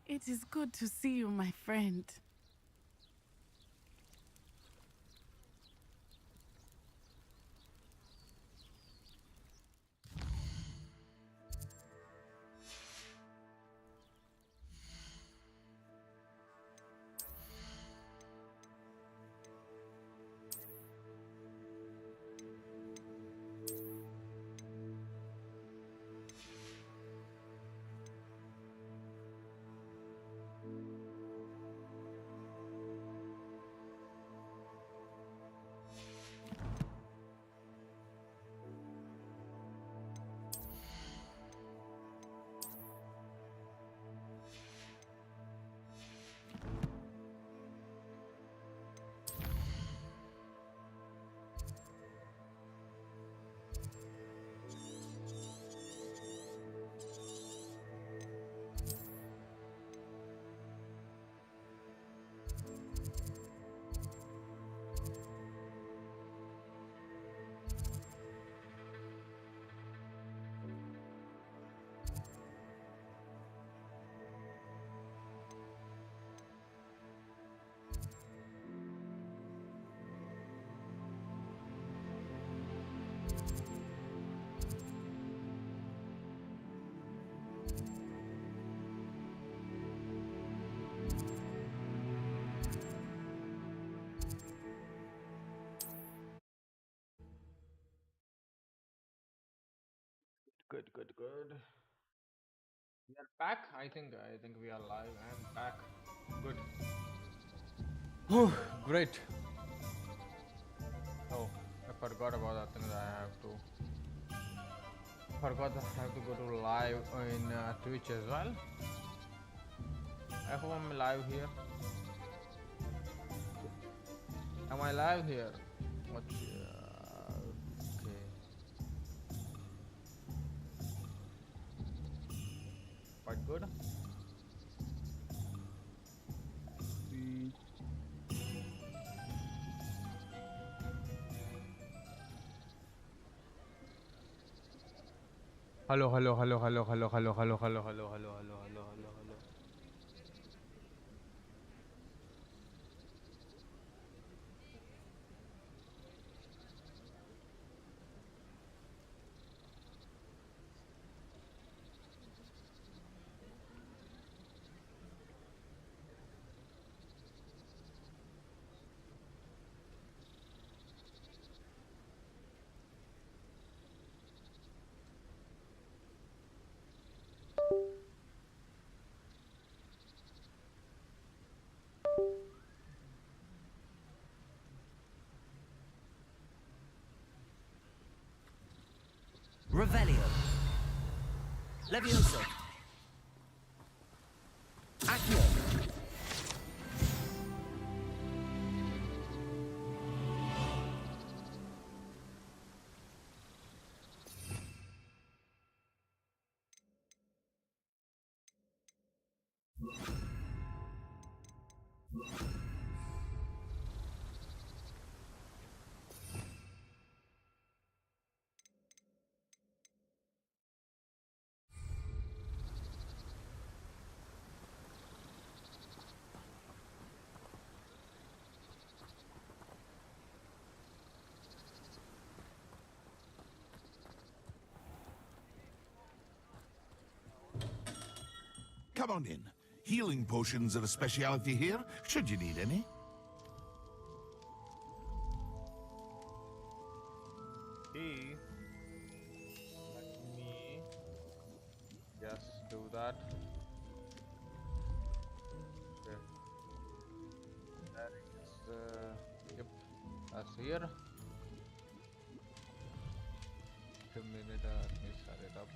It is good to see you, my friend. Good, good, good. We are back. I think we are live and back. Good. Whew, great. Oh, I forgot about that thing that I have to. Forgot that I have to go to live in Twitch as well. I hope I'm live here. Am I live here? What? Okay, quite good. Mm. Hello, hello, hello, hello, hello, hello, hello, hello, hello, hello, hello, hello, hello, hello. Revelio. Levioso. Accio. Come on in. Healing potions are a speciality here, should you need any. Hey, let me just do that. Okay. That is, yep, that's here. Wait a minute, let me set it up.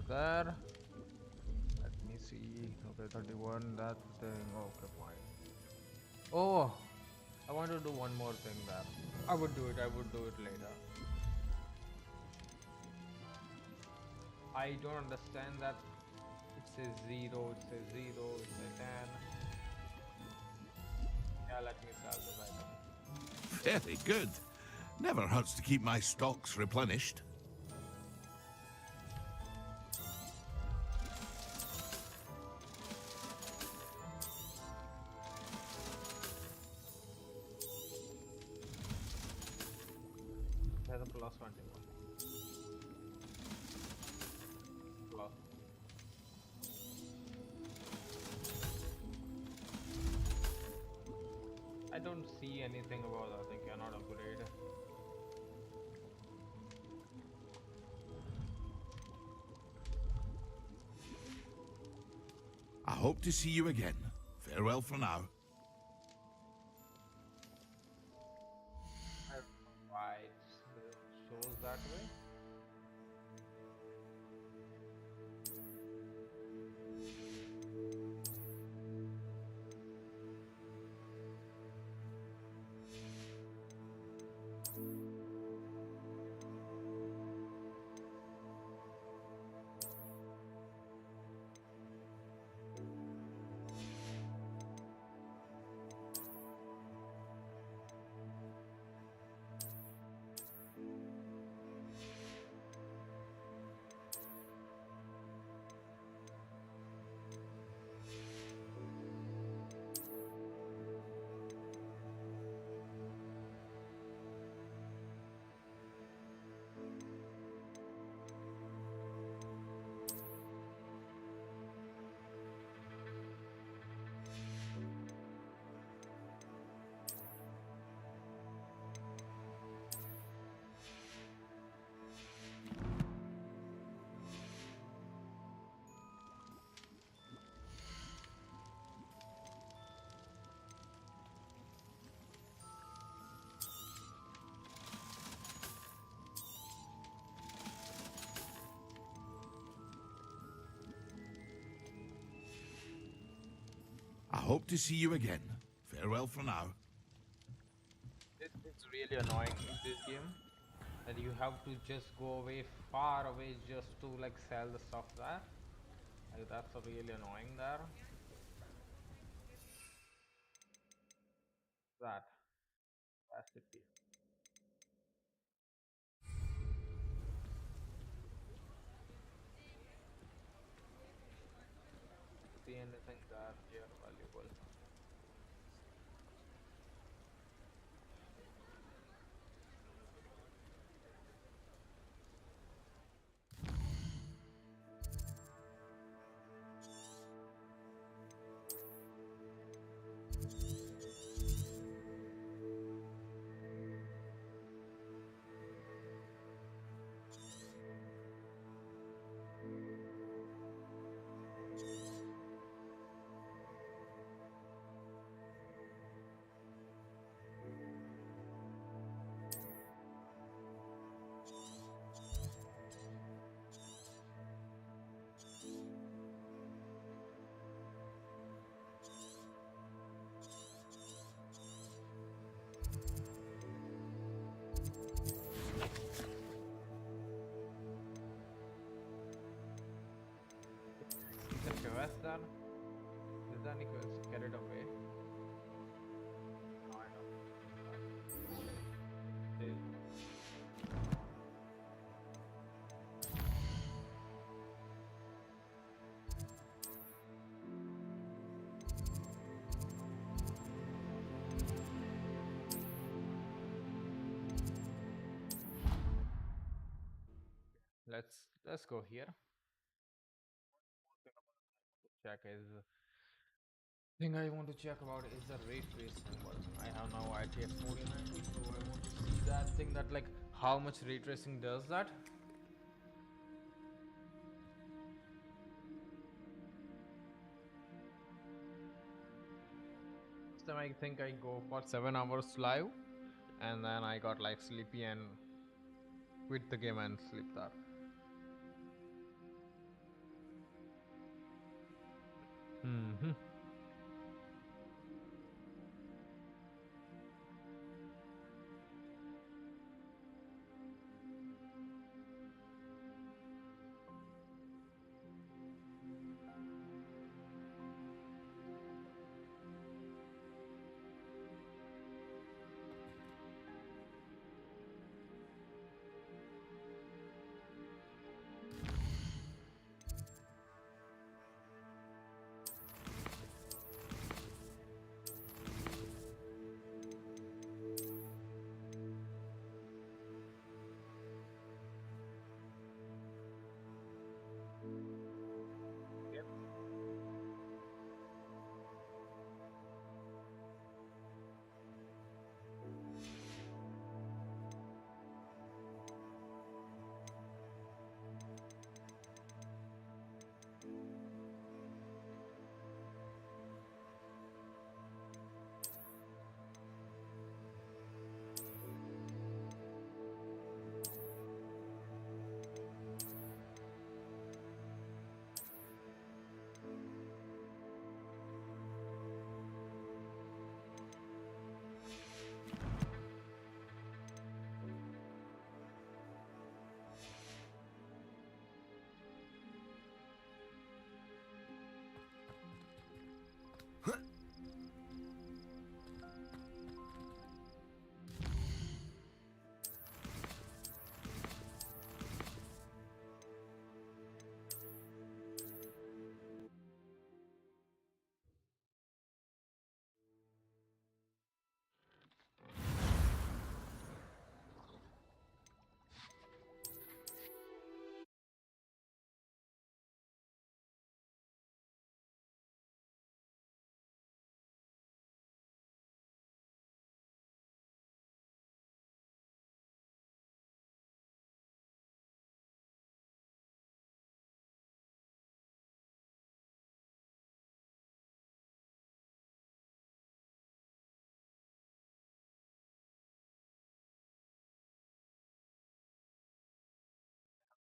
there. Let me see. Okay, 31. That's the thing. Okay, fine. Oh, I want to do one more thing there. I would do it. I would do it later. I don't understand that. It says 0. It says 0. It says 10. Yeah, let me sell this item. Very good. Never hurts to keep my stocks replenished. It has a plus 21. Plus. I don't see anything about that. I cannot upgrade. I hope to see you again. Farewell for now. I don't know why it shows that way. I hope to see you again. Farewell for now. It's really annoying in this game that you have to just go away, far away, just to like sell the stuff there. Like that's really annoying there. That that's it. See anything that here valuable? Is there quest there? Is there any quest? Get it away. No, I don't think so. Let's go here. Check is thing I want to check about is the ray tracing one. I have now ITX 4090, so I want to see that thing that like how much ray tracing does that. Last time I think I go for 7 hours live, and then I got like sleepy and quit the game and sleep that. Mm-hmm.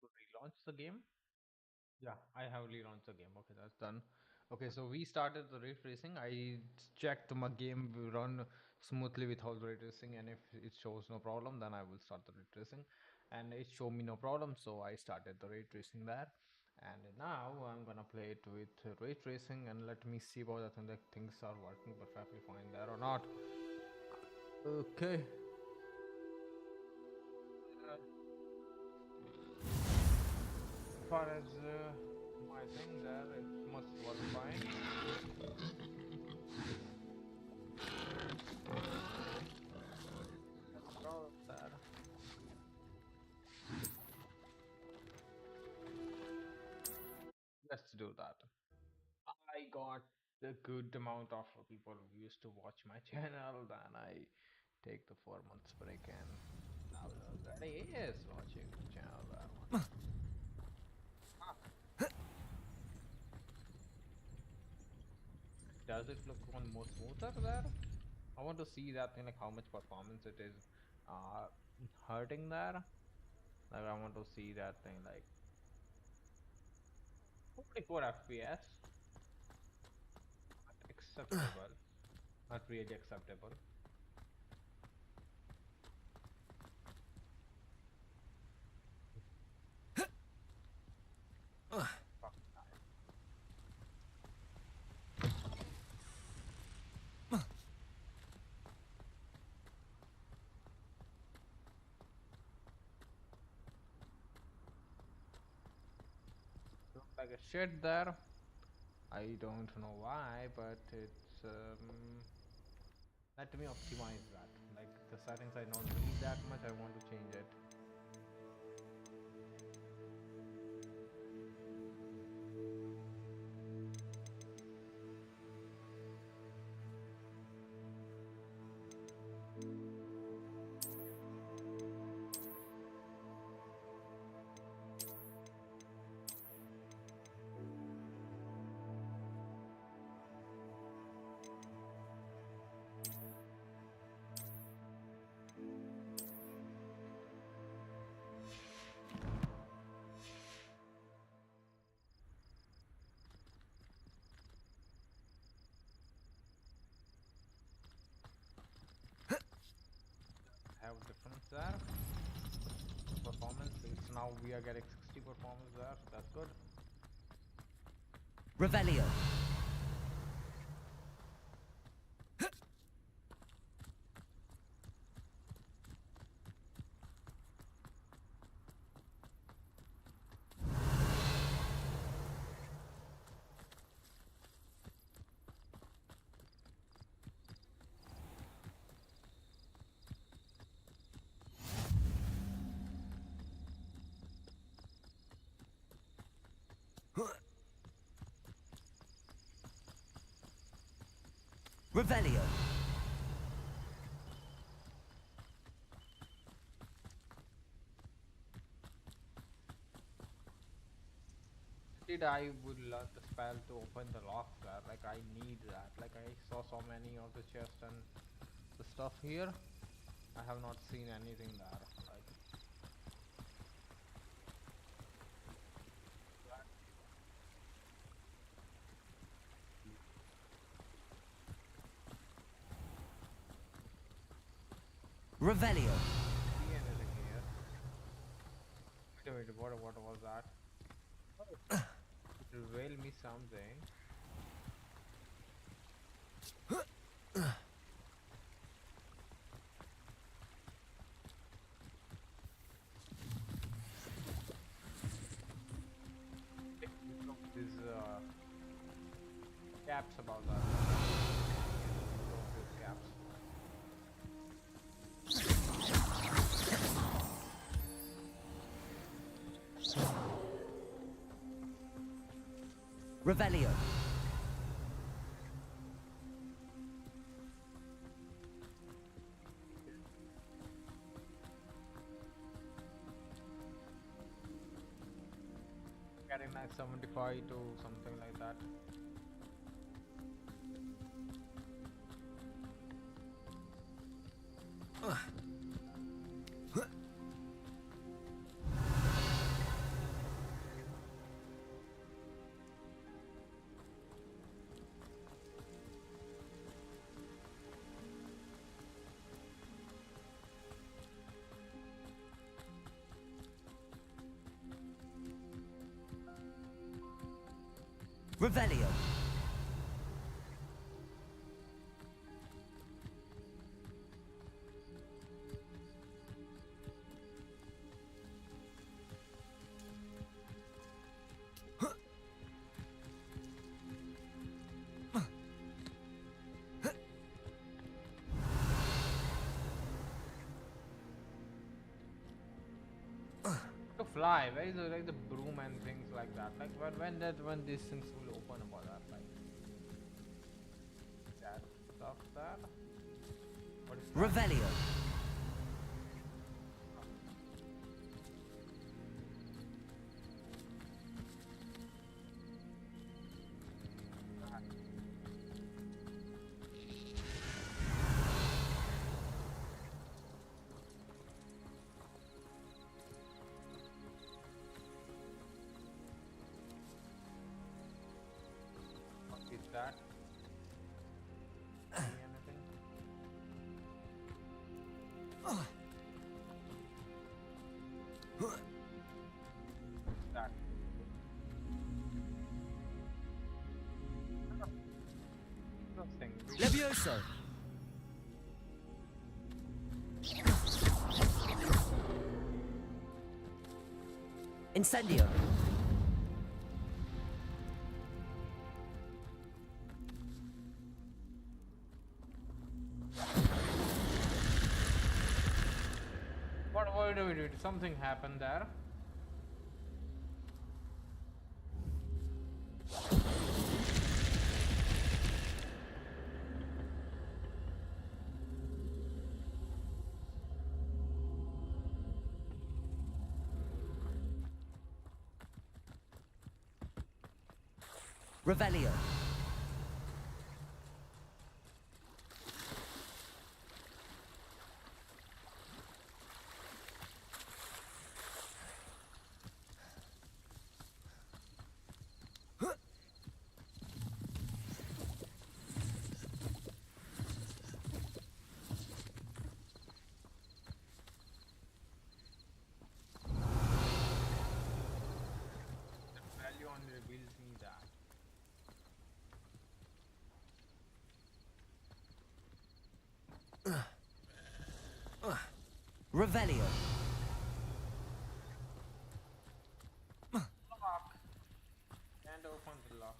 To relaunch the game. Yeah, I have relaunched the game. Okay, that's done. Okay, so we started the ray tracing. I checked my game will run smoothly without ray tracing, and if it shows no problem, then I will start the ray tracing. And it showed me no problem, so I started the ray tracing there. And now I'm gonna play it with ray tracing, and let me see about that things are working perfectly fine there or not. Okay. As far as my thing there, it must work fine. No problem there. Let's do that. I got a good amount of people who used to watch my channel. Then I take the 4 months break, and now already is watching the channel there. Ah, does it look one more smoother there? I want to see that thing, like how much performance it is uh hurting there. Like I want to see that thing, like 44 FPS, acceptable, not really acceptable. Fuck, look like a shit there. I don't know why, but it's let me optimize that. Like the settings I don't need that much, I want to change it. there. Performance. It's now we are getting 60 performance there. That's good. Revelio. Revelio. Did I would learn the spell to open the locks there? Like I need that. Like I saw so many of the chests and the stuff here. I have not seen anything there. Like Revelio. see anything here. Wait, what was that? It revealed me something. These caps about that. These caps. Revelio. Getting like 75 to something like that. Revelio. To fly, where is like the broom and things like that? Like when these things will open about that, like that stuff there. What is that? Revelio. What is that? See anything? That. Interesting. Levioso. Incendio. Wait, something happened there. Revelio. Revelio. Lock. And open the lock.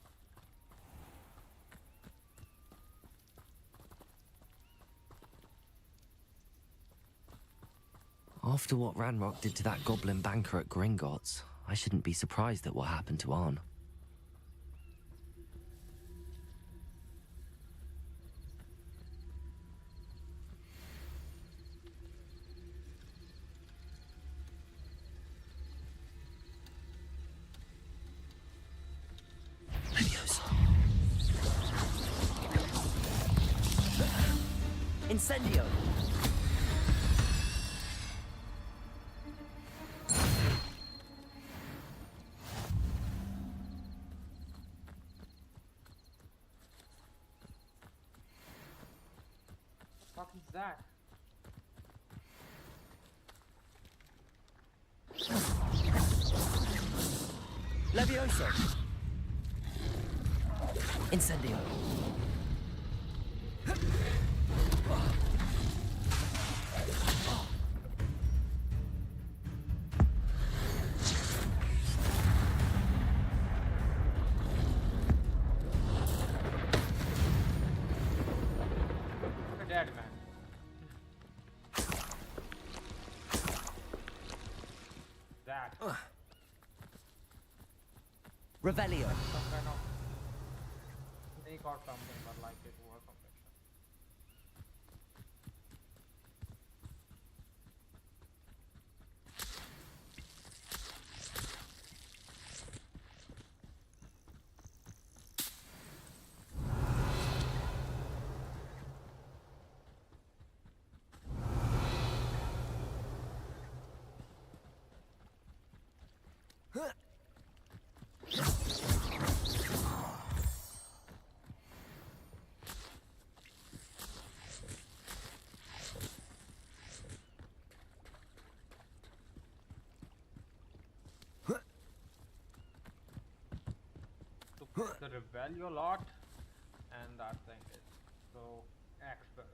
After what Ranrock did to that goblin banker at Gringotts, I shouldn't be surprised at what happened to Arn. Leviosa. Incendio. What is that? Levioso. Incendio. You're dead, man. That. Revelio. Some kind of snake or something, but like it was something. To put the Revelio lot, and that thing is so expert.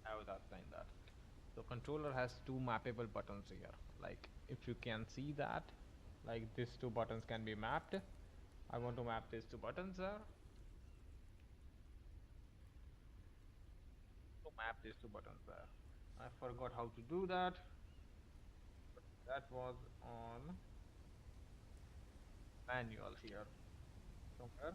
Have that thing that. So controller has two mappable buttons here. Like if you can see that, like these two buttons can be mapped. I want to map these two buttons there. To map these two buttons there. I forgot how to do that. That was on manual here somewhere.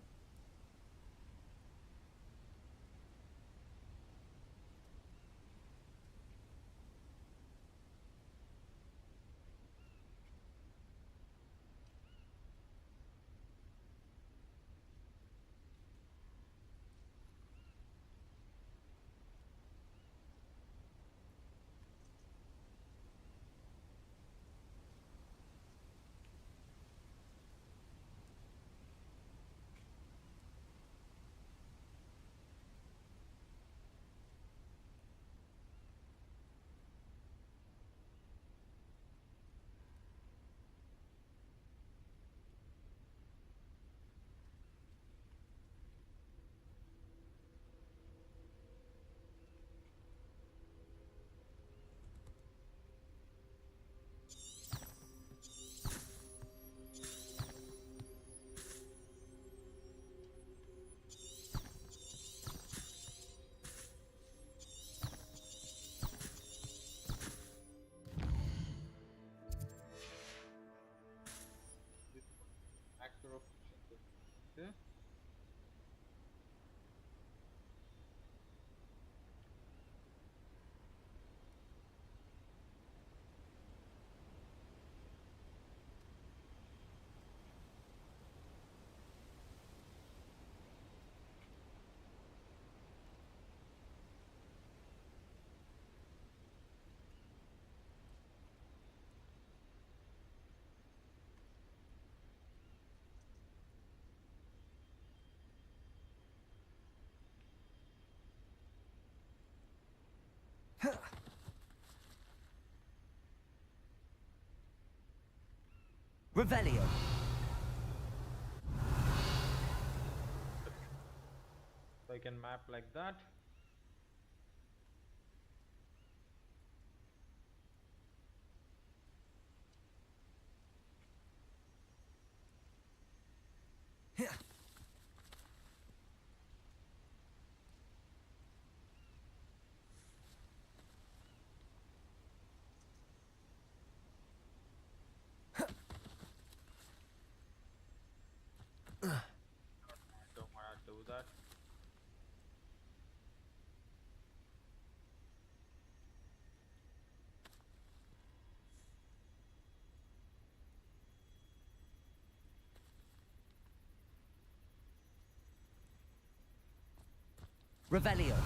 Revelio. So I can map like that. Don't wanna do that. Revelio.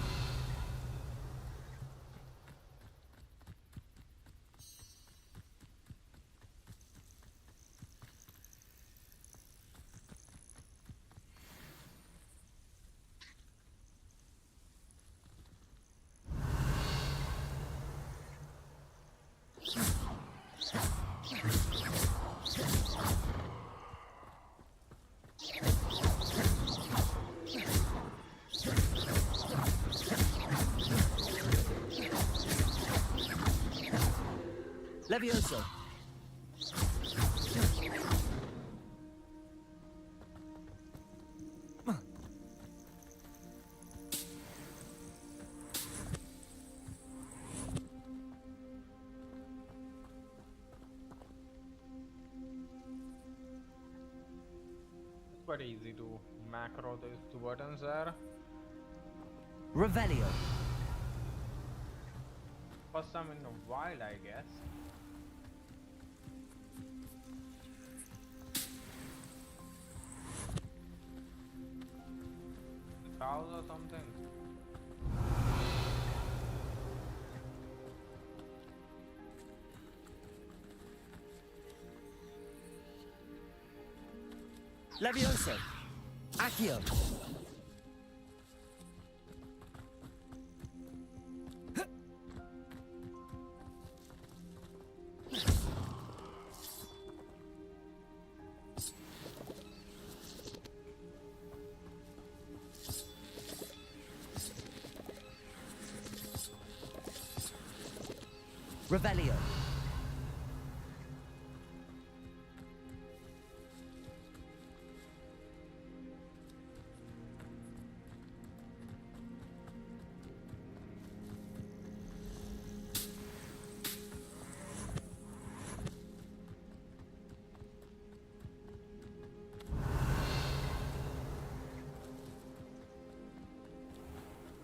Levioso. It's quite easy to macro these two buttons there. Revelio. First time in a while, I guess. Cows or something. Levioso. Accio. Revelio.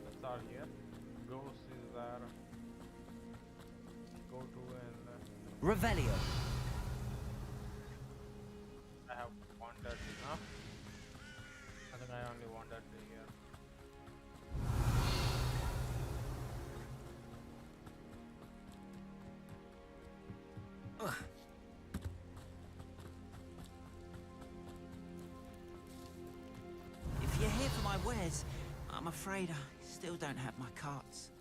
Let's start here. Ghost is there. Go to and Revelio. I have wandered enough. I think I only wandered here. If you're here for my wares, I'm afraid I still don't have my carts.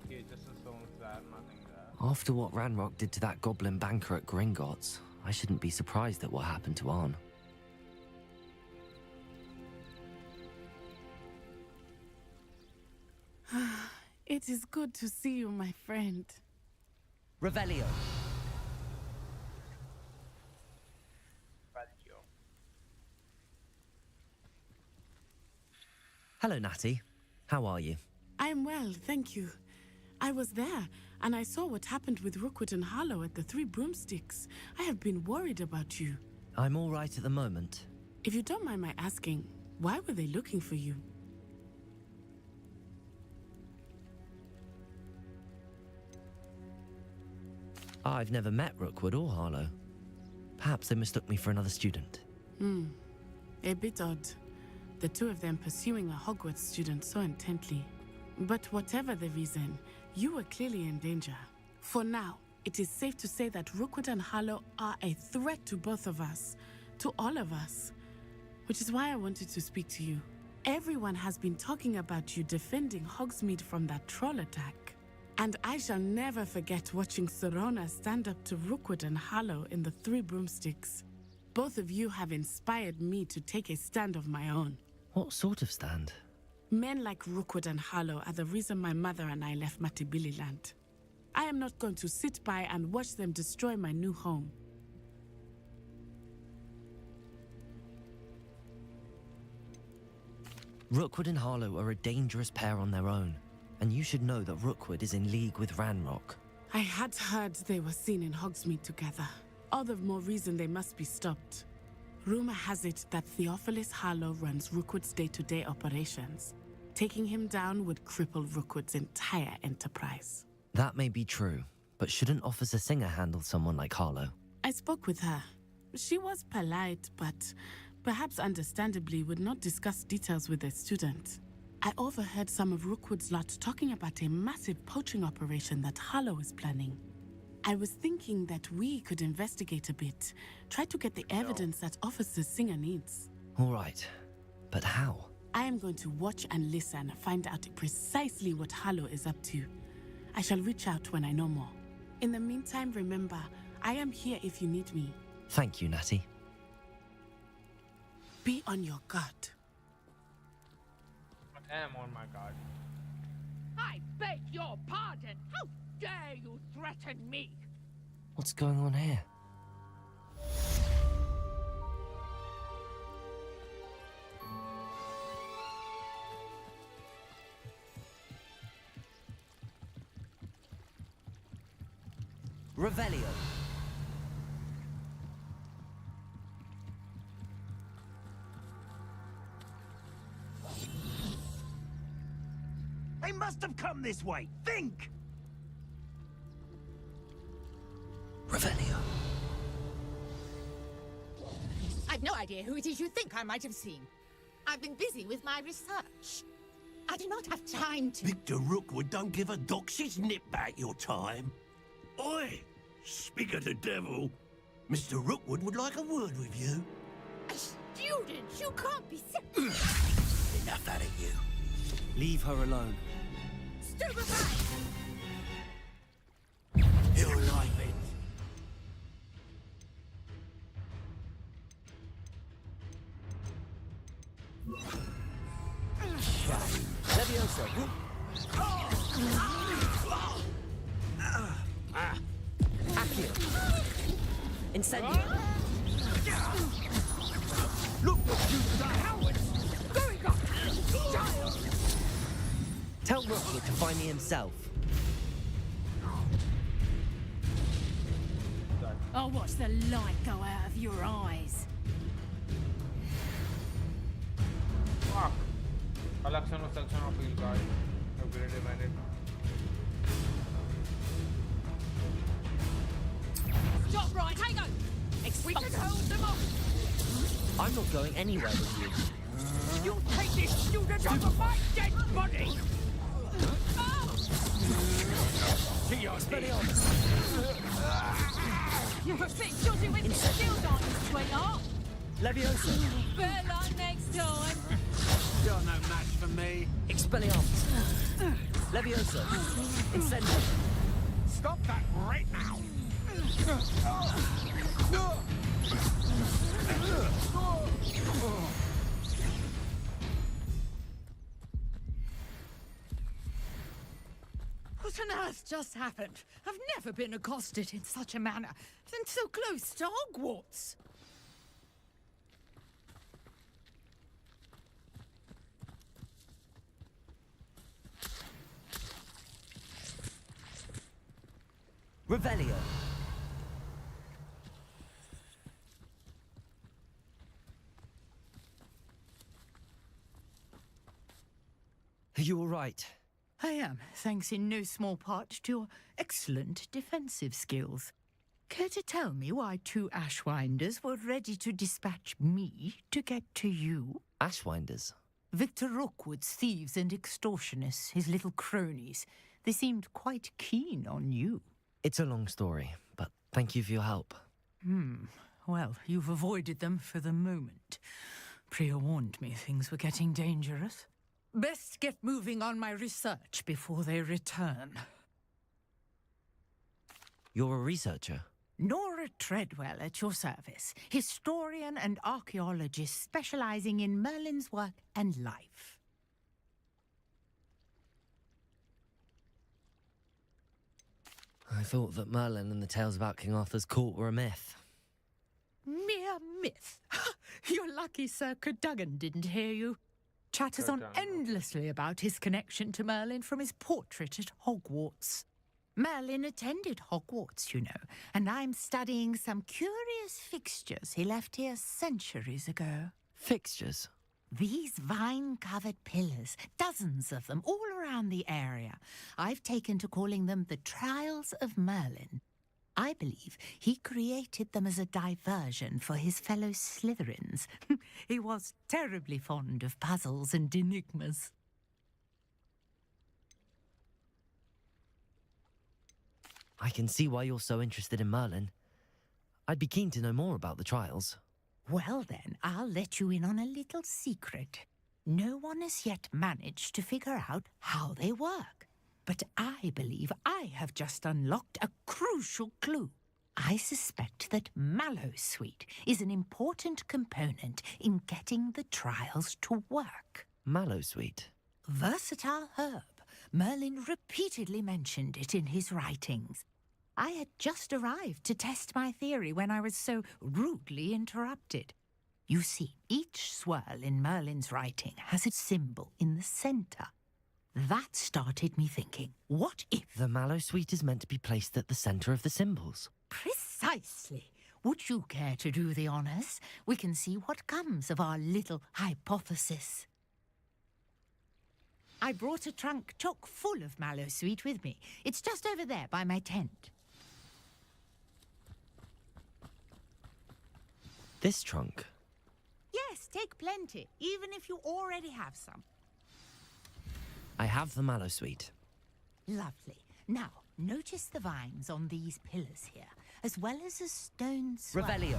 Okay, just the stones there, nothing there. After what Ranrock did to that goblin banker at Gringotts, I shouldn't be surprised at what happened to Arn. It is good to see you, my friend. Revelio. Value. Hello, Natty. How are you? I'm well, thank you. I was there, and I saw what happened with Rookwood and Harlow at the Three Broomsticks. I have been worried about you. I'm all right at the moment. If you don't mind my asking, why were they looking for you? I've never met Rookwood or Harlow. Perhaps they mistook me for another student. A bit odd. The two of them pursuing a Hogwarts student so intently. But whatever the reason, you were clearly in danger. For now, it is safe to say that Rookwood and Harlow are a threat to both of us, to all of us. Which is why I wanted to speak to you. Everyone has been talking about you defending Hogsmeade from that troll attack. And I shall never forget watching Serona stand up to Rookwood and Harlow in the Three Broomsticks. Both of you have inspired me to take a stand of my own. What sort of stand? Men like Rookwood and Harlow are the reason my mother and I left Matibili-land. I am not going to sit by and watch them destroy my new home. Rookwood and Harlow are a dangerous pair on their own, and you should know that Rookwood is in league with Ranrock. I had heard they were seen in Hogsmeade together. All the more reason they must be stopped. Rumor has it that Theophilus Harlow runs Rookwood's day-to-day operations. Taking him down would cripple Rookwood's entire enterprise. That may be true, but shouldn't Officer Singer handle someone like Harlow? I spoke with her. She was polite, but perhaps understandably would not discuss details with a student. I overheard some of Rookwood's lot talking about a massive poaching operation that Harlow is planning. I was thinking that we could investigate a bit, try to get the evidence that Officer Singer needs. All right, but how? I am going to watch and listen, find out precisely what Harlow is up to. I shall reach out when I know more. In the meantime, remember, I am here if you need me. Thank you, Natty. Be on your guard. I am on my guard. I beg your pardon. How dare you threaten me? What's going on here? Revelio. They must have come this way. Think! Revelio. I've no idea who it is you think I might have seen. I've been busy with my research. I do not have time to... Victor Rookwood don't give a doxy's nip back your time. Oi! Speak of the devil. Mr. Rookwood would like a word with you. A student? You can't be serious. Enough out of you. Leave her alone. Stupefy! He'll like it. Levioso. Accio. Incendio. Look what you've done! Going up! Child! Tell Rookwood to find me himself. I'll watch the light go out of your eyes. Fuck. Collection of section of field card. Upgrade demanded. Stop right, Tango! We can hold them off! I'm not going anywhere with you. You'll take this student over my dead body! You're a bit dodgy with your skills, aren't you, sweetheart? Levioso. Better luck next time. You're no match for me. Expelliarmus. Levioso. Incendio. Stop that right now! What on earth just happened? I've never been accosted in such a manner, and so close to Hogwarts. Revelio. Are you all right? I am, thanks in no small part to your excellent defensive skills. Care to tell me why two Ashwinders were ready to dispatch me to get to you? Ashwinders. Victor Rookwood's thieves and extortionists, his little cronies. They seemed quite keen on you. It's a long story, but thank you for your help. Well, you've avoided them for the moment. Priya warned me things were getting dangerous. Best get moving on my research before they return. You're a researcher? Nora Treadwell at your service, historian and archaeologist specializing in Merlin's work and life. I thought that Merlin and the tales about King Arthur's court were a myth. Mere myth. You're lucky Sir Cadogan didn't hear you. Chatters on endlessly about his connection to Merlin from his portrait at Hogwarts. Merlin attended Hogwarts, you know, and I'm studying some curious fixtures he left here centuries ago. Fixtures? These vine-covered pillars, dozens of them, all around the area. I've taken to calling them the Trials of Merlin. I believe he created them as a diversion for his fellow Slytherins. He was terribly fond of puzzles and enigmas. I can see why you're so interested in Merlin. I'd be keen to know more about the trials. Well then, I'll let you in on a little secret. No one has yet managed to figure out how they work. But I believe I have just unlocked a crucial clue. I suspect that Mallowsweet is an important component in getting the trials to work. Mallowsweet? Versatile herb. Merlin repeatedly mentioned it in his writings. I had just arrived to test my theory when I was so rudely interrupted. You see, each swirl in Merlin's writing has a symbol in the centre. That started me thinking, what if... The Mallowsweet is meant to be placed at the centre of the symbols. Precisely. Would you care to do the honours? We can see what comes of our little hypothesis. I brought a trunk chock full of Mallowsweet with me. It's just over there by my tent. This trunk? Yes, take plenty, even if you already have some. I have the Mallowsweet. Lovely. Now, notice the vines on these pillars here, as well as a stone swirl. Revelio.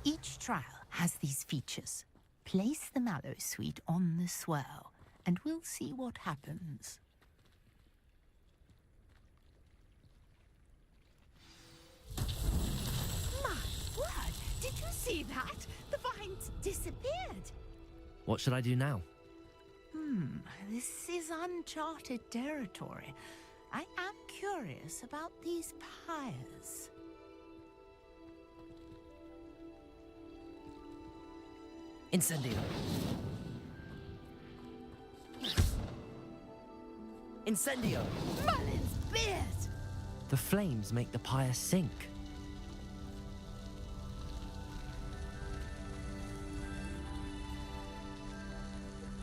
Each trial has these features. Place the Mallowsweet on the swirl, and we'll see what happens. My word! Did you see that? The vines disappeared. What should I do now? This is uncharted territory. I am curious about these pyres. Incendio. Incendio! Merlin's beard! The flames make the pyre sink.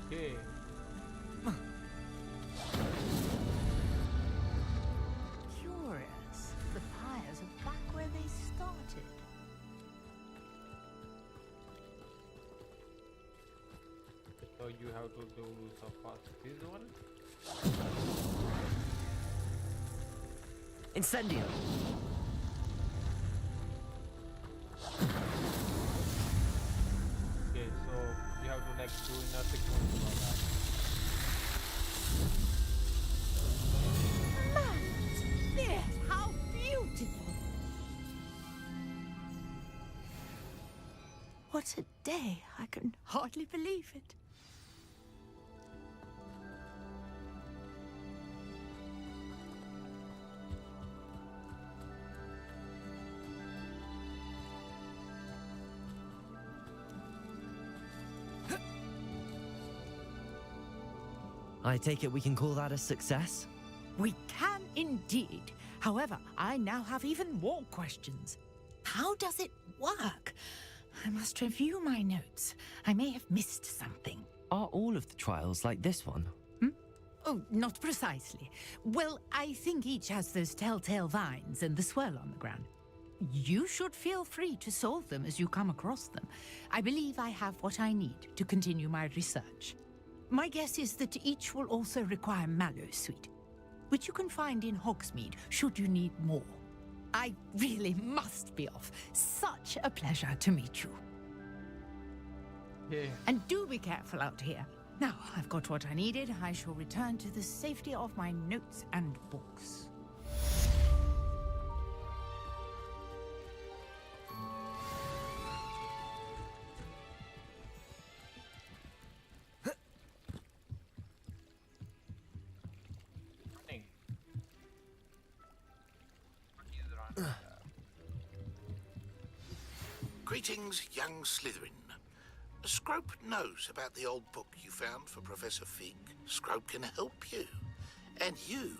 Okay. Curious. The pyres are back where they started. So you have to do so fast this one. Incendio! Okay, so you have to like do inner sequence about that. Merlin's beard! How beautiful! What a day! I can hardly believe it. I take it we can call that a success? We can indeed. However, I now have even more questions. How does it work? I must review my notes. I may have missed something. Are all of the trials like this one? Oh, not precisely. Well, I think each has those telltale vines and the swirl on the ground. You should feel free to solve them as you come across them. I believe I have what I need to continue my research. My guess is that each will also require Mallowsweet, which you can find in Hogsmeade should you need more. I really must be off. Such a pleasure to meet you. Yeah. And do be careful out here. Now, I've got what I needed. I shall return to the safety of my notes and books. Running. He's running. Greetings, young Slytherin. Scrope knows about the old book you found for Professor Fig. Scrope can help you. And you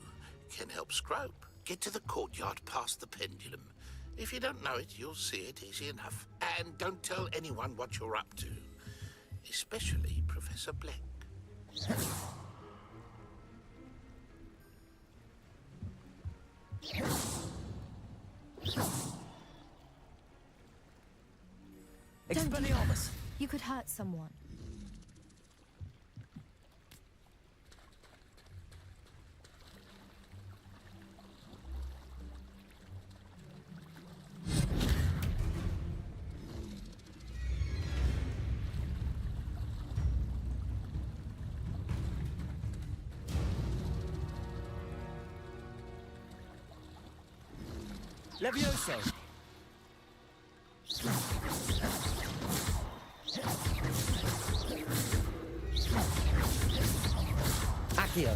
can help Scrope. Get to the courtyard past the pendulum. If you don't know it, you'll see it easy enough. And don't tell anyone what you're up to. Especially Professor Black. Expelliarmus! You could hurt someone. Levioso! Accio.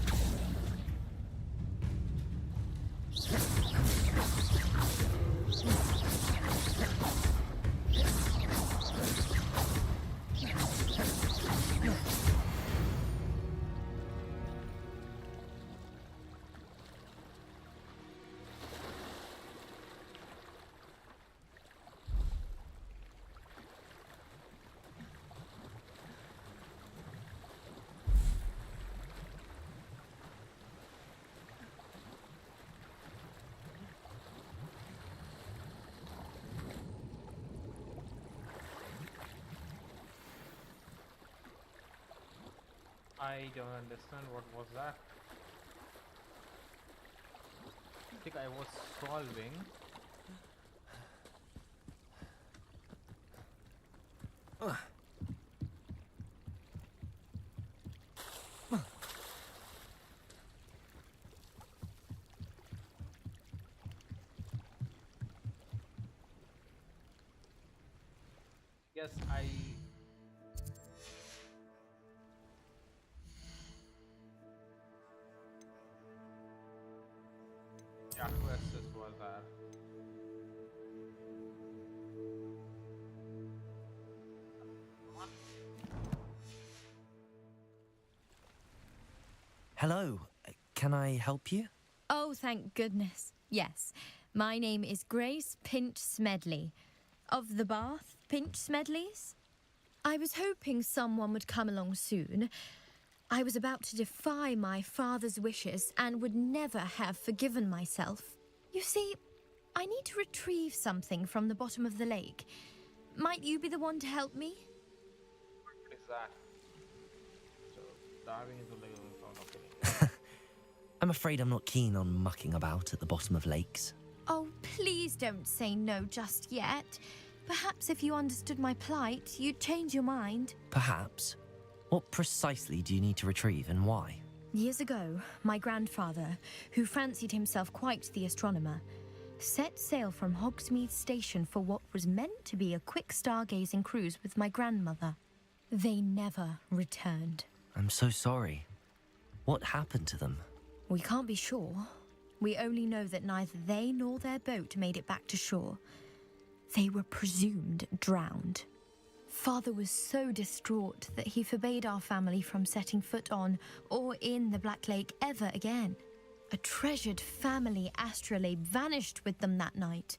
I don't understand what was that. I think I was solving. Yes, yeah, who assist was that? Hello. Can I help you? Oh, thank goodness. Yes. My name is Grace Pinch Smedley. Of the Bath Pinch Smedleys? I was hoping someone would come along soon. I was about to defy my father's wishes and would never have forgiven myself. You see, I need to retrieve something from the bottom of the lake. Might you be the one to help me? What is that? So, diving into the lake of I'm afraid I'm not keen on mucking about at the bottom of lakes. Oh, please don't say no just yet. Perhaps if you understood my plight, you'd change your mind. Perhaps. What precisely do you need to retrieve and why? Years ago, my grandfather, who fancied himself quite the astronomer, set sail from Hogsmeade Station for what was meant to be a quick stargazing cruise with my grandmother. They never returned. I'm so sorry. What happened to them? We can't be sure. We only know that neither they nor their boat made it back to shore. They were presumed drowned. Father was so distraught that he forbade our family from setting foot on or in the Black Lake ever again. A treasured family astrolabe vanished with them that night.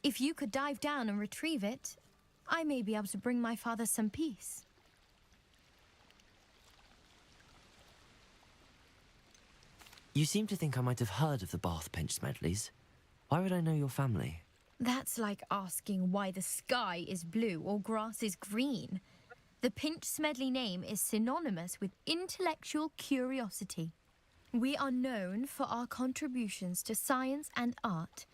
If you could dive down and retrieve it, I may be able to bring my father some peace. You seem to think I might have heard of the Bath Pinch Smedleys. Why would I know your family? That's like asking why the sky is blue or grass is green. The Pinch Smedley name is synonymous with intellectual curiosity. We are known for our contributions to science and art.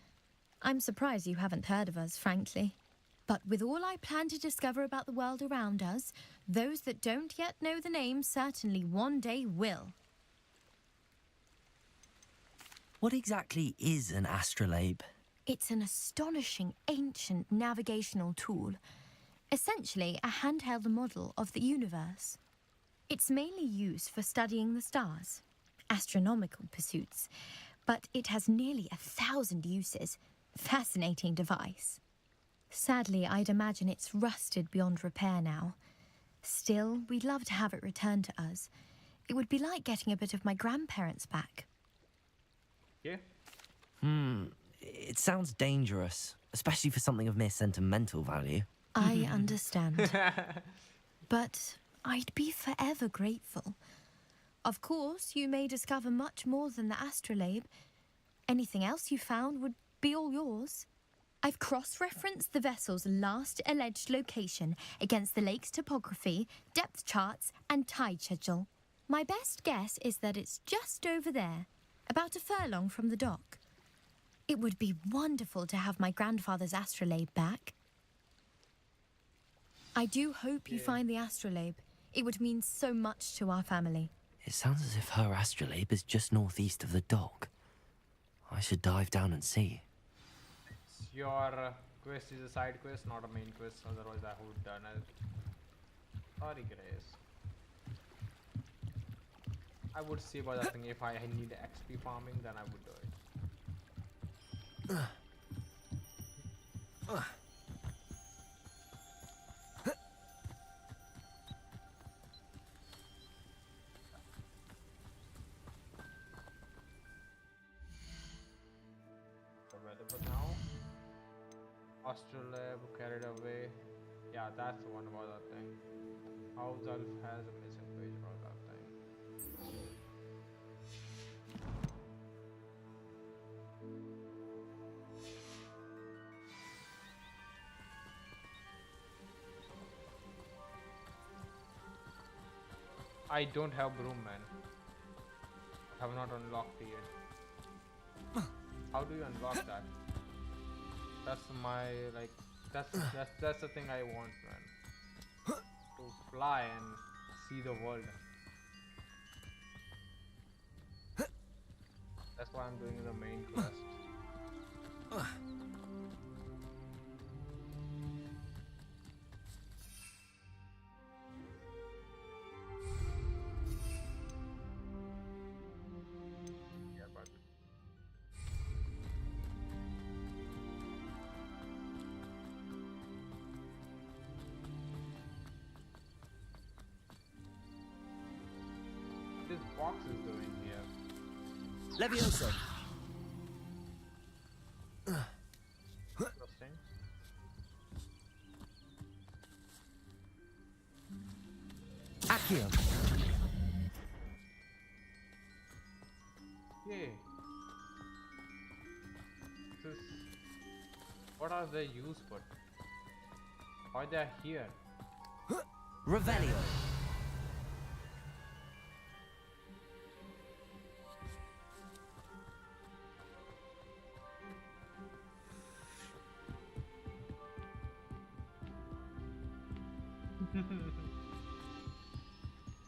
I'm surprised you haven't heard of us, frankly. But with all I plan to discover about the world around us, those that don't yet know the name certainly one day will. What exactly is an astrolabe? It's an astonishing ancient navigational tool, essentially a handheld model of the universe. It's mainly used for studying the stars, astronomical pursuits, but it has nearly 1,000 uses. Fascinating device. Sadly, I'd imagine it's rusted beyond repair now. Still, we'd love to have it returned to us. It would be like getting a bit of my grandparents back. Okay. It sounds dangerous, especially for something of mere sentimental value. I understand. But I'd be forever grateful. Of course, you may discover much more than the astrolabe. Anything else you found would be all yours. I've cross-referenced the vessel's last alleged location against the lake's topography, depth charts, and tide schedule. My best guess is that it's just over there, about a furlong from the dock. It would be wonderful to have my grandfather's astrolabe back. I do hope you find the astrolabe. It would mean so much to our family. It sounds as if her astrolabe is just northeast of the dock. I should dive down and see. Your quest is a side quest, not a main quest, otherwise I would have done it. Sorry, Grace. I would say about that thing, if I need XP farming, then I would do it. Available now. Astrolabe carried away. Yeah, that's the one about that thing. House Elf has a missing page about that thing. I don't have broom, man. I have not unlocked it yet. How do you unlock that? That's my that's the thing I want, man. To fly and see the world. That's why I'm doing the main quest. Yeah, but this box is doing here. Levioso! Interesting. Accio! Yay. This is... What are they used for? Why they are here? Revelio!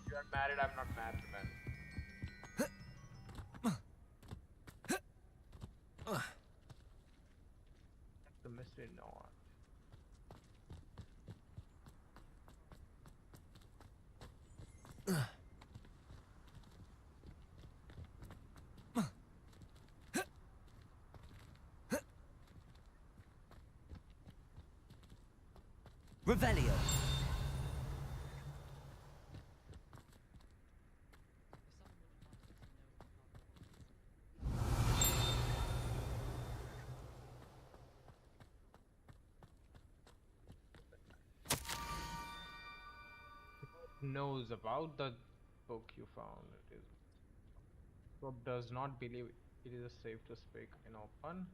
You are married, I'm not married, man. The mystery, no one. Revelio! Knows about the book you found. It is. Rob does not believe it is safe to speak in open.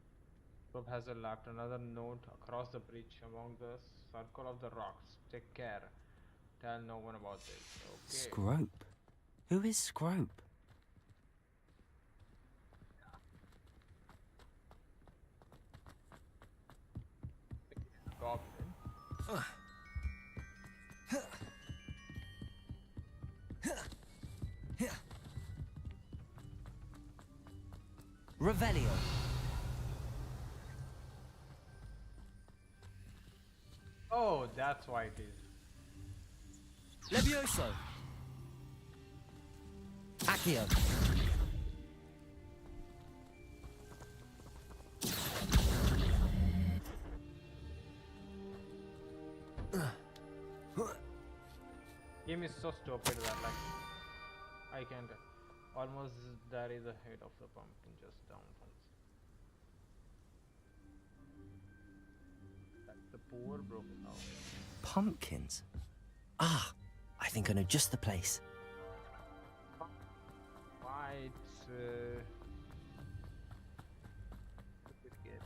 Rob has left another note across the bridge among the circle of the rocks. Take care. Tell no one about this. Okay. Scrope? Who is Scrope? Goblin. Revelio. Oh, that's why it is. Levioso. Accio. Game is so stupid that like I can't almost there is a head of the pumpkin just down from that's the poor broken house. Pumpkins. Ah, I think I know just the place. Why it's stupid game.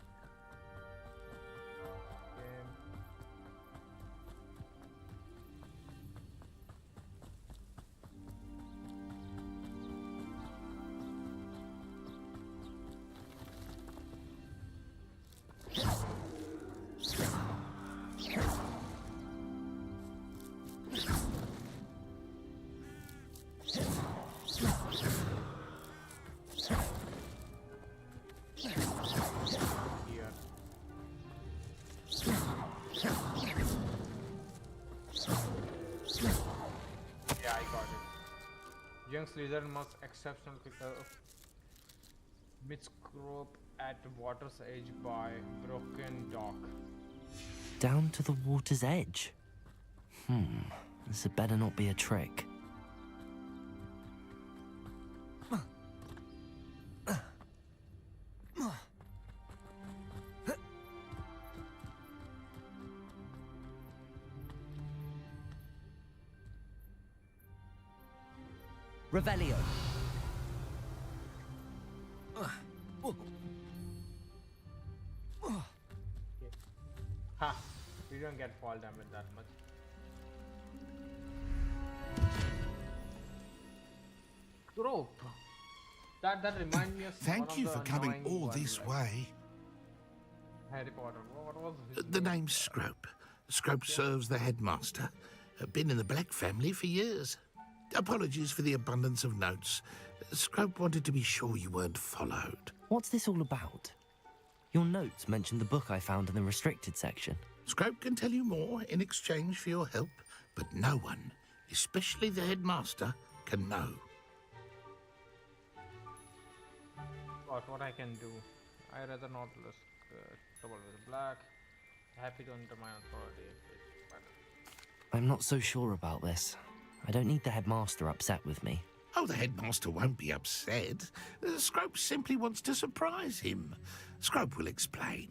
Yeah, I got it. Young Slytherin must exceptional mid-scope at water's edge by broken dock. Down to the water's edge. This had better not be a trick. Revelio. Ha! We don't get fall damage that much. Rope. That reminds me of Thank you for coming all this way. Harry Potter. What was his The name? name's Scrope. Scrope serves the headmaster. Been in the Black family for years. Apologies for the abundance of notes. Scrope wanted to be sure you weren't followed. What's this all about? Your notes mentioned the book I found in the restricted section. Scrope can tell you more in exchange for your help, but no one, especially the headmaster, can know. What I can do? I rather not risk trouble with black. Happy to enter my authority. I'm not so sure about this. I don't need the headmaster upset with me. Oh, the headmaster won't be upset. Scrope simply wants to surprise him. Scrope will explain.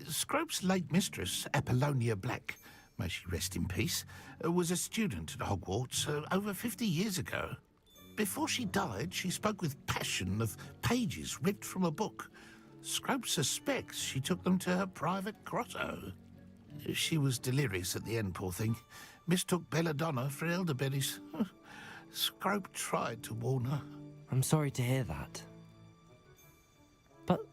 Scrope's late mistress, Apollonia Black, may she rest in peace, was a student at Hogwarts over 50 years ago. Before she died, she spoke with passion of pages ripped from a book. Scrope suspects she took them to her private grotto. She was delirious at the end, poor thing. Mistook belladonna for elderberries. Scrope tried to warn her. I'm sorry to hear that. But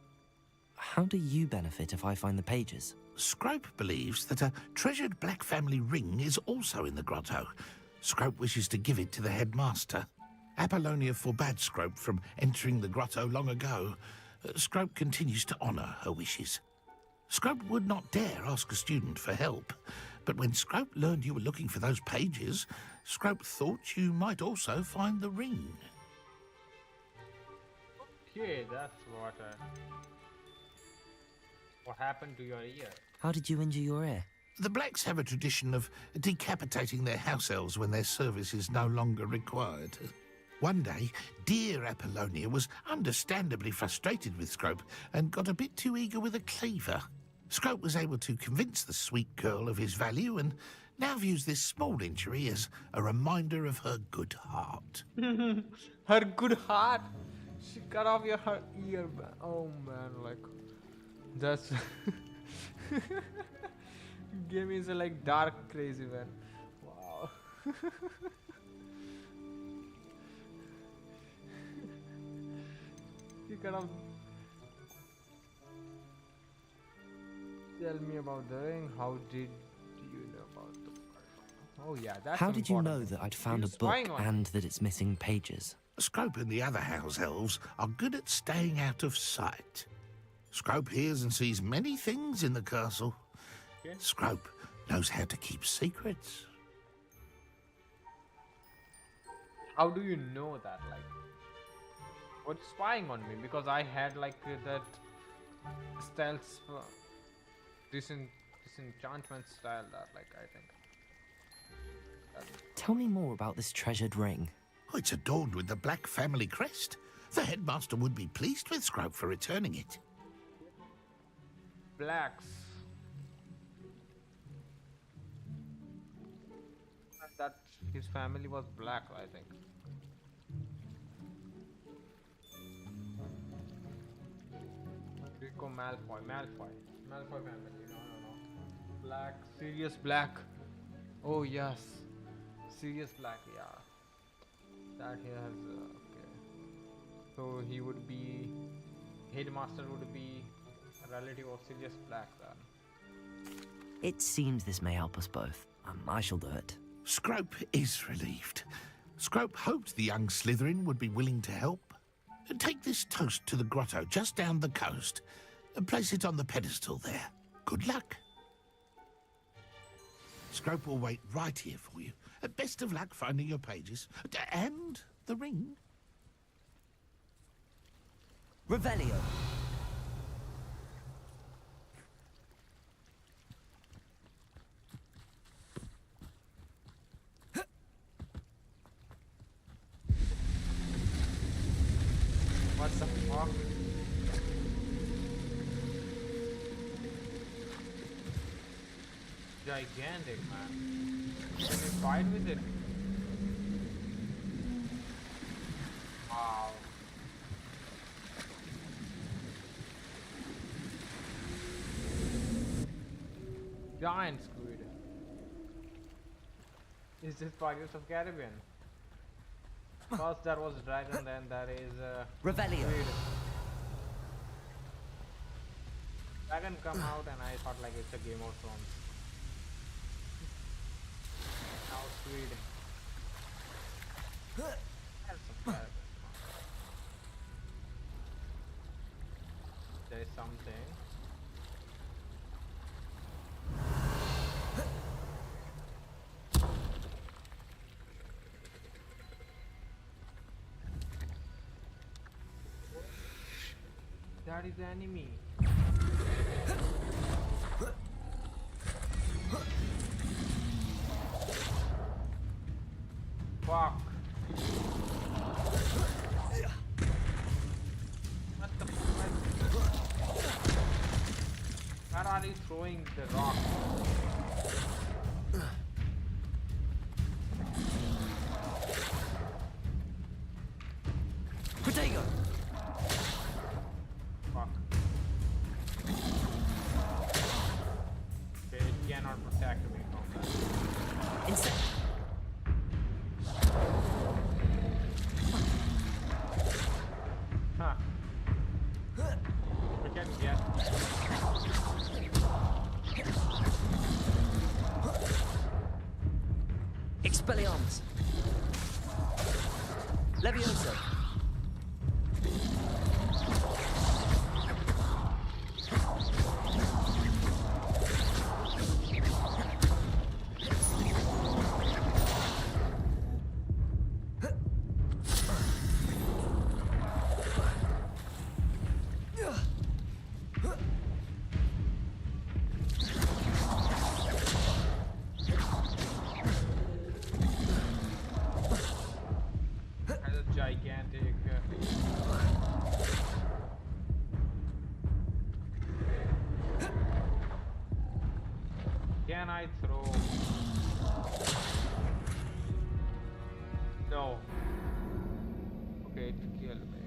how do you benefit if I find the pages? Scrope believes that a treasured Black family ring is also in the grotto. Scrope wishes to give it to the headmaster. Apollonia forbade Scrope from entering the grotto long ago. Scrope continues to honour her wishes. Scrope would not dare ask a student for help, but when Scrope learned you were looking for those pages, Scrope thought you might also find the ring. Okay, that's what happened to your ear. How did you injure your ear? The Blacks have a tradition of decapitating their house elves when their service is no longer required. One day, dear Apollonia was understandably frustrated with Scrope and got a bit too eager with a cleaver. Scrope was able to convince the sweet girl of his value and now views this small injury as a reminder of her good heart. Her good heart. She cut off her ear. Oh man, like that's game is like dark, crazy man. Wow. You cut off. Tell me about the ring. How did you know about the castle? Oh yeah, that's How did you know important. that I'd found You a book spying on me. and that it's missing pages? Scrope and the other house elves are good at staying out of sight. Scrope hears and sees many things in the castle. Okay. Scrope knows how to keep secrets. How do you know that? Like, what's spying on me? Because I had like that stealth, disenchantment style. That like I think. Tell me more about this treasured ring. Oh, it's adorned with the Black family crest. The headmaster would be pleased with Scrope for returning it. Blacks. That his family was black, I think. Draco Malfoy family. No. Black, Sirius Black. Oh yes, Sirius Black. Yeah, that he has. Okay, so he would be headmaster would be a relative of Sirius Black then. It seems this may help us both. I shall do it. Scrope is relieved. Scrope hoped the young Slytherin would be willing to help. Take this toast to the grotto just down the coast and place it on the pedestal there. Good luck. Scrope will wait right here for you. Best of luck finding your pages. And the ring. Revelio. What the fuck? Gigantic, man. Can you fight with it? Wow. Giant squid. Is this Pirates of Caribbean? First there was dragon, then there is Revelio. squid. Dragon come out and I thought like it's a Game of Thrones. Now squid. That's some bad. There's something. That is the enemy. Fuck. What the fuck? Where are you throwing the rock? Protego. Fuck. Okay, it cannot protect me from that. Insect. Huh. We can get. Expelliarmus. Levioso. Has a gigantic. Can I throw? No. Okay, it killed me.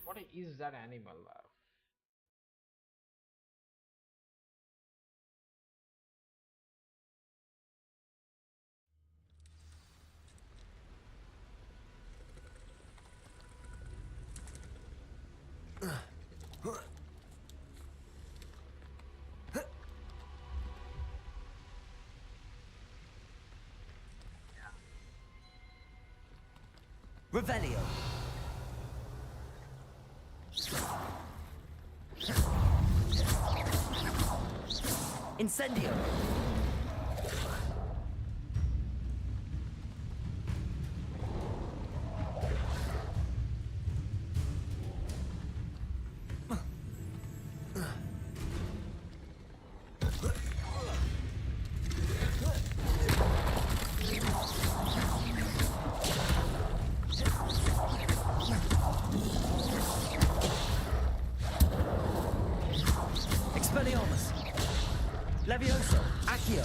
What is that animal there? Revelio. Incendio. Expelliarmus. Levioso. Accio.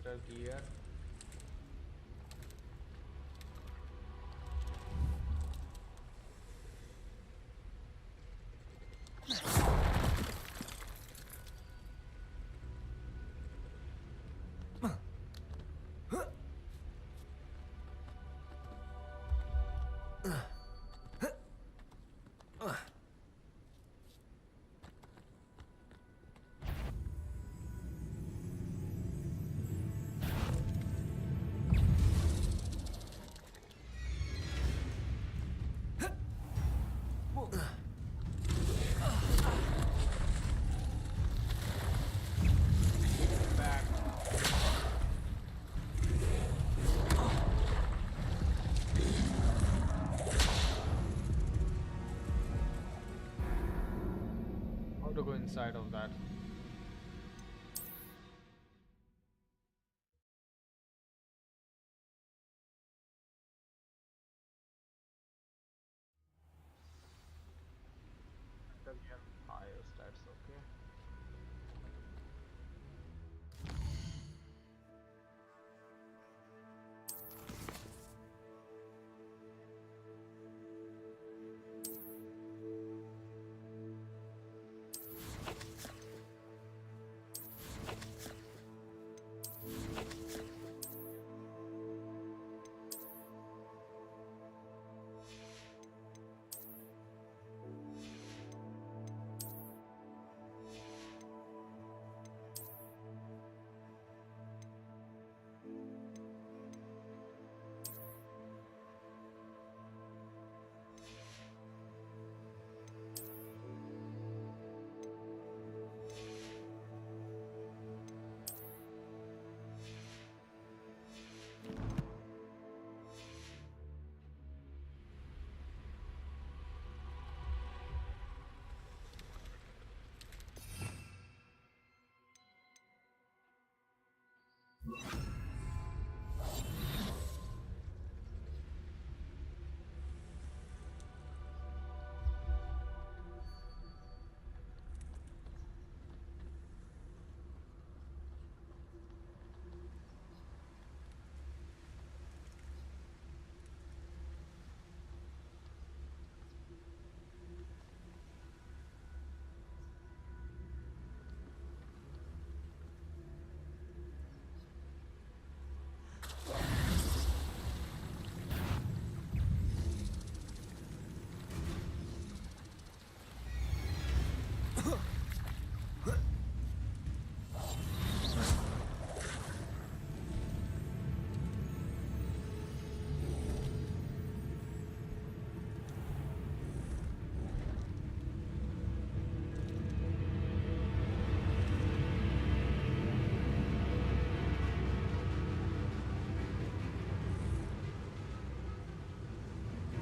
Battle gear. Back. How to go inside of that? Again, higher stats, okay.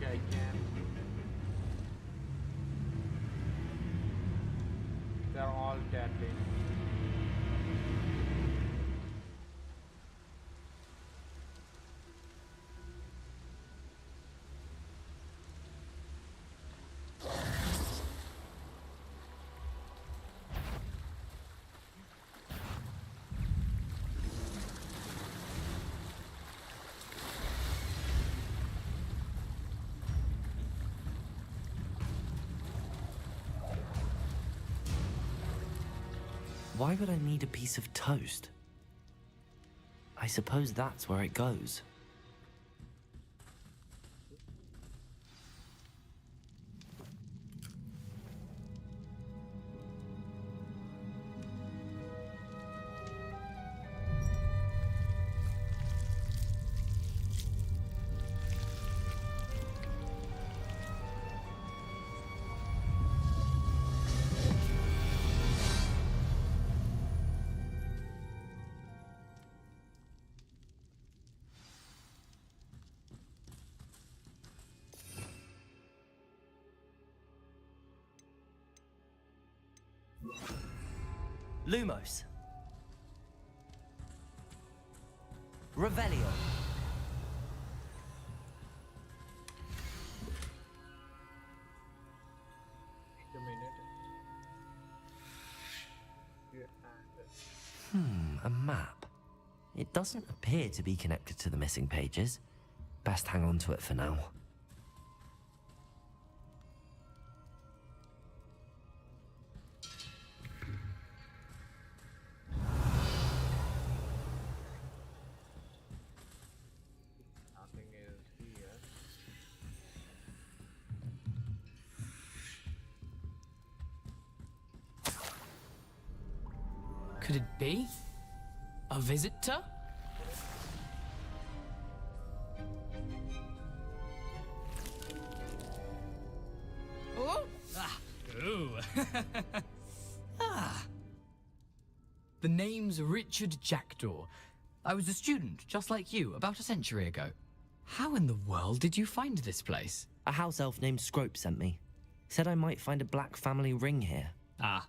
I can. They're all deadly. Why would I need a piece of toast? I suppose that's where it goes. Lumos. Revelio. Wait a minute. A map. It doesn't appear to be connected to the missing pages. Best hang on to it for now. Nothing is here. Could it be? A visitor? Oh! Ah! Ooh! Ah! The name's Richard Jackdaw. I was a student, just like you, about a century ago. How in the world did you find this place? A house elf named Scrope sent me. Said I might find a black family ring here. Ah.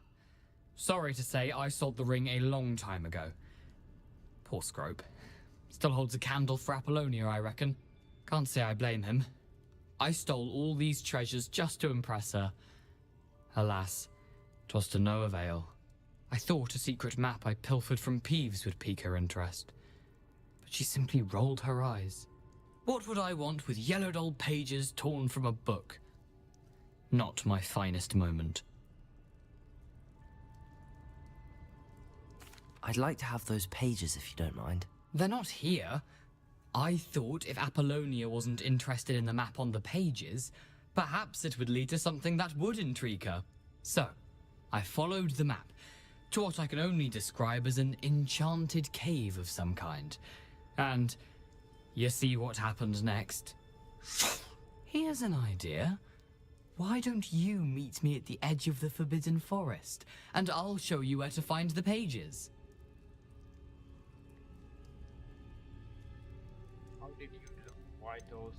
Sorry to say, I sold the ring a long time ago. Poor Scrope. Still holds a candle for Apollonia, I reckon. Can't say I blame him. I stole all these treasures just to impress her. Alas, 'twas to no avail. I thought a secret map I pilfered from Peeves would pique her interest. But she simply rolled her eyes. What would I want with yellowed old pages torn from a book? Not my finest moment. I'd like to have those pages if you don't mind. They're not here. I thought if Apollonia wasn't interested in the map on the pages, perhaps it would lead to something that would intrigue her. So, I followed the map to what I can only describe as an enchanted cave of some kind. And you see what happened next? Here's an idea. Why don't you meet me at the edge of the Forbidden Forest, and I'll show you where to find the pages? How did you do white toast?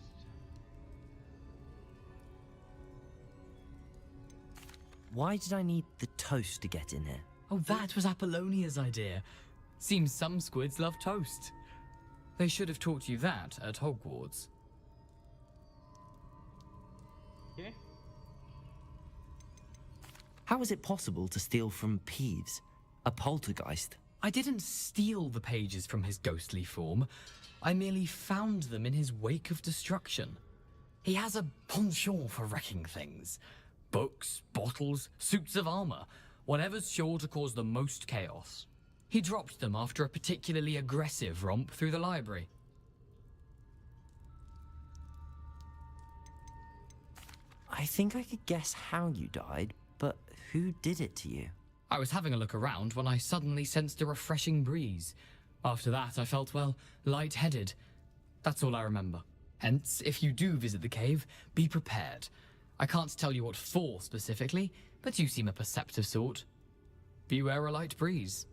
Why did I need the toast to get in here? Oh, that was Apollonia's idea. Seems some squids love toast. They should have taught you that at Hogwarts. Okay. How is it possible to steal from Peeves, a poltergeist? I didn't steal the pages from his ghostly form. I merely found them in his wake of destruction. He has a penchant for wrecking things. Books, bottles, suits of armor, whatever's sure to cause the most chaos. He dropped them after a particularly aggressive romp through the library. I think I could guess how you died, but who did it to you? I was having a look around when I suddenly sensed a refreshing breeze. After that, I felt, well, lightheaded. That's all I remember. Hence, if you do visit the cave, be prepared. I can't tell you what for specifically, but you seem a perceptive sort. Beware a light breeze.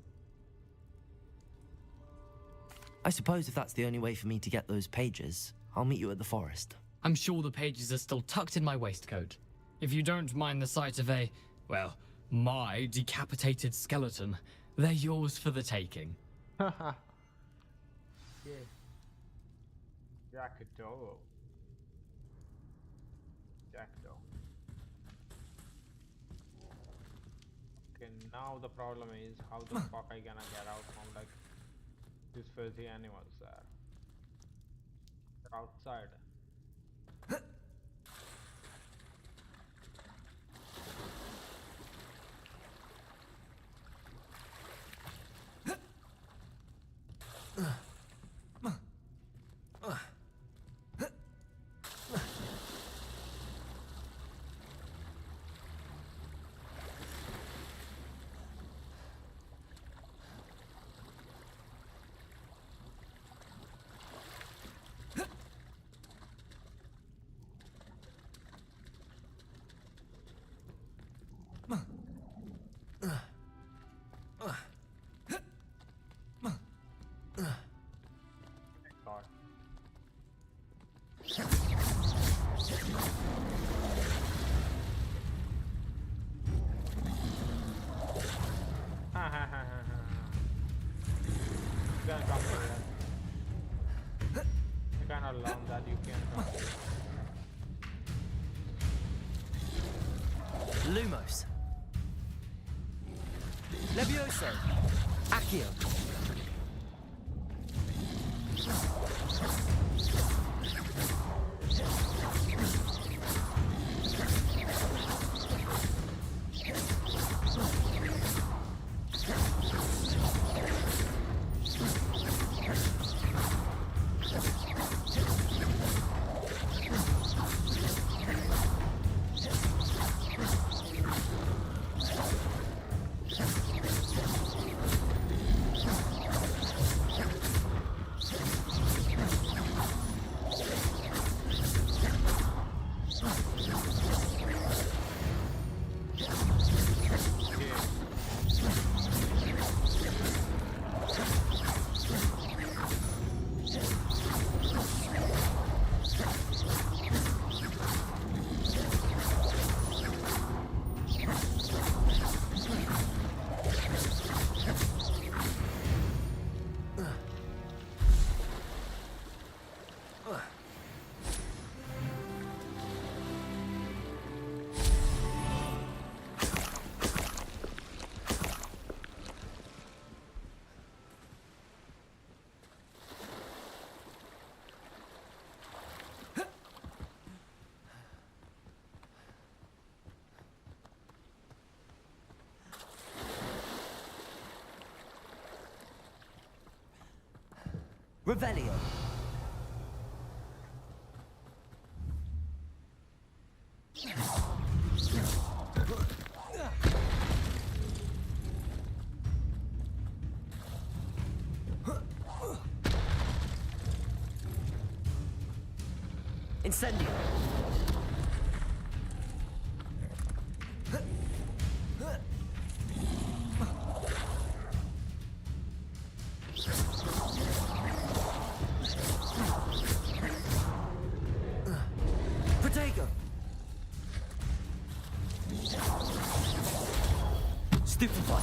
I suppose if that's the only way for me to get those pages, I'll meet you at the forest. I'm sure the pages are still tucked in my waistcoat. If you don't mind the sight of a, well, my decapitated skeleton, they're yours for the taking. Yeah. Jackdaw. Jackdaw. Okay, now the problem is how the fuck I gonna get out from like these filthy animals there. They're outside. alarm that you can run. Lumos. Levioso. Accio. Revelio. Incendio. Protego. Stupefy.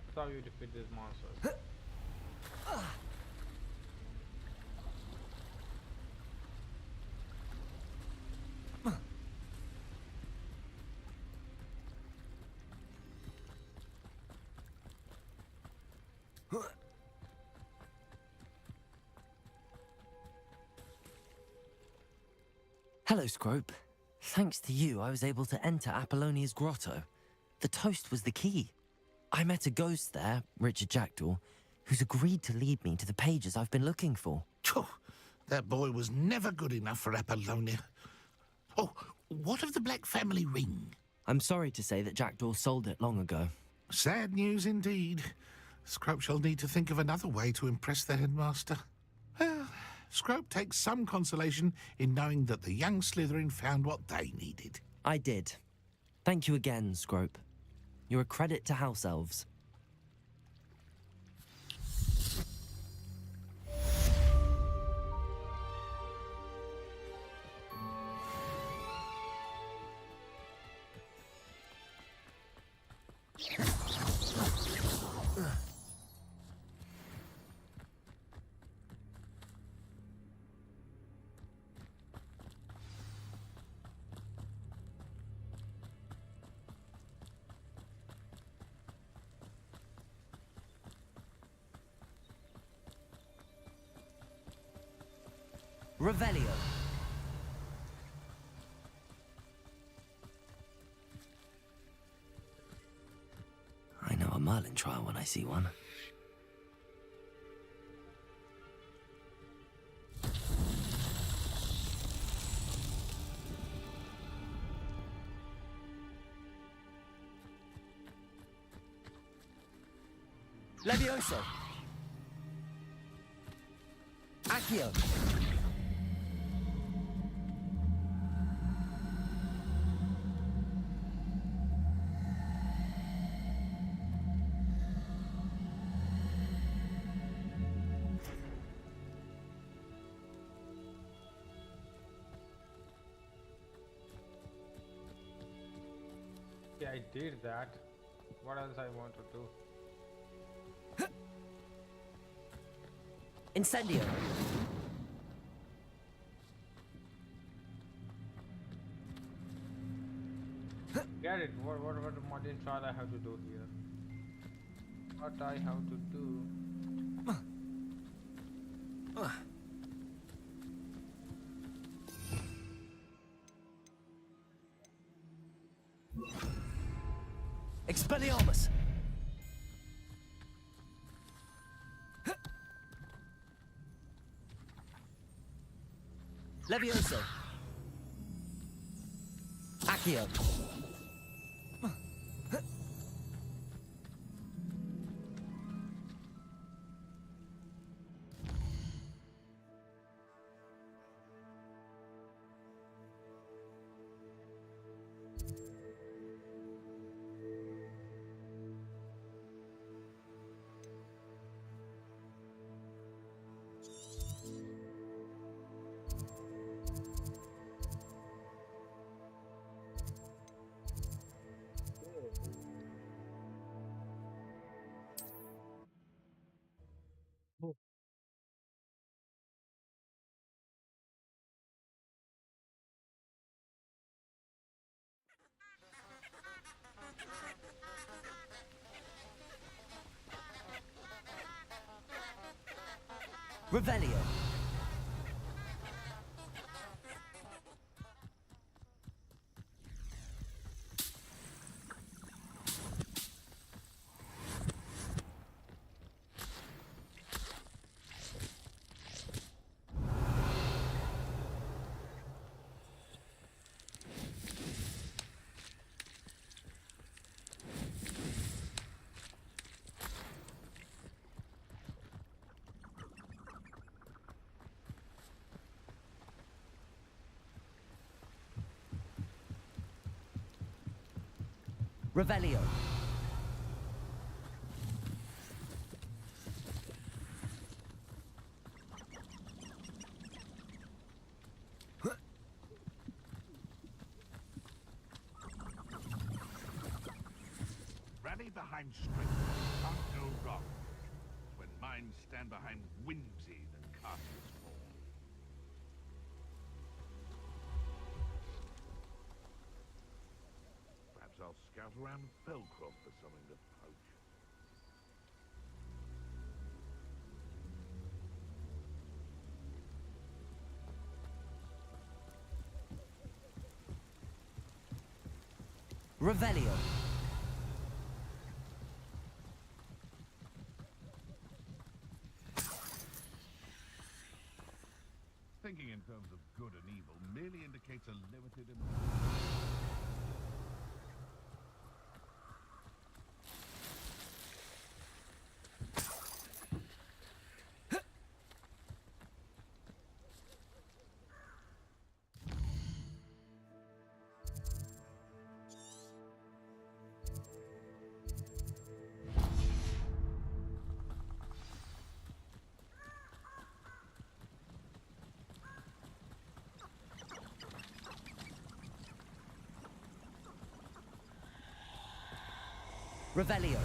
That's how you defeat these monsters. Hello, Scrope. Thanks to you, I was able to enter Apollonia's grotto. The toast was the key. I met a ghost there, Richard Jackdaw, who's agreed to lead me to the pages I've been looking for. Phew, that boy was never good enough for Apollonia. Oh, what of the Black family ring? I'm sorry to say that Jackdaw sold it long ago. Sad news indeed. Scrope shall need to think of another way to impress the headmaster. Well, Scrope takes some consolation in knowing that the young Slytherin found what they needed. I did. Thank you again, Scrope. You're a credit to House Elves. Revelio. I know a Merlin trial when I see one. Levioso. Accio. I did that. What else I want to do? Incendio. Get it. What modern trial I have to do here? What I have to do? Expelliarmus. Levioso. Accio. Revelio. Revelio. Rally behind strength can't go wrong. When minds stand behind whimsy, the castles fall. Perhaps I'll scout around Felcroft for something to poach. Revelio. Thinking in terms of good and evil merely indicates a limited Revelio.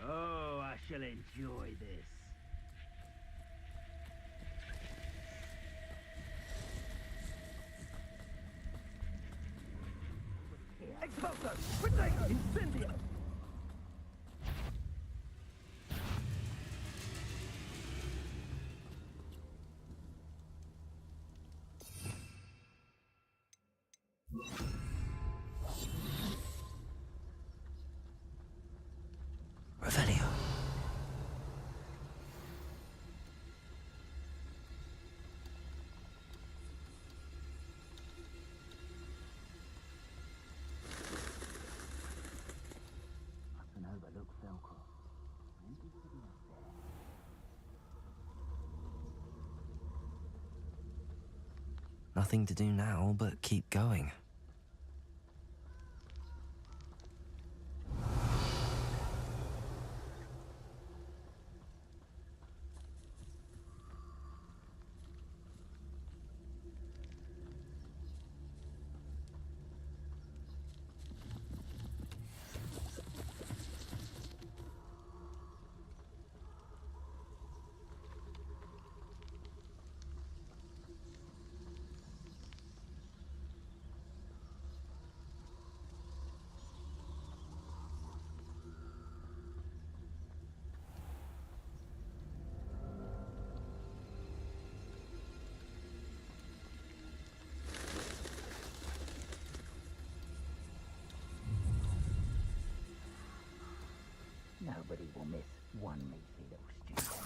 Oh, I shall enjoy this. Expulso! Quickly! Incendio! Revelio. I can overlook Felcroft. Maybe sitting up there. Nothing to do now but keep going. Nobody will miss one measly little student.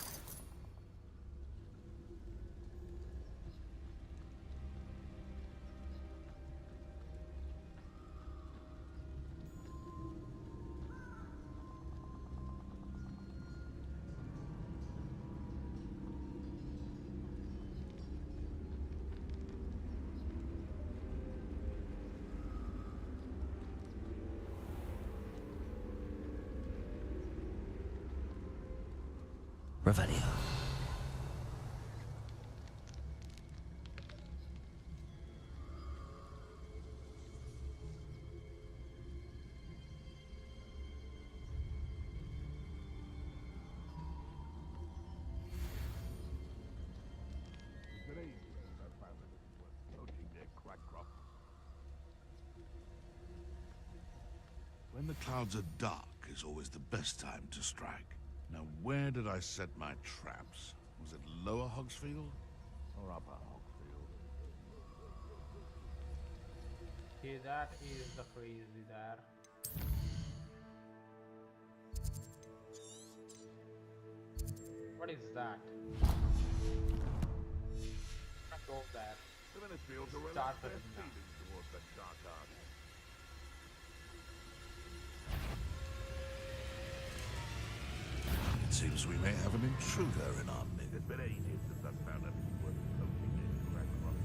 Revelio. Good evening, I found that it was worth poaching their crackcrop. When the clouds are dark is always the best time to strike. Now, where did I set my traps? Was it Lower Hogsfield or Upper Hogsfield? Okay, that is the phrase there. What is that? Go there. The Ministry ought to Start relax their with now. feelings towards that dark art. It seems we may have an intruder in our midst. It's been ages since I found that it was worth poaching their crackcrop.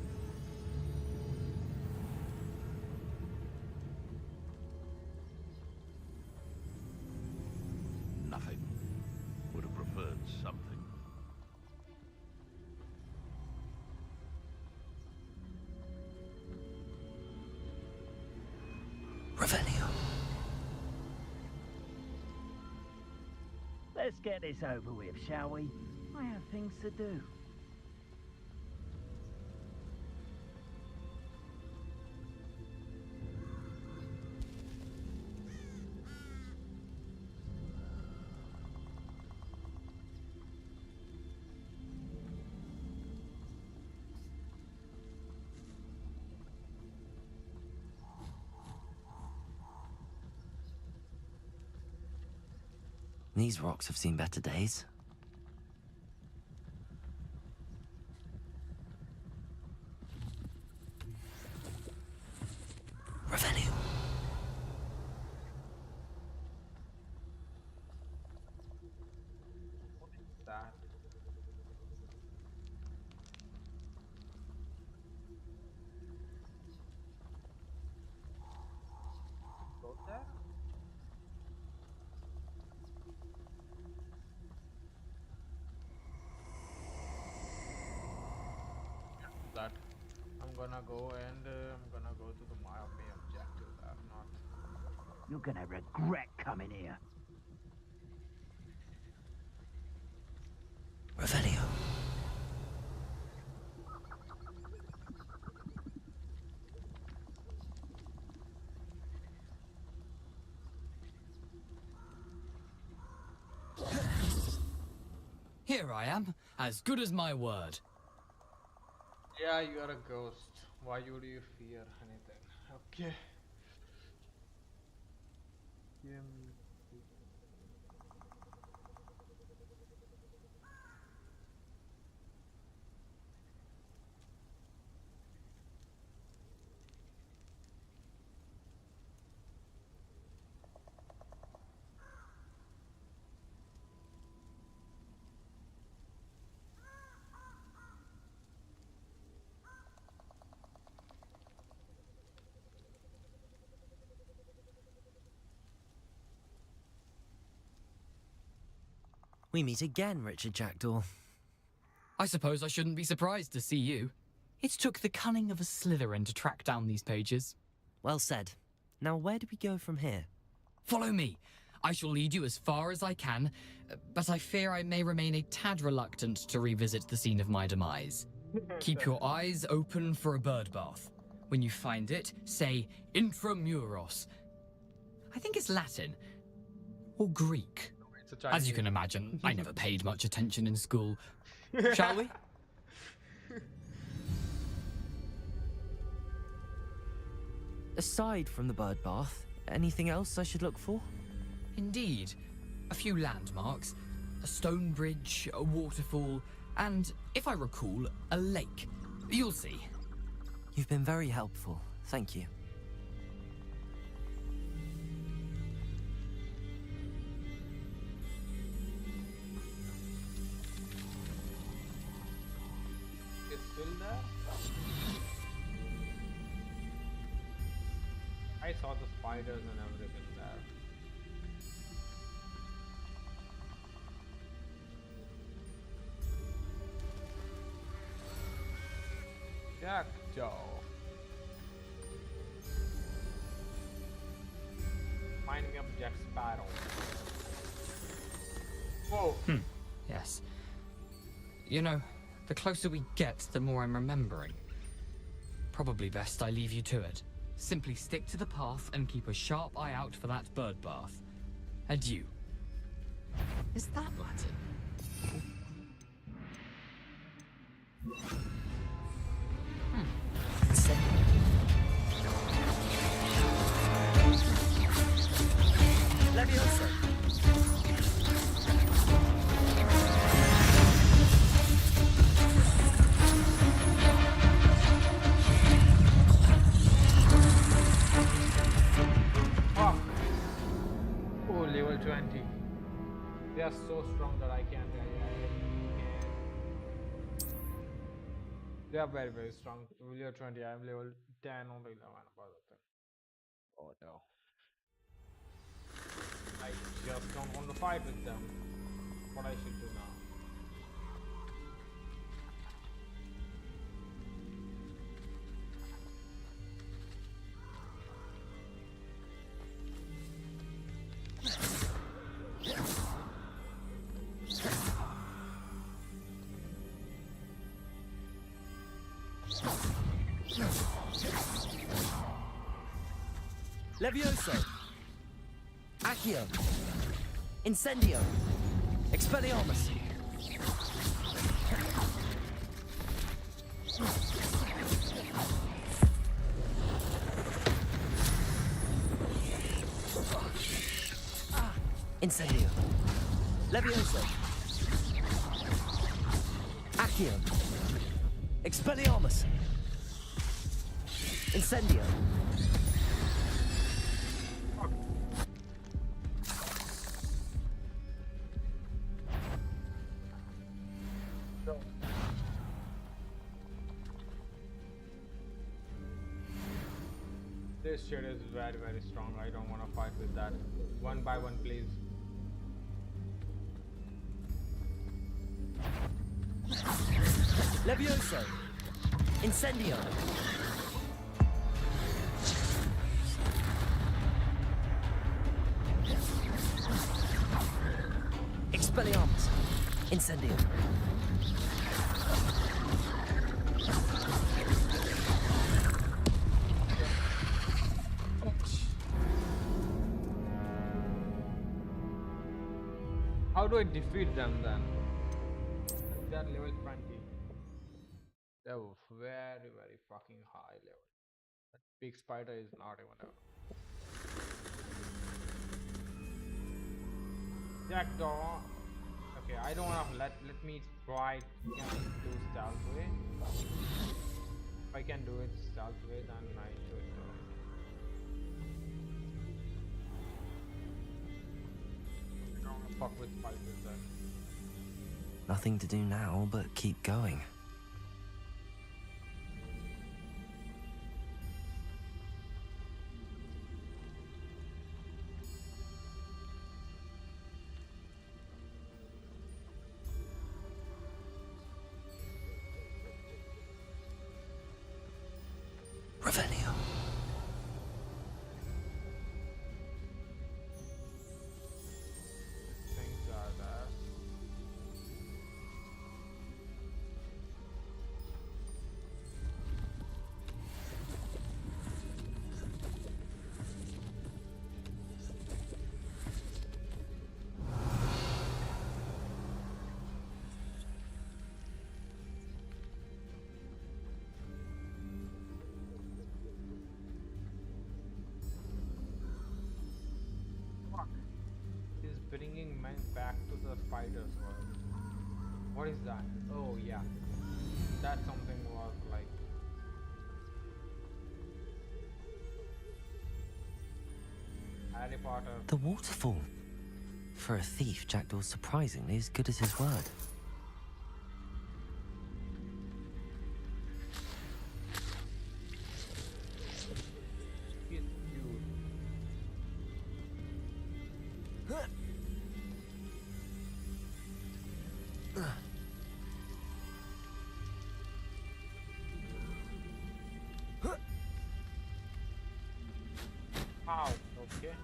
Nothing. Would have preferred something. Revelio. Let's get this over with, shall we? I have things to do. These rocks have seen better days. Revelio. What is that? Go there? That I'm gonna go and I'm gonna go to the my objective. I'm not. You're gonna regret coming here. Revelio. Here I am, as good as my word. Yeah, you are a ghost. Why would you fear anything? Okay. Give me. We meet again, Richard Jackdaw. I suppose I shouldn't be surprised to see you. It took the cunning of a Slytherin to track down these pages. Well said. Now, where do we go from here? Follow me. I shall lead you as far as I can, but I fear I may remain a tad reluctant to revisit the scene of my demise. Keep your eyes open for a bird bath. When you find it, say intramuros. I think it's Latin. Or Greek. As you can imagine, I never paid much attention in school. Shall we? Aside from the bird bath, anything else I should look for? Indeed. a few landmarks, a stone bridge, a waterfall, and, if I recall, a lake. You'll see. You've been very helpful. Thank you. It's still there? I saw the spiders and everything there. Jack Joe. Finding up Jack Sparrow. Whoa. Yes. You know, the closer we get, the more I'm remembering. Probably best I leave you to it. Simply stick to the path and keep a sharp eye out for that bird bath. Adieu. Is that Latin? Leviosa! Fuck. Oh, level 20. They are so strong that I can't. They are very, very strong. Level 20, I am level 10 or 11. Oh no. I just don't want to fight with them. What I should do now. Levioso! Accio! Incendio! Expelliarmus! Incendio! Levioso! Accio! Expelliarmus! Incendio! This shit is very, very strong. I don't want to fight with that. One by one, please. Levioso! Incendio! Expelliarmus! Incendio! How do I defeat them then? They are level 20. They were very, very fucking high level. That big spider is not even a Jackdaw. Okay, I don't want to let me try. Can I do stealth way? If I can do it stealth way, then I should do it. I don't want to fuck with spiders then. Nothing to do now but keep going. Revelio. Things are there. back to the spider's world. What is that? Oh yeah, that something was like. Harry Potter. The waterfall. For a thief, Jackdaw's surprisingly as good as his word. He's cute. Ow, okay.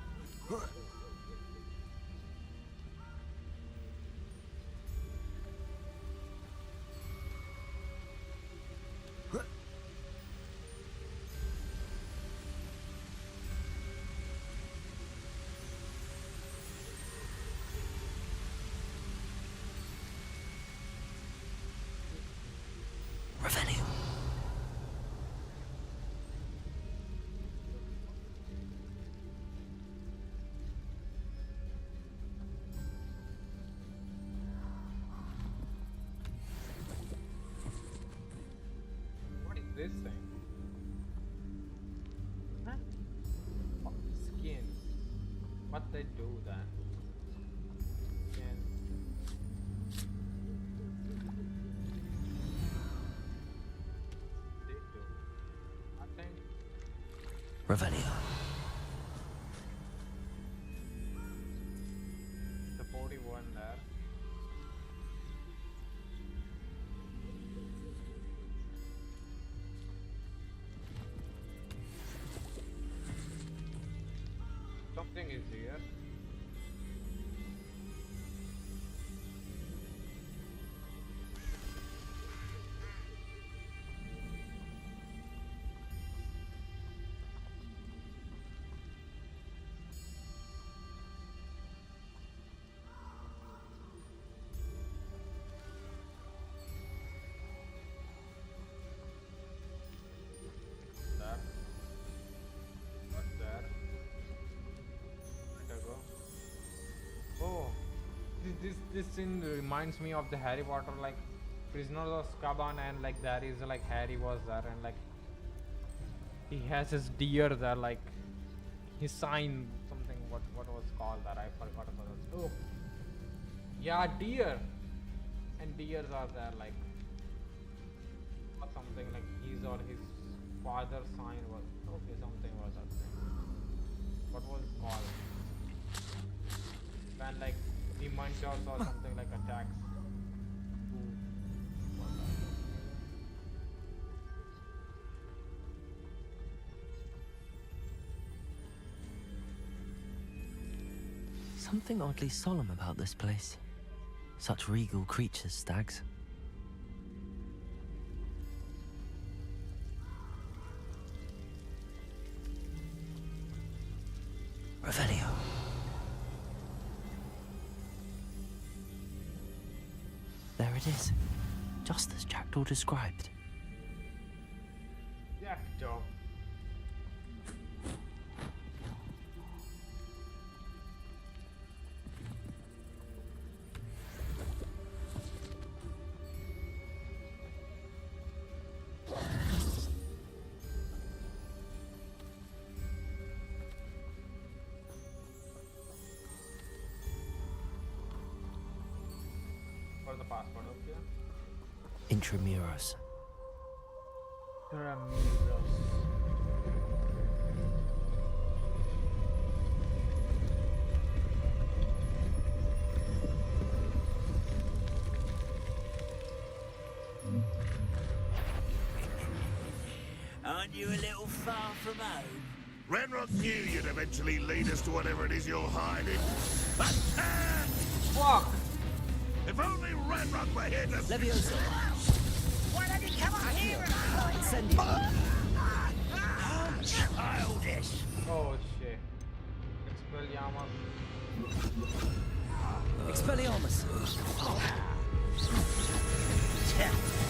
Revelio. What is this thing? Huh? Oh, skin. What they do then? Skin. They do. I think. Revelio. The 41 there. Something is here. There. What's there? Let her go. Oh, this scene reminds me of the Harry Potter, like Prisoners of Azkaban, and like there is like Harry was there, and like he has his deer there, like his sign, something. What was called that? I forgot about it. Oh, yeah, deer, and deers are there, like or something like his or his father's sign was okay. Something was that thing. What was it called? When like dementors or something like attacks. Who was that? Something oddly solemn about this place. Such regal creatures, stags. Revelio. There it is, just as Jackdaw described. Jackdaw. For the passport, okay. Intramuros. Ramirez. Aren't you a little far from home? Renrock knew you'd eventually lead us to whatever it is you're hiding. Fuck! If only Renrock were here to... Levioso. Why don't you come up here and Incendio. childish? Oh shit. Expelliarmus. Expelliarmus.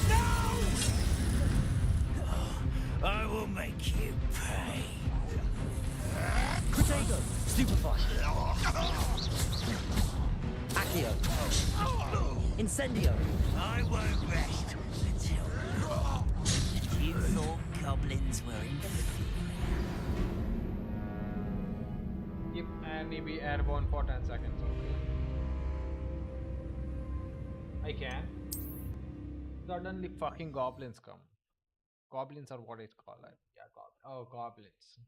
No! I will make you pay. Protego. Stupefy. Accio. Incendio. I won't rest until you thought goblins were inferior. Keep Annie be airborne for 10 seconds. Okay. I can. Suddenly fucking goblins come. Goblins are what it's called. Like, yeah, oh, goblins.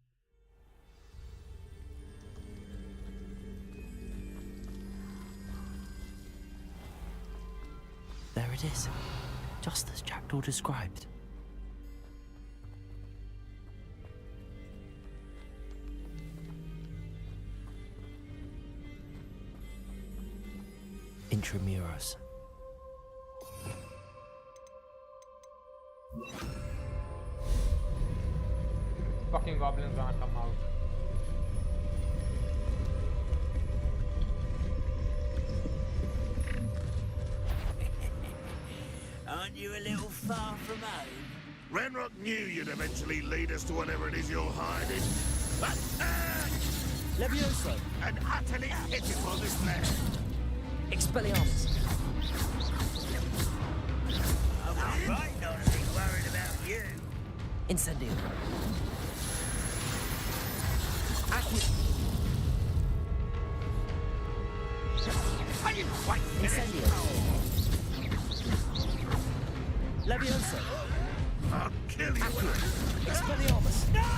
There it is. Just as Jackdaw described. Intramuros. Fucking goblins gonna come out. Aren't you a little far from home? Ranrock knew you'd eventually lead us to whatever it is you're hiding. Levioso. And utterly pitiful this land. Expelliarmus. I'm right not to be worried about you. Incendio. Accio. Incendio. Levioso. I'll kill you when Expelliarmus. No!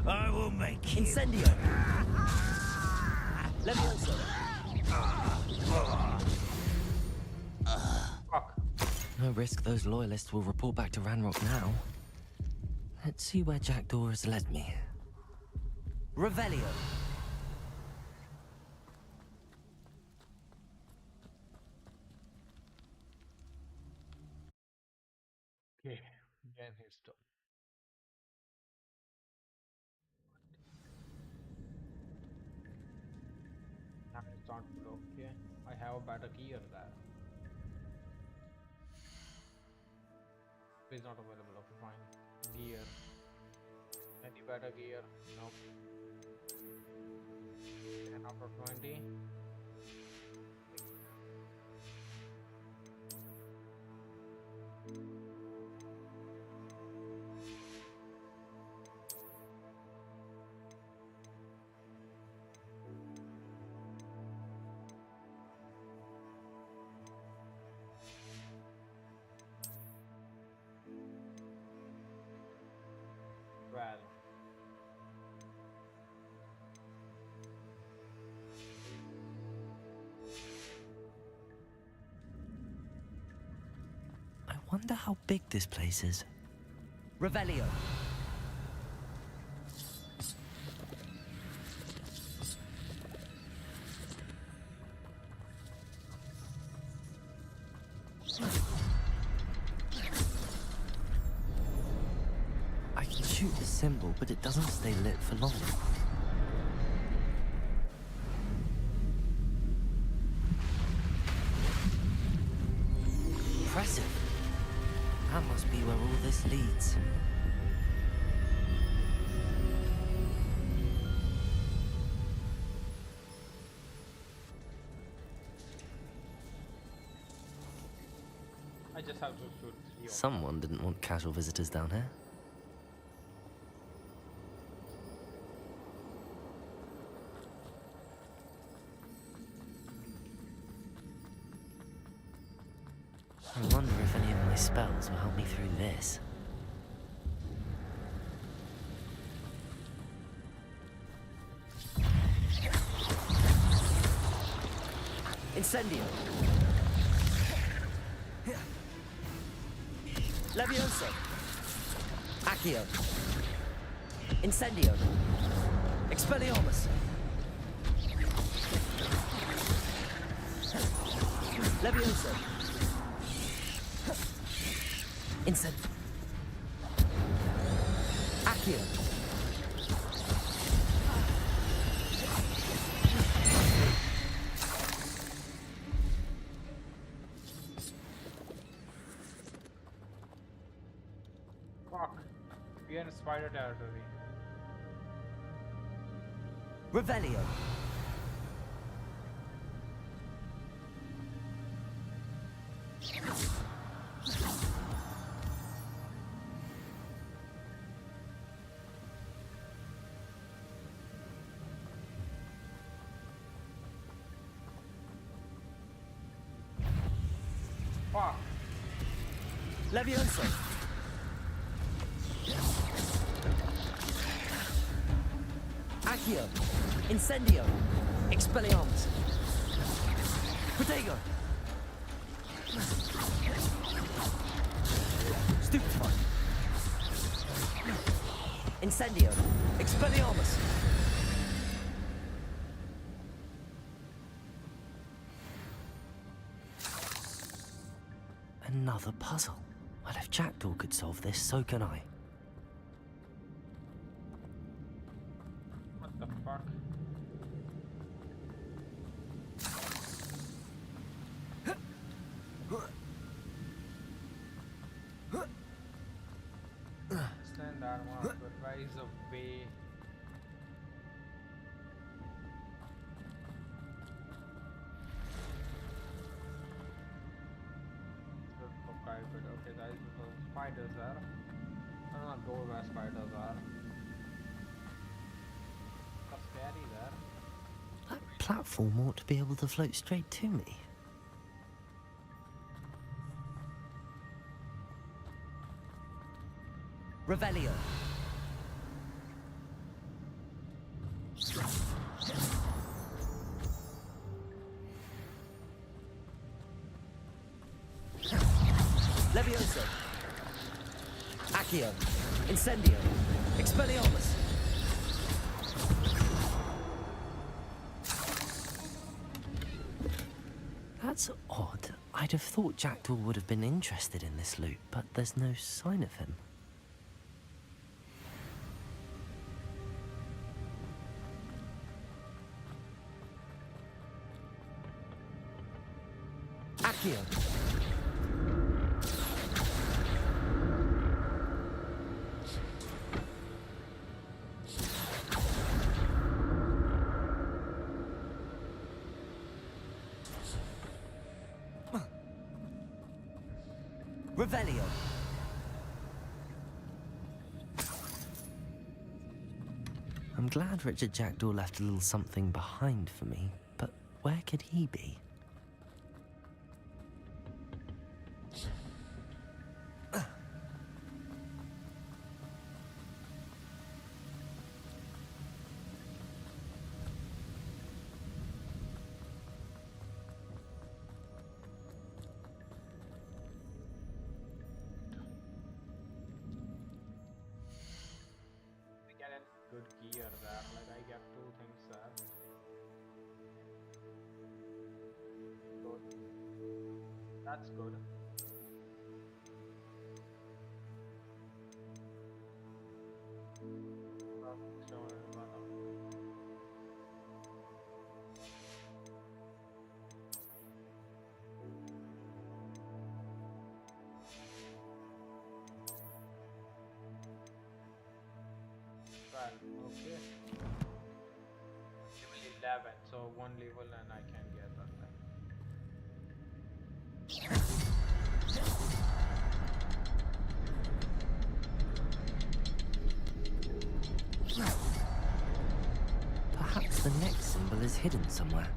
I will make you. Incendio. Levioso. Fuck. No risk those loyalists will report back to Ranrock now. Let's see where Jackdaw has led me. Revelio. Okay, again he's done. Now it's not okay. I have a better gear there. It's not available. Okay, fine. Gear. Any better gear? Nope. 10 out of 20. Well, I wonder how big this place is. Revelio. I can shoot the symbol, but it doesn't stay lit for long. Impressive. That must be where all this leads. I just have to shoot 3 of Someone didn't want casual visitors down here. I wonder if any of my spells will help me through this. Incendio. Levioso. Accio. Incendio. Expelliarmus. Levioso. Incendio. Accio. Fuck. We are in spider territory. Revelio. Fuck. Levioso! Accio! Incendio! Expelliarmus! Protego! Stupefy! Incendio! Expelliarmus! Another puzzle. Well, if Jackdaw could solve this, so can I. What the fuck? Stand that one, but where is the way? Okay, guys, spiders there. I don't know, go where spiders are. That's scary there. That platform ought to be able to float straight to me. Revelio. Levioso. Accio. Incendio. Expelliarmus. That's odd. I'd have thought Jackdaw would have been interested in this loot, but there's no sign of him. Accio. Revelio. I'm glad Richard Jackdaw left a little something behind for me, but where could he be? Good gear there, like I get 2 things there. Good. That's good. Okay. Level 11, so 1 level and I can get that thing. Perhaps the next symbol is hidden somewhere.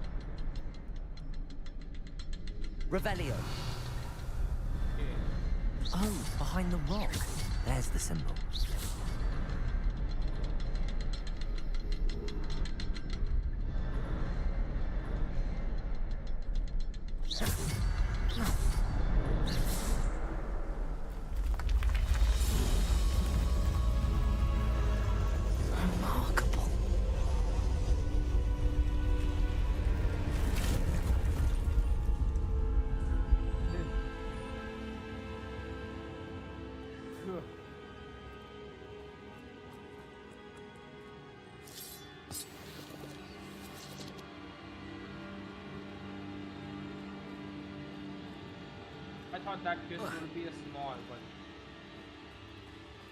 Revelio. Okay. Oh, behind the rock. There's the symbol. Remarkable. I thought that twist would be a small, but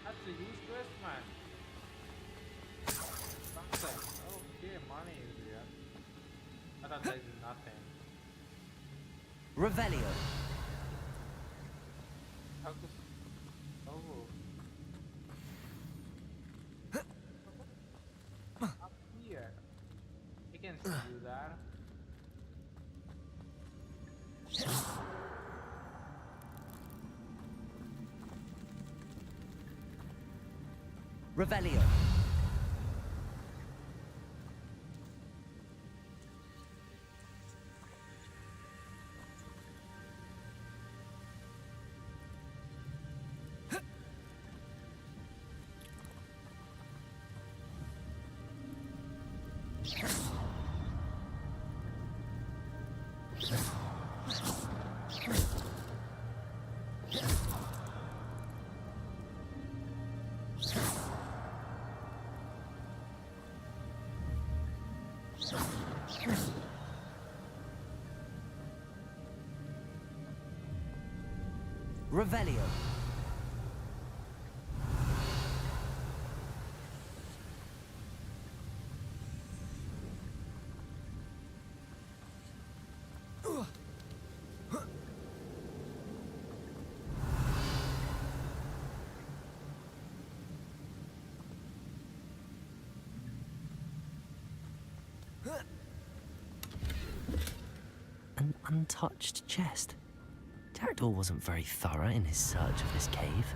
that's a huge twist, man. Something. Okay, money is here. I thought there is nothing. Revelio. How to? Oh. Up here. I can see you there. Revelio. Revelio. An untouched chest. Jackdaw wasn't very thorough in his search of this cave.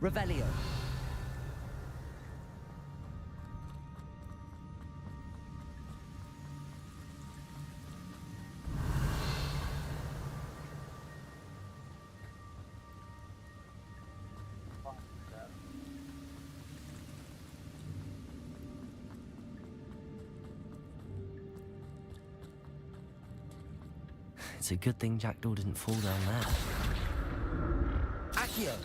Revelio. It's a good thing Jackdaw didn't fall down there. Accio!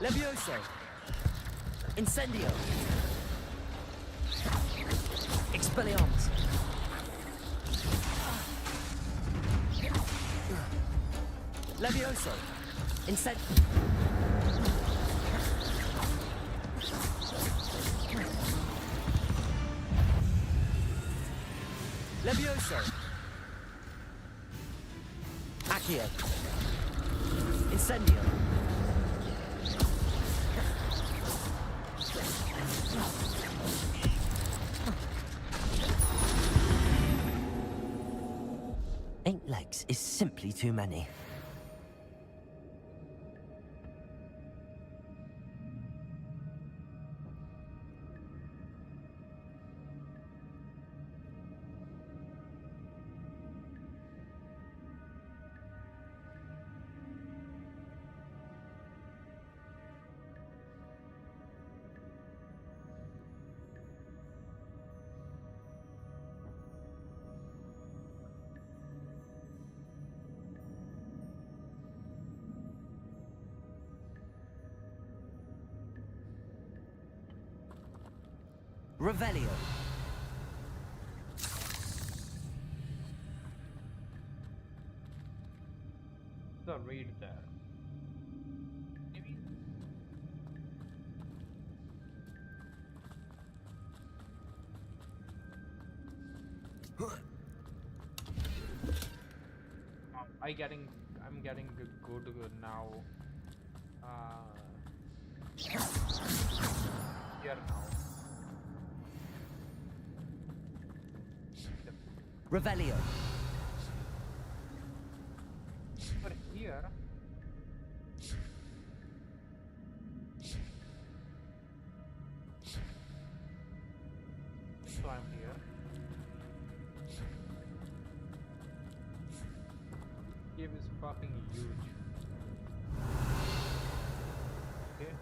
Levioso! Incendio! Expelliarmus! Levioso! Incendio! Levioso! Accio! Incendio! Eight legs is simply too many. Revelio. The raid there. Maybe. I'm getting good now. Here now. Revelio. But here. So I'm here. Game is fucking huge. Okay,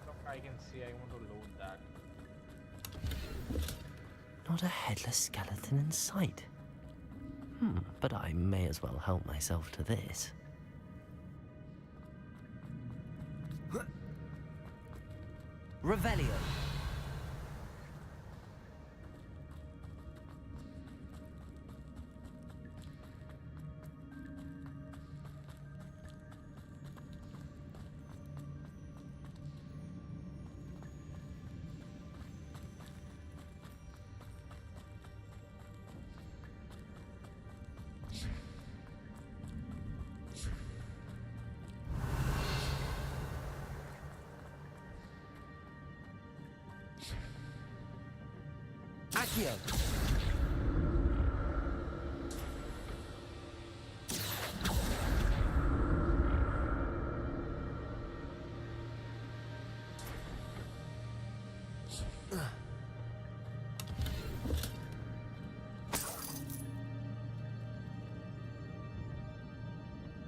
look, I can see. I want to load that. Not a headless skeleton in sight. But I may as well help myself to this. Revelio. Accio!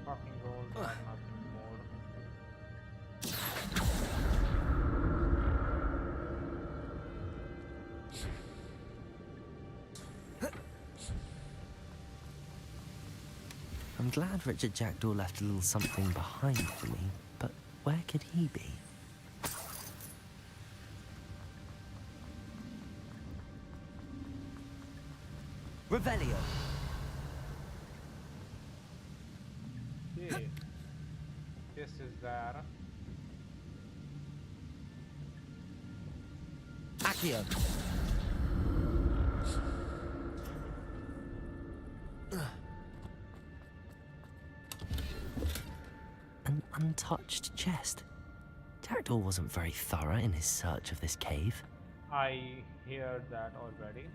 Fucking rolls are nothing more. I'm glad Richard Jackdaw left a little something behind for me, but where could he be? Revelio! Okay. This is there. Accio! An untouched chest. Jackdaw wasn't very thorough in his search of this cave. I hear that already.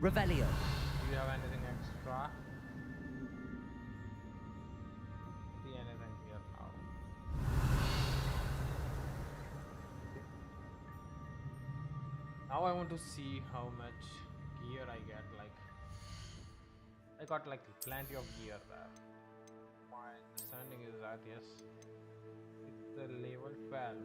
Revelio! Do you have anything extra? See anything here now? Now I want to see how much gear I get. Like, I got like plenty of gear there. My understanding is that yes, it's the level 12.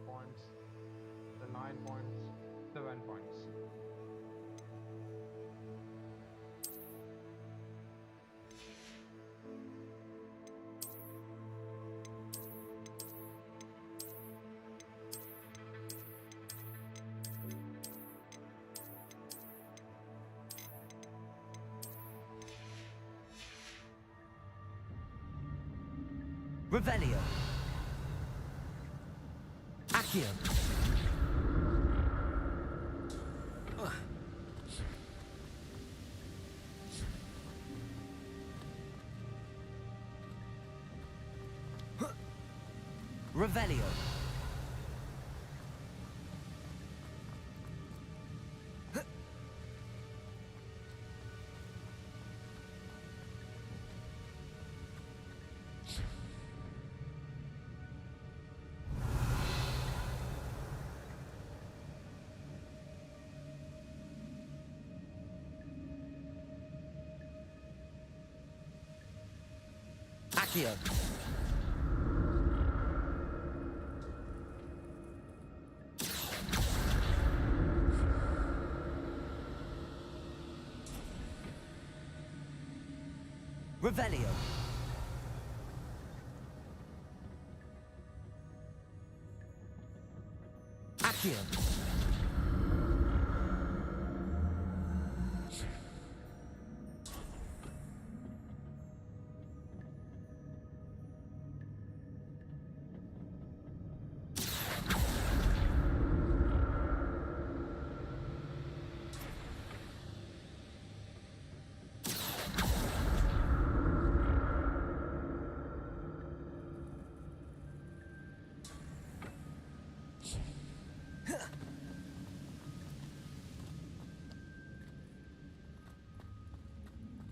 Points, the 9 points, 7 points. Revelio! Accio! Revelio! Accio! Revelio! Accio!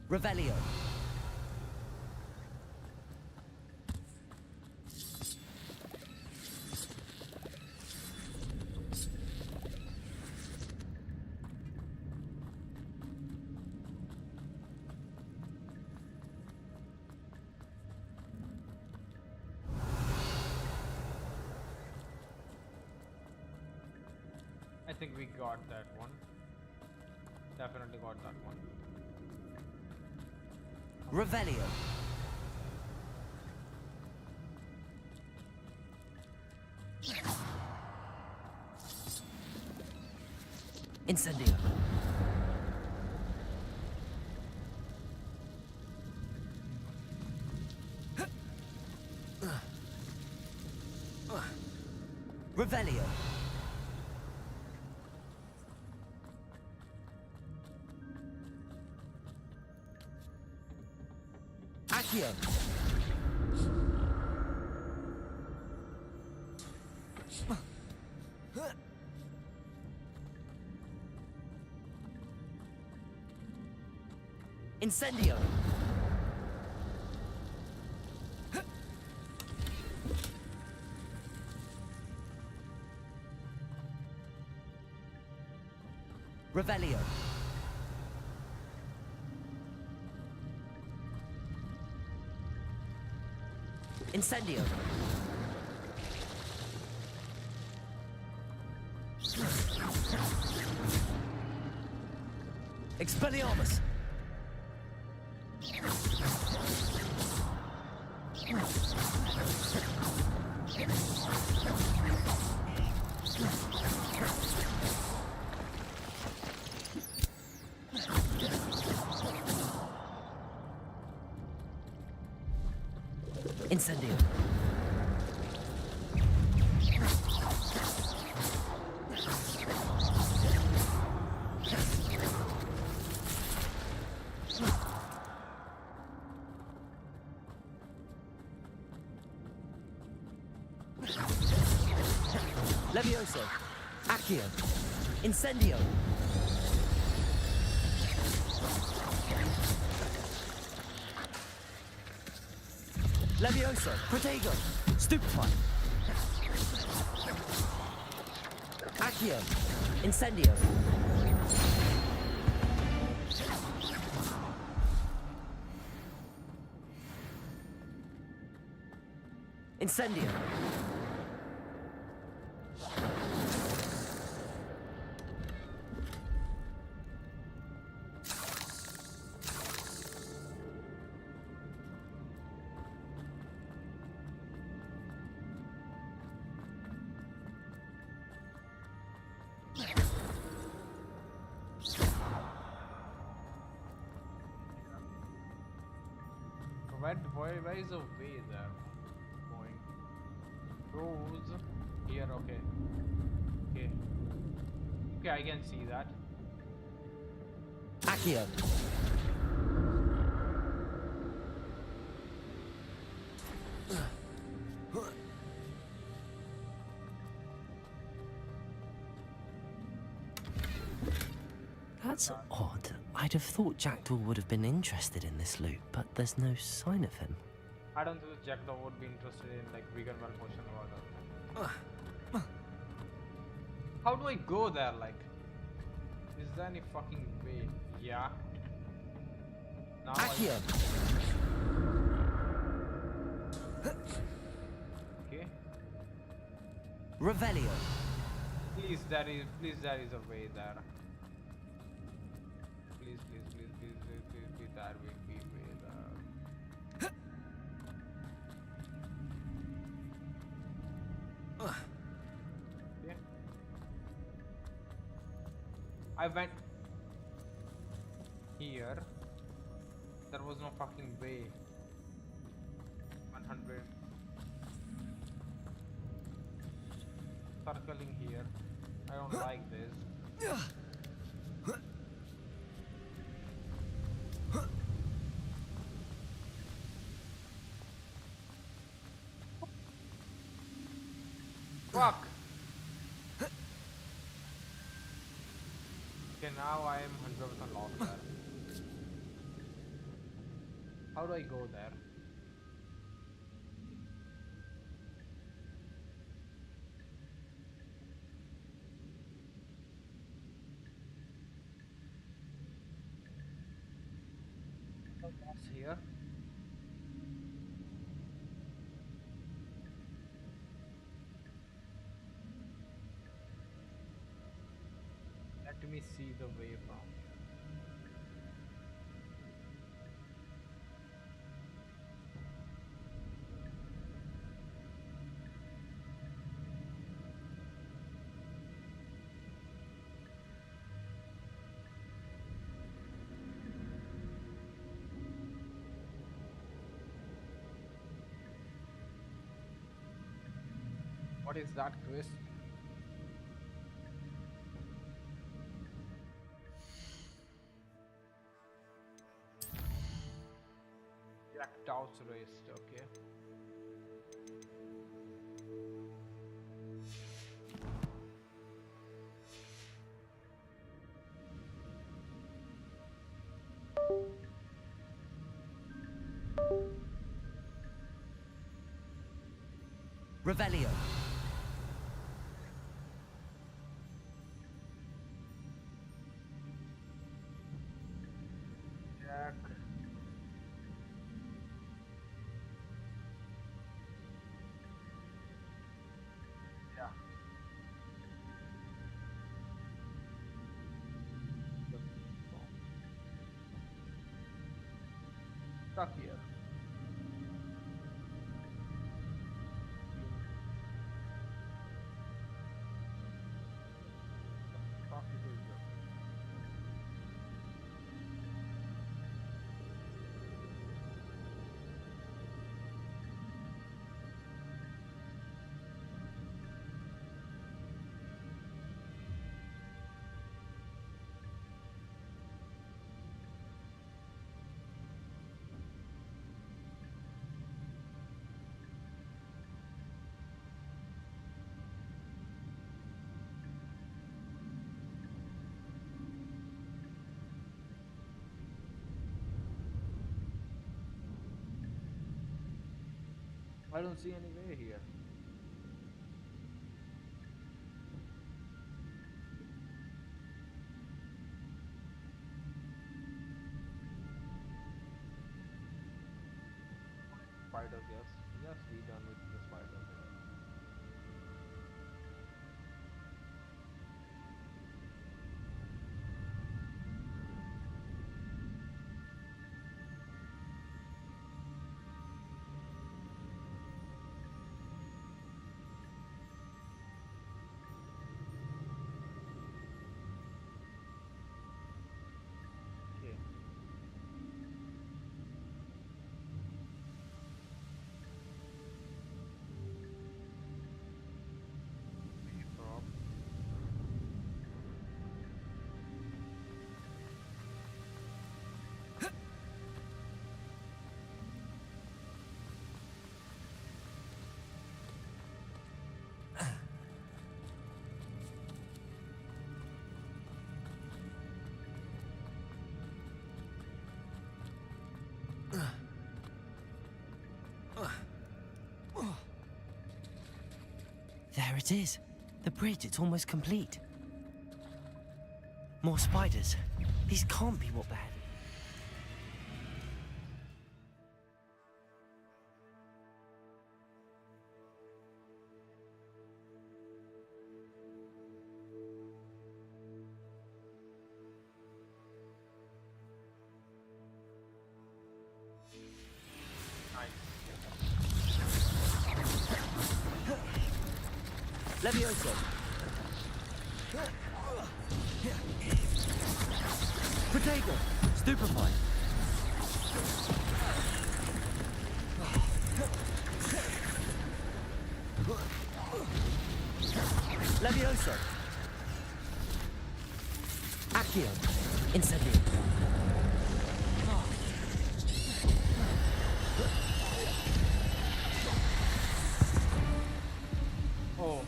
Revelio! I think we got that one. Definitely got that one. Revelio! Incendio! Revelio. Accio. Incendio. Revelio. Incendio. Expelliarmus. Incendio. Levioso. Accio. Incendio. Levioso. Protego. Stupefy. Accio. Incendio. Incendio. Where is the way there going? Rose here, okay. Okay. Okay, I can see that. Accio. That's odd. I'd have thought Jackdaw would have been interested in this loot, but there's no sign of him. I don't think Jackdaw would be interested in like vegan malfunction or other. How do I go there? Like, is there any fucking way? Yeah. Now Accio. Okay. Revelio. Please, there is a way there. Please, there will be way there. Okay. I went here. There was no fucking way. 100. Circling here. I don't like this. Fuck! Okay, now I am 100% lost there. How do I go there? What's here? Let me see the way from What is that, Chris? Jackdaws raised, okay. Revelio. Jack. Yeah. Stuck here. Fuck it is. I don't see any way here. Spider, yes. Yes, we done with the spider. Okay. Drop. There it is. The bridge, it's almost complete. More spiders. These can't be what bad. Levioso. Protego. Stupefy. Levioso. Accio. Incendio. Oh.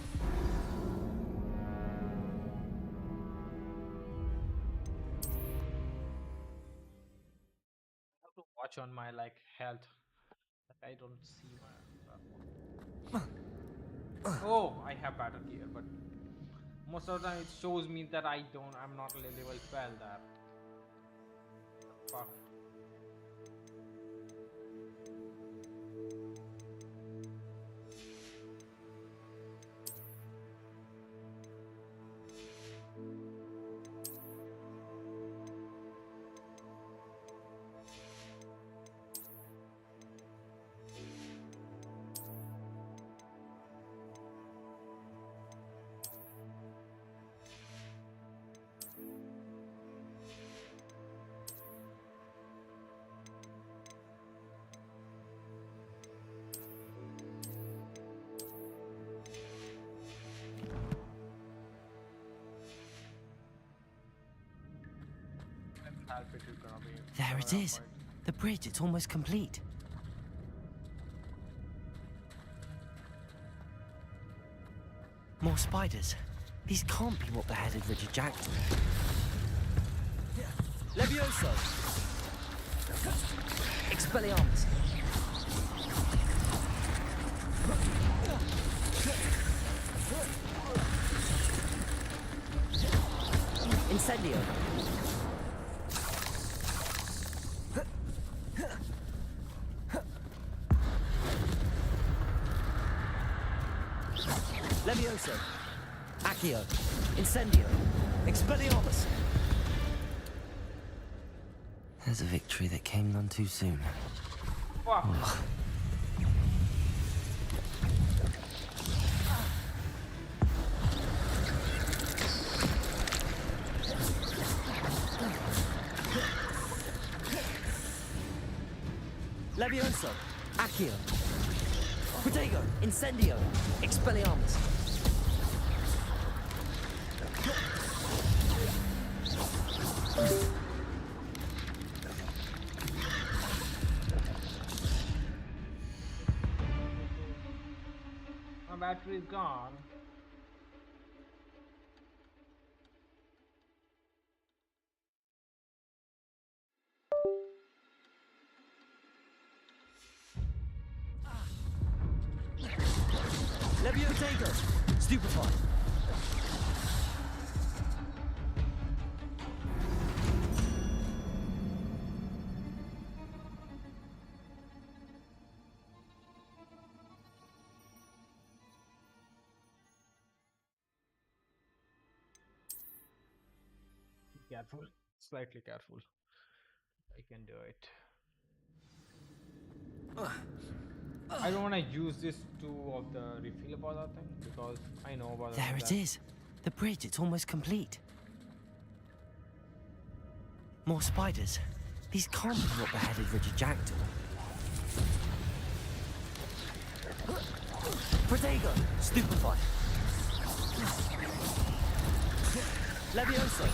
I have to watch on my like health. Like I don't see my. Oh, I have better gear, but most of the time it shows me that I'm not level 12 there. Fuck. carpet is gonna be. There it is. The bridge, it's almost complete. More spiders. These can't be what beheaded Richard Jackson. Levioso! Expelliarmus! Incendio! Levioso! Accio! Incendio! Expelliarmus! There's a victory that came none too soon. Fuck. Ugh. Levioso! Accio! Protego! Incendio! Expelliarmus! My battery is gone. Leviotego! Stupefy! Careful. Slightly careful. I can do it. I don't want to use this of the refillable other thing because I know about There it is. The bridge, it's almost complete. More spiders. These can't be what beheaded Richard Jackson. Protego! Stupefy! Levioso!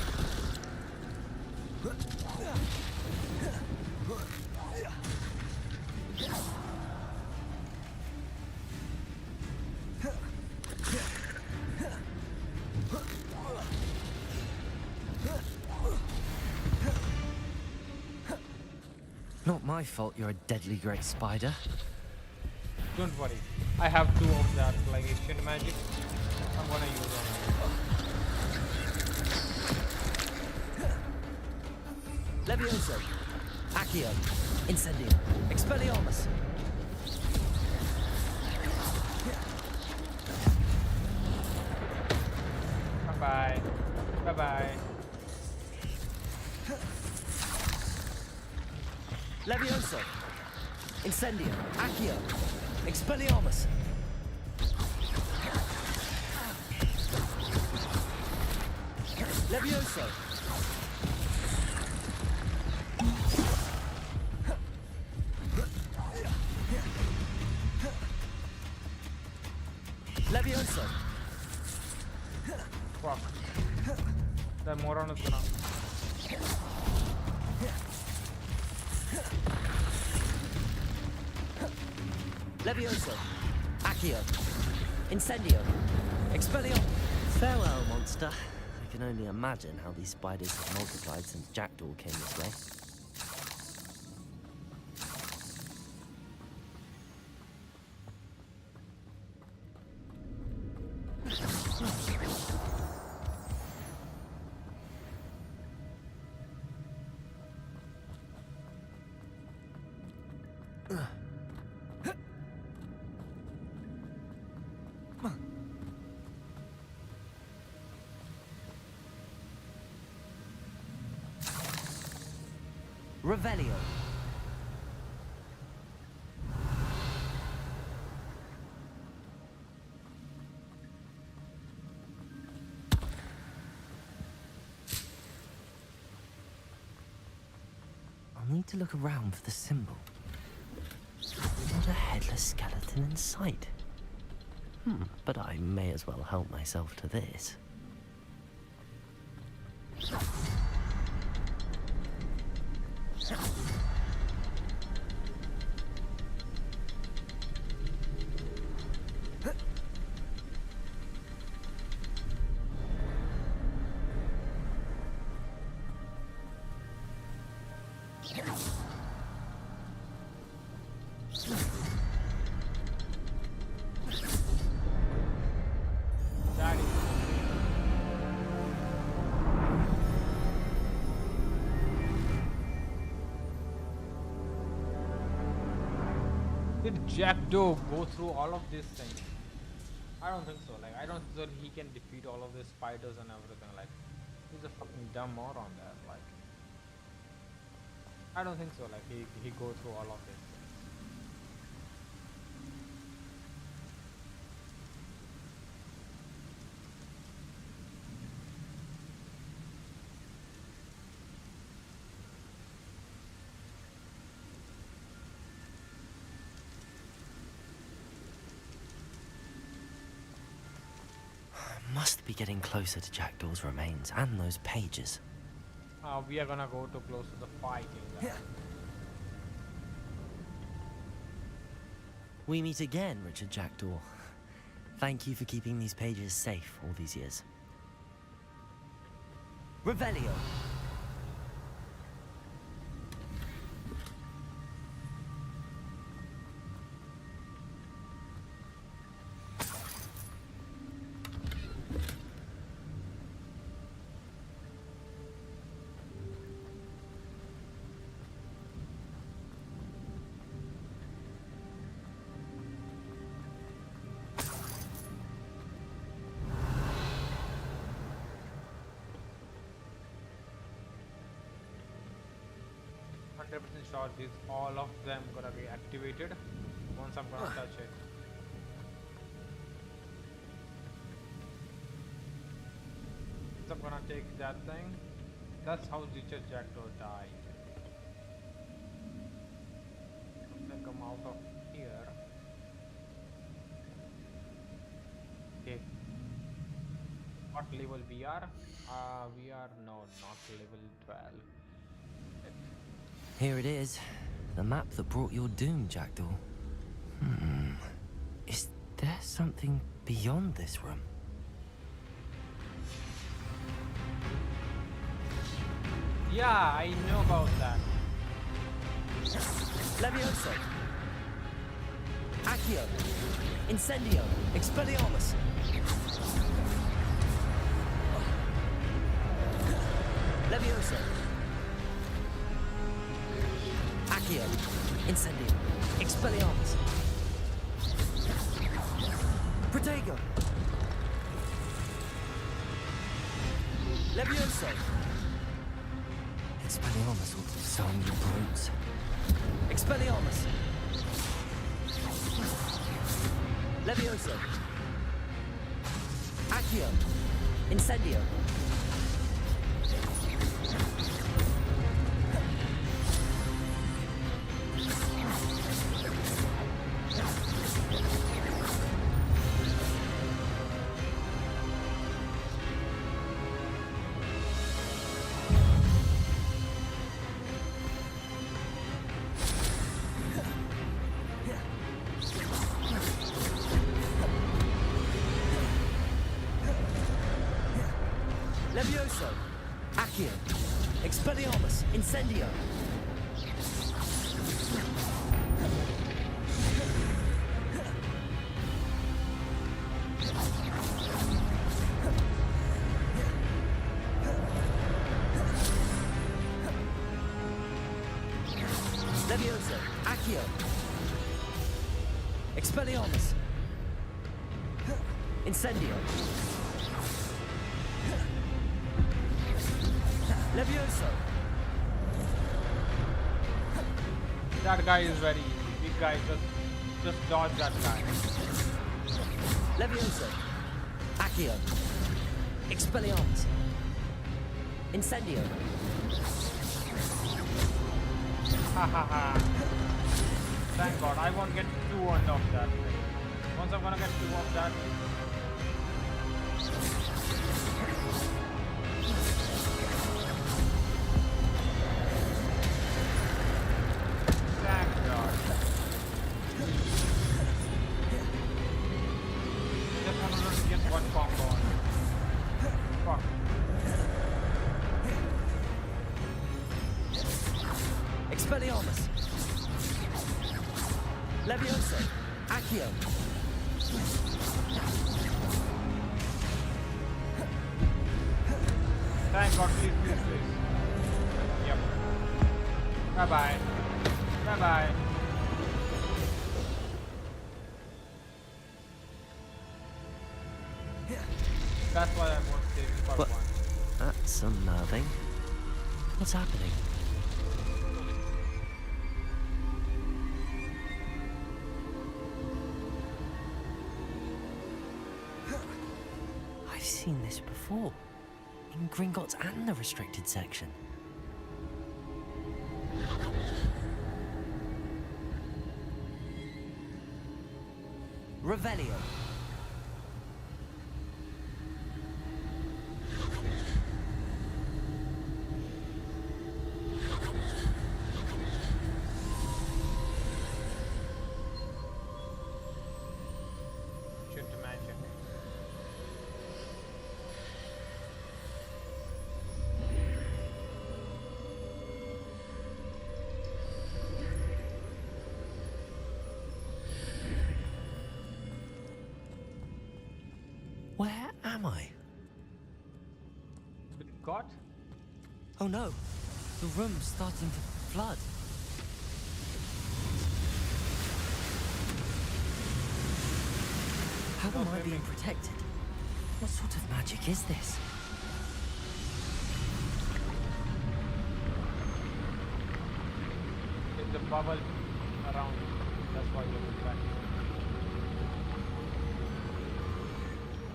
Not my fault you're a deadly great spider. Don't worry. I have 2 of that, like ancient magic. I'm gonna use on Levioso! Accio! Incendio! Expelliarmus! Bye-bye. Bye-bye. Levioso! Incendio! Accio! Expelliarmus! Levioso! Levioso! Fuck. That moron is gonna... Levioso! Accio! Incendio! Expelliarmus! Farewell, monster. I can only imagine how these spiders have multiplied since Jackdaw came this way. Revelio. I'll need to look around for the symbol. Not a headless skeleton in sight. But I may as well help myself to this. Did Jackdaw go through all of these things? I don't think so. Like, I don't think that he can defeat all of these spiders and everything. Like, he's a fucking dumb moron there. Like, I don't think so. Like, he go through all of this. Must be getting closer to Jackdaw's remains and those pages. We are gonna go too close to the fighting. We meet again, Richard Jackdaw. Thank you for keeping these pages safe all these years. Revelio. Sure these all of them gonna be activated once I'm gonna touch it. Once I'm gonna take that thing, that's how Richard Jackdaw died. I'm gonna come out of here. Okay. What level we are? We are no, not level 12. Here it is. The map that brought your doom, Jackdaw. Is there something beyond this room? Yeah, I know about that. Levioso. Accio. Incendio. Expelliarmus. Levioso. Accio. Incendio. Expelliarmus. Protego. Levioso. Expelliarmus will disarm you brutes. Expelliarmus. Levioso. Accio. Incendio. Levioso. Accio. Expelliarmus. Incendio. Levioso. Accio. Expelliarmus. Incendio. Levioso. That guy is very easy. Big guy, just dodge that guy. Levioso. Accio. Expelliarmus. Incendio. Ha ha ha. Thank God, I won't get two on of that. Once I'm gonna get two of that. What combo? Fuck. Expelliarmus. Levioso. Accio. Thank God, please. Yep. Bye-bye. Bye-bye. That's why I won't save part What? 1. That's unnerving. What's happening? I've seen this before. In Gringotts and the restricted section. Revelio. Shit to magic. Where am I? Been caught? Oh no, the room's starting to flood. How am I being protected? What sort of magic is this? It's the bubble around. That's why you're attracted.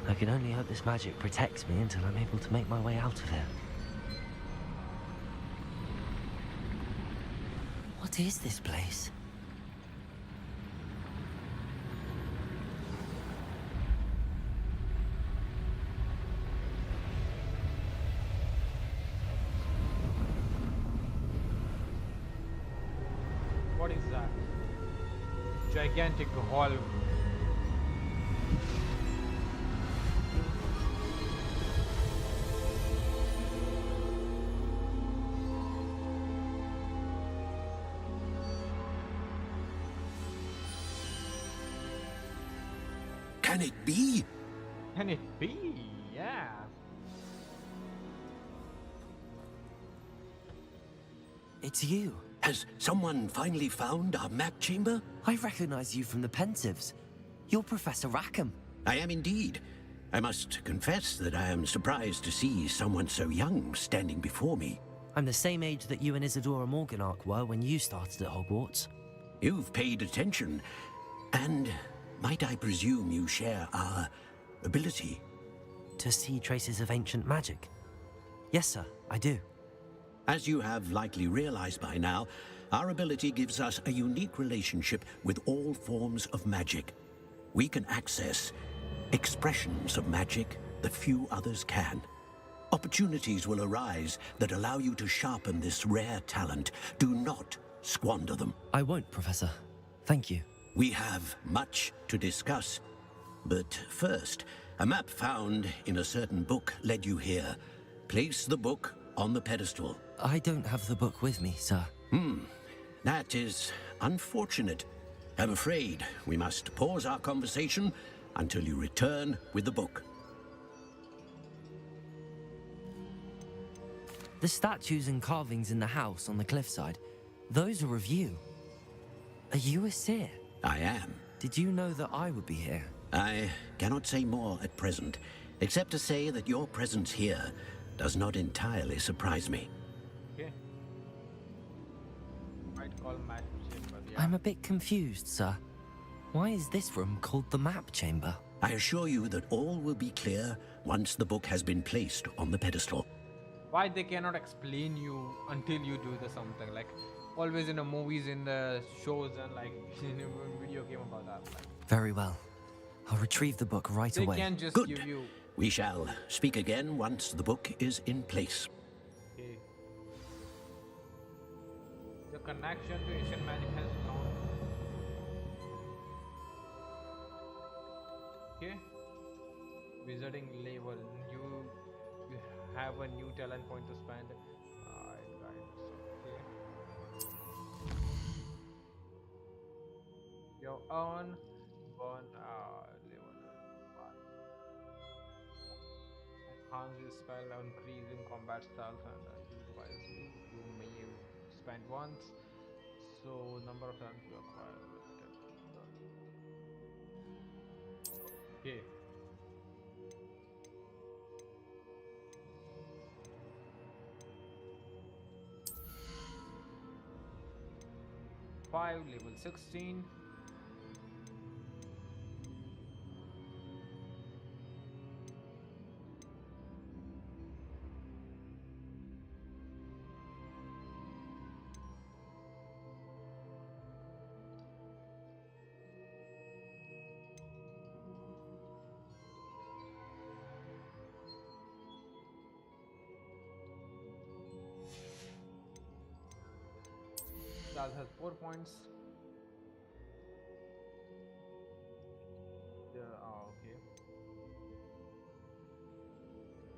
I can only hope this magic protects me until I'm able to make my way out of here. What is this place? What is that? Gigantic hall. Can it be? Can it be? Yeah. It's you. Has someone finally found our map chamber? I recognize you from the Pensives. You're Professor Rackham. I am indeed. I must confess that I am surprised to see someone so young standing before me. I'm the same age that you and Isadora Morganach were when you started at Hogwarts. You've paid attention, and might I presume you share our ability? To see traces of ancient magic? Yes, sir, I do. As you have likely realized by now, our ability gives us a unique relationship with all forms of magic. We can access expressions of magic that few others can. Opportunities will arise that allow you to sharpen this rare talent. Do not squander them. I won't, Professor. Thank you. We have much to discuss. But first, a map found in a certain book led you here. Place the book on the pedestal. I don't have the book with me, sir. That is unfortunate. I'm afraid we must pause our conversation until you return with the book. The statues and carvings in the house on the cliffside, those are of you. Are you a seer? I am. Did you know that I would be here? I cannot say more at present, except to say that your presence here does not entirely surprise me. Okay. Might call match chamber. Yeah. I'm a bit confused, sir. Why is this room called the map chamber? I assure you that all will be clear once the book has been placed on the pedestal. Why they cannot explain you until you do the something, like always in the movies, in the shows, and like in a video game about that. Like, Very well. I'll retrieve the book right they away. can just Good. give you. We shall speak again once the book is in place. Okay. The connection to ancient magic has gone. Okay. Wizarding level. You have a new talent point to spend. Alright, guys. Okay. You earn one level. Enhance your spell, increasing combat styles, and use wisely. You may spend once, so number of times you acquire limited. Okay, 5 level 16. That has 4 points. Yeah, okay.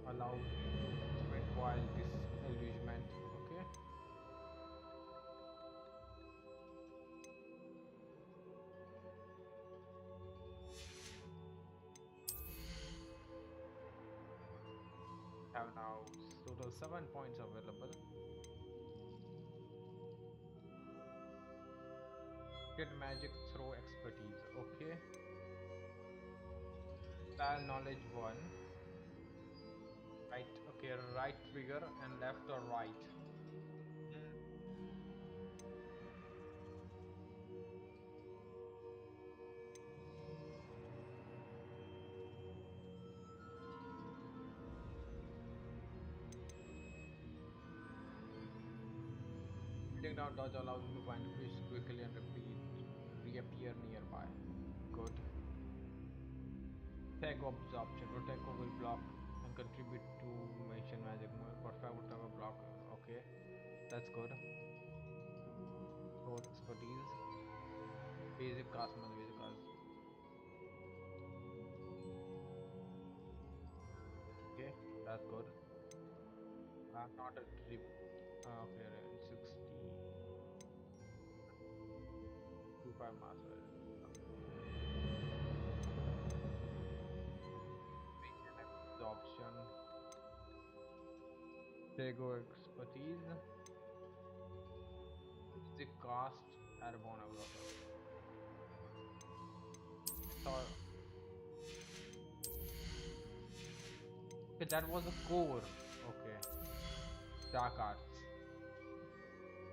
Allows you to sprint while disillusionment. Okay. Have now total 7 points available. Get magic throw expertise. Okay. Style knowledge 1. Right. Okay. Right trigger and left or right. Hitting down dodge allows you to find fish quickly and reappear nearby. Good. Tag absorption. Protector will block and contribute to mission magic movement. Perfect whatever block. Okay. That's good. Throw expertise. Basic cast must basic cast. Okay. That's good. I'm not a trip. Okay. 60. 25 master. Mission absorption. Tego expertise. Basic cast. Airborne absorber. So, okay, that was a core. Okay. Dark arts.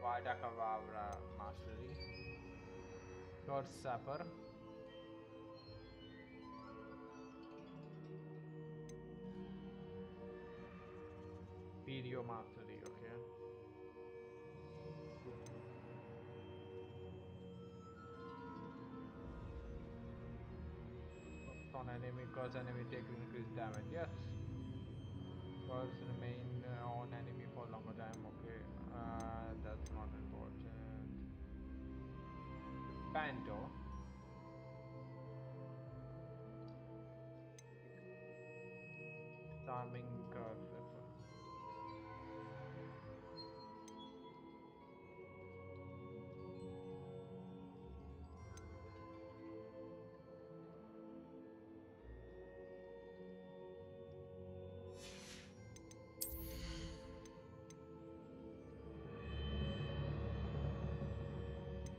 Vidakavavra mastery. Curse sapper. Video mastery. Okay. Focus on enemy. Curse enemy take increased damage. Yes. Curse remain on enemy for longer time. Okay. That's not important. Panto. Charming curse sapper.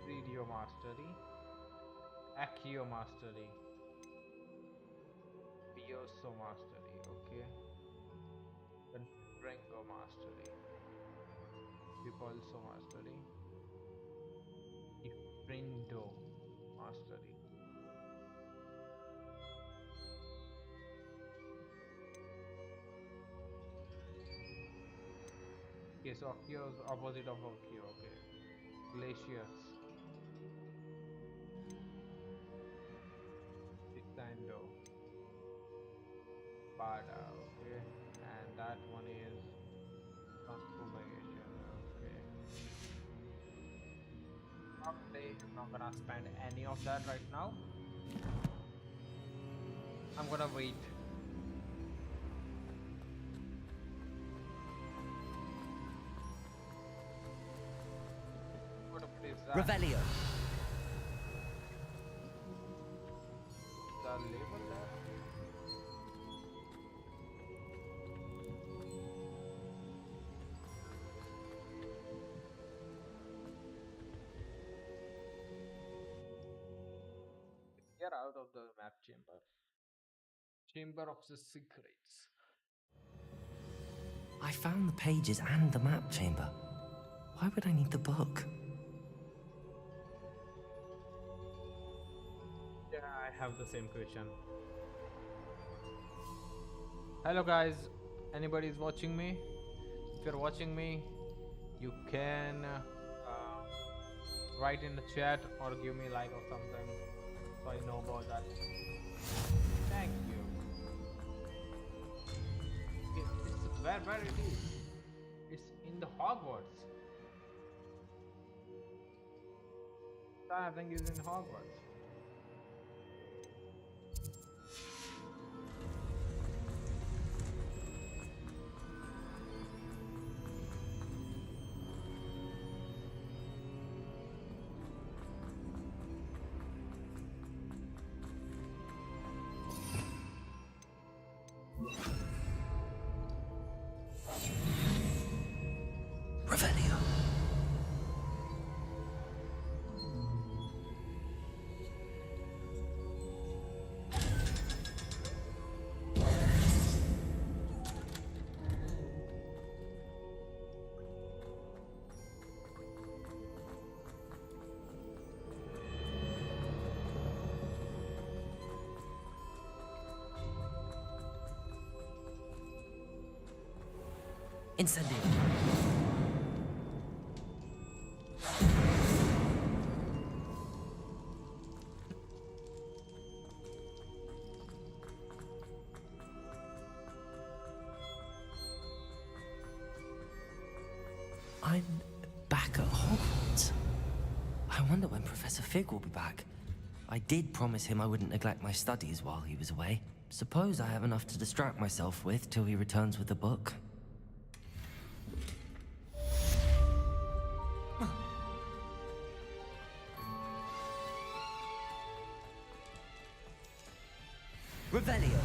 Video mastery. Accio mastery. Bioso mastery. Okay. Confringo mastery. Repulso mastery. Ifrindo mastery. Okay, so Accio is opposite of Accio. Okay. Glacius. Distando. Bada. Okay. And that one is transformation. Okay. Probably I'm not gonna spend any of that right now. I'm gonna wait. that? Revelio. The label there? Get out of the map chamber. Chamber of the Secrets. I found the pages and the map chamber. Why would I need the book? Yeah, I have the same question. Hello guys, anybody is watching me? If you're watching me, you can write in the chat or give me like or something so I know about that. Thank you. It's where it is. It's in the Hogwarts. I think it's in Hogwarts. Revelio. Incendio. I'm back at Hogwarts. I wonder when Professor Fig will be back. I did promise him I wouldn't neglect my studies while he was away. Suppose I have enough to distract myself with till he returns with the book. Revelio.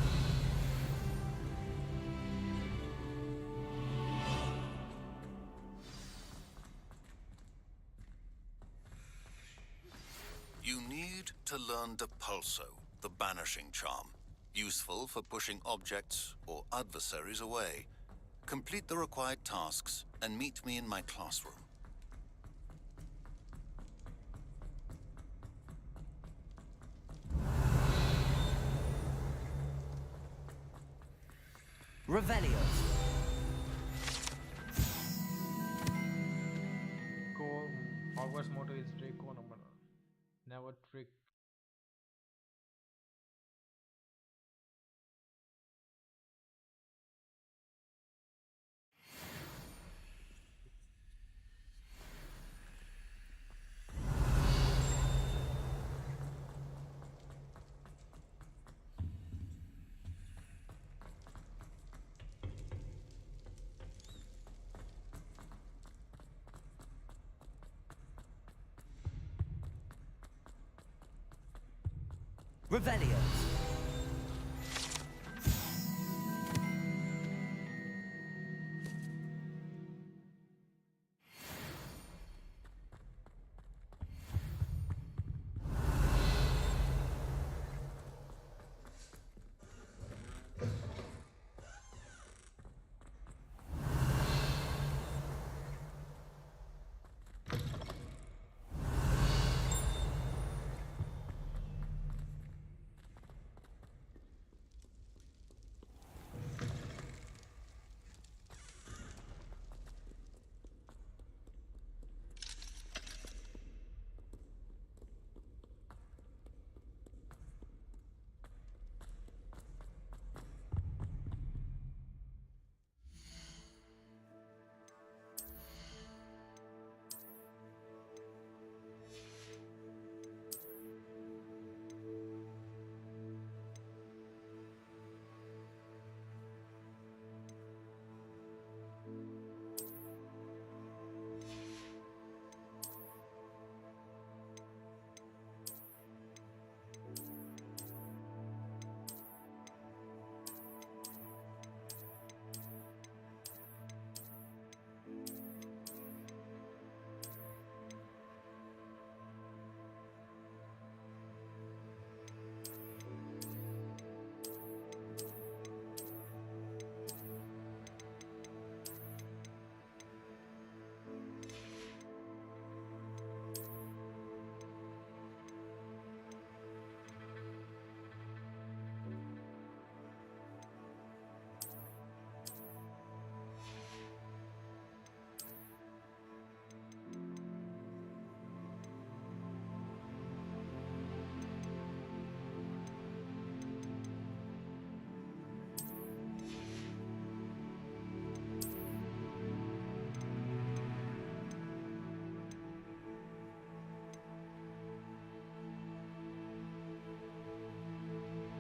You need to learn Depulso, the banishing charm. Useful for pushing objects or adversaries away. Complete the required tasks and meet me in my classroom. Revelio. Hogwarts motto is Draco number. Never trick. Revelio.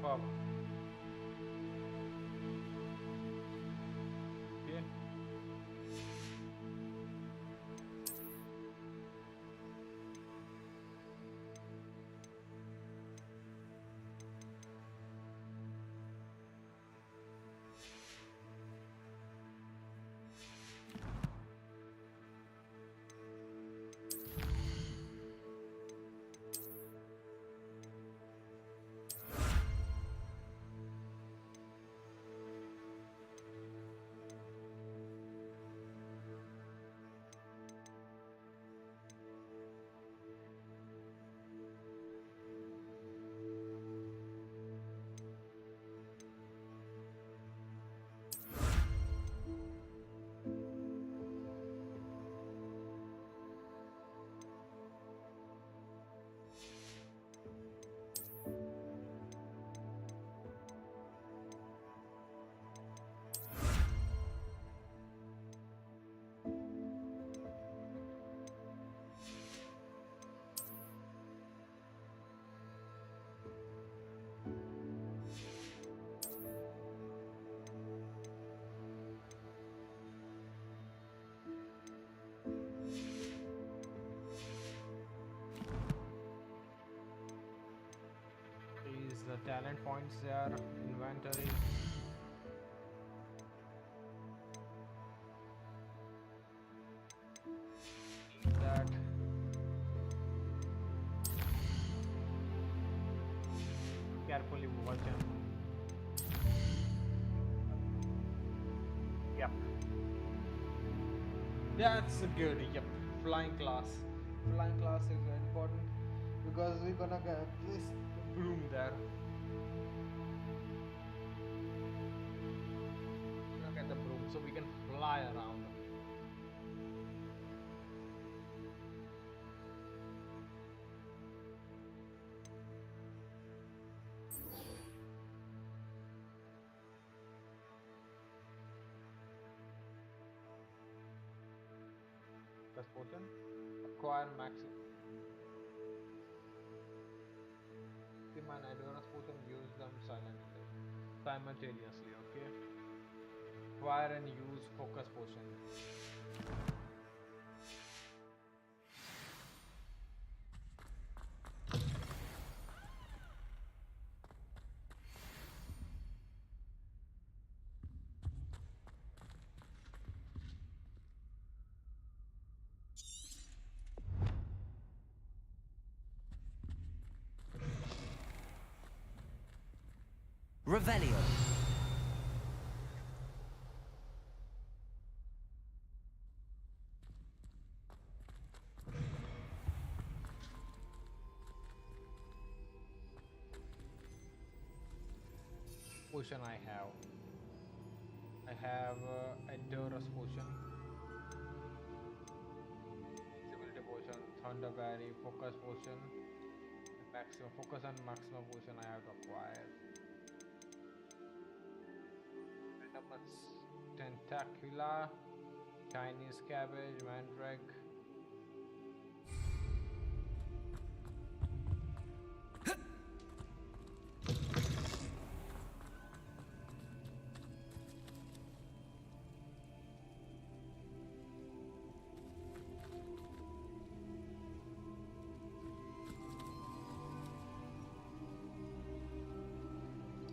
fuck. Okay. Is the talent points there, inventory. That carefully watch him. Yep. That's good. Yep. Flying class. Flying class is very important because we're gonna get this broom there. We're gonna get the broom so we can fly around. Plus potion. Acquire maximum. And endurance potion, use them simultaneously, okay? Acquire and use focus potion. Revelio. Potion I have endurance potion, invisibility potion, thunderberry, focus potion, maximum focus and maximum potion I have to acquire. Tentacula, Chinese cabbage, mandrake.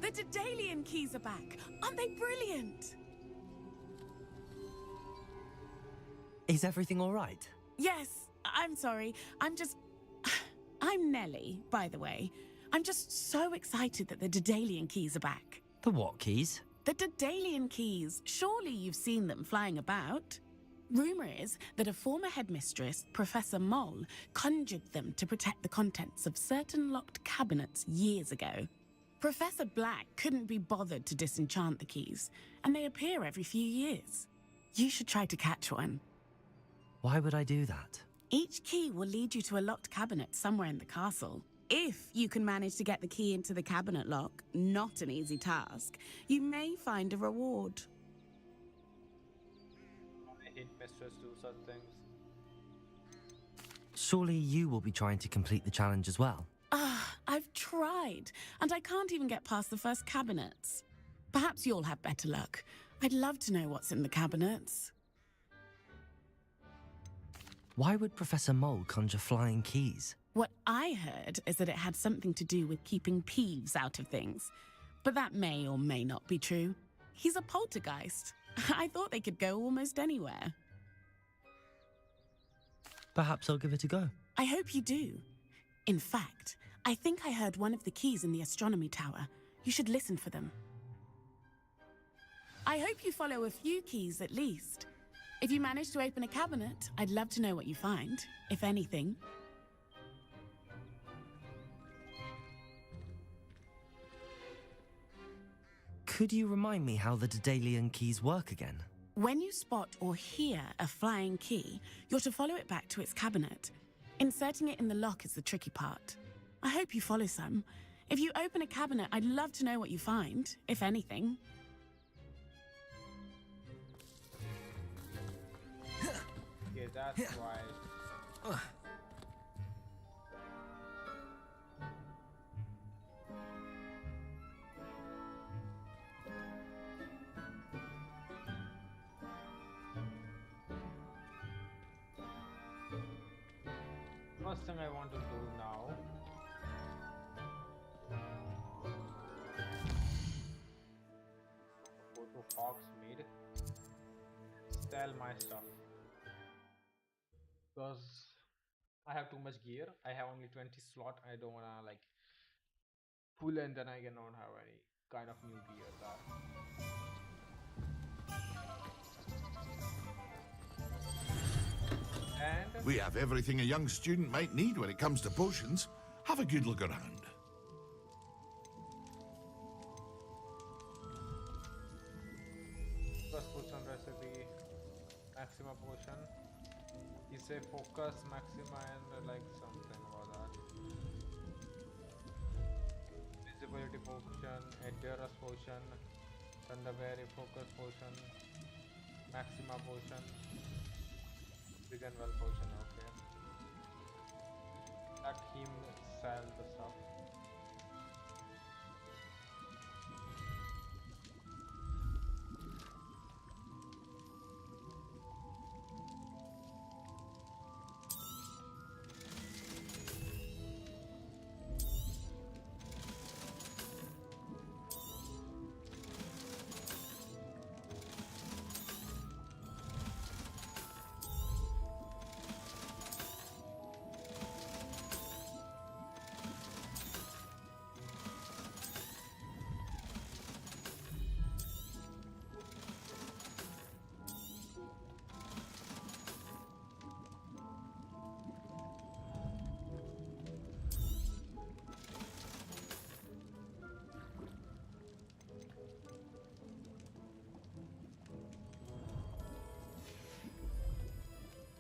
The Daedalian keys are back. Aren't they brilliant? Is everything all right? Yes, I'm sorry. I'm Nellie, by the way. I'm just so excited that the Daedalian keys are back. The what keys? The Daedalian keys. Surely you've seen them flying about. Rumour is that a former headmistress, Professor Moll, conjured them to protect the contents of certain locked cabinets years ago. Professor Black couldn't be bothered to disenchant the keys, and they appear every few years. You should try to catch one. Why would I do that? Each key will lead you to a locked cabinet somewhere in the castle. If you can manage to get the key into the cabinet lock, not an easy task, you may find a reward. I hate mistress do such things. Surely you will be trying to complete the challenge as well. I've tried, and I can't even get past the first cabinets. Perhaps you'll have better luck. I'd love to know what's in the cabinets. Why would Professor Mole conjure flying keys? What I heard is that it had something to do with keeping Peeves out of things. But that may or may not be true. He's a poltergeist. I thought they could go almost anywhere. Perhaps I'll give it a go. I hope you do. In fact, I think I heard one of the keys in the astronomy tower. You should listen for them. I hope you follow a few keys at least. If you manage to open a cabinet, I'd love to know what you find, if anything. Could you remind me how the Daedalian keys work again? When you spot or hear a flying key, you're to follow it back to its cabinet. Inserting it in the lock is the tricky part. I hope you follow some. If you open a cabinet, I'd love to know what you find, if anything. Okay, that's why. First thing I want to do now. Go to Hogsmeade. Sell my stuff. Because I have too much gear. I have only 20 slot. I don't wanna like pull and then I cannot have any kind of new gear there. And We have everything a young student might need when it comes to potions. Have a good look around. first potion recipe, Maxima potion. You say focus, Maxima, and like something about that. Visibility potion, Endurance potion, Thunderberry focus potion, Maxima potion, Well potion. Okay. Let him sell the stuff.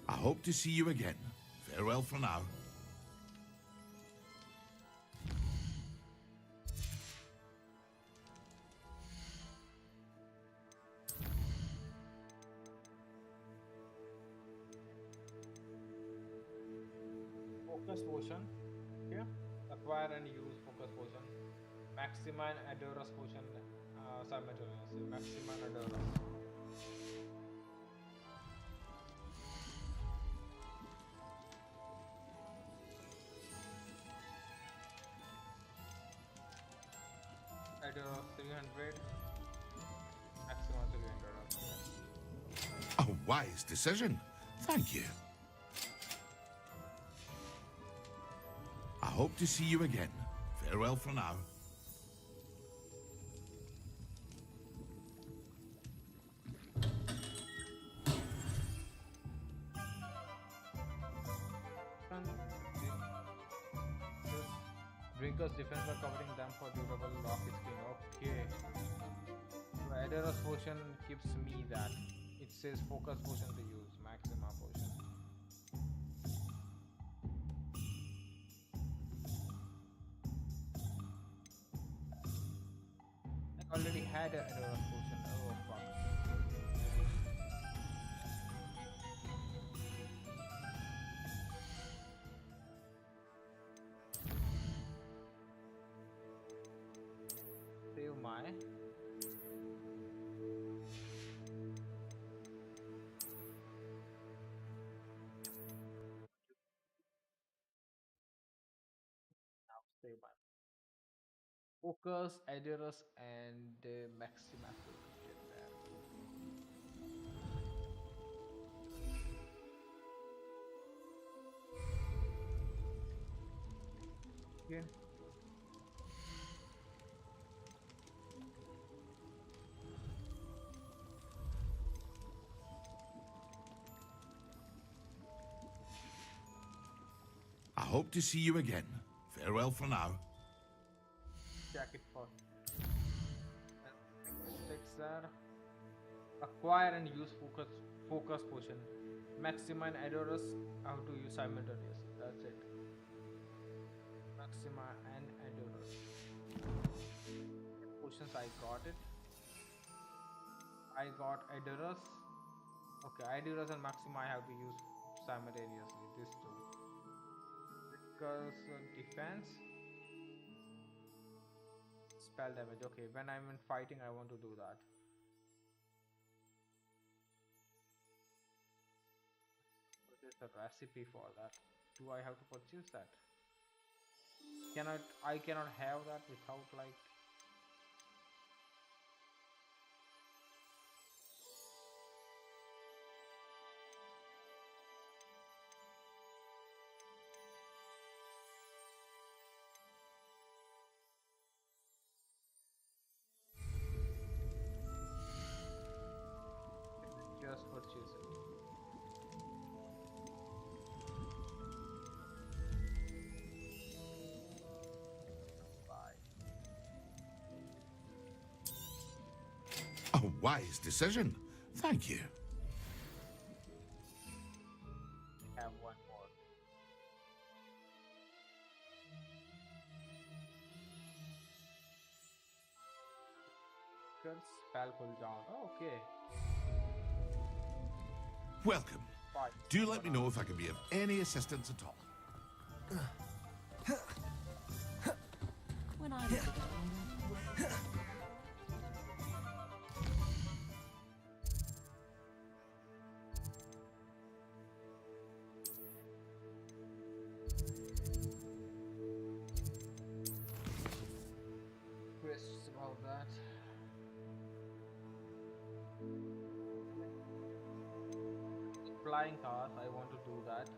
I hope to see you again. Farewell for now. Focus potion. Okay. Acquire and use focus potion. Maxima and Adorus potion simultaneously. Maxima and Adorus. Adorus 300. Maxima 300. A wise decision. Thank you. I hope to see you again. Farewell for now. Drinkers defense by covering them for durable lock screen. Okay. So Adorus potion gives me that. It says focus potion to use. Maxima potion. I already had an Adorus potion. Oh fuck. Maximi. Now save my Focus, Adurus, and Maximus will get there. Okay. I hope to see you again. Farewell for now. Check it first. Six there. Acquire and use focus potion. Maxima and Adorus how to use simultaneously. That's it. Maxima and Adorus. Potions I got it. I got Adorus. Okay, Adorus and Maxima I have to use simultaneously. These two. Because defense. Spell damage. Okay, when I'm in fighting I want to do that. There's a recipe for that. Do I have to purchase that? I cannot have that without like just purchase it. A wise decision. Thank you. Have one more. Spell cooldown. Oh, okay. Welcome. Fine. Do let me know if I can be of any assistance at all. When I Questions about that. Flying cars, I want to do that.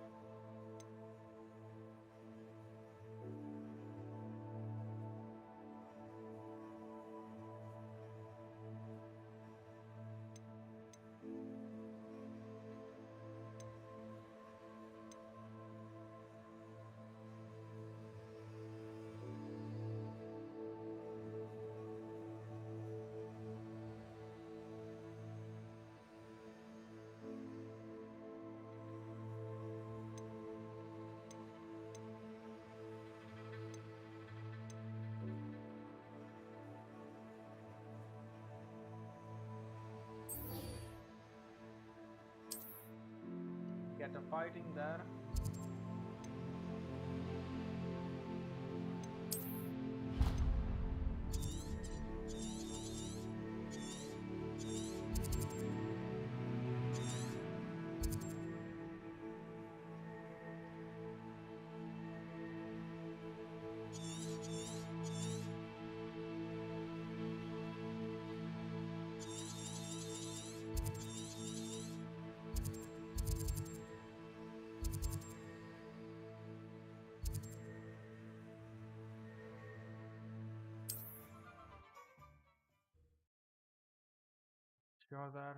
Get a fighting there. Sure there.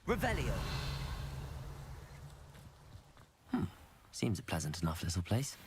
Revelio. Seems a pleasant enough little place.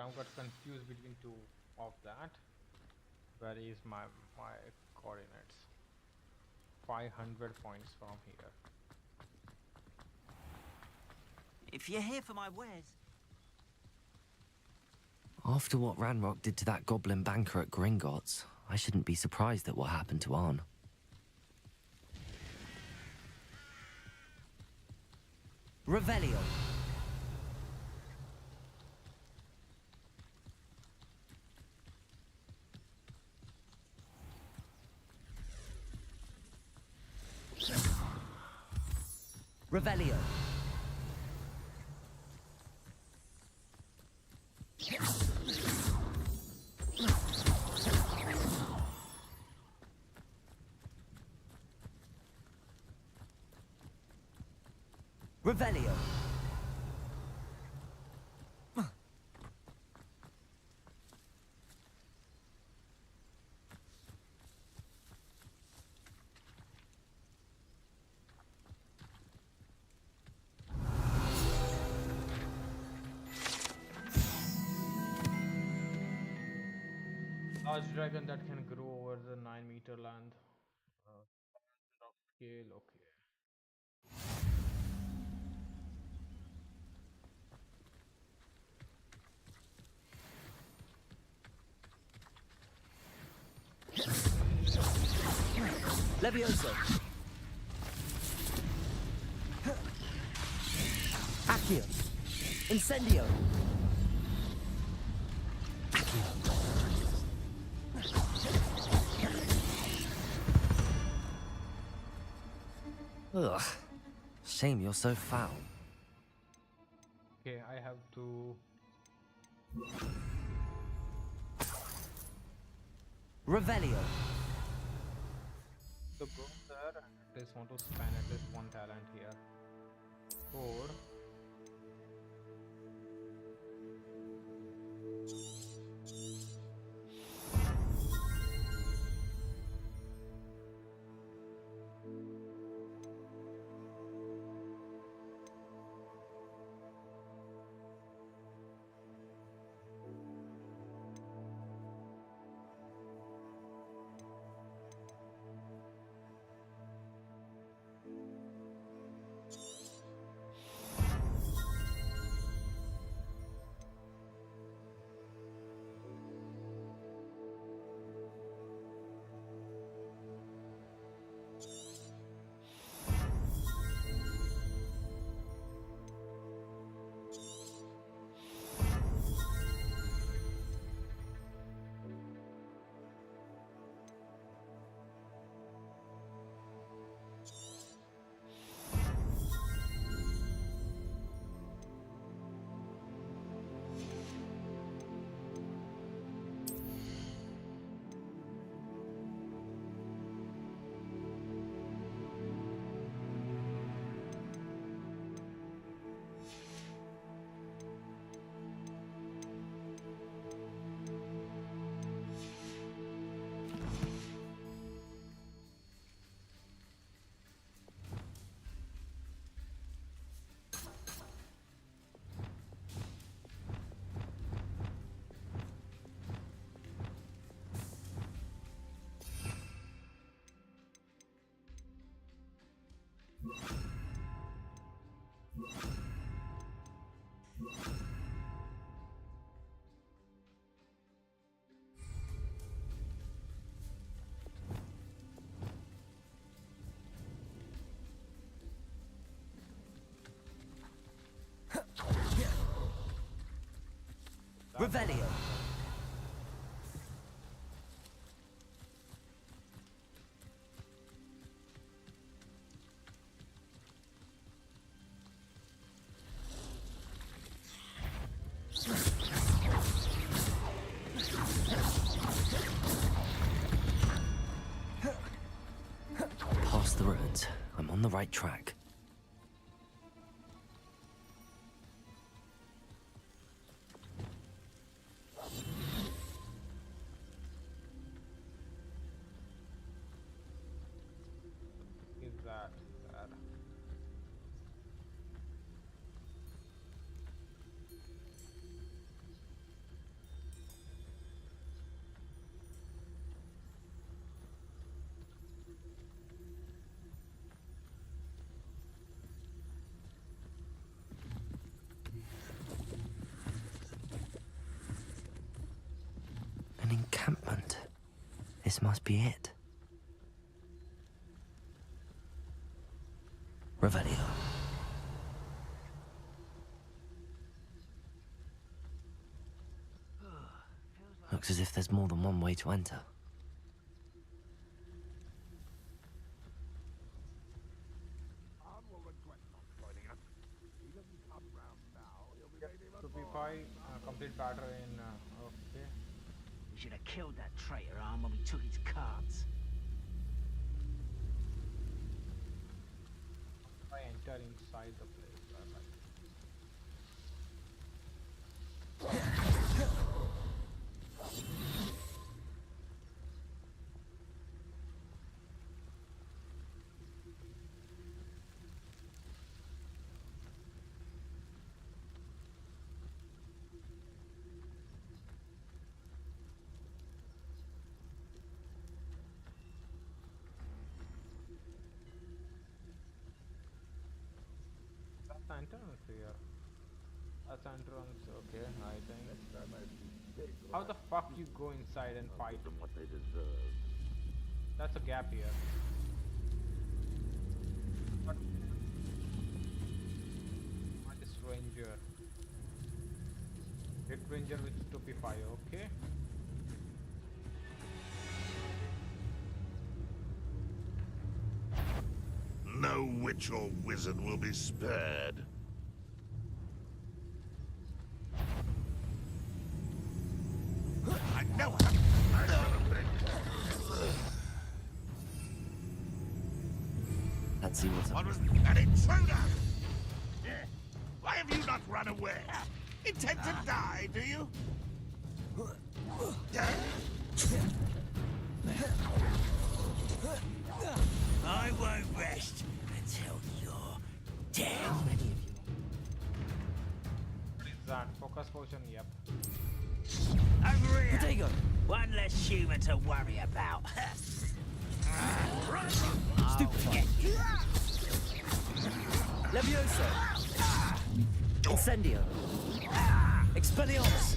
now got confused between two of that. Where is my coordinates? 500 points from here. If you're here for my wares. After what Ranrock did to that goblin banker at Gringotts, I shouldn't be surprised at what happened to Arn. Revelio. Revelio. Revelio. Large dragon that can grow over the 9-meter land. Of scale, okay. Levioso. Accio. Incendio. Ugh. Shame you're so foul. Okay, I have to. Revelio. To go there, I just want to spend at least one talent here. Or Revelio. Past the ruins. I'm on the right track. is that sad? This must be it. Revelio. Looks as if there's more than one way to enter. Complete battle in. Okay. We should have killed that traitor arm when we took his cards. I enter inside the place. That's entrance here. That's entrance. Okay, I think. How the fuck you go inside and fight? Them what they deserve. That's a gap here. What is ranger? Red ranger with stupefy. Okay. No witch or wizard will be spared. I know it. Let's see what's up. What was an intruder? Why have you not run away? Intend to die, do you? I won't rest until you're dead. What is that? Focus potion, yep. Over here! Protego! One less human to worry about. Stupefy! Levioso! Incendio! Expelliarmus!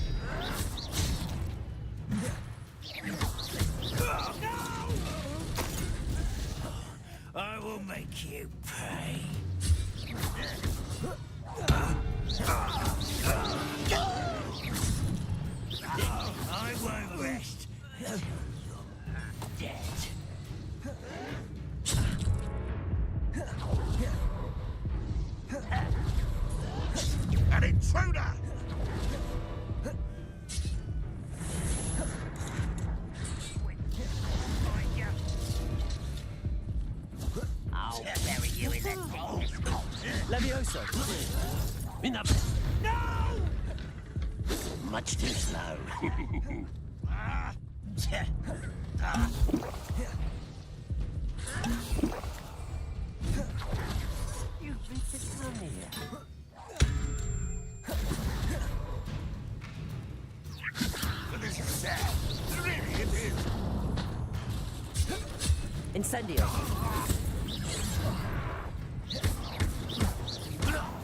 I will make you pay. I won't rest until you're dead. An intruder! I'll bury you in the deepest hole. Levioso! No! Much too slow. You beat the tongue here. This is sad. Really, it is. Incendio!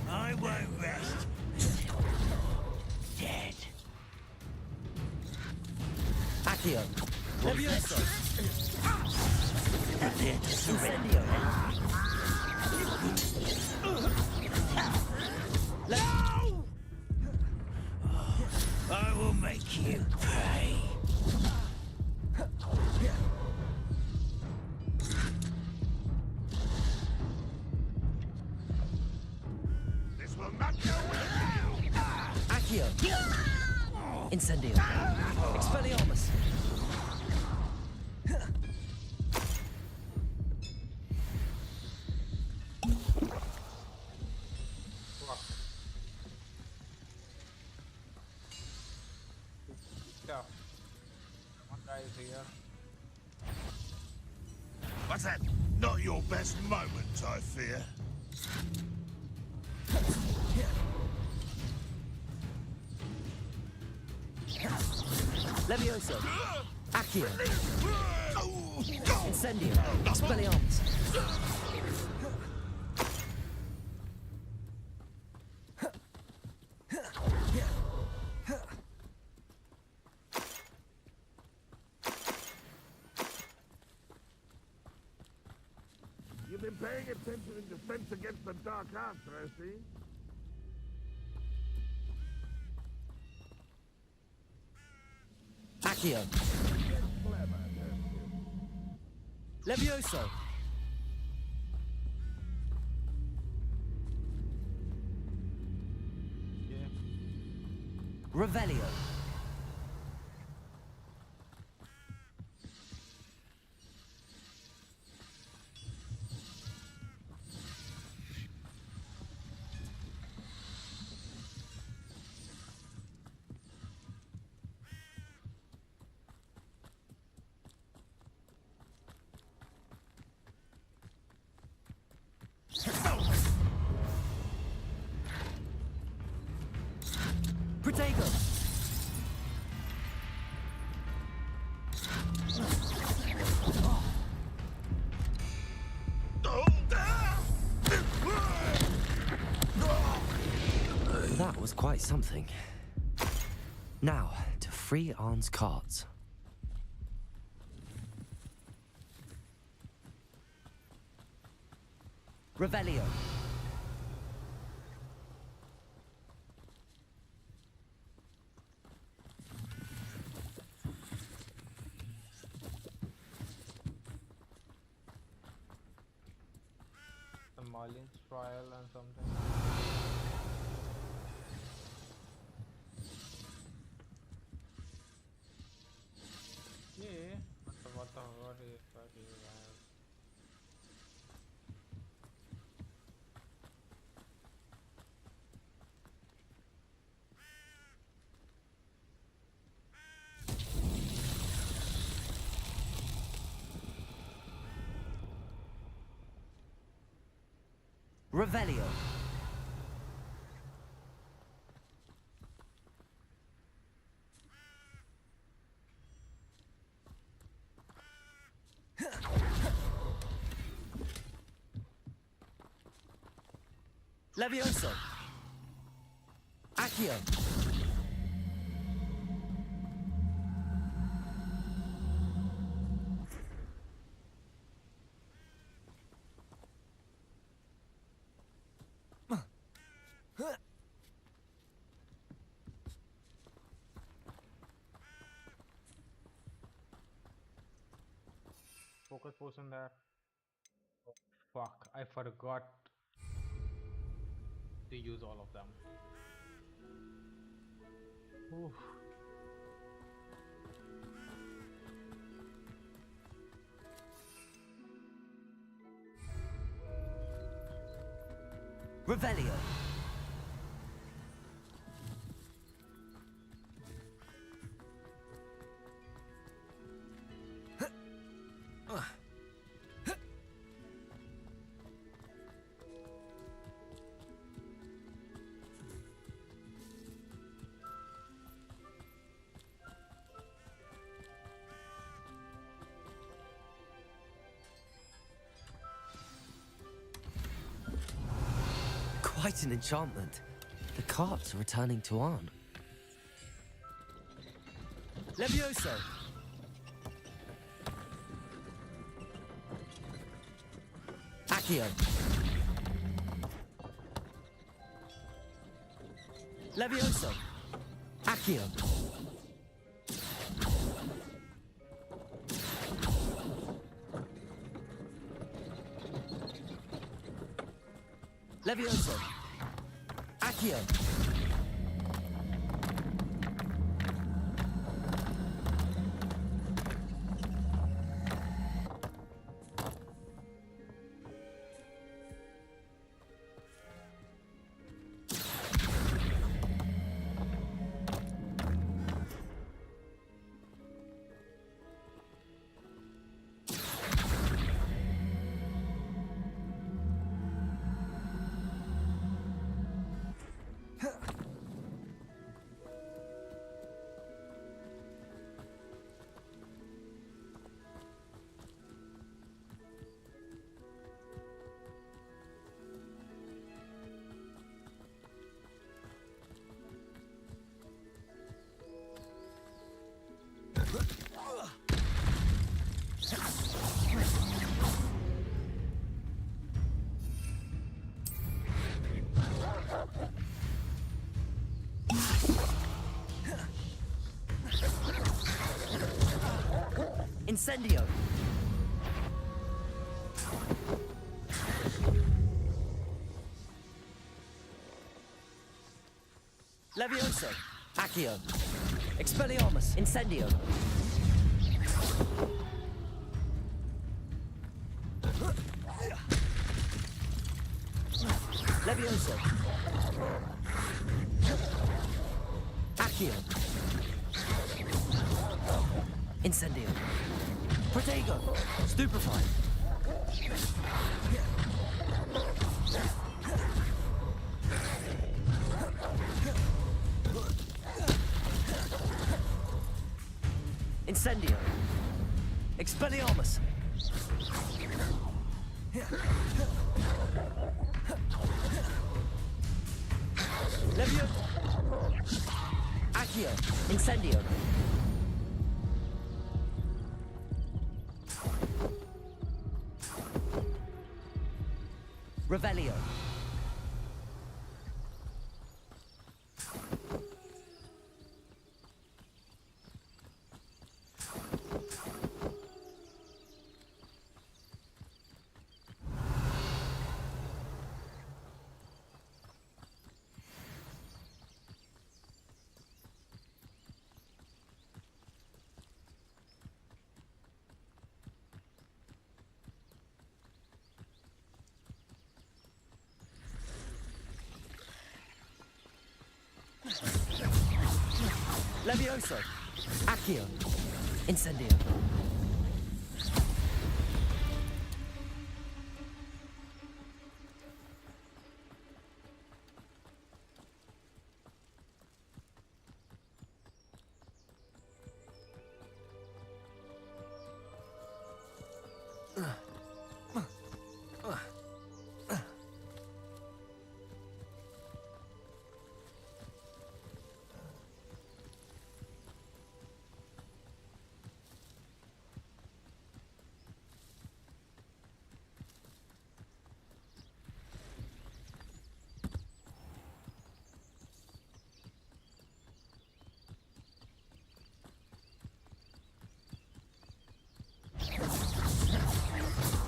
I won't rest until you're dead. Accio! Levioso! Incendio! No! I will make you pay. This will not go well. Accio! Incendio! Expelliarmus! Yeah. One guy is here. What's that? Not your best moment, I fear. Levioso! Accio! Incendio! Expelliarmus! You've been paying attention in defense against the dark arts, I see. Accio. Clever, don't you? Levioso. Yeah. Revelio. Protego. That was quite something. Now, to free Arn's carts. Revelio. The Marlin's trial and something. Yeah. What is that? Revelio. Levioso. Accio. Focus potion there. Oh, fuck, I forgot to use all of them. Oof. Revelio. Quite an enchantment. The carts are returning to Arn. Levioso! Accio! Levioso! Accio! Levioso! Accio! Incendio! Levioso! Accio! Expelliarmus! Incendio! Levioso! Accio! Incendio! Protego! Stupefy! Incendio! Expelliarmus! Levio! Accio! Incendio! Revelio! Levioso! Accio! Incendio!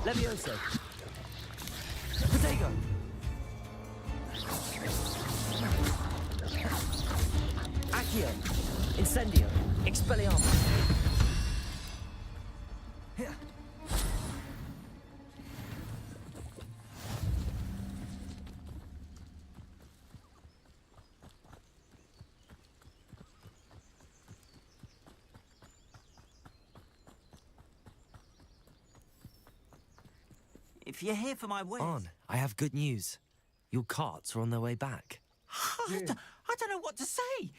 Levioso! Protego! Accio! Incendio! Expelliarmus! If you're here for my wares... On, I have good news. Your carts are on their way back. I don't know what to say.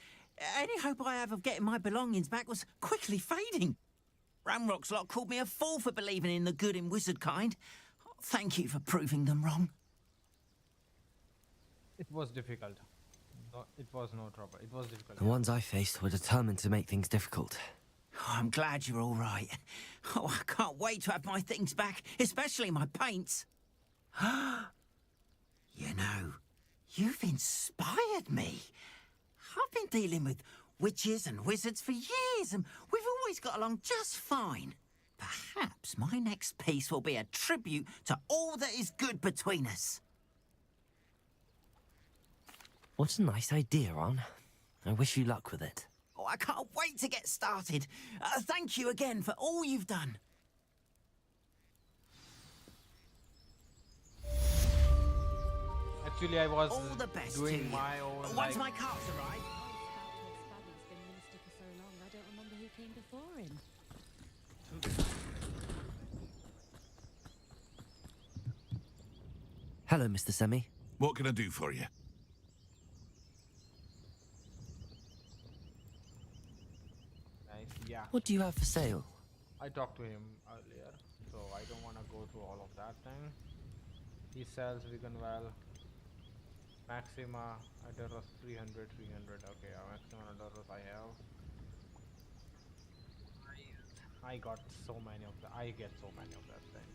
Any hope I have of getting my belongings back was quickly fading. Ramrock's lot called me a fool for believing in the good in wizard kind. Thank you for proving them wrong. It was difficult. No, it was no trouble. It was difficult. The ones I faced were determined to make things difficult. Oh, I'm glad you're all right. Oh, I can't wait to have my things back, especially my paints. You know, you've inspired me. I've been dealing with witches and wizards for years, and we've always got along just fine. Perhaps my next piece will be a tribute to all that is good between us. What a nice idea, Ron. I wish you luck with it. Oh, I can't wait to get started. Thank you again for all you've done. Actually, I was all the best doing to you. my own. Once my carts arrive. Hello, Mr. Semi. What can I do for you? Nice, yeah. What do you have for sale? I talked to him earlier, so I don't want to go through all of that thing. He sells vegan well. Maxima Adoros 300. Okay, Maxima Adoros I have. I got so many of that. I get so many of that thing.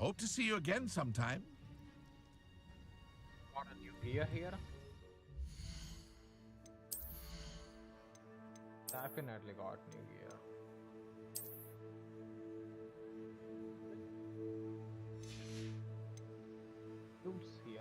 Hope to see you again sometime. Got a new gear here. Definitely got new gear. Oops, here.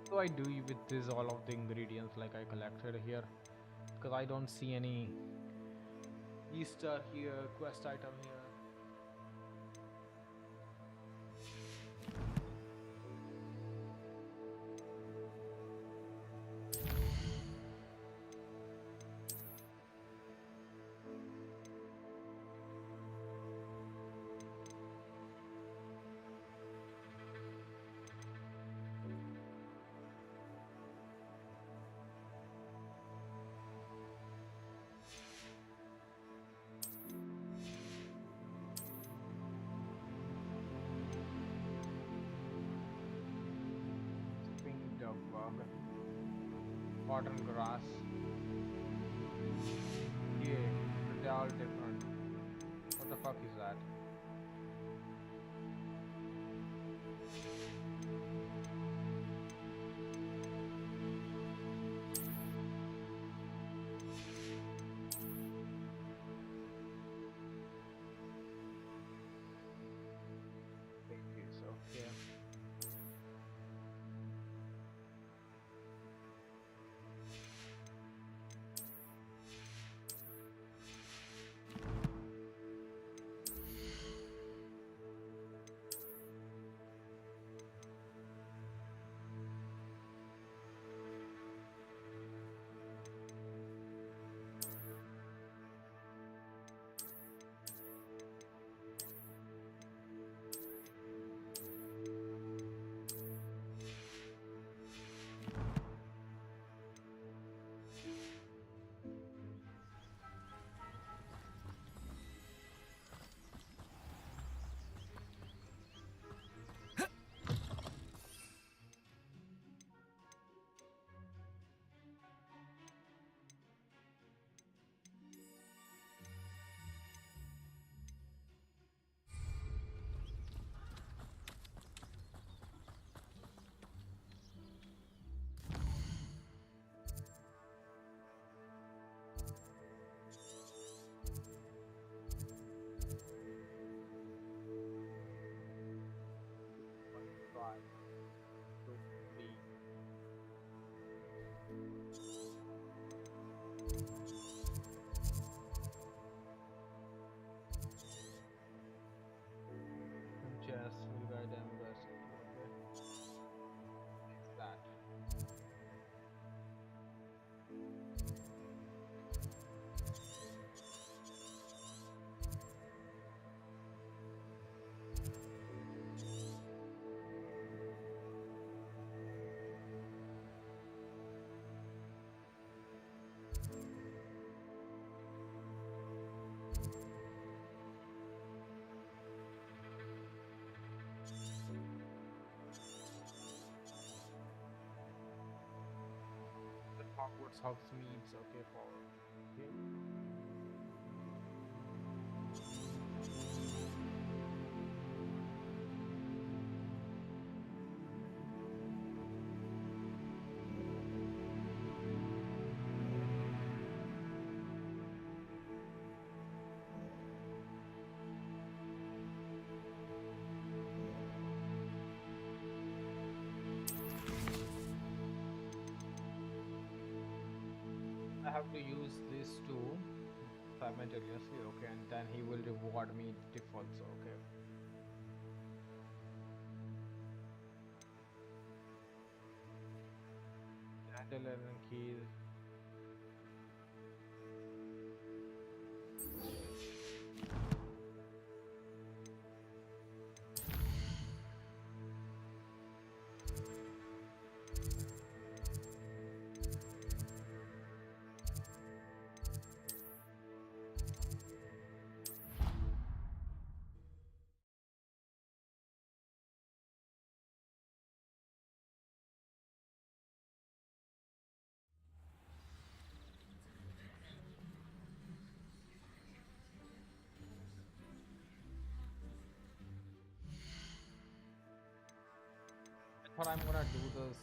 Do I do with this all of the ingredients like I collected here? Because I don't see any Easter here, quest item here. Pink dog bug. Cotton grass. Yeah, they're all different. What the fuck is that? Babies, okay. Try. Chess will guide them best. Okay. It's that. The Hogwarts Hogsmeade's okay for. Okay. I have to use these two simultaneously, okay, and then he will reward me defaults, okay. Handle and keys. I thought I'm gonna do this.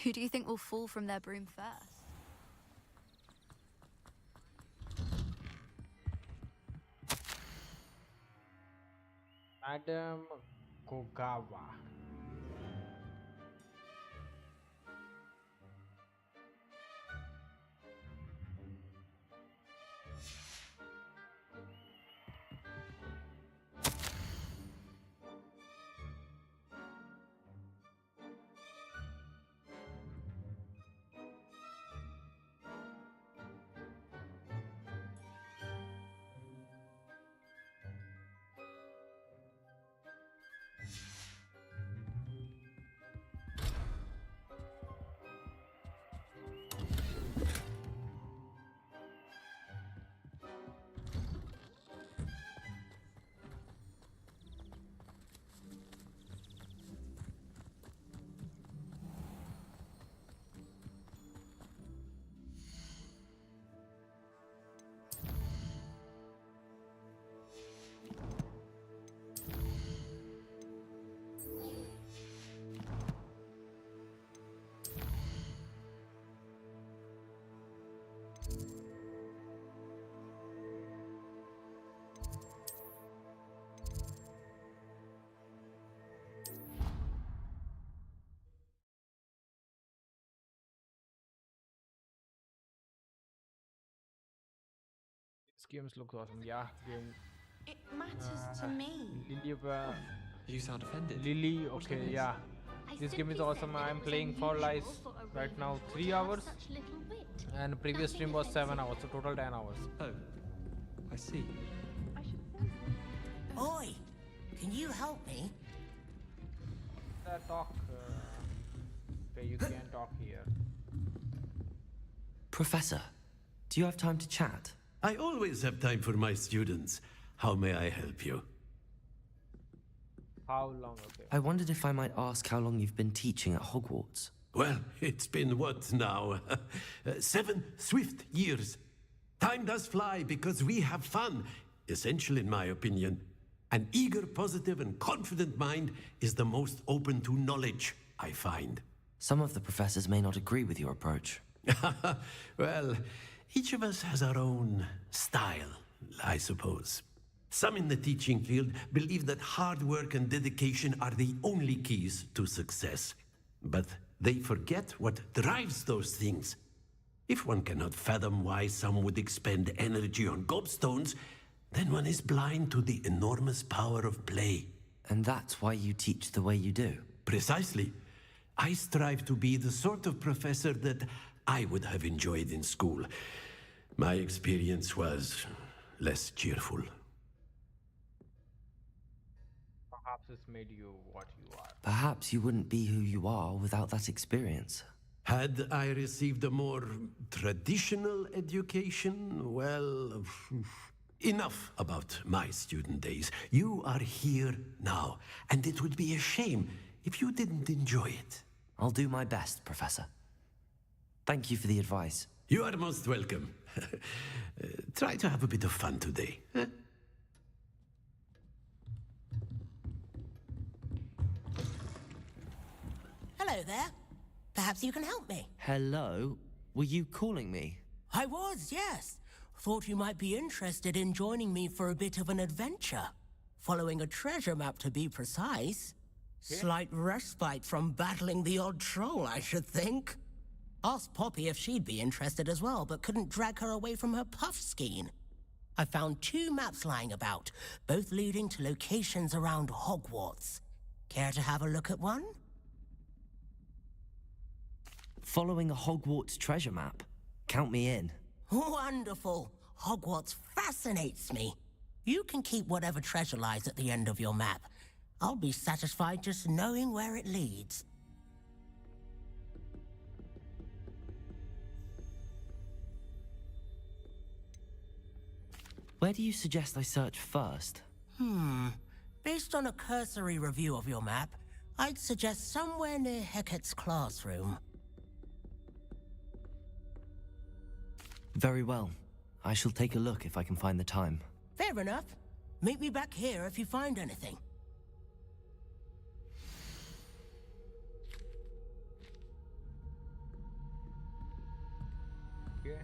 Who do you think will fall from their broom first? Madam Kogawa. This game looks awesome. Yeah, game. It matters to me. You sound offended. Lily, What's okay, this? yeah. I This game is simply said awesome. that it I'm was playing for like unusual for a right now Ravenclaw 3 to have hours, such little wit. and previous Nothing stream was 7 offensive. hours, so total 10 hours. Oh, I see. Oi, can you help me? Talk. Okay, you can talk here. Professor, do you have time to chat? I always have time for my students. How may I help you? How long? Okay. I wondered if I might ask how long you've been teaching at Hogwarts. Well, it's been what now? 7 swift years. Time does fly because we have fun. Essential in my opinion. An eager, positive, and confident mind is the most open to knowledge, I find. Some of the professors may not agree with your approach. Well, each of us has our own style, I suppose. Some in the teaching field believe that hard work and dedication are the only keys to success. But they forget what drives those things. If one cannot fathom why some would expend energy on gobstones, then one is blind to the enormous power of play. And that's why you teach the way you do. Precisely. I strive to be the sort of professor that I would have enjoyed in school. My experience was less cheerful. Perhaps it's made you what you are. Perhaps you wouldn't be who you are without that experience. Had I received a more traditional education, well, enough about my student days. You are here now, and it would be a shame if you didn't enjoy it. I'll do my best, Professor. Thank you for the advice. You are most welcome. Try to have a bit of fun today. Hello there. Perhaps you can help me. Hello? Were you calling me? I was, yes. Thought you might be interested in joining me for a bit of an adventure. Following a treasure map, to be precise. Slight respite from battling the odd troll, I should think. Asked Poppy if she'd be interested as well, but couldn't drag her away from her puff skein. I found 2 maps lying about, both leading to locations around Hogwarts. Care to have a look at one? Following a Hogwarts treasure map? Count me in. Wonderful. Hogwarts fascinates me. You can keep whatever treasure lies at the end of your map. I'll be satisfied just knowing where it leads. Where do you suggest I search first? Based on a cursory review of your map, I'd suggest somewhere near Hecat's classroom. Very well. I shall take a look if I can find the time. Fair enough. Meet me back here if you find anything. Okay.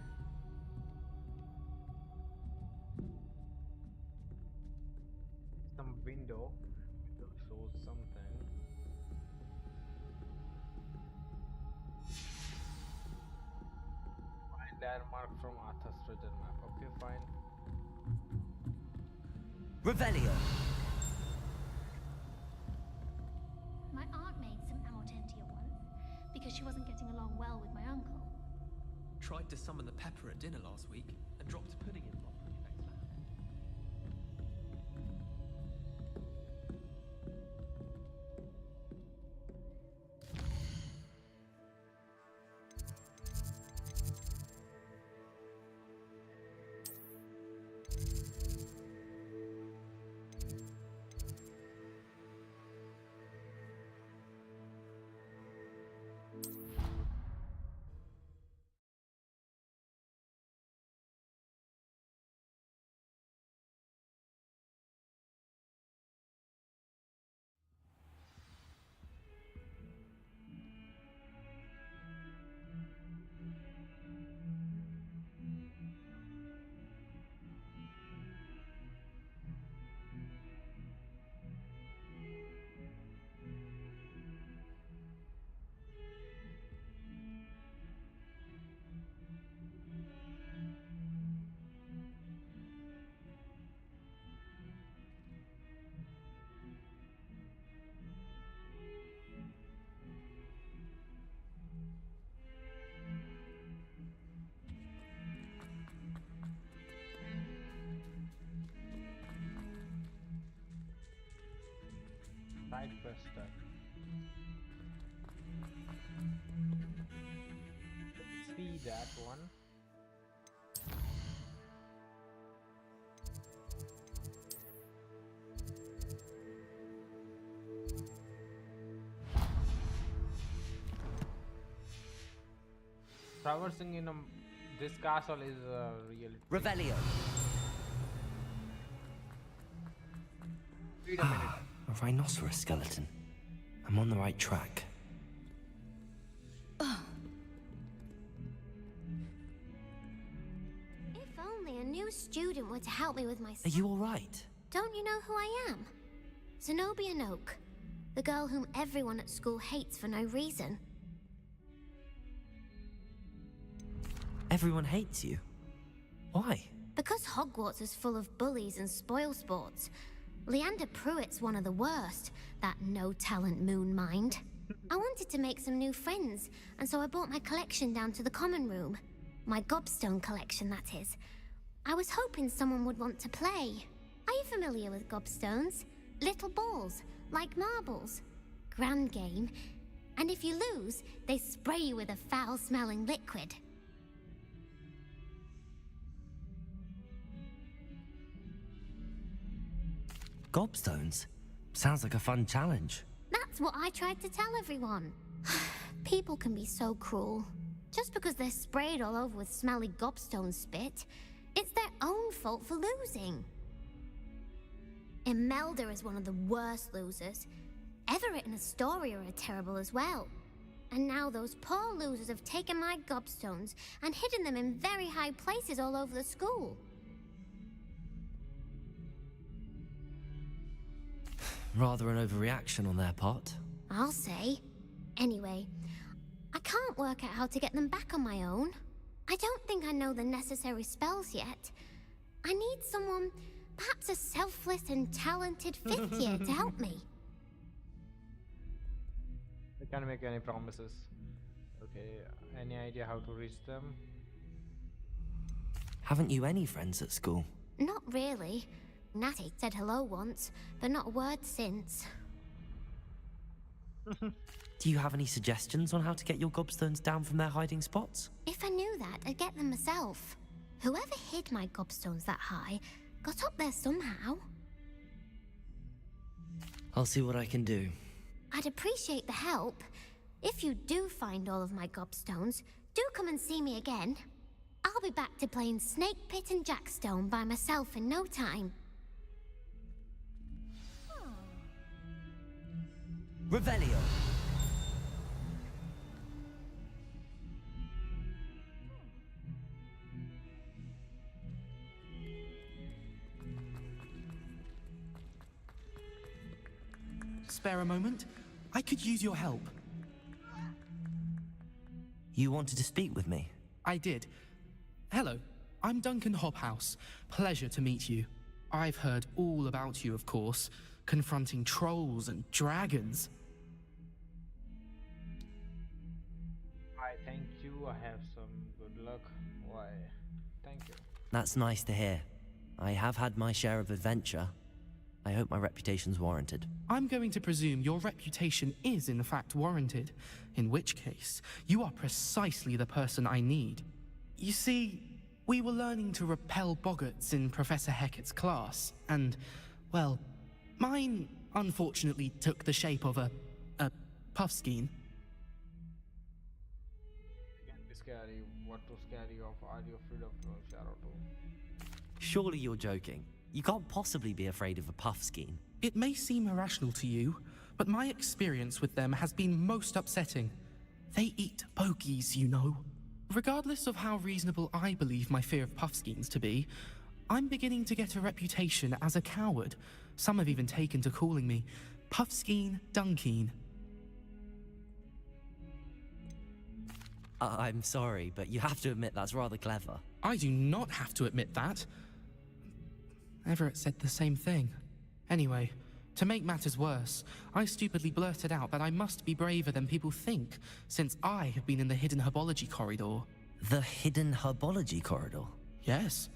Some window shows something. Find landmark from Arthur's treasure map. Okay, fine. Revelio! My aunt made some Autentia once, because she wasn't getting along well with my uncle. Tried to summon the pepper at dinner last week and dropped pudding in Loch Prefect's land. Side quest stuff. See that one. Traversing in this castle is really Revelio! Wait a minute. A rhinoceros skeleton. I'm on the right track. If only a new student were to help me with my Are you alright? Don't you know who I am? Zenobia Noak, the girl whom everyone at school hates for no reason. Everyone hates you. Why? Because Hogwarts is full of bullies and spoilsports. Leander Pruitt's one of the worst, that no-talent moon mind. I wanted to make some new friends, and so I brought my collection down to the common room. My gobstone collection, that is. I was hoping someone would want to play. Are you familiar with gobstones? Little balls, like marbles. Grand game. And if you lose, they spray you with a foul-smelling liquid. Gobstones? Sounds like a fun challenge. That's what I tried to tell everyone. People can be so cruel. Just because they're sprayed all over with smelly gobstone spit, it's their own fault for losing. Imelda is one of the worst losers. Everett and Astoria are terrible as well. And now those poor losers have taken my gobstones and hidden them in very high places all over the school. Rather an overreaction on their part. I'll say. Anyway, I can't work out how to get them back on my own. I don't think I know the necessary spells yet. I need someone, perhaps a selfless and talented fifth year to help me. I can't make any promises. Okay, any idea how to reach them? Haven't you any friends at school? Not really. Natty said hello once, but not a word since. Do you have any suggestions on how to get your gobstones down from their hiding spots? If I knew that, I'd get them myself. Whoever hid my gobstones that high got up there somehow. I'll see what I can do. I'd appreciate the help. If you do find all of my gobstones, do come and see me again. I'll be back to playing Snake Pit and Jackstone by myself in no time. Revelio. Spare a moment? I could use your help. You wanted to speak with me? I did. Hello, I'm Duncan Hobhouse. Pleasure to meet you. I've heard all about you, of course, confronting trolls and dragons. I thank you. I have some good luck. Why? Thank you. That's nice to hear. I have had my share of adventure. I hope my reputation's warranted. I'm going to presume your reputation is in fact warranted, in which case, you are precisely the person I need. You see, we were learning to repel boggarts in Professor Hecat's class, and, well, mine unfortunately took the shape of a puffskein. It can be scary. What to scare you of? Are you afraid of Shadow too? Surely you're joking. You can't possibly be afraid of a puffskein. It may seem irrational to you, but my experience with them has been most upsetting. They eat bogies, you know. Regardless of how reasonable I believe my fear of puffskeins to be, I'm beginning to get a reputation as a coward. Some have even taken to calling me Puffskeen Dunkeen. I'm sorry, but you have to admit that's rather clever. I do not have to admit that. Everett said the same thing. Anyway, to make matters worse, I stupidly blurted out that I must be braver than people think, since I have been in the hidden herbology corridor. The hidden herbology corridor? Yes.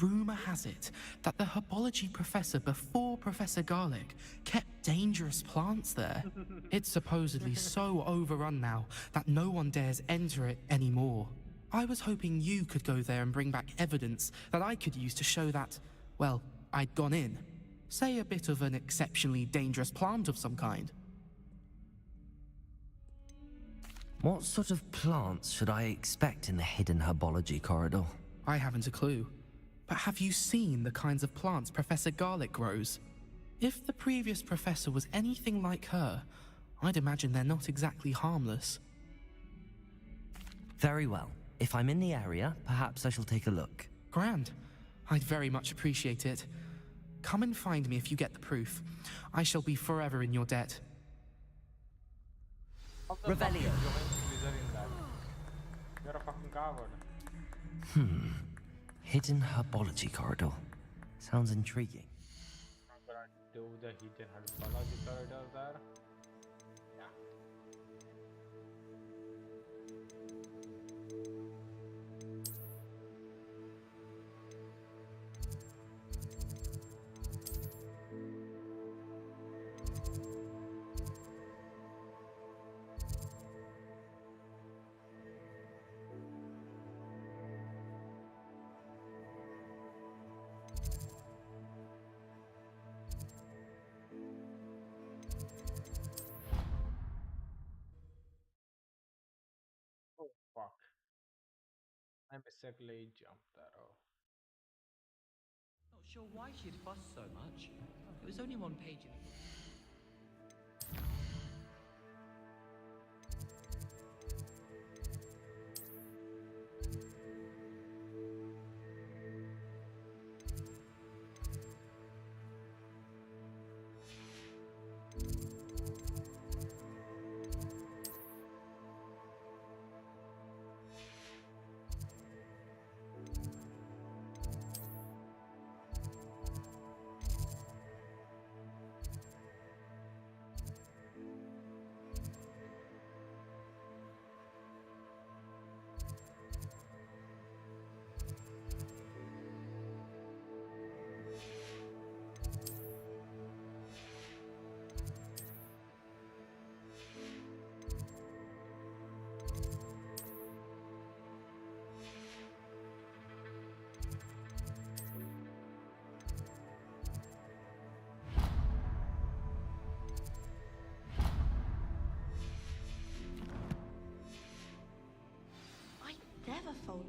Rumor has it that the herbology professor before Professor Garlic kept dangerous plants there. It's supposedly so overrun now that no one dares enter it anymore. I was hoping you could go there and bring back evidence that I could use to show that, well, I'd gone in. Say a bit of an exceptionally dangerous plant of some kind. What sort of plants should I expect in the hidden herbology corridor? I haven't a clue. But have you seen the kinds of plants Professor Garlic grows? If the previous professor was anything like her, I'd imagine they're not exactly harmless. Very well. If I'm in the area, perhaps I shall take a look. Grand. I'd very much appreciate it. Come and find me if you get the proof. I shall be forever in your debt. Revelio. You're a fucking coward. Hidden herbology corridor. Sounds intriguing. I'm gonna do the hidden herbology corridor there. Yeah. Oh fuck. I basically jumped that off. Not sure why she'd fuss so much. It was only one page in the book.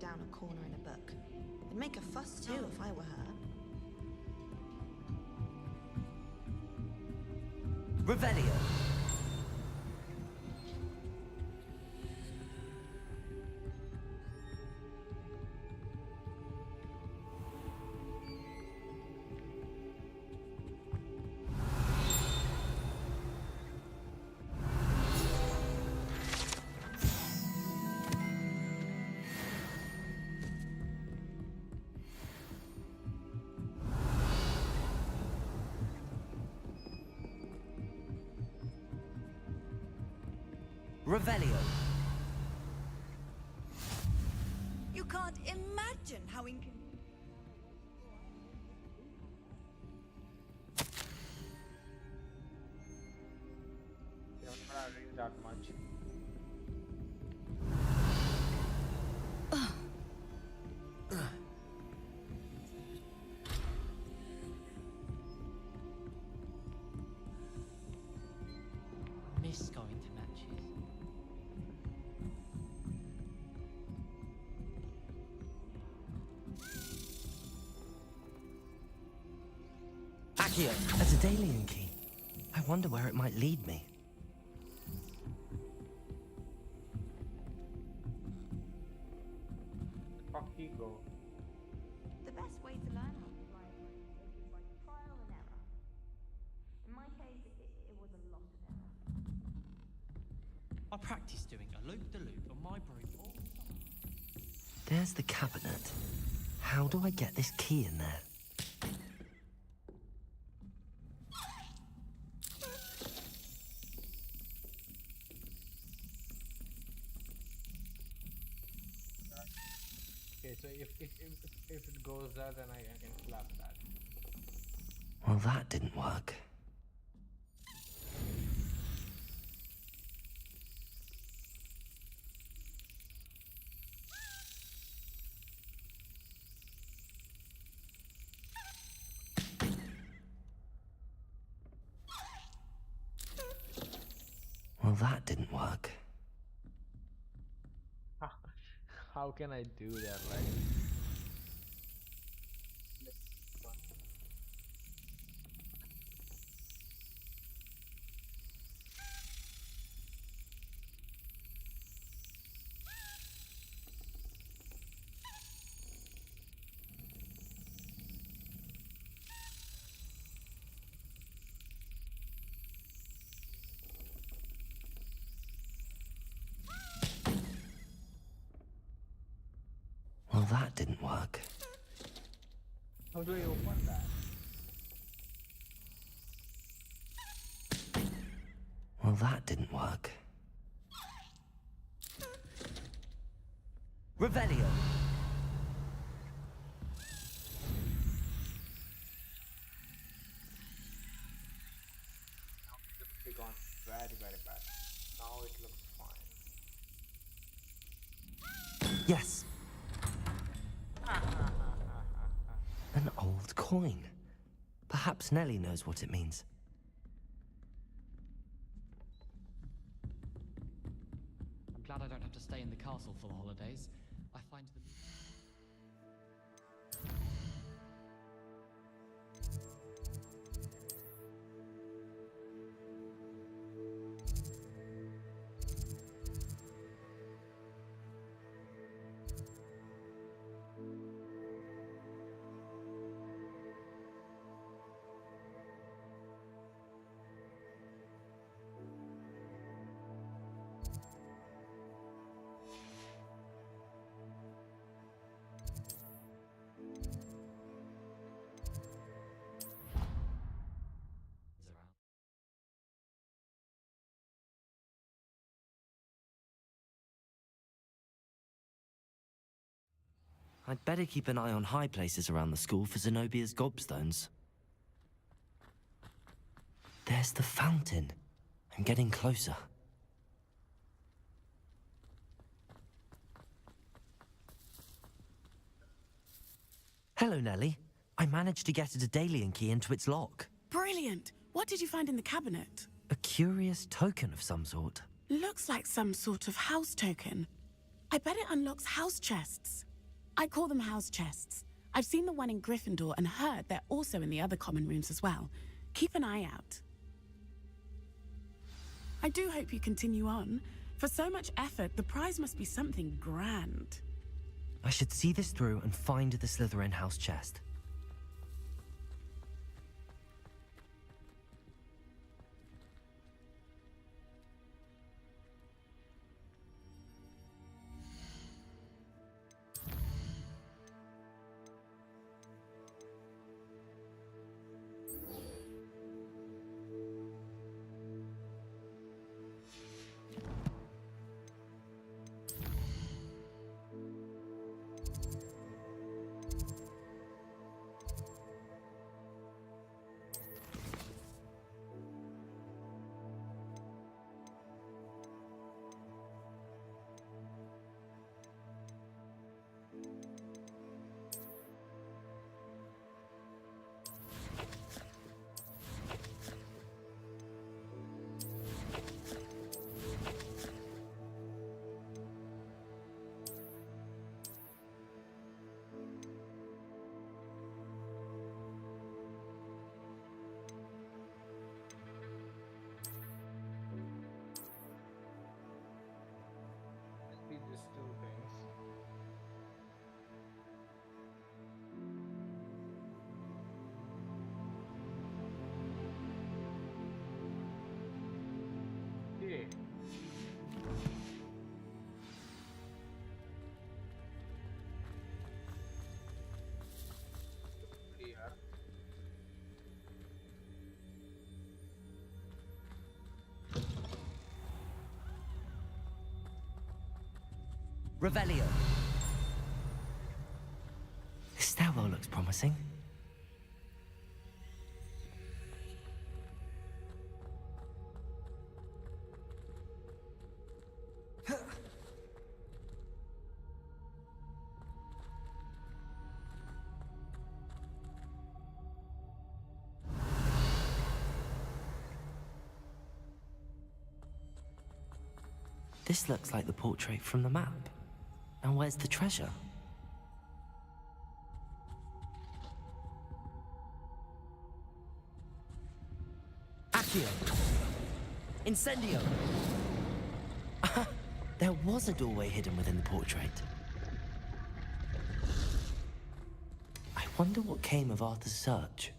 down a corner in a book. I'd make a fuss too if I were her. Revelio. Revelio. You can't imagine how inconvenient. They don't try to read that much. Miss going to matches. Accio, a Daedalian key. I wonder where it might lead me. Fuck you go. The best way to learn how to fly a plane is by trial and error. In my case, it was a lot of error. I practiced doing a loop-de-loop on my broom all the time. There's the cabinet. How do I get this key in there? Okay, so if it goes there, then I can slap that. Well, that didn't work. Well, that didn't work. How can I do that? Like. Well, that didn't work. How do I open that? Well, that didn't work. Revelio. It's gone very, very bad. Now it looks fine. Yes. An old coin. Perhaps Nellie knows what it means. I'm glad I don't have to stay in the castle for the holidays. I find the... I'd better keep an eye on high places around the school for Zenobia's gobstones. There's the fountain. I'm getting closer. Hello, Nellie. I managed to get a Daedalian key into its lock. Brilliant! What did you find in the cabinet? A curious token of some sort. Looks like some sort of house token. I bet it unlocks house chests. I call them house chests. I've seen the one in Gryffindor and heard they're also in the other common rooms as well. Keep an eye out. I do hope you continue on. For so much effort, the prize must be something grand. I should see this through and find the Slytherin house chest. Maybe just two things. Okay. Clear. Revelio. This stairwell looks promising. This looks like the portrait from the map. Now where's the treasure? Accio! Incendio! There was a doorway hidden within the portrait. I wonder what came of Arthur's search.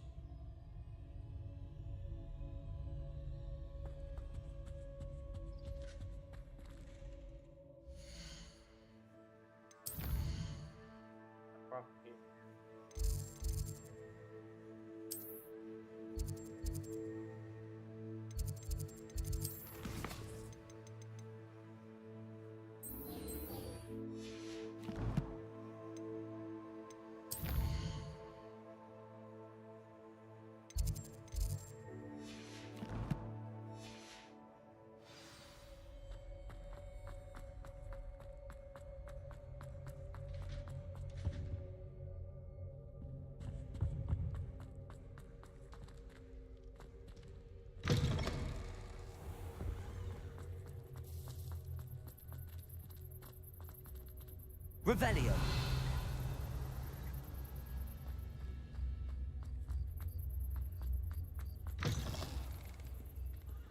Revelio.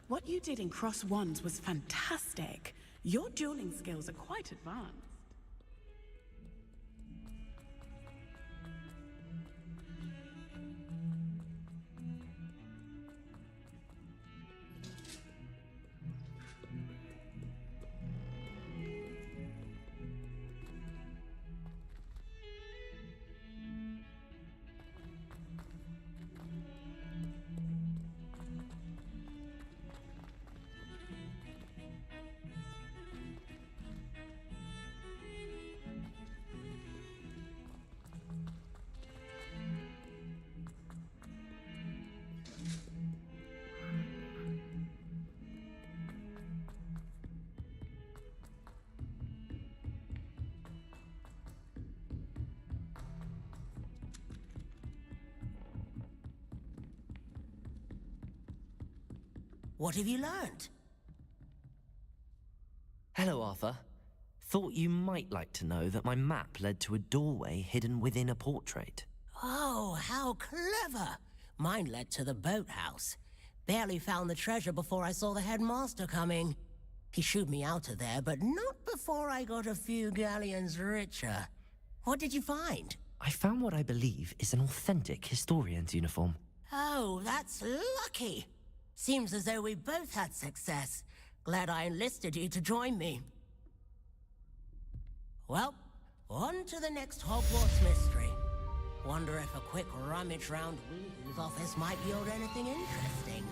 What you did in Cross Wands was fantastic. Your dueling skills are quite advanced. What have you learned? Hello, Arthur. thought you might like to know that my map led to a doorway hidden within a portrait. Oh, how clever! Mine led to the boathouse. Barely found the treasure before I saw the headmaster coming. He shooed me out of there, but not before I got a few galleons richer. What did you find? I found what I believe is an authentic historian's uniform. Oh, that's lucky. Seems as though we both had success. Glad I enlisted you to join me. Well, on to the next Hogwarts mystery. Wonder if a quick rummage round Weasley's office might yield anything interesting.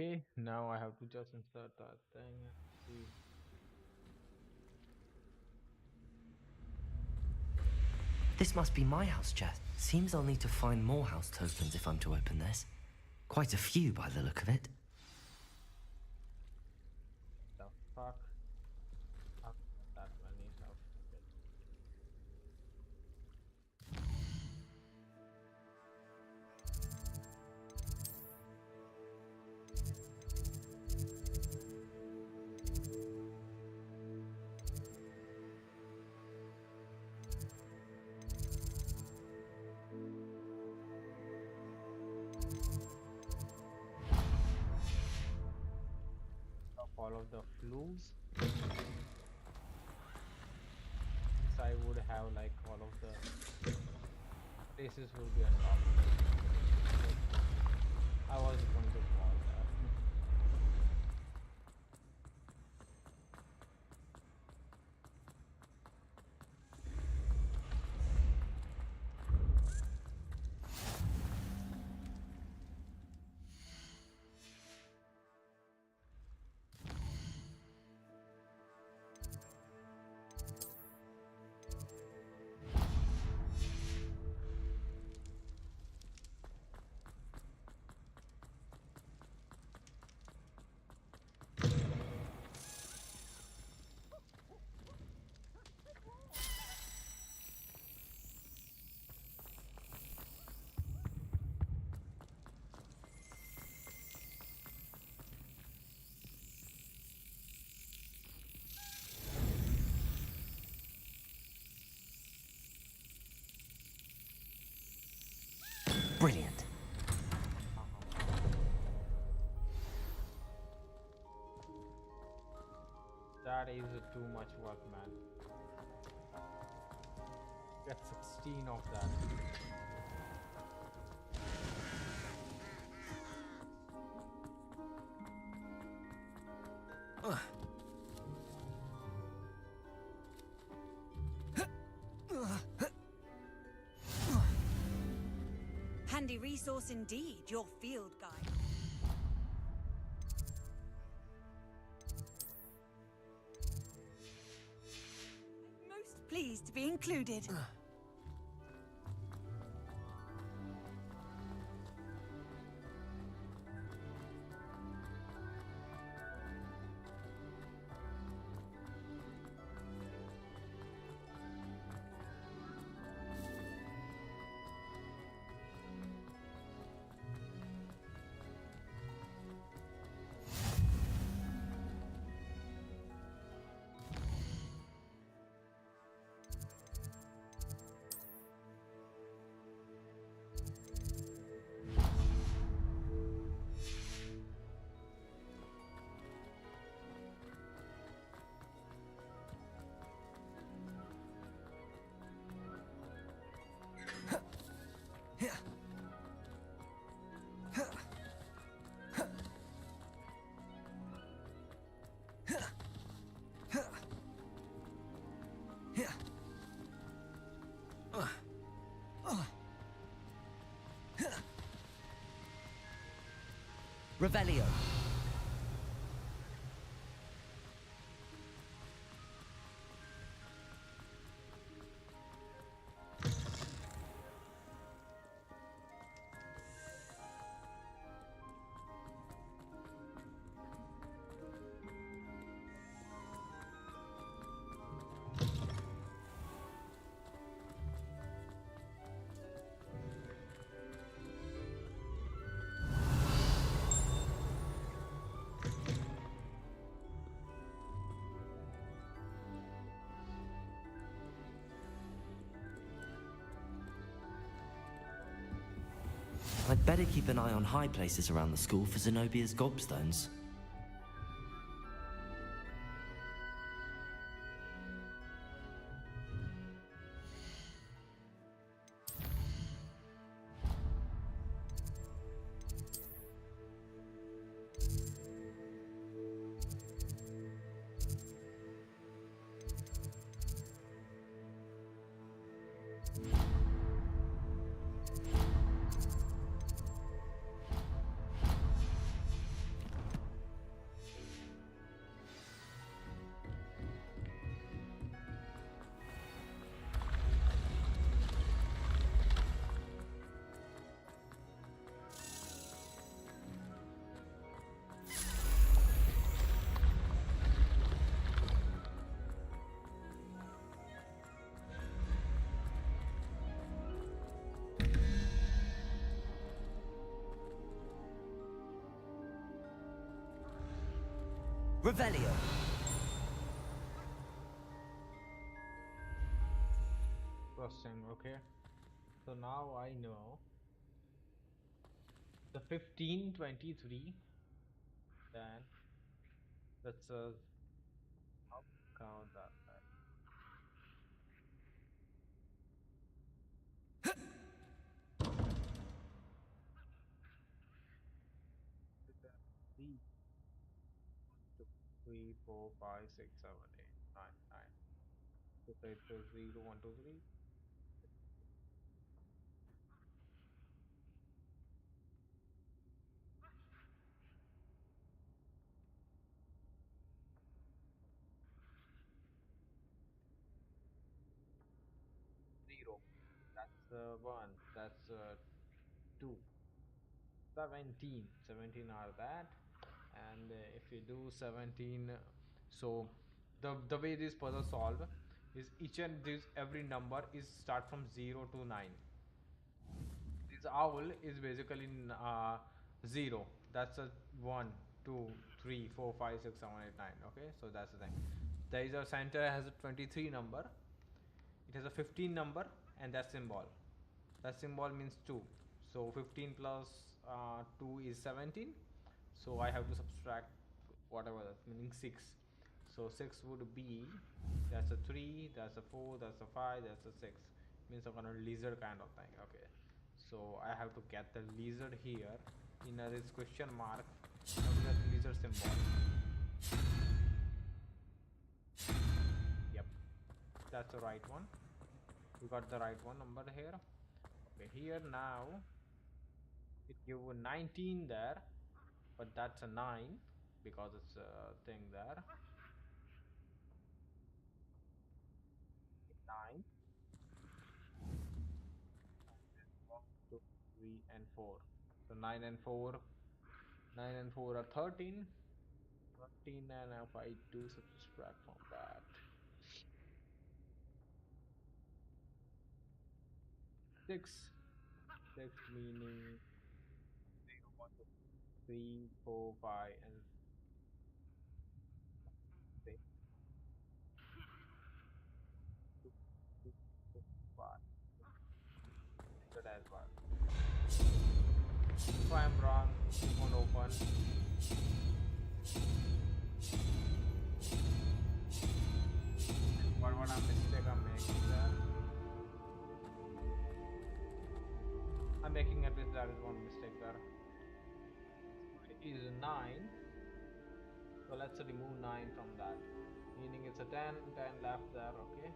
Okay, now I have to just insert that thing. See. This must be my house chest. Seems I'll need to find more house tokens if I'm to open this. Quite a few by the look of it. The fuck? I've got that many stuff. All of the flus. I would have like all of the places will be unlocked. I was going to call that. Brilliant. That is too much work, man. Get 16 of that. Handy resource indeed, your field guide. Most pleased to be included. Revelio. I'd better keep an eye on high places around the school for Zenobia's gobstones. Revelio. Interesting, okay. So now I know the 1523, then let's count that. Three, 2, 3, 4, 5, 6, 7, 8, 9, 9. So it's 0, 1, 2, 3. 0. That's 1. That's 2. 17. 17 are that. And if you do 17, so the way this puzzle solve is each and this every number is start from 0 to 9. This owl is basically 0. That's a 1, 2, 3, 4, 5, 6, 7, 8, 9. Okay, so that's the thing. There is a center has a 23 number. It has a 15 number, and that symbol. That symbol means 2. So 15 plus 2 is 17. So I have to subtract whatever that's meaning 6. So 6 would be, that's a 3, that's a 4, that's a 5, that's a 6. Means some kind of lizard kind of thing. Okay. So I have to get the lizard here in this question mark. I have to get the lizard symbol. Yep. That's the right one. We got the right one number here. Okay, here now it give 19 there, but that's a 9 because it's a thing there. 9, 1, 2, 3, and 4. So 9 and 4, 9 and 4 are 13. 13, and if I do subtract from that, 6. 6 meaning 0, 1, 2, 3, 4, 5, and 6. 2, 3, 4, 5. Good as well. If I'm wrong, keep on open. What a mistake I'm making there. I'm making at least that is one mistake there. It is 9. So let's remove 9 from that. Meaning it's a 10, 10 left there, okay?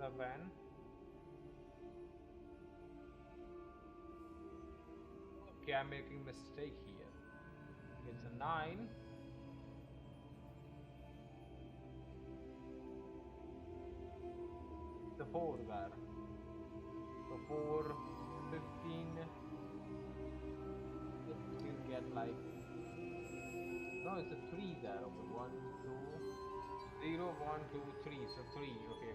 7. Okay, I'm making mistake here. It's a 9. The 4 there. So 4, 15. It will get like, no, it's a 3 there. Okay, 1, 2, 0, 1, 2, 3. So 3. Okay.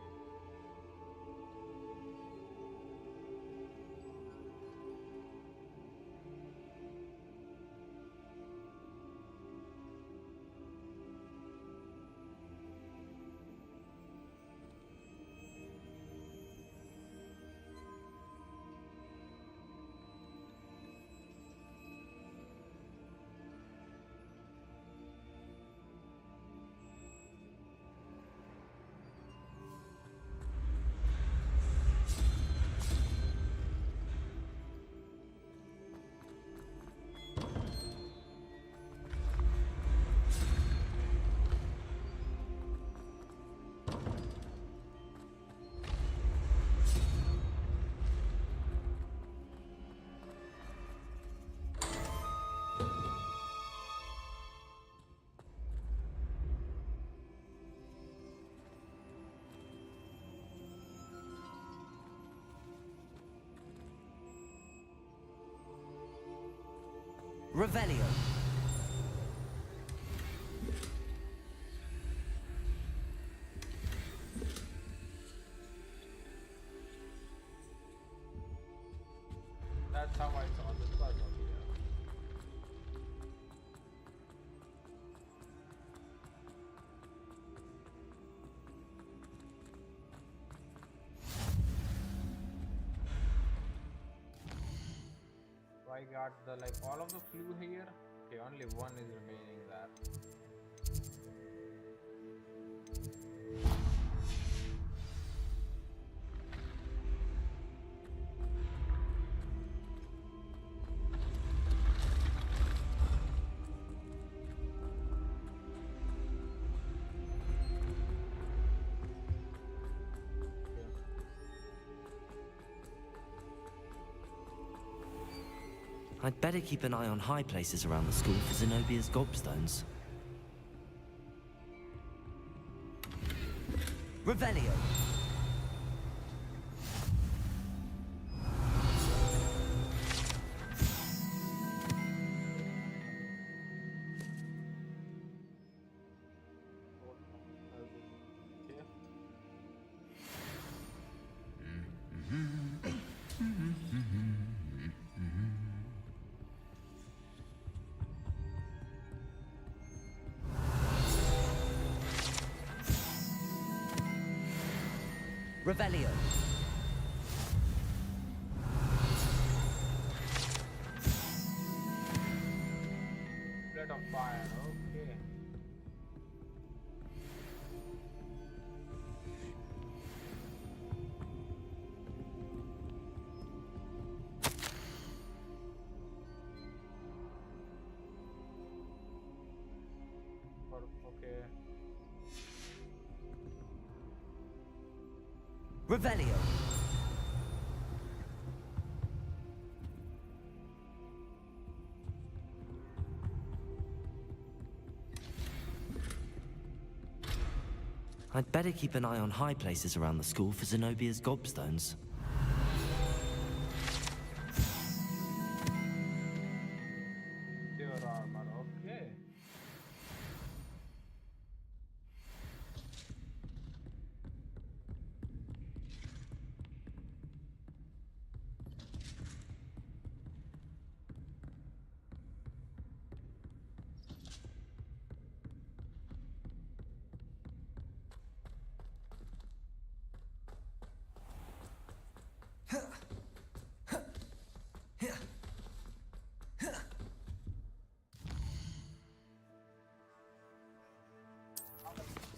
Revelio. That's how I saw this puzzle here. So I got the like all of the clue here. Okay, only one is remaining there. I'd better keep an eye on high places around the school for Zenobia's gobstones. Revelio. Revelio. Plate of fire, okay. Okay. Revelio. I'd better keep an eye on high places around the school for Zenobia's gobstones. Your armor, okay.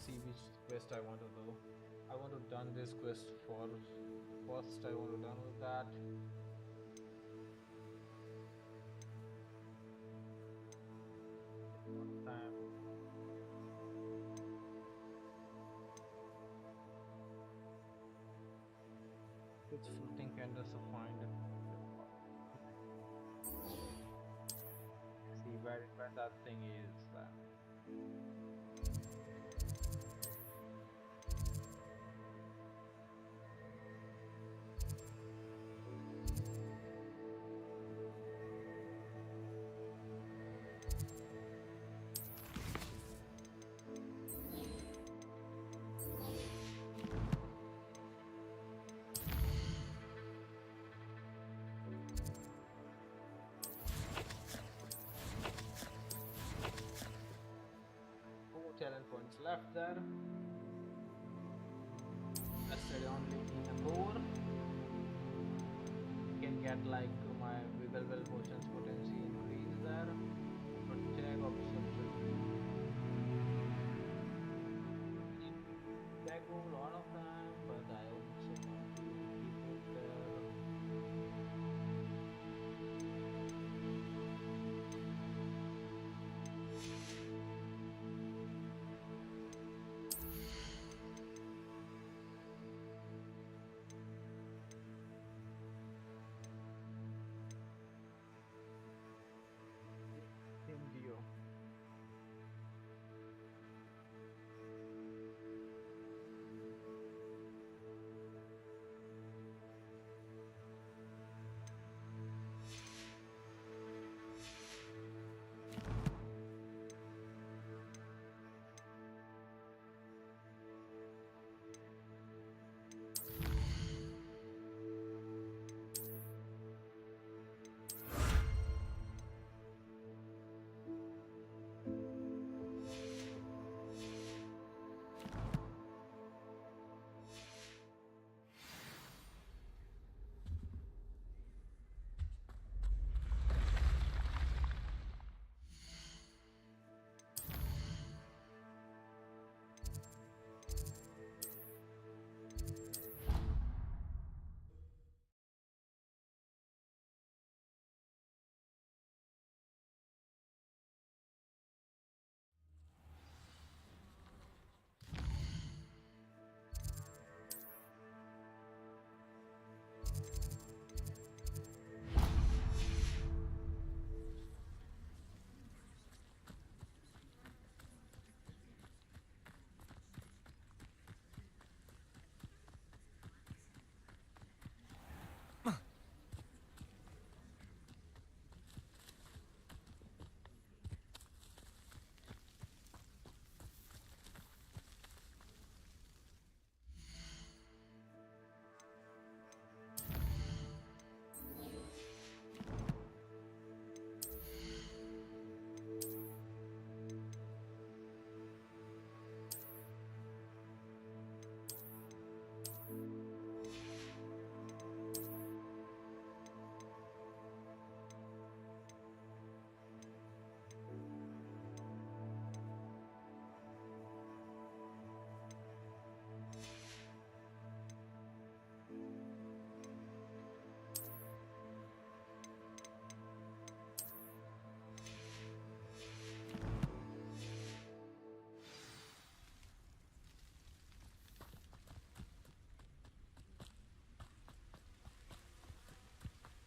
See which quest I want to do. I want to done this quest for first. I want to done with that. Time. Which floating candles to find? See where that thing is. Talent points left there. Rested only in a core. Can get like my wiggle well potions potency increase there. Protect obstruction. That go a lot of time, but I also want to keep it there. Indio.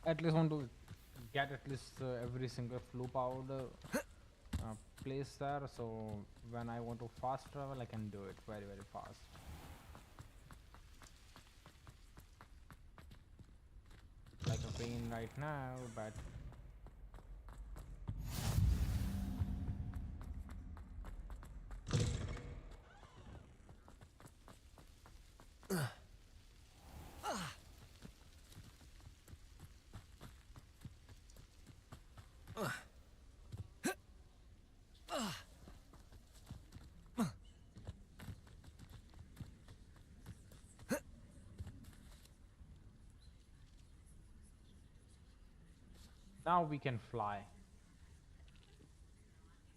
At least want to get at least every single floop out place there, so when I want to fast travel I can do it very fast. Like a pain right now, but now we can fly.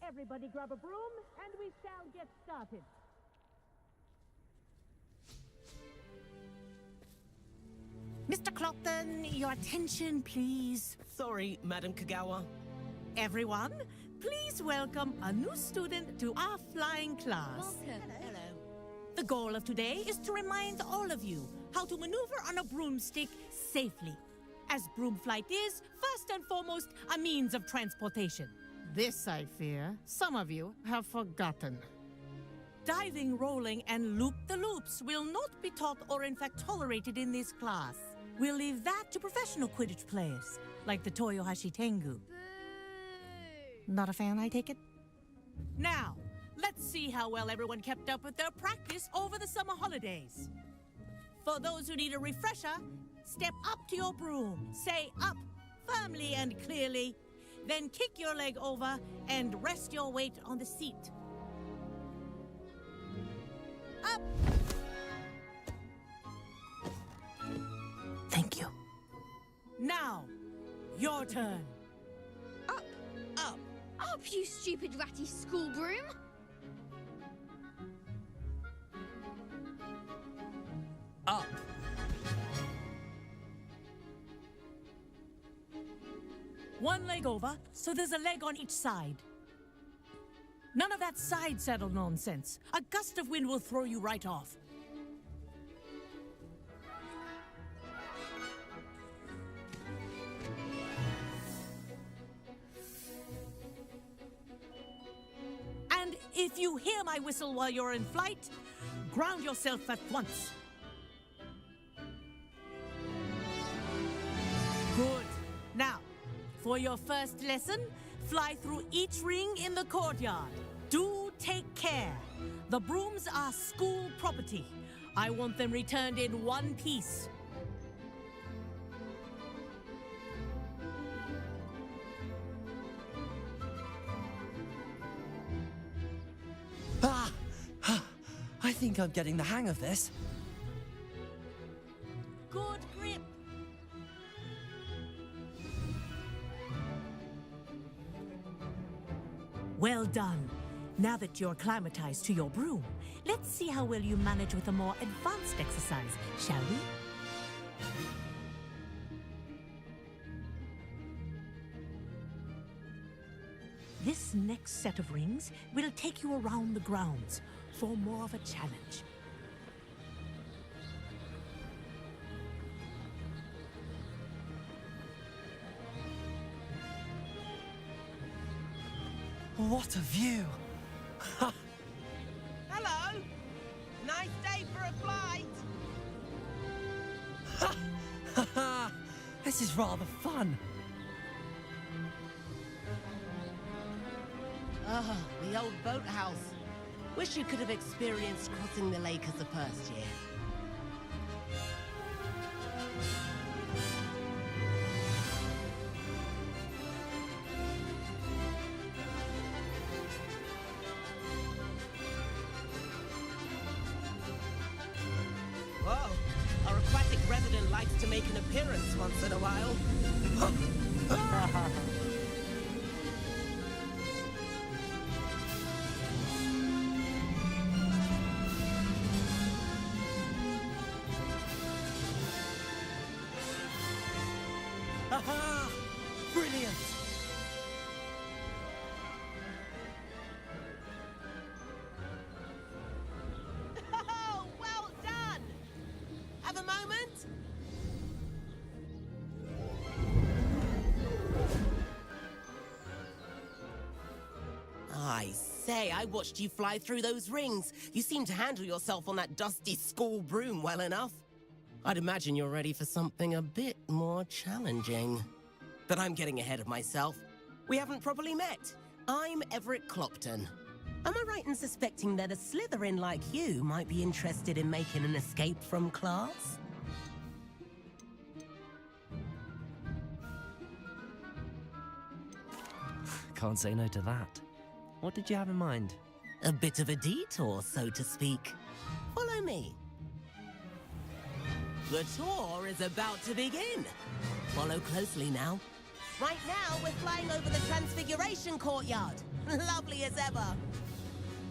Everybody grab a broom, and we shall get started. Mr. Clopton, your attention, please. Sorry, Madam Kagawa. Everyone, please welcome a new student to our flying class. Welcome. Hello. The goal of today is to remind all of you how to maneuver on a broomstick safely. As broom flight is, first and foremost, a means of transportation. This, I fear, some of you have forgotten. Diving, rolling, and loop-the-loops will not be taught or in fact tolerated in this class. We'll leave that to professional Quidditch players, like the Toyohashi Tengu. Not a fan, I take it? Now, let's see how well everyone kept up with their practice over the summer holidays. For those who need a refresher, step up to your broom, say up firmly and clearly, then kick your leg over and rest your weight on the seat. Up! Thank you. Now, your turn. Up! Up! Up, you stupid ratty school broom! Up. One leg over, so there's a leg on each side. None of that side saddle nonsense. A gust of wind will throw you right off. And if you hear my whistle while you're in flight, ground yourself at once. Good. Now, for your first lesson, fly through each ring in the courtyard. Do take care. The brooms are school property. I want them returned in one piece. I think I'm getting the hang of this. Good grip. Well done. Now that you're acclimatized to your broom, let's see how well you manage with a more advanced exercise, shall we? This next set of rings will take you around the grounds for more of a challenge. What a view! Hello! Nice day for a flight! This is rather fun. Ah, the old boathouse. Wish you could have experienced crossing the lake as a first year. Whoa, our aquatic resident likes to make an appearance once in a while. Aha! Brilliant! Oh, well done! Have a moment? I say, I watched you fly through those rings. You seem to handle yourself on that dusty school broom well enough. I'd imagine you're ready for something a bit more challenging. But I'm getting ahead of myself. We haven't properly met. I'm Everett Clopton. Am I right in suspecting that a Slytherin like you might be interested in making an escape from class? Can't say no to that. What did you have in mind? A bit of a detour, so to speak. Follow me. The tour is about to begin. Follow closely now. Right now, we're flying over the Transfiguration Courtyard. Lovely as ever.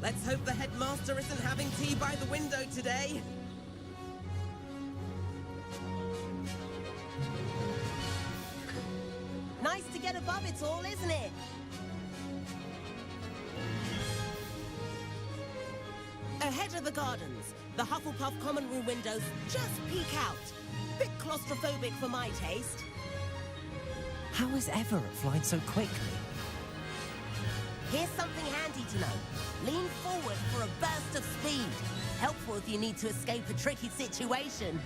Let's hope the headmaster isn't having tea by the window today. Nice to get above it all, isn't it? Ahead of the gardens, The Hufflepuff common room windows just peek out. Bit claustrophobic for my taste. How is Everett flying so quickly? Here's something handy to know. Lean forward for a burst of speed. Helpful if you need to escape a tricky situation.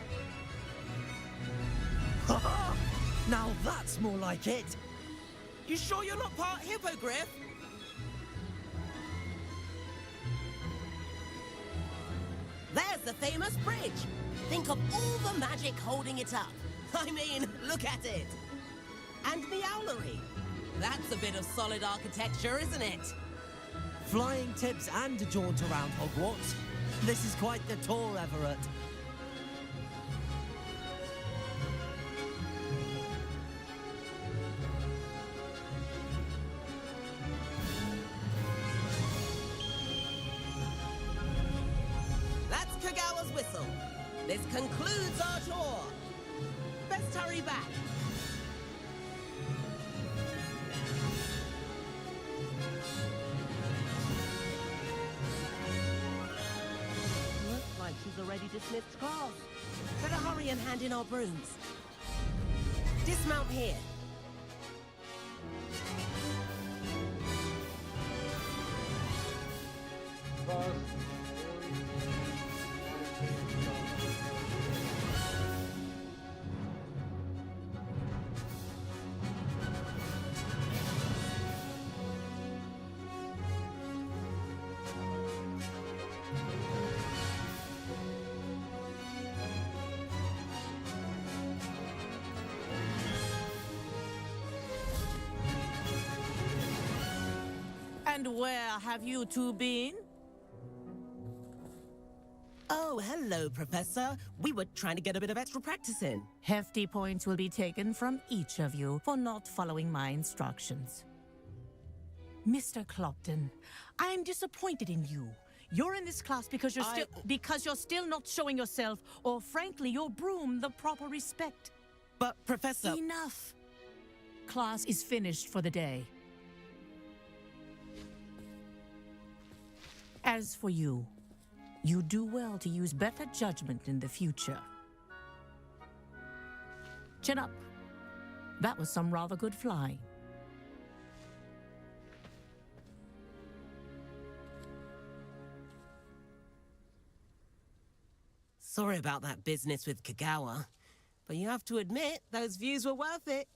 Now that's more like it. You sure you're not part hippogriff? There's the famous bridge. Think of all the magic holding it up. I mean, look at it. And the owlery. That's a bit of solid architecture, isn't it? Flying tips and a jaunt around Hogwarts. This is quite the tour, Everett. That's Kagawa's whistle. This concludes our tour. Best hurry back. Looks like she's already dismissed class. Better hurry and hand in our brooms. Dismount here. And where have you two been? Oh, hello, Professor. We were trying to get a bit of extra practice in. Hefty points will be taken from each of you for not following my instructions. Mr. Clopton, I'm disappointed in you. You're in this class because you're still not showing yourself, or frankly, your broom the proper respect. But, Professor... Enough. Class is finished for the day. As for you, you do well to use better judgment in the future. Chin up. That was some rather good flying. Sorry about that business with Kagawa, but you have to admit those views were worth it.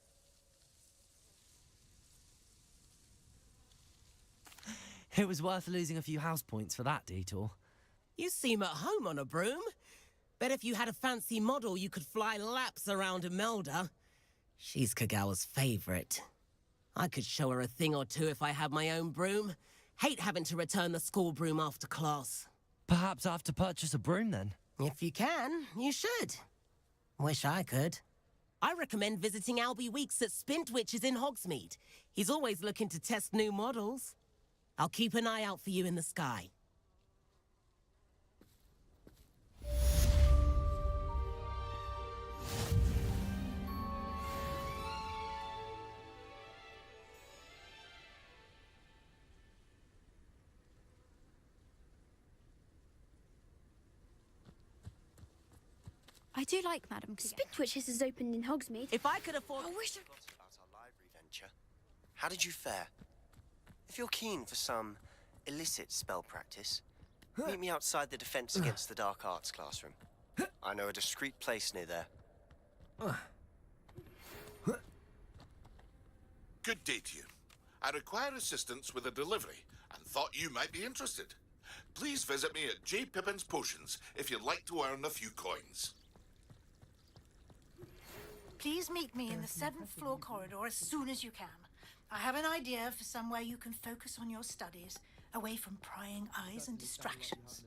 It was worth losing a few house points for that detour. You seem at home on a broom. Bet if you had a fancy model, you could fly laps around Imelda. She's Kagawa's favorite. I could show her a thing or two if I had my own broom. Hate having to return the school broom after class. Perhaps I have to purchase a broom then. If you can, you should. Wish I could. I recommend visiting Albie Weeks at Spintwitches in Hogsmeade. He's always looking to test new models. I'll keep an eye out for you in the sky. I do like Madam Spintwitches is opened in Hogsmeade. If I could afford... I wish I... About our library venture. How did you fare? If you're keen for some illicit spell practice, meet me outside the Defense Against the Dark Arts classroom. I know a discreet place near there. Good day to you. I require assistance with a delivery and thought you might be interested. Please visit me at J. Pippin's Potions if you'd like to earn a few coins. Please meet me in the 7th floor corridor as soon as you can. I have an idea for somewhere you can focus on your studies, away from prying eyes and distractions.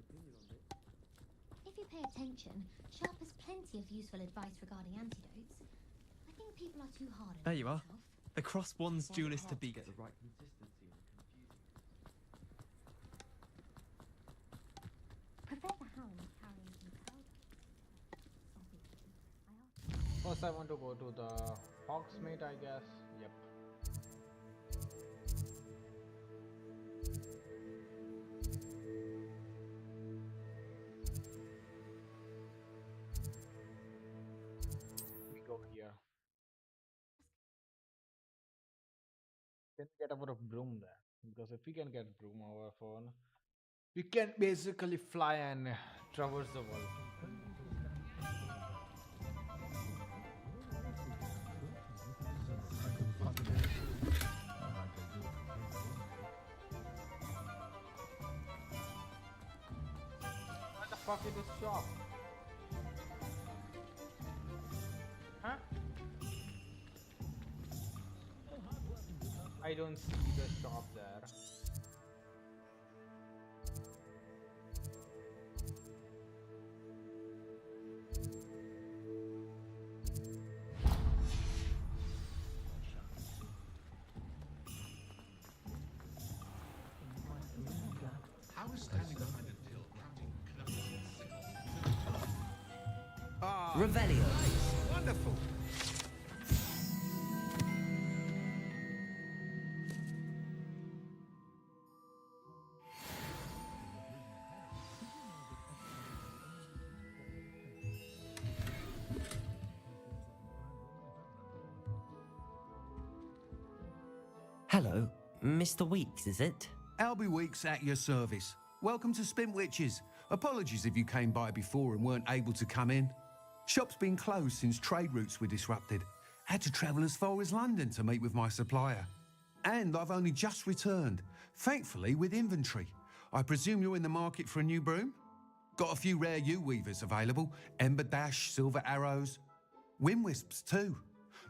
If you pay attention, Sharp has plenty of useful advice regarding antidotes. I think people are too hard on There you are. themselves. The cross one's duelist to beat. Professor Howell is carrying some powder. First, I want to go to the Hogsmeade, I guess. Yep. Can we get our broom there? Because if we can get broom over our phone, we can basically fly and traverse the world. What the fuck is this shop? Huh? I don't see the shop there. I was standing behind a till counting knuckles and sickles. Ah, Revelio. nice, wonderful. Hello, Mr. Weeks, is it? Albie Weeks at your service. Welcome to Spintwitches. Apologies if you came by before and weren't able to come in. Shop's been closed since trade routes were disrupted. Had to travel as far as London to meet with my supplier. And I've only just returned, thankfully with inventory. I presume you're in the market for a new broom? Got a few rare U-weavers available, Ember Dash, Silver Arrows, Wind Wisps too.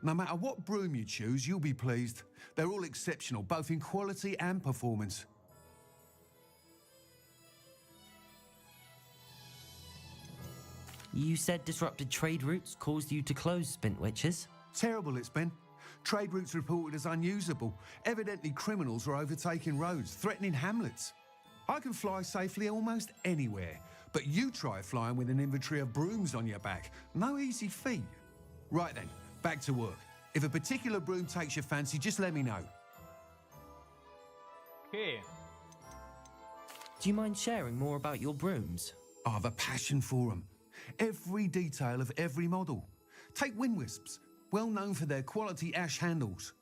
No matter what broom you choose, you'll be pleased. They're all exceptional, both in quality and performance. You said disrupted trade routes caused you to close Spintwitches? Terrible it's been. Trade routes reported as unusable. Evidently criminals are overtaking roads, threatening hamlets. I can fly safely almost anywhere, but you try flying with an inventory of brooms on your back. No easy feat. Right then, back to work. If a particular broom takes your fancy, just let me know. Okay. Do you mind sharing more about your brooms? I have a passion for them. Every detail of every model. Take Wind Wisps, well known for their quality ash handles.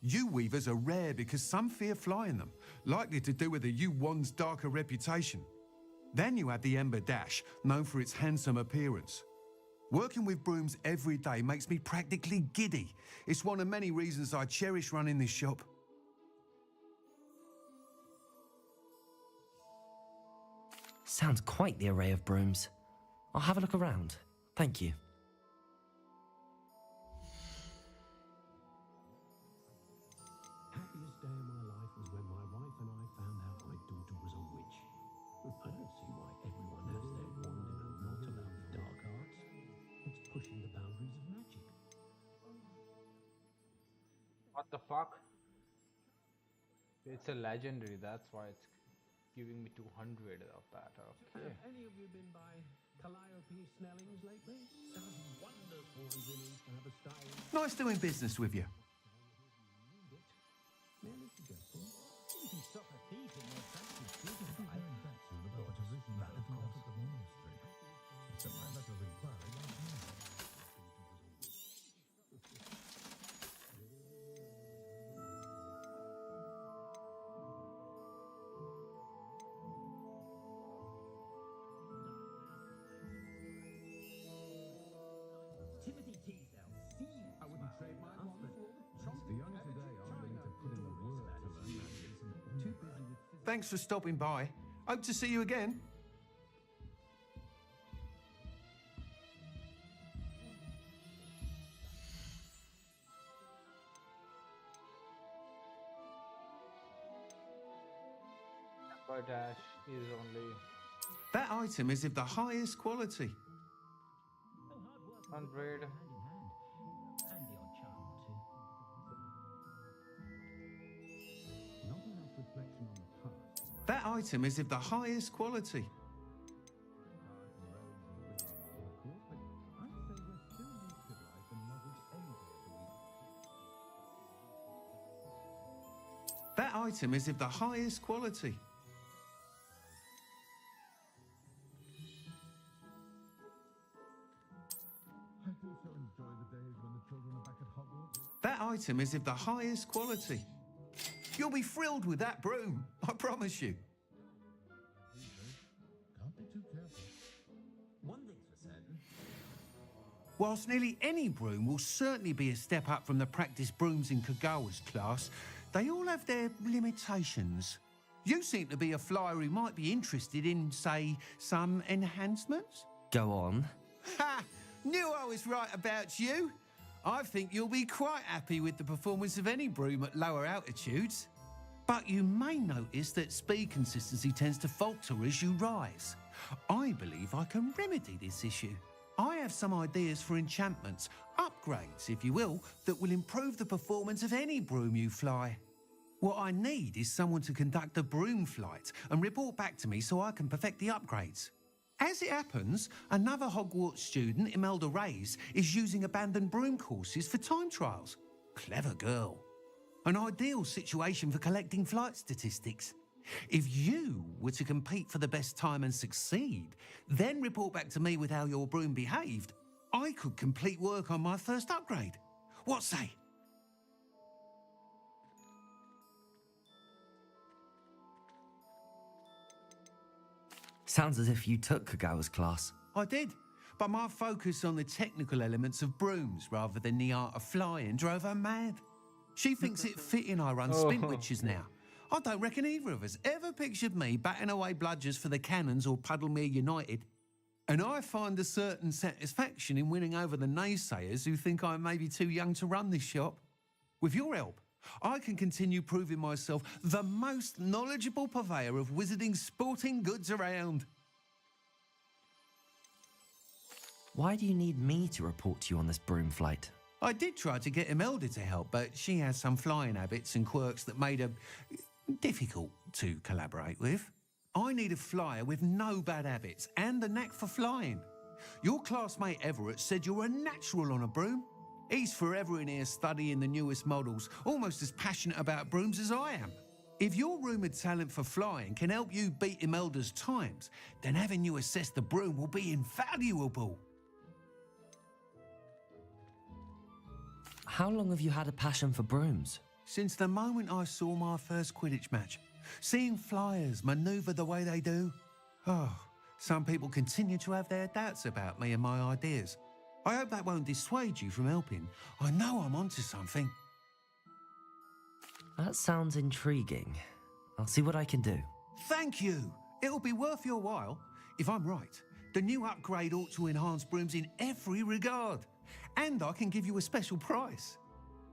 U-weavers are rare because some fear flying them, likely to do with the U-wand's darker reputation. Then you have the Ember Dash, known for its handsome appearance. Working with brooms every day makes me practically giddy. It's one of many reasons I cherish running this shop. Sounds quite the array of brooms. I'll have a look around. Thank you. Happiest day of my life was when my wife and I found out my daughter was a witch. I don't see why everyone has their wand in a knot about the dark arts. It's pushing the boundaries of magic. What the fuck? It's a legendary, that's why it's giving me 200 of that. Okay. Have any of you been by Calliope Snelling's lately? Does wonderful and really to have a style. Nice doing business with you. Merely suggesting. You can stop a thief in your tracks with beautify. That's the position that of course the monastery. It's a matter of inquiry. Timothy Teasdale, see you. I wouldn't trade my one for the only today I'm willing to put in the word to learn magic. Too busy with Thanks for stopping by. Hope to see you again. Ember Dash is only That item is of the highest quality. 100. and the odd charm or two. Not enough reflection on the past. That item is of the highest quality. That item is of the highest quality. I do so enjoy the days when the children are back at Hogwarts. That item is of the highest quality. You'll be thrilled with that broom, I promise you. Can't be too careful. One thing's for certain. Whilst nearly any broom will certainly be a step up from the practice brooms in Kagawa's class, they all have their limitations. You seem to be a flyer who might be interested in, say, some enhancements? Go on. Ha! Knew I was right about you. I think you'll be quite happy with the performance of any broom at lower altitudes. But you may notice that speed consistency tends to falter as you rise. I believe I can remedy this issue. I have some ideas for enchantments, upgrades, if you will, that will improve the performance of any broom you fly. What I need is someone to conduct a broom flight and report back to me so I can perfect the upgrades. As it happens, another Hogwarts student, Imelda Reyes, is using abandoned broom courses for time trials. Clever girl. An ideal situation for collecting flight statistics. If you were to compete for the best time and succeed, then report back to me with how your broom behaved, I could complete work on my first upgrade. What say? Sounds as if you took Kagawa's class. I did, but my focus on the technical elements of brooms rather than the art of flying drove her mad. She thinks it fitting I run spin witches now. I don't reckon either of us ever pictured me batting away bludgers for the Cannons or Puddlemere United. And I find a certain satisfaction in winning over the naysayers who think I may be too young to run this shop. With your help, I can continue proving myself the most knowledgeable purveyor of wizarding sporting goods around. Why do you need me to report to you on this broom flight? I did try to get Imelda to help, but she has some flying habits and quirks that made her difficult to collaborate with. I need a flyer with no bad habits and a knack for flying. Your classmate Everett said you're a natural on a broom. He's forever in here studying the newest models, almost as passionate about brooms as I am. If your rumoured talent for flying can help you beat Imelda's times, then having you assess the broom will be invaluable. How long have you had a passion for brooms? Since the moment I saw my first Quidditch match. Seeing flyers manoeuvre the way they do. Oh, some people continue to have their doubts about me and my ideas. I hope that won't dissuade you from helping. I know I'm onto something. That sounds intriguing. I'll see what I can do. Thank you. It'll be worth your while. If I'm right, the new upgrade ought to enhance brooms in every regard. And I can give you a special price.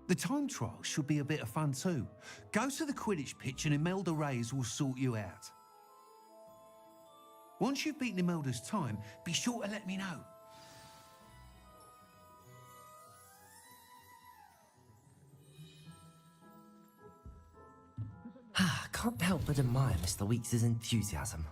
The time trial should be a bit of fun too. Go to the Quidditch pitch and Imelda Reyes will sort you out. Once you've beaten Imelda's time, be sure to let me know. Can't help but admire Mr. Weeks' enthusiasm.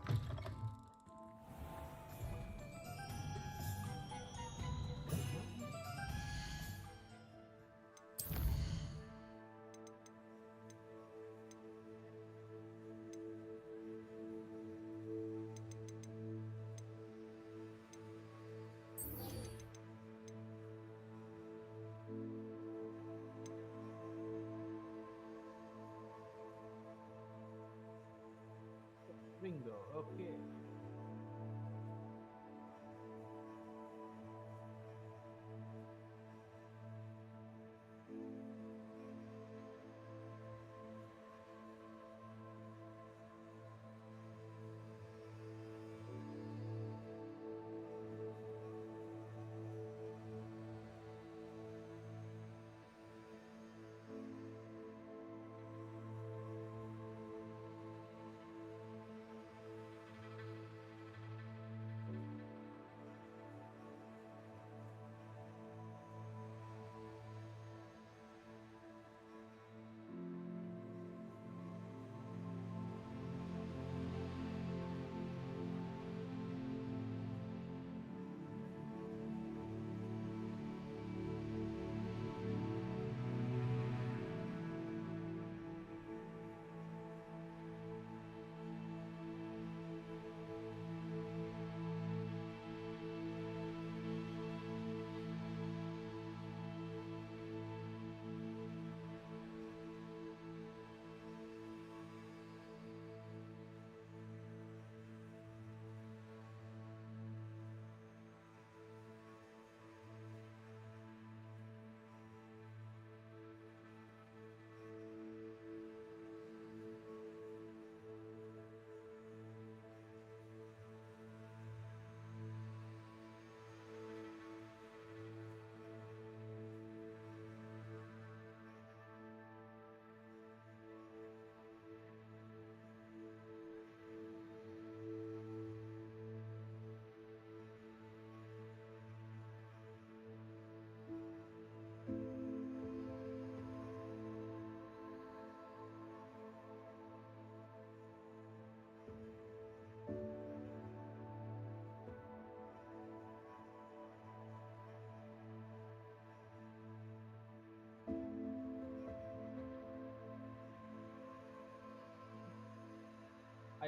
Bingo, okay.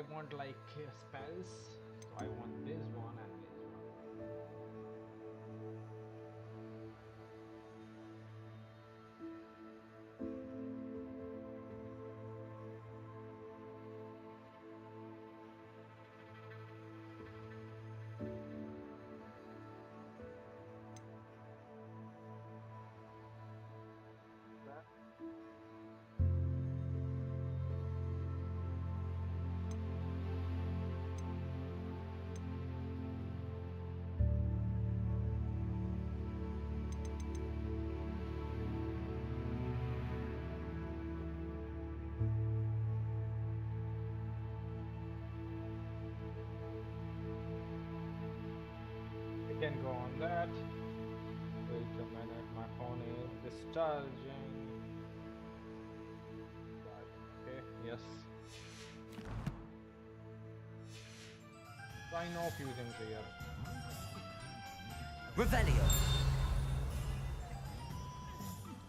I want like spells. So I want this one and this one. We can go on that. Wait a minute, my phone is discharging. Okay, yes. So I know a few things here. Revelio.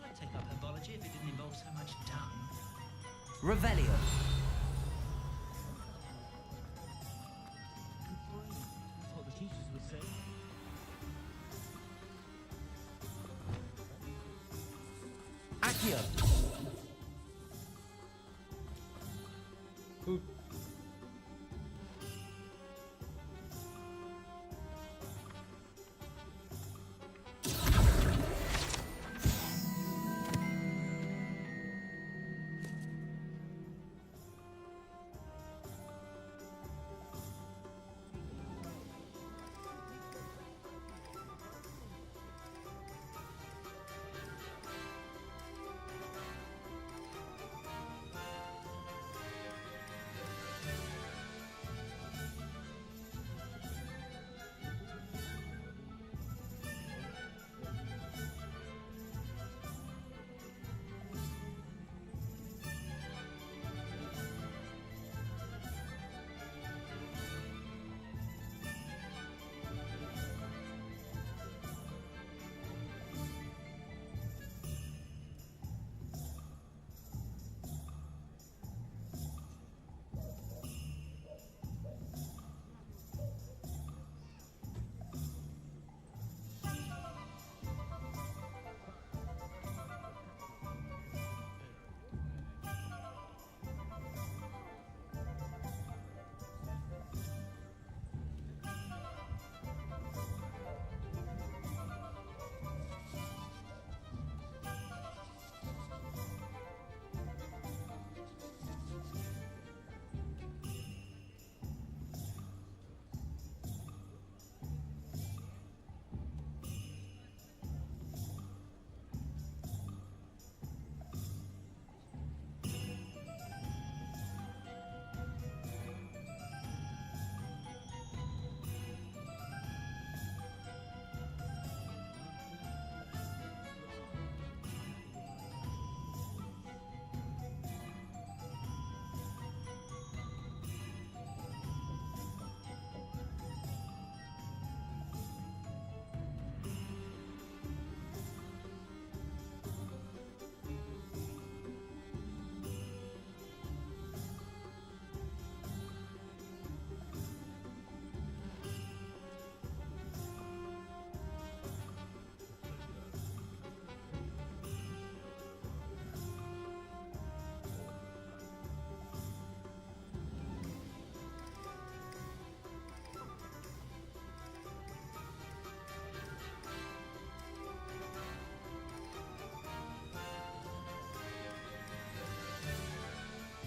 I'd take up herbology if it didn't involve so much dung. Revelio. That's what the teachers would say. Accio. Good.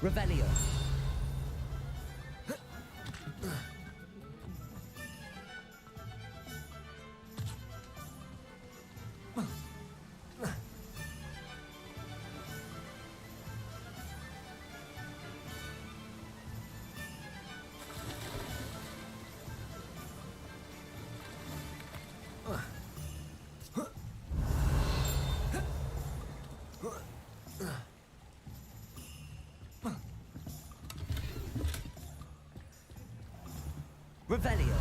Revelio. Revelio.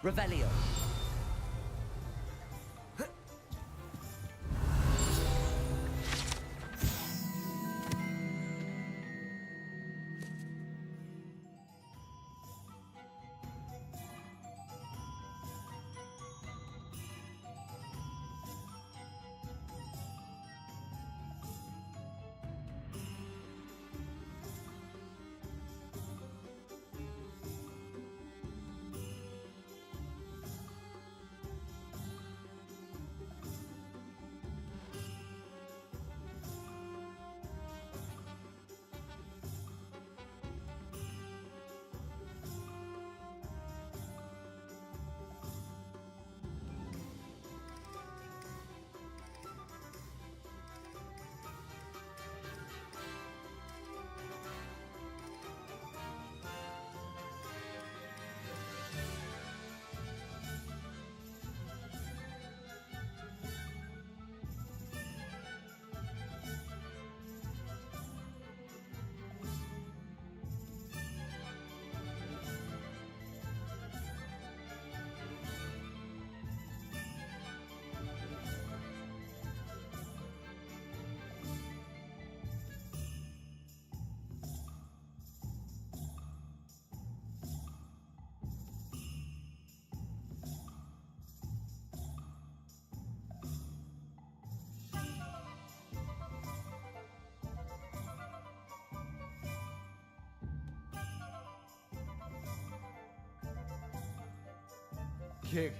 Revelio. Kick.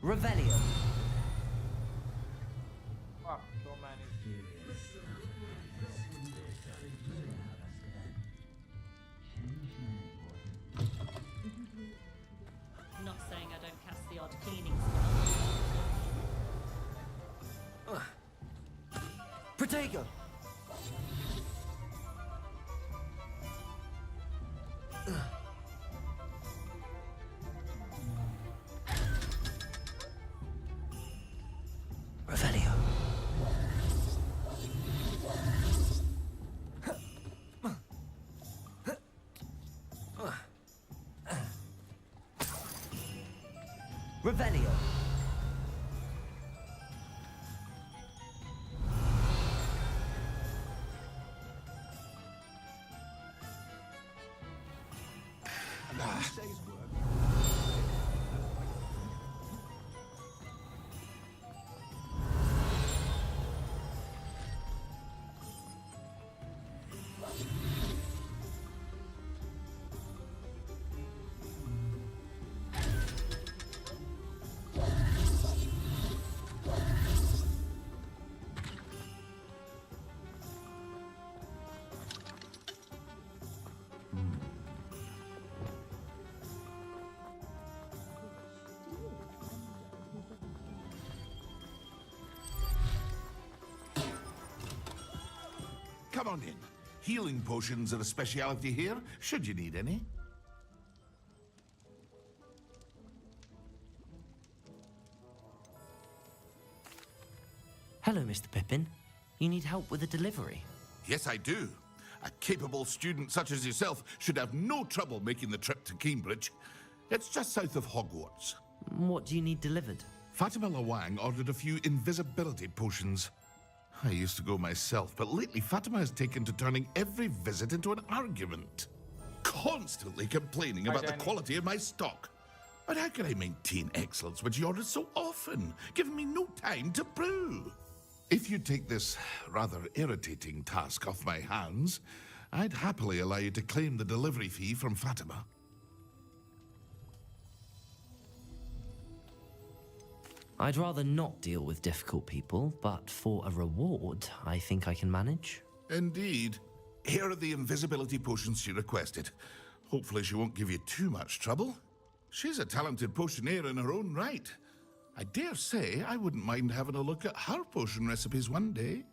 Revelio. Fuck, so many. Not saying I don't cast the odd cleaning spell. Protego. Revelio. Revelio. Come on in. Healing potions are a speciality here, should you need any. Hello, Mr. Pippin. You need help with a delivery? Yes, I do. A capable student such as yourself should have no trouble making the trip to Cambridge. It's just south of Hogwarts. What do you need delivered? Fatima Lawang ordered a few invisibility potions. I used to go myself, but lately Fatima has taken to turning every visit into an argument. Constantly complaining about the quality of my stock. But how can I maintain excellence when she orders so often, giving me no time to brew? If you take this rather irritating task off my hands, I'd happily allow you to claim the delivery fee from Fatima. I'd rather not deal with difficult people, but for a reward, I think I can manage. Indeed. Here are the invisibility potions she requested. Hopefully she won't give you too much trouble. She's a talented potioneer in her own right. I dare say I wouldn't mind having a look at her potion recipes one day.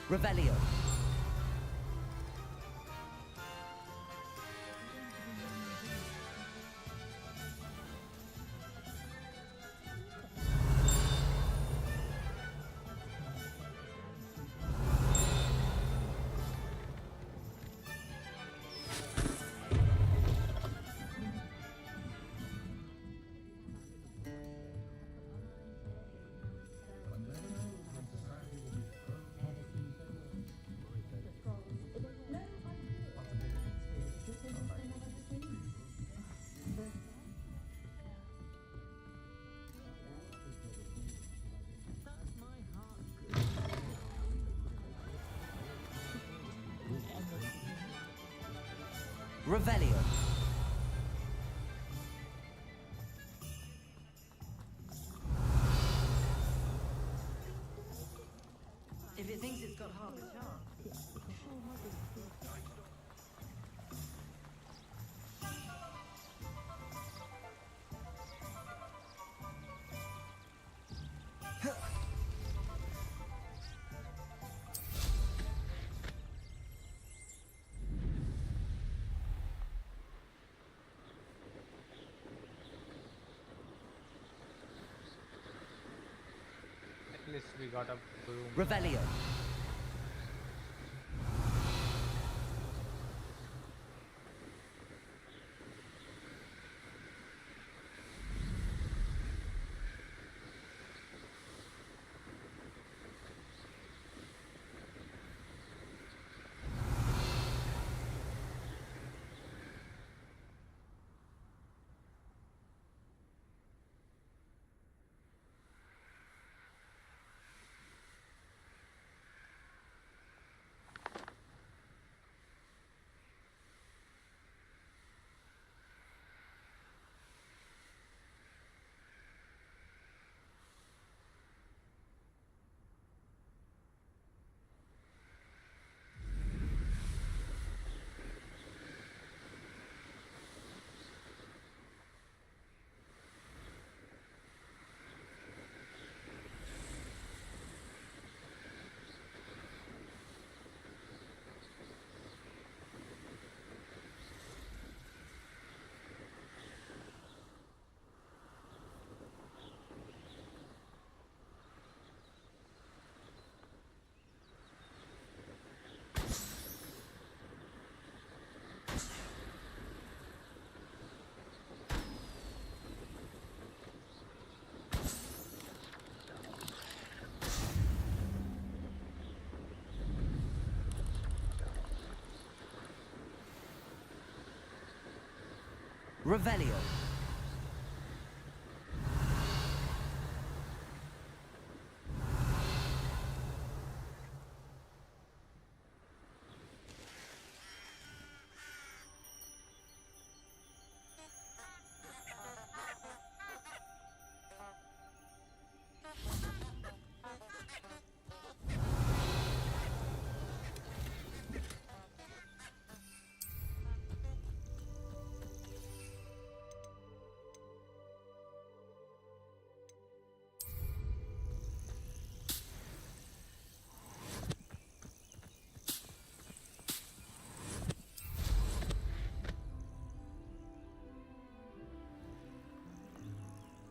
Revelio. Revelio. If it thinks it's got half a chance. At least we got a broom. Revelio. Revelio.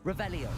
Revelio.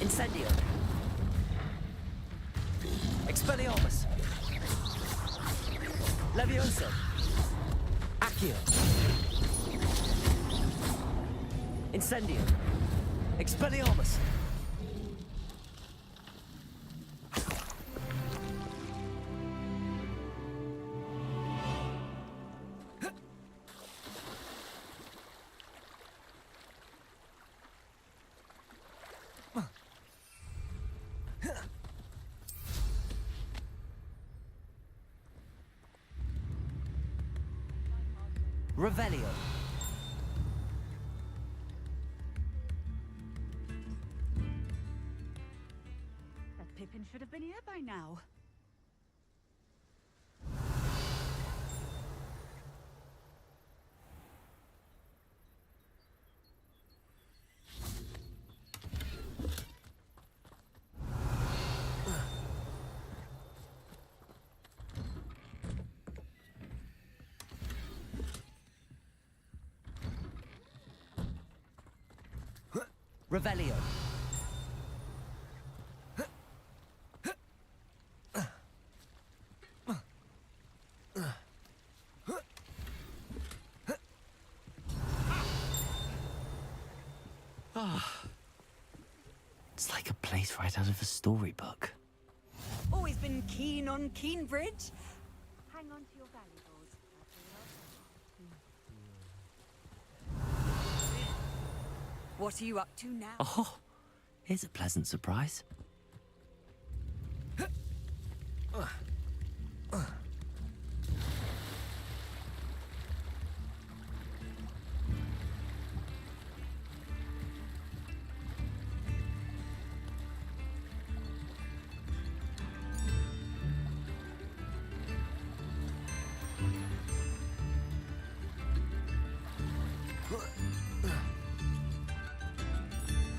Incendio. Expelliarmus. Levioso. Accio. Incendio. Expelliarmus. Revelio. That Pippin should have been here by now. Revelio. It's like a place right out of a storybook. Always been keen on Keenbridge. Hang on to your valuables. What are you up to now? Oh, here's a pleasant surprise.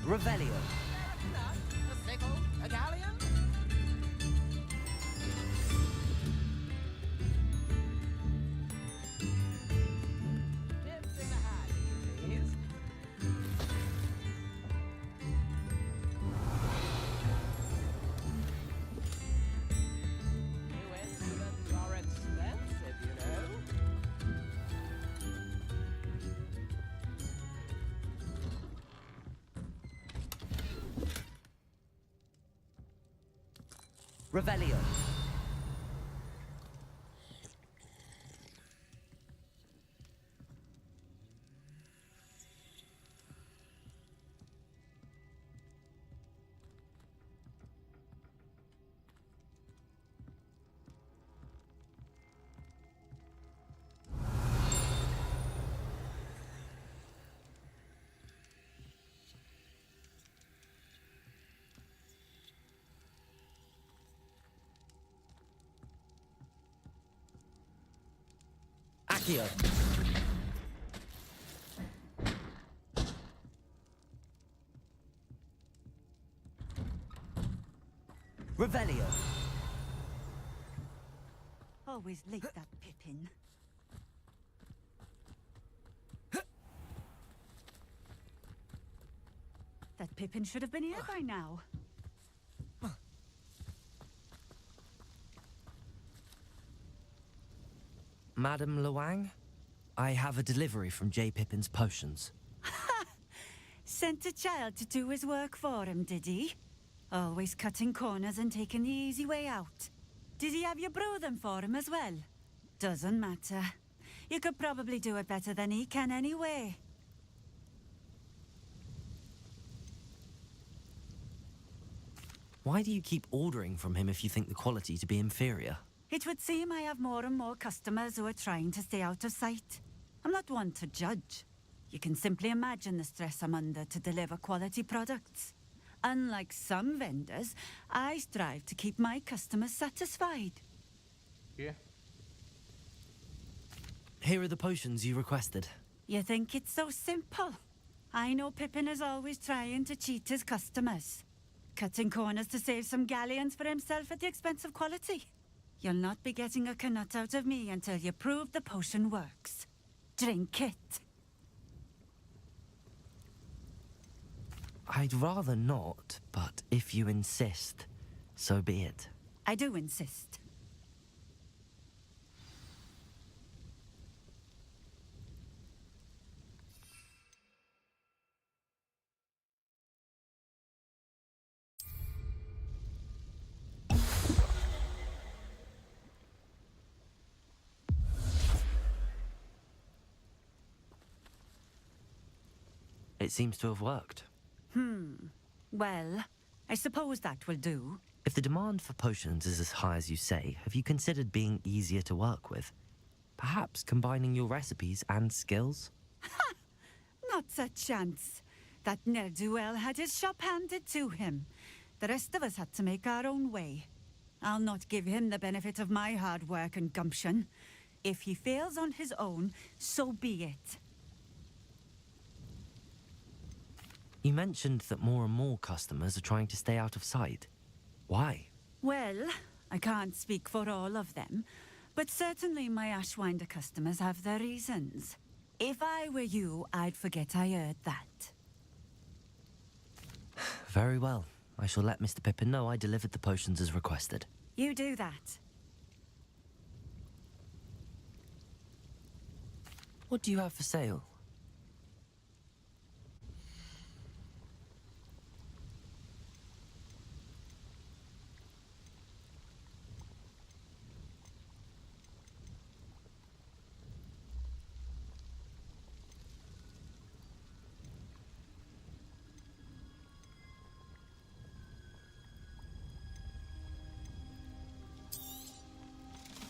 Revelio. A sickle, a galleon? Dips in the hat, please. New instruments are expensive, you know. Revelio. Accio. Revelio. Always late, that Pippin. That Pippin should have been here by now. Madam Luang, I have a delivery from J. Pippin's Potions. Sent a child to do his work for him, did he? Always cutting corners and taking the easy way out. Did he have you brew them for him as well? Doesn't matter. You could probably do it better than he can anyway. Why do you keep ordering from him if you think the quality to be inferior? It would seem I have more and more customers who are trying to stay out of sight. I'm not one to judge. You can simply imagine the stress I'm under to deliver quality products. Unlike some vendors, I strive to keep my customers satisfied. Yeah. Here are the potions you requested. You think it's so simple? I know Pippin is always trying to cheat his customers. Cutting corners to save some galleons for himself at the expense of quality. You'll not be getting a canut out of me until you prove the potion works. Drink it. I'd rather not, but if you insist, so be it. I do insist. It seems to have worked. Well, I suppose that will do. If the demand for potions is as high as you say, have you considered being easier to work with? Perhaps combining your recipes and skills? Not a chance. That ne'er-do-well had his shop handed to him. The rest of us had to make our own way. I'll not give him the benefit of my hard work and gumption. If he fails on his own, so be it. You mentioned that more and more customers are trying to stay out of sight. Why? Well, I can't speak for all of them, but certainly my Ashwinder customers have their reasons. If I were you, I'd forget I heard that. Very well. I shall let Mr. Pippin know I delivered the potions as requested. You do that. What do you have for sale?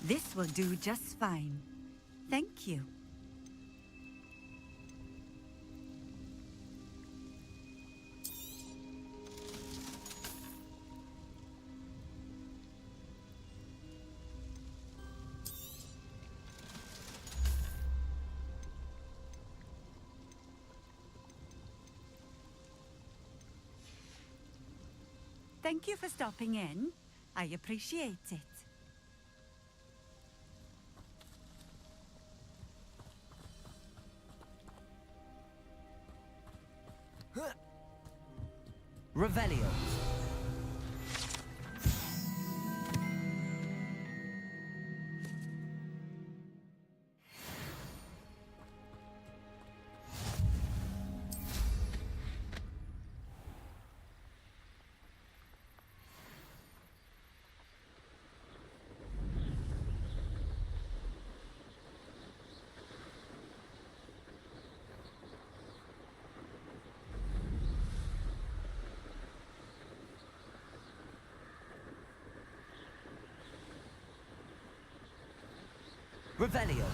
This will do just fine. Thank you. Thank you for stopping in. I appreciate it. Revelio. Revelio.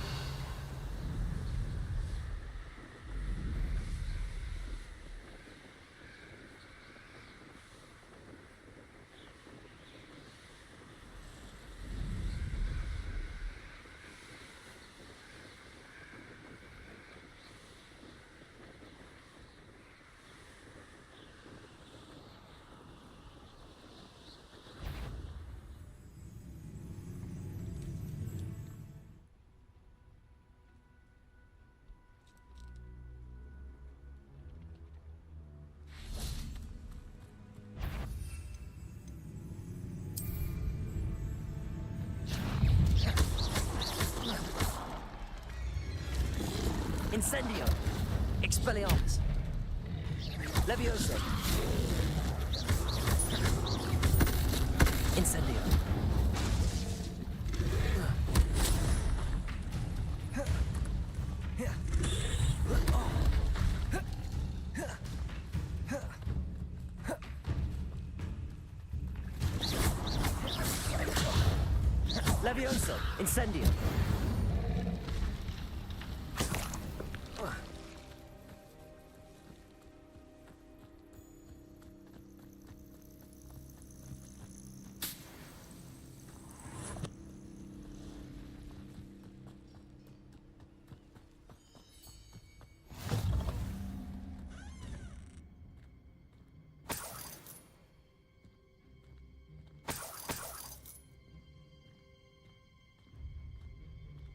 Incendio. Expelliarmus. Levioso. Incendio. Levioso. Incendio.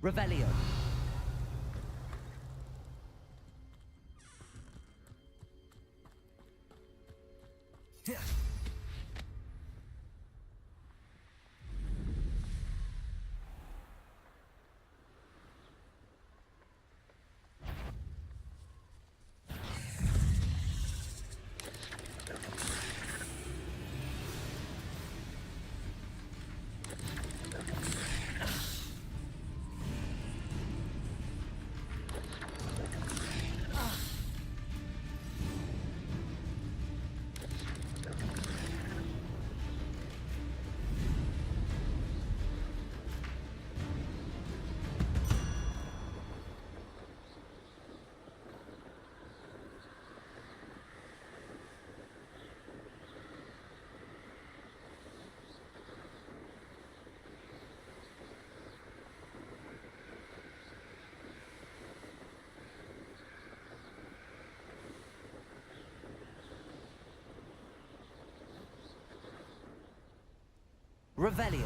Revelio. Revelio.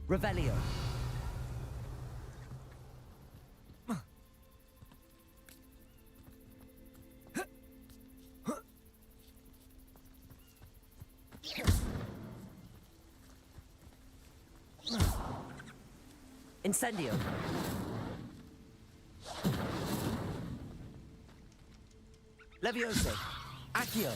Revelio. Incendio. Levioso. Accio.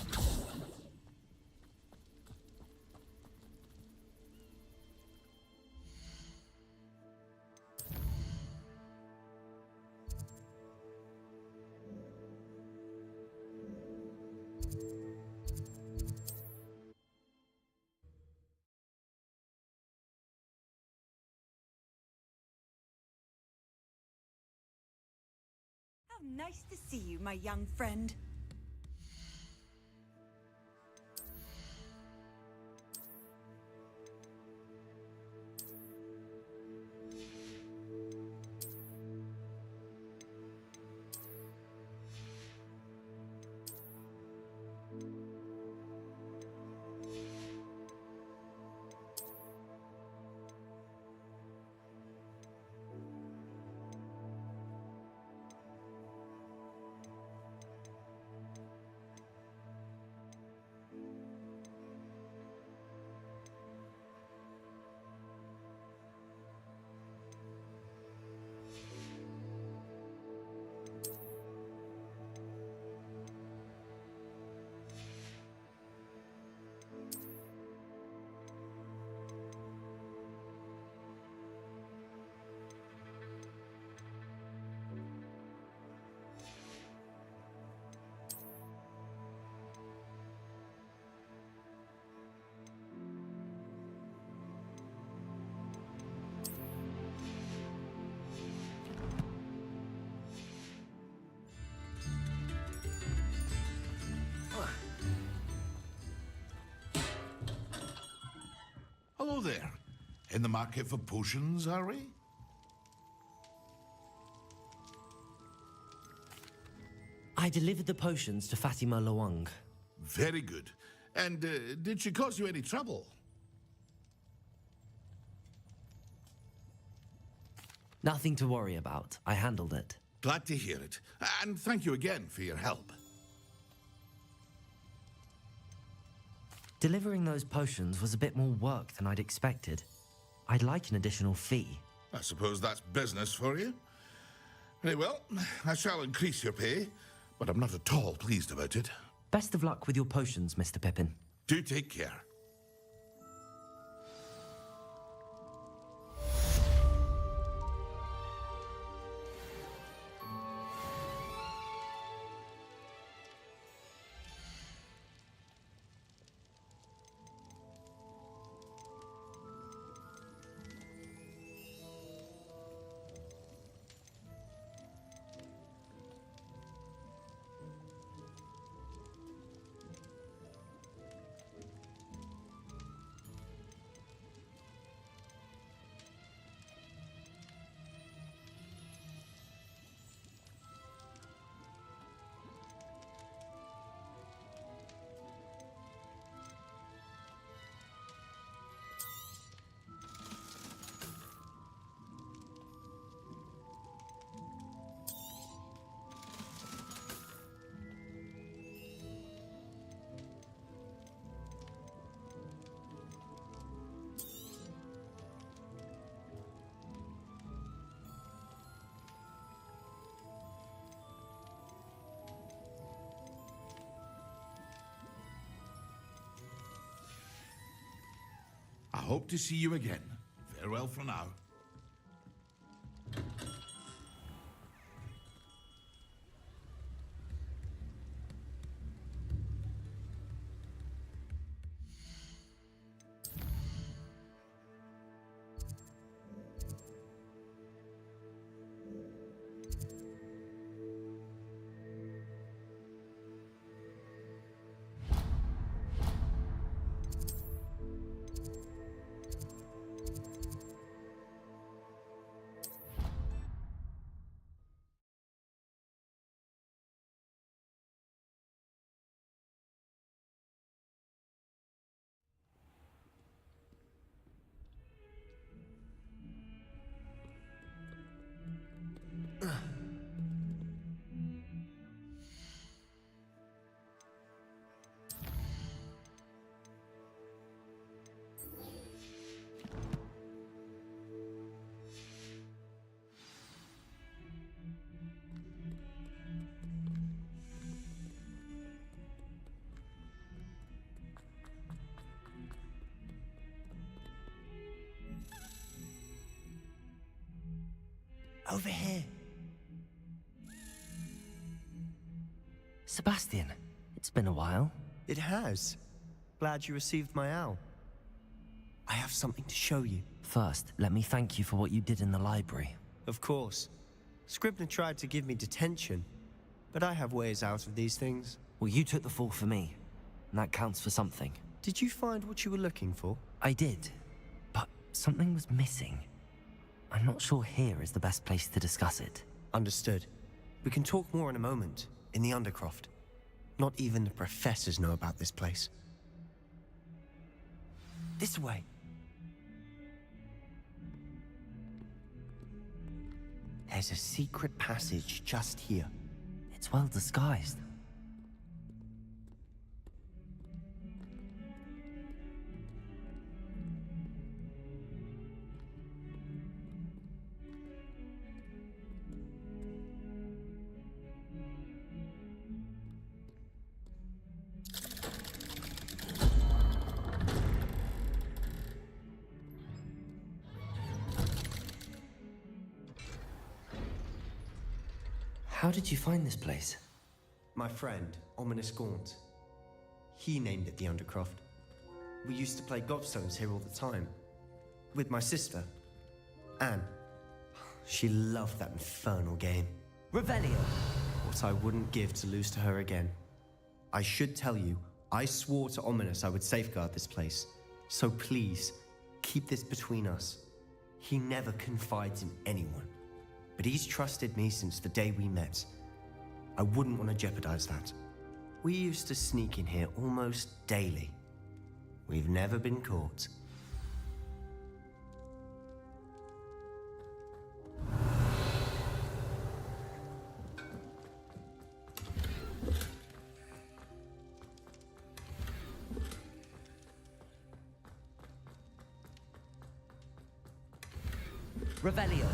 How nice to see you, my young friend. Hello there. In the market for potions, are we? I delivered the potions to Fatima Lawang. Very good. And did she cause you any trouble? Nothing to worry about. I handled it. Glad to hear it. And thank you again for your help. Delivering those potions was a bit more work than I'd expected. I'd like an additional fee. I suppose that's business for you. Very well, I shall increase your pay, but I'm not at all pleased about it. Best of luck with your potions, Mr. Pippin. Do take care. I hope to see you again. Farewell for now. Over here. Sebastian, it's been a while. It has. Glad you received my owl. I have something to show you. First, let me thank you for what you did in the library. Of course. Scribner tried to give me detention, but I have ways out of these things. Well, you took the fall for me, and that counts for something. Did you find what you were looking for? I did, but something was missing. I'm not sure here is the best place to discuss it. Understood. We can talk more in a moment, in the Undercroft. Not even the professors know about this place. This way. There's a secret passage just here. It's well disguised. How did you find this place? My friend, Ominous Gaunt. He named it the Undercroft. We used to play gobstones here all the time. With my sister, Anne. She loved that infernal game. Revelio! What I wouldn't give to lose to her again. I should tell you, I swore to Ominous I would safeguard this place. So please, keep this between us. He never confides in anyone. But he's trusted me since the day we met. I wouldn't want to jeopardize that. We used to sneak in here almost daily. We've never been caught. Revelio!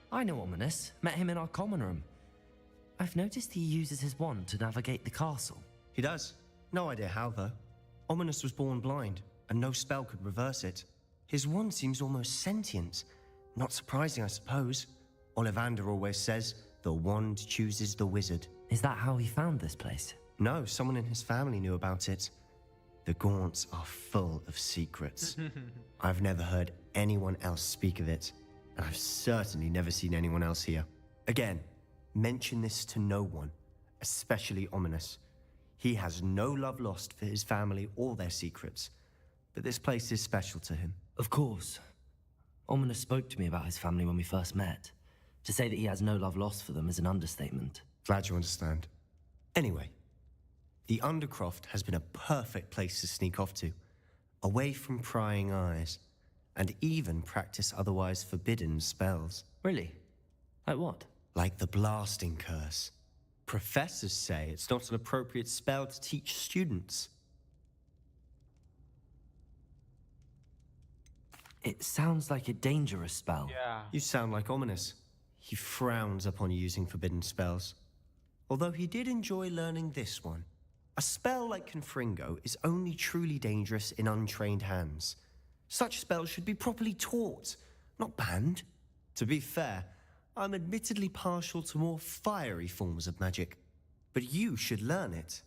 I know Ominous. Met him in our common room. I've noticed he uses his wand to navigate the castle. He does. No idea how, though. Ominous was born blind, and no spell could reverse it. His wand seems almost sentient. Not surprising, I suppose. Ollivander always says, the wand chooses the wizard. Is that how he found this place? No, someone in his family knew about it. The Gaunts are full of secrets. I've never heard anyone else speak of it. And I've certainly never seen anyone else here. Again, mention this to no one, especially Ominous. He has no love lost for his family or their secrets, but this place is special to him. Of course. Ominous spoke to me about his family when we first met. To say that he has no love lost for them is an understatement. Glad you understand. Anyway, the Undercroft has been a perfect place to sneak off to, away from prying eyes, and even practice otherwise forbidden spells. Really? Like what? Like the Blasting Curse. Professors say it's not an appropriate spell to teach students. It sounds like a dangerous spell. Yeah. You sound like Ominous. He frowns upon using forbidden spells. Although he did enjoy learning this one. A spell like Confringo is only truly dangerous in untrained hands. Such spells should be properly taught, not banned. To be fair, I'm admittedly partial to more fiery forms of magic. But you should learn it.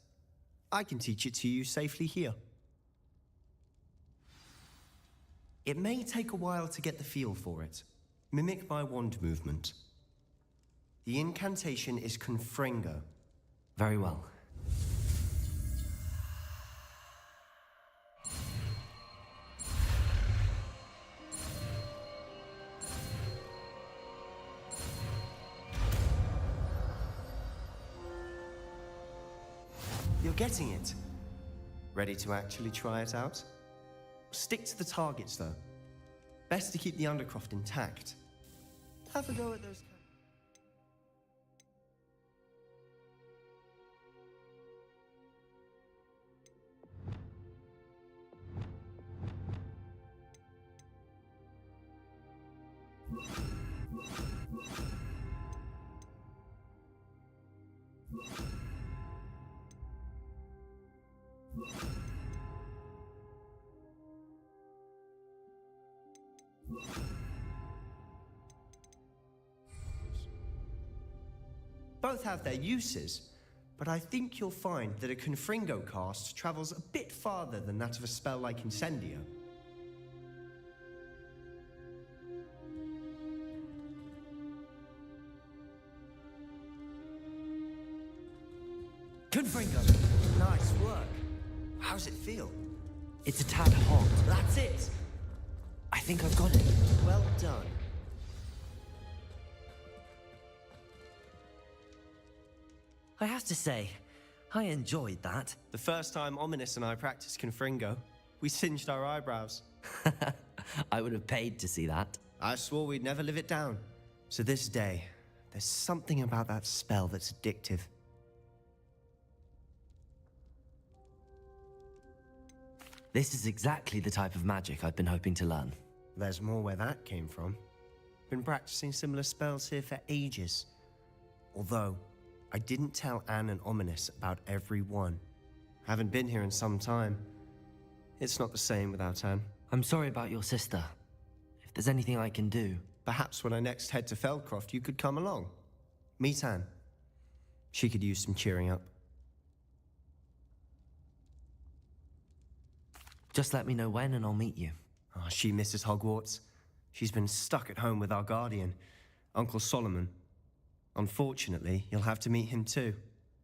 I can teach it to you safely here. It may take a while to get the feel for it. Mimic my wand movement. The incantation is Confringo. Very well. You're getting it. Ready to actually try it out? Stick to the targets, though. Best to keep the Undercroft intact. Have a go at those... Both have their uses, but I think you'll find that a Confringo cast travels a bit farther than that of a spell like Incendio. Confringo! Nice work. How's it feel? It's a tad hot. That's it! I think I've got it. Well done. I have to say, I enjoyed that. The first time Ominous and I practiced Confringo, we singed our eyebrows. I would have paid to see that. I swore we'd never live it down. To this day, there's something about that spell that's addictive. This is exactly the type of magic I've been hoping to learn. There's more where that came from. Been practicing similar spells here for ages. Although, I didn't tell Anne and Ominous about every one. Haven't been here in some time. It's not the same without Anne. I'm sorry about your sister. If there's anything I can do... Perhaps when I next head to Feldcroft, you could come along. Meet Anne. She could use some cheering up. Just let me know when and I'll meet you. Oh, she misses Hogwarts. She's been stuck at home with our guardian, Uncle Solomon. Unfortunately, you'll have to meet him too.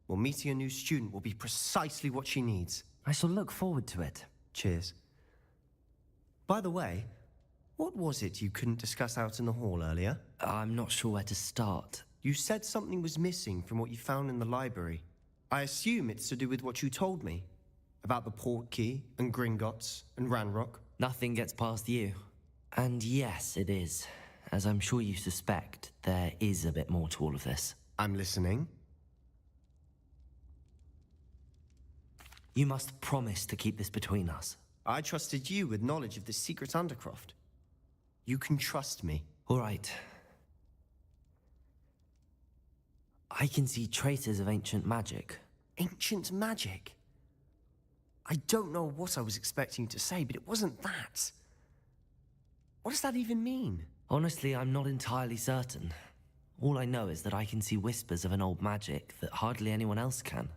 Well, meeting a new student will be precisely what she needs. I shall look forward to it. Cheers. By the way, what was it you couldn't discuss out in the hall earlier? I'm not sure where to start. You said something was missing from what you found in the library. I assume it's to do with what you told me. About the Portkey, and Gringotts, and Ranrock. Nothing gets past you. And yes, it is. As I'm sure you suspect, there is a bit more to all of this. I'm listening. You must promise to keep this between us. I trusted you with knowledge of the secret Undercroft. You can trust me. All right. I can see traces of ancient magic. Ancient magic? I don't know what I was expecting to say, but it wasn't that. What does that even mean? Honestly, I'm not entirely certain. All I know is that I can see whispers of an old magic that hardly anyone else can.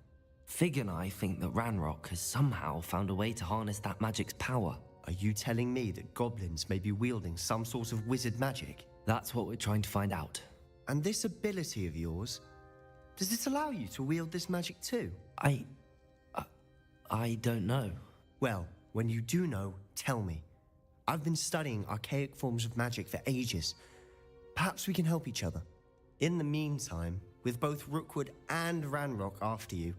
Fig and I think that Ranrock has somehow found a way to harness that magic's power. Are you telling me that goblins may be wielding some sort of wizard magic? That's what we're trying to find out. And this ability of yours, does it allow you to wield this magic too? I don't know. Well, when you do know, tell me. I've been studying archaic forms of magic for ages. Perhaps we can help each other. In the meantime, with both Rookwood and Ranrock after you,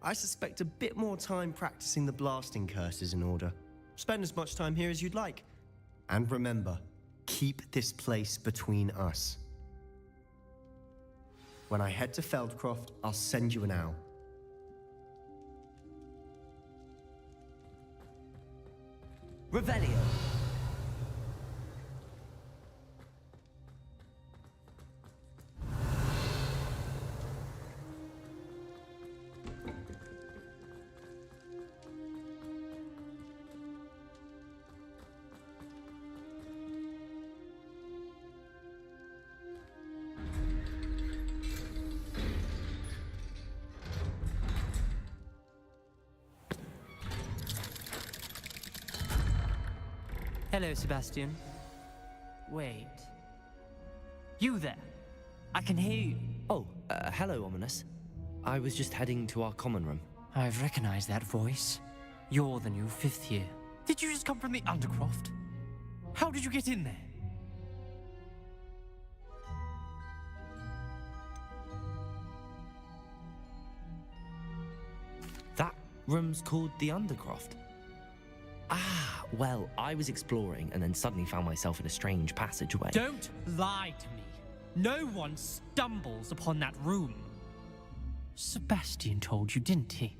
I suspect a bit more time practicing the blasting curses in order. Spend as much time here as you'd like. And remember, keep this place between us. When I head to Feldcroft, I'll send you an owl. Revelio. Hello, Sebastian. Wait. You there? I can hear you. Oh, hello, Ominous. I was just heading to our common room. I've recognized that voice. You're the new 5th year. Did you just come from the Undercroft? How did you get in there? That room's called the Undercroft. Ah, well, I was exploring and then suddenly found myself in a strange passageway. Don't lie to me. No one stumbles upon that room. Sebastian told you, didn't he?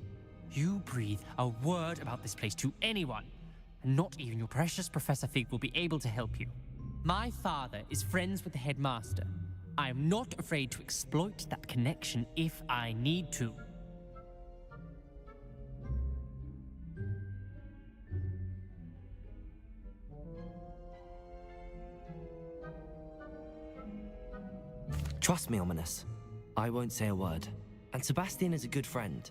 You breathe a word about this place to anyone, and not even your precious Professor Fig will be able to help you. My father is friends with the headmaster. I am not afraid to exploit that connection if I need to. Trust me, Ominous. I won't say a word. And Sebastian is a good friend.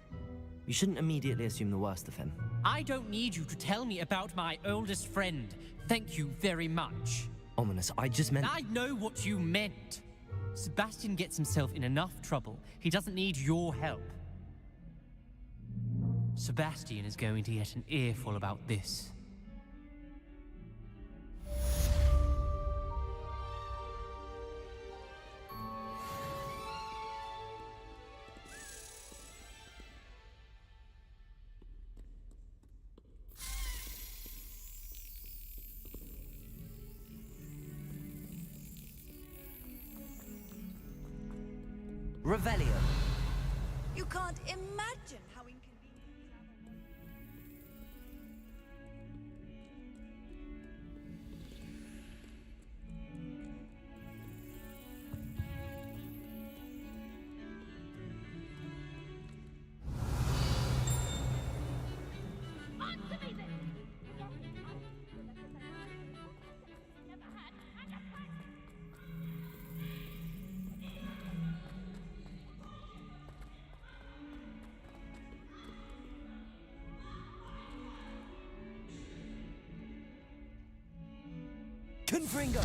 You shouldn't immediately assume the worst of him. I don't need you to tell me about my oldest friend. Thank you very much. Ominous, I just meant... I know what you meant. Sebastian gets himself in enough trouble. He doesn't need your help. Sebastian is going to get an earful about this. Revelio. You can't imagine how inconvenient. Confringo!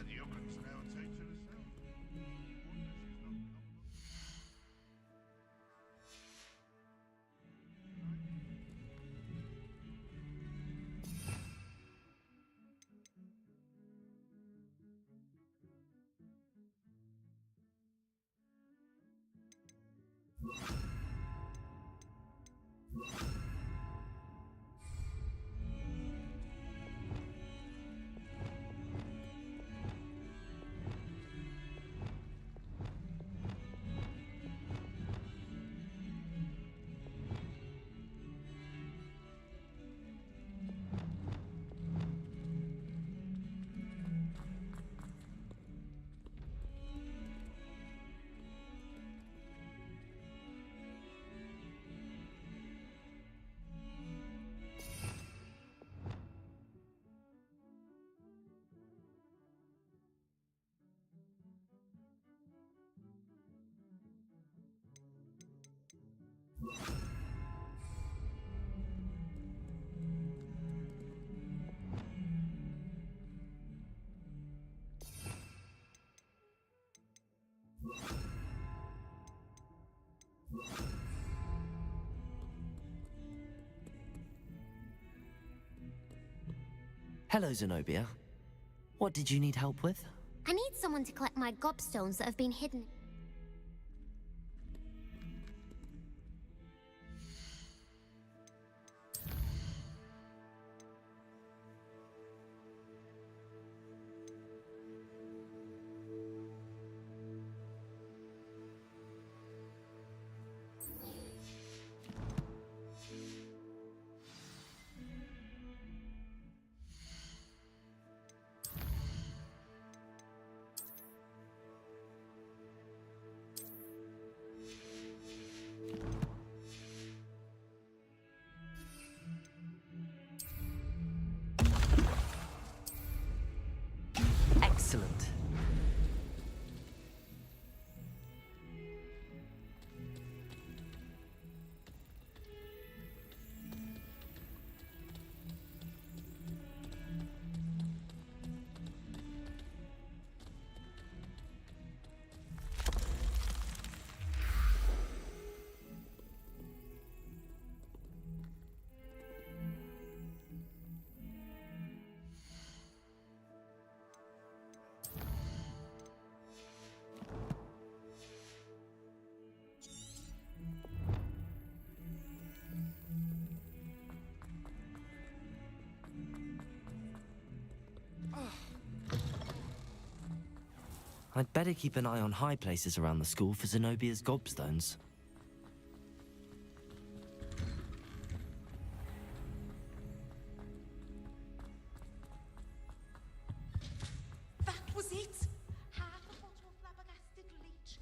You can now teach her herself. Hello, Zenobia. What did you need help with? I need someone to collect my gobstones that have been hidden. Excellent. I'd better keep an eye on high places around the school for Zenobia's gobstones. That was it! Half a bottle of flabbergasted leech.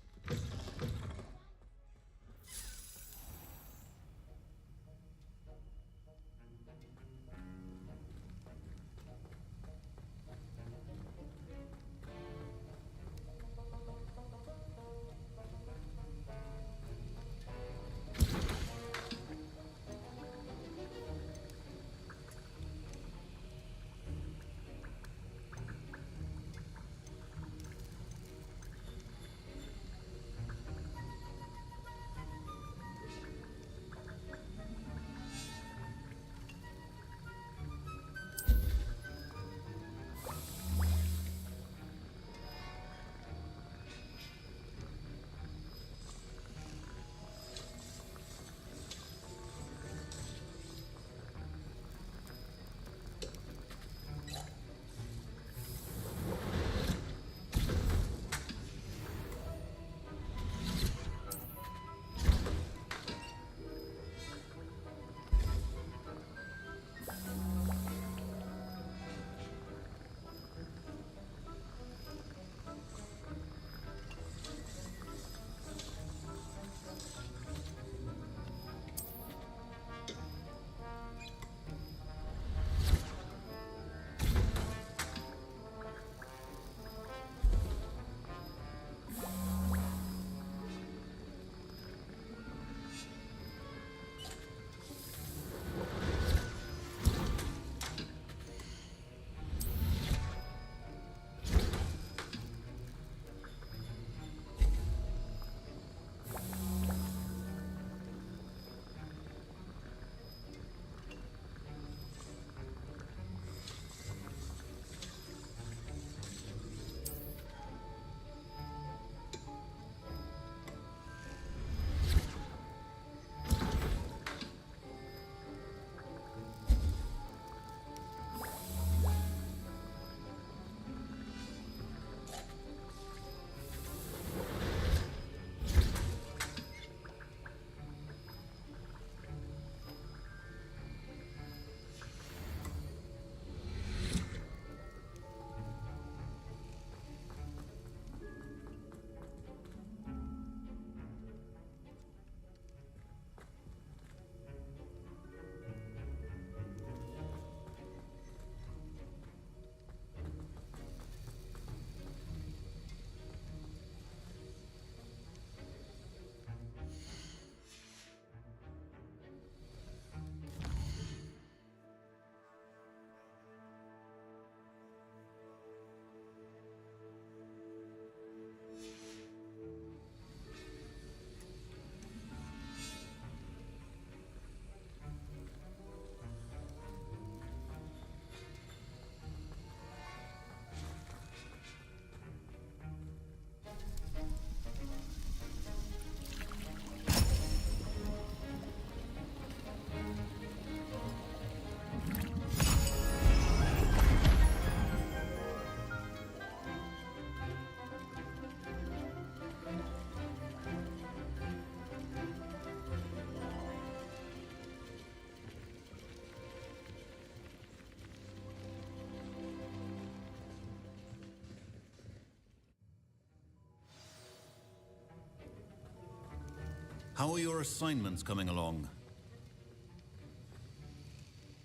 How are your assignments coming along?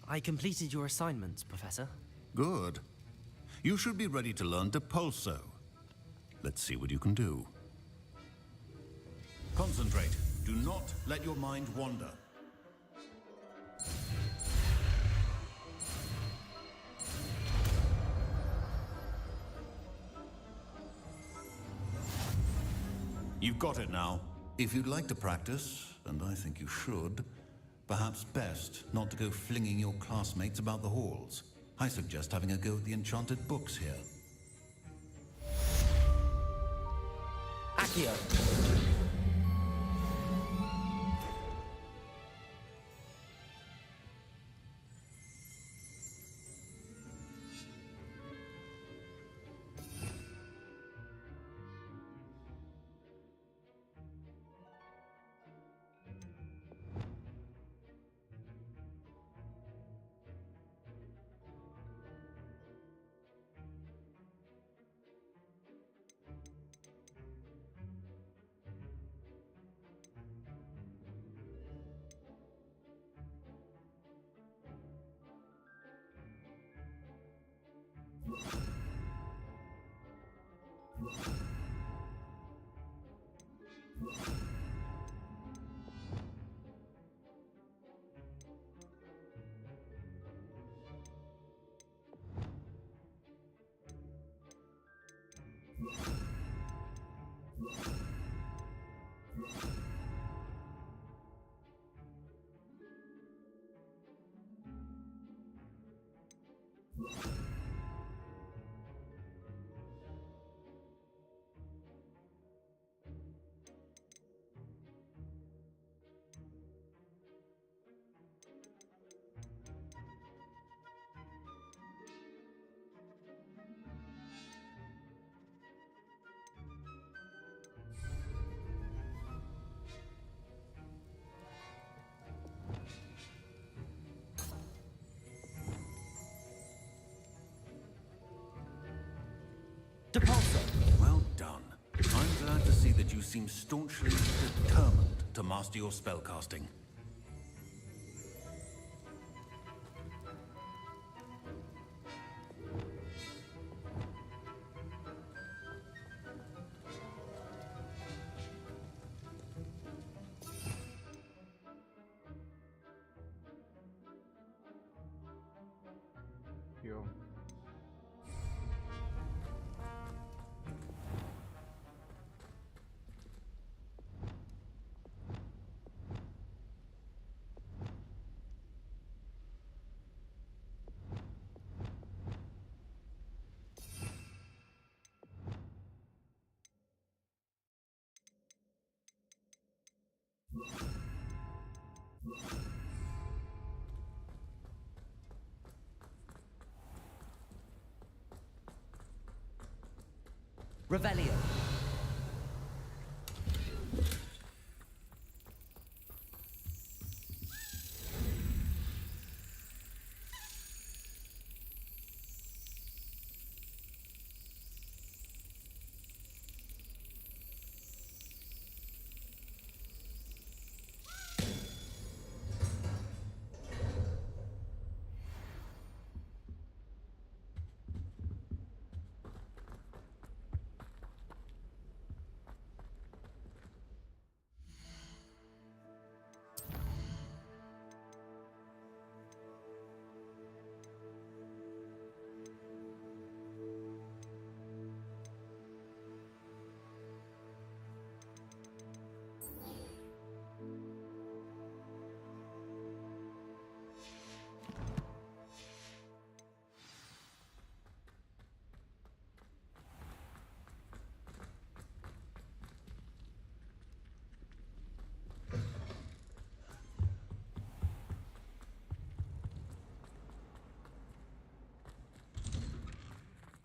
I completed your assignments, Professor. Good. You should be ready to learn Depulso. Let's see what you can do. Concentrate. Do not let your mind wander. You've got it now. If you'd like to practice, and I think you should, perhaps best not to go flinging your classmates about the halls. I suggest having a go at the enchanted books here. Accio. Well done. I'm glad to see that you seem staunchly determined to master your spellcasting. Yo. Revelio.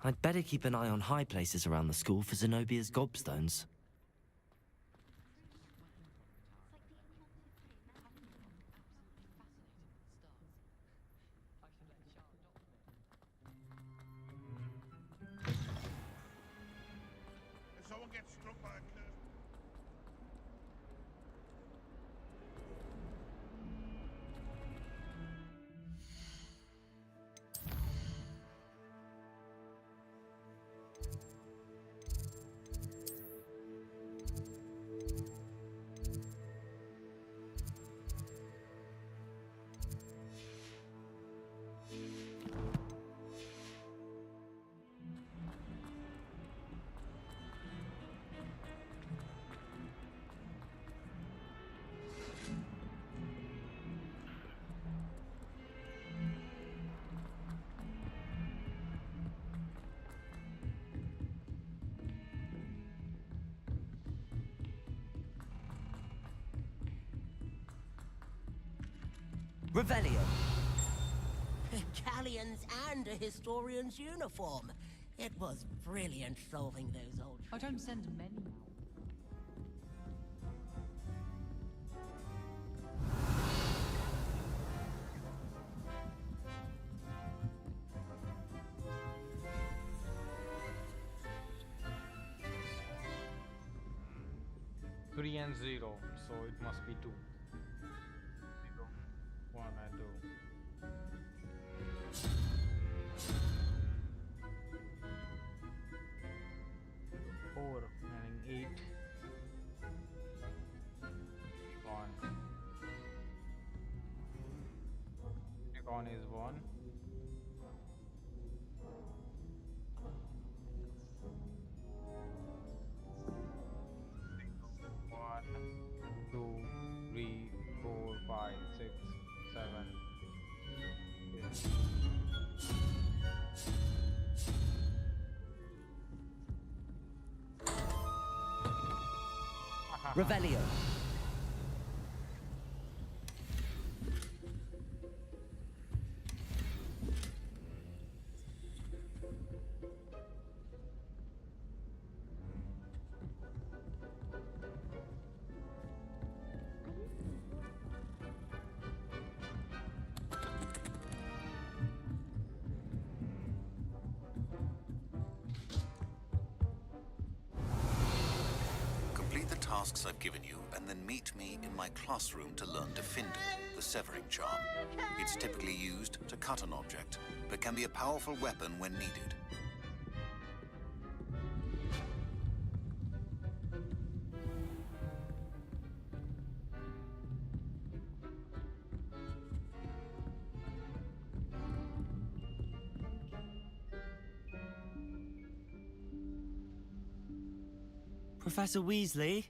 I'd better keep an eye on high places around the school for Zenobia's gobstones. If someone gets struck by a curse... Revelio. Galleons and a historian's uniform. It was brilliant solving those old... I don't send men now. Three and 0, so it must be 2. 0, 1 and 2. 4 and 8. 1. Icon is 1. 2, 3, 4, 5, 6, 7. Revelio. Complete the tasks I've given you, and then meet me in my classroom to learn Defending, the severing charm. It's typically used to cut an object, but can be a powerful weapon when needed. Professor Weasley?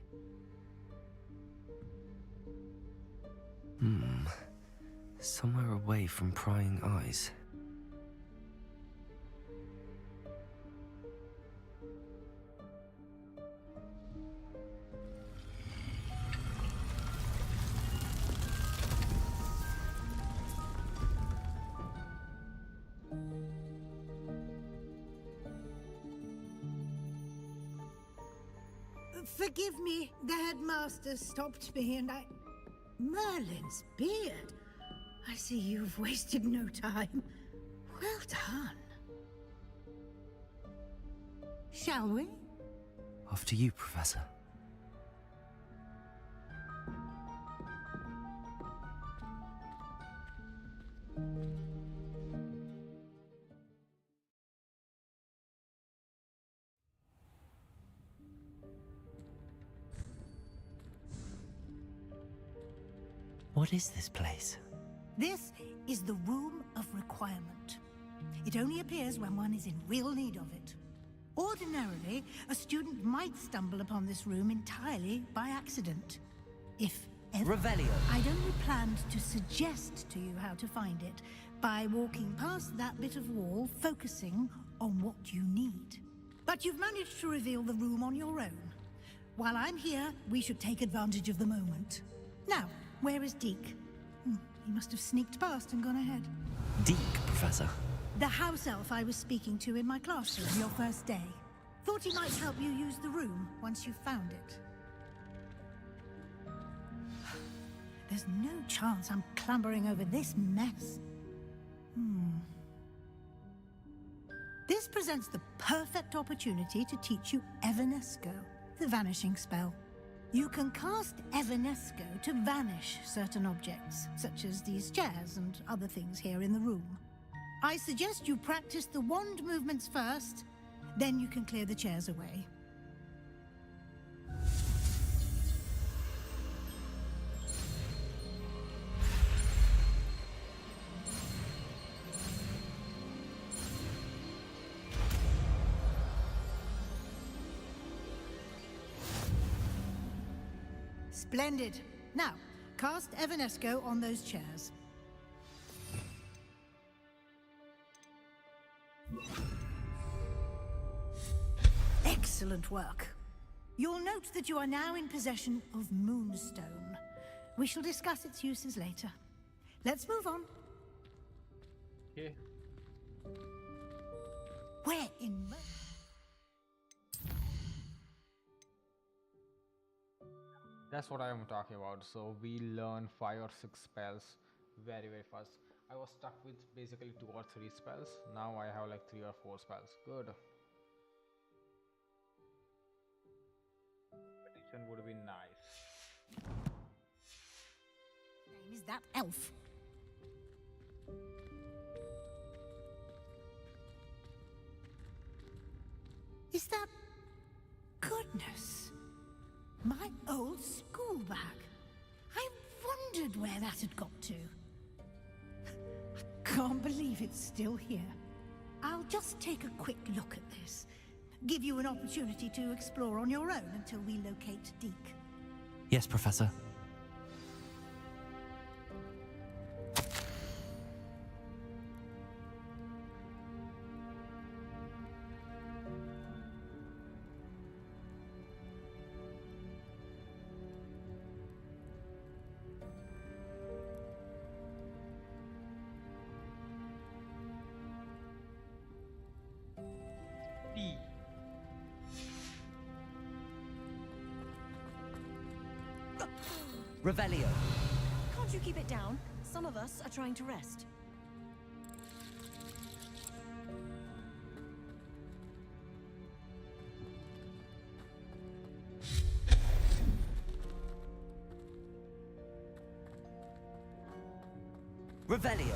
Somewhere away from prying eyes. Forgive me, the headmaster stopped me and I... Merlin's beard. I see you've wasted no time. Well done. Shall we? Off to you, Professor. What is this place? This is the Room of Requirement. It only appears when one is in real need of it. Ordinarily, a student might stumble upon this room entirely by accident. If ever. Revelio. I'd only planned to suggest to you how to find it by walking past that bit of wall, focusing on what you need. But you've managed to reveal the room on your own. While I'm here, we should take advantage of the moment. Now, where is Deke? He must have sneaked past and gone ahead. Deke, Professor. The house elf I was speaking to in my classroom your first day. Thought he might help you use the room once you found it. There's no chance I'm clambering over this mess. This presents the perfect opportunity to teach you Evanesco, the vanishing spell. You can cast Evanesco to vanish certain objects, such as these chairs and other things here in the room. I suggest you practice the wand movements first, then you can clear the chairs away. Splendid. Now, cast Evanesco on those chairs. Excellent work. You'll note that you are now in possession of Moonstone. We shall discuss its uses later. Let's move on. Okay. Where in... That's what I am talking about. So we learn 5 or 6 spells very fast. I was stuck with basically 2 or 3 spells. Now I have like 3 or 4 spells. Good. Competition would be nice. Name is that elf? Is that... Goodness. My old school bag. I wondered where that had got to. I can't believe it's still here. I'll just take a quick look at this. Give you an opportunity to explore on your own until we locate Deke. Yes, Professor. Revelio. Can't you keep it down? Some of us are trying to rest. Revelio.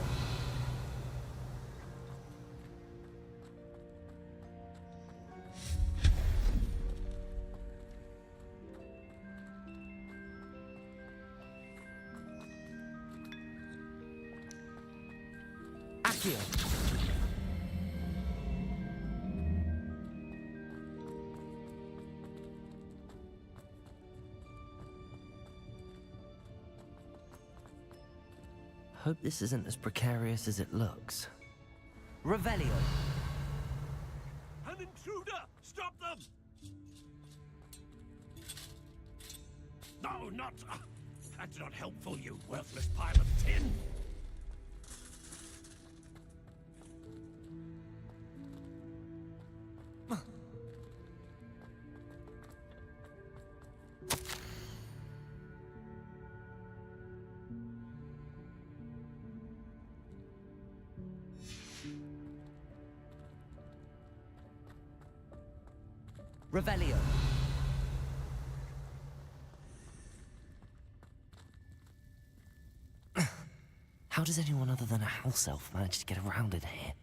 Accio. Hope this isn't as precarious as it looks. Revelio. An intruder! Stop them! No, not... that's not helpful, you worthless pile of tin! Revelio. How does anyone other than a house elf manage to get around in here?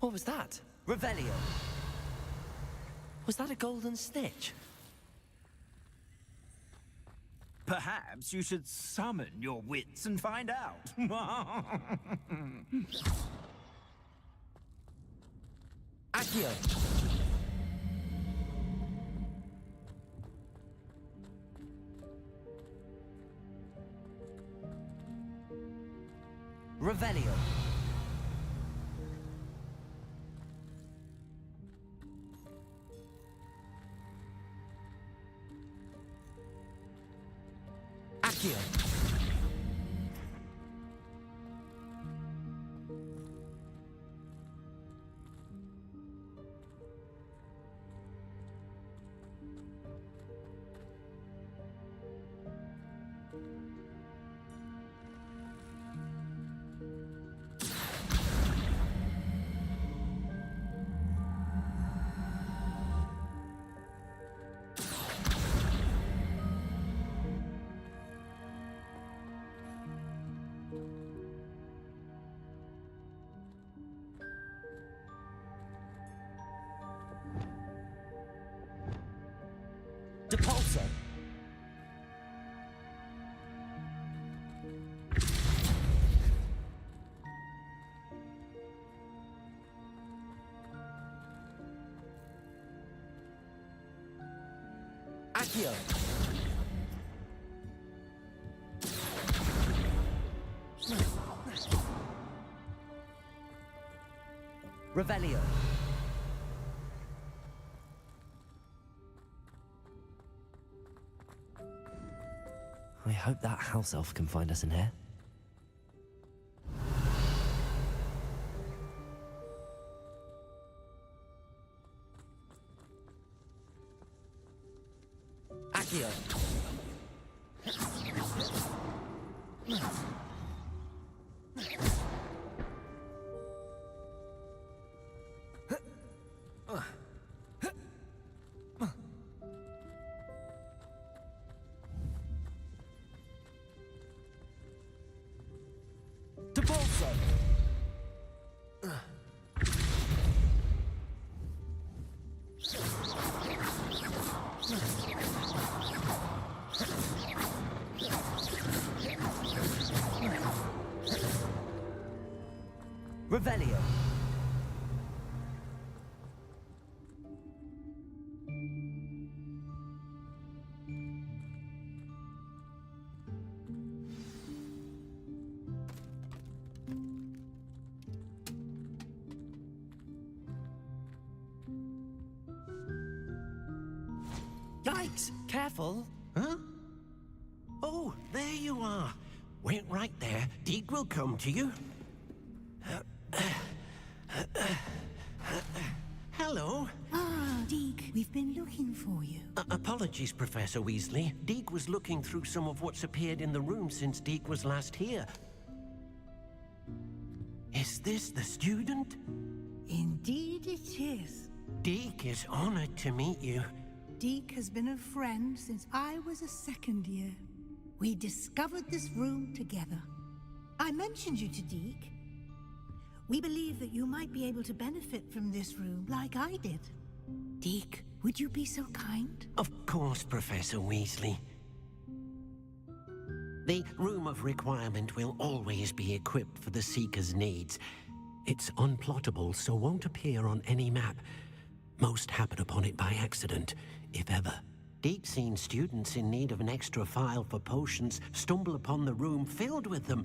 What was that? Revelio. Was that a golden snitch? Perhaps you should summon your wits and find out. Accio. Revelio. Accio. Depulso. Accio. Revelio. I hope that house elf can find us in here. Accio! Revelio. Yikes! Careful. Huh? Oh, there you are. Wait right there. Deke will come to you. Hello. Ah, Deke, we've been looking for you. Apologies, Professor Weasley. Deke was looking through some of what's appeared in the room since Deke was last here. Is this the student? Indeed it is. Deke is honored to meet you. Deke has been a friend since I was a second year. We discovered this room together. I mentioned you to Deke. We believe that you might be able to benefit from this room like I did. Deke, would you be so kind? Of course, Professor Weasley. The Room of Requirement will always be equipped for the Seeker's needs. It's unplottable, so won't appear on any map. Most happen upon it by accident, if ever. Deke's seen students in need of an extra file for potions stumble upon the room filled with them.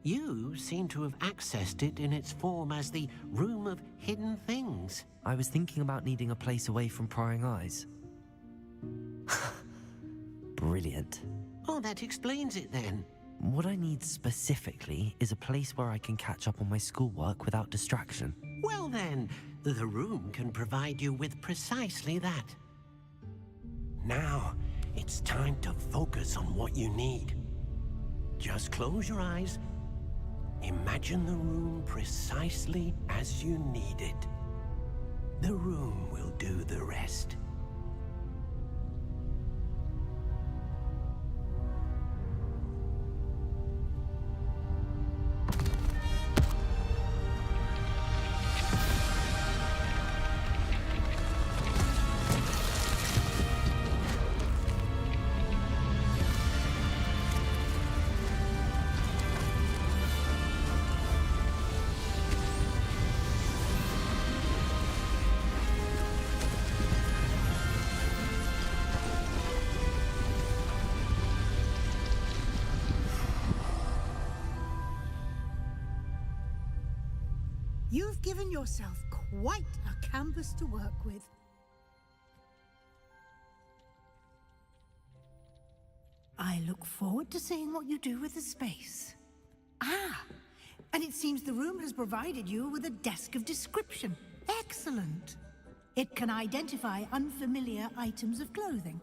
You seem to have accessed it in its form as the Room of Hidden Things. I was thinking about needing a place away from prying eyes. Brilliant. Oh, that explains it then. What I need specifically is a place where I can catch up on my schoolwork without distraction. Well then, the room can provide you with precisely that. Now, it's time to focus on what you need. Just close your eyes. Imagine the room precisely as you need it. The room will do the rest. You've given yourself quite a canvas to work with. I look forward to seeing what you do with the space. Ah, and it seems the room has provided you with a desk of description. Excellent. It can identify unfamiliar items of clothing.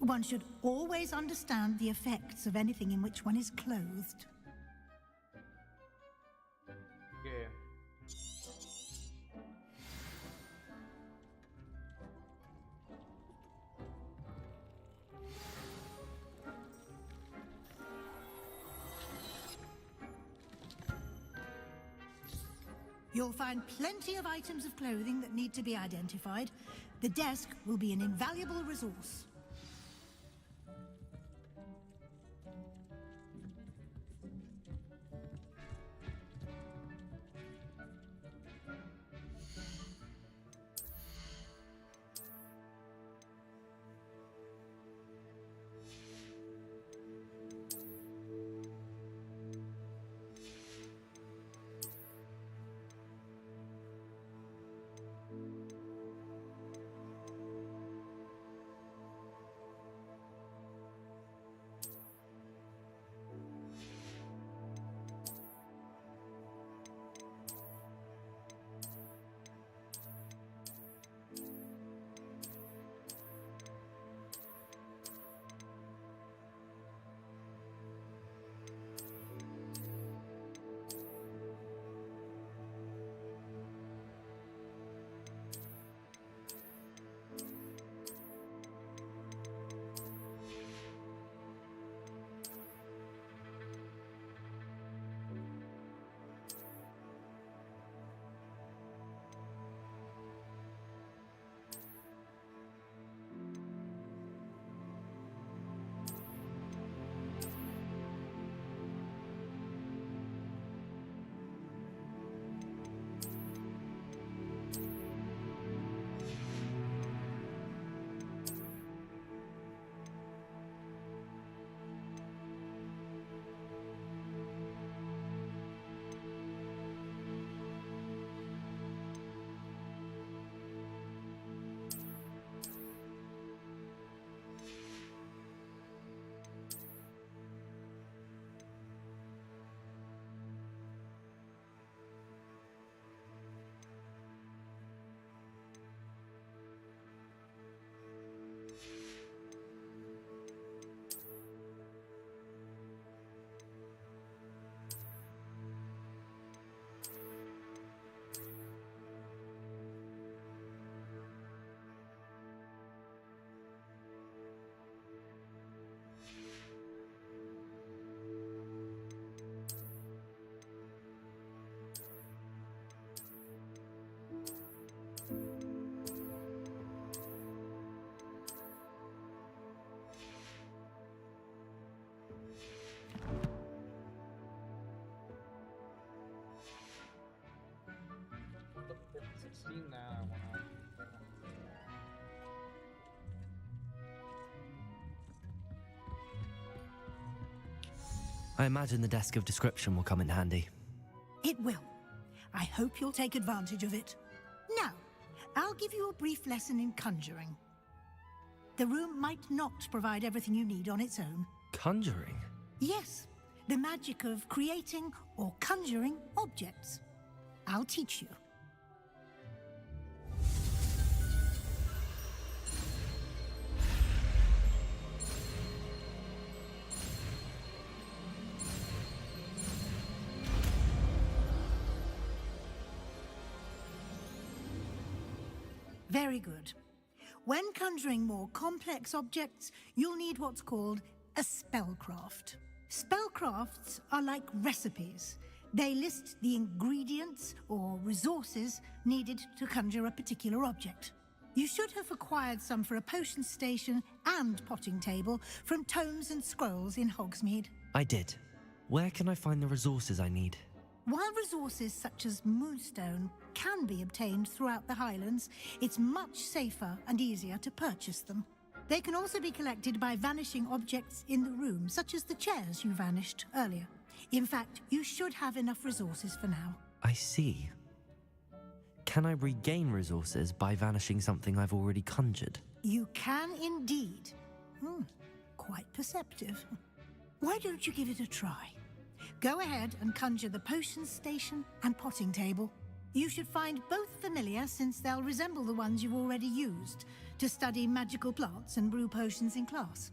One should always understand the effects of anything in which one is clothed. Okay. You'll find plenty of items of clothing that need to be identified. The desk will be an invaluable resource. I imagine the desk of description will come in handy. It will. I hope you'll take advantage of it. Now, I'll give you a brief lesson in conjuring. The room might not provide everything you need on its own. Conjuring? Yes, the magic of creating or conjuring objects. I'll teach you. Very good. When conjuring more complex objects, you'll need what's called a spellcraft. Spellcrafts are like recipes. They list the ingredients or resources needed to conjure a particular object. You should have acquired some for a potion station and potting table from tomes and scrolls in Hogsmeade. I did. Where can I find the resources I need? While resources such as moonstone can be obtained throughout the Highlands, it's much safer and easier to purchase them. They can also be collected by vanishing objects in the room, such as the chairs you vanished earlier. In fact, you should have enough resources for now. I see. Can I regain resources by vanishing something I've already conjured? You can indeed. Quite perceptive. Why don't you give it a try? Go ahead and conjure the potion station and potting table. You should find both familiar, since they'll resemble the ones you've already used to study magical plants and brew potions in class.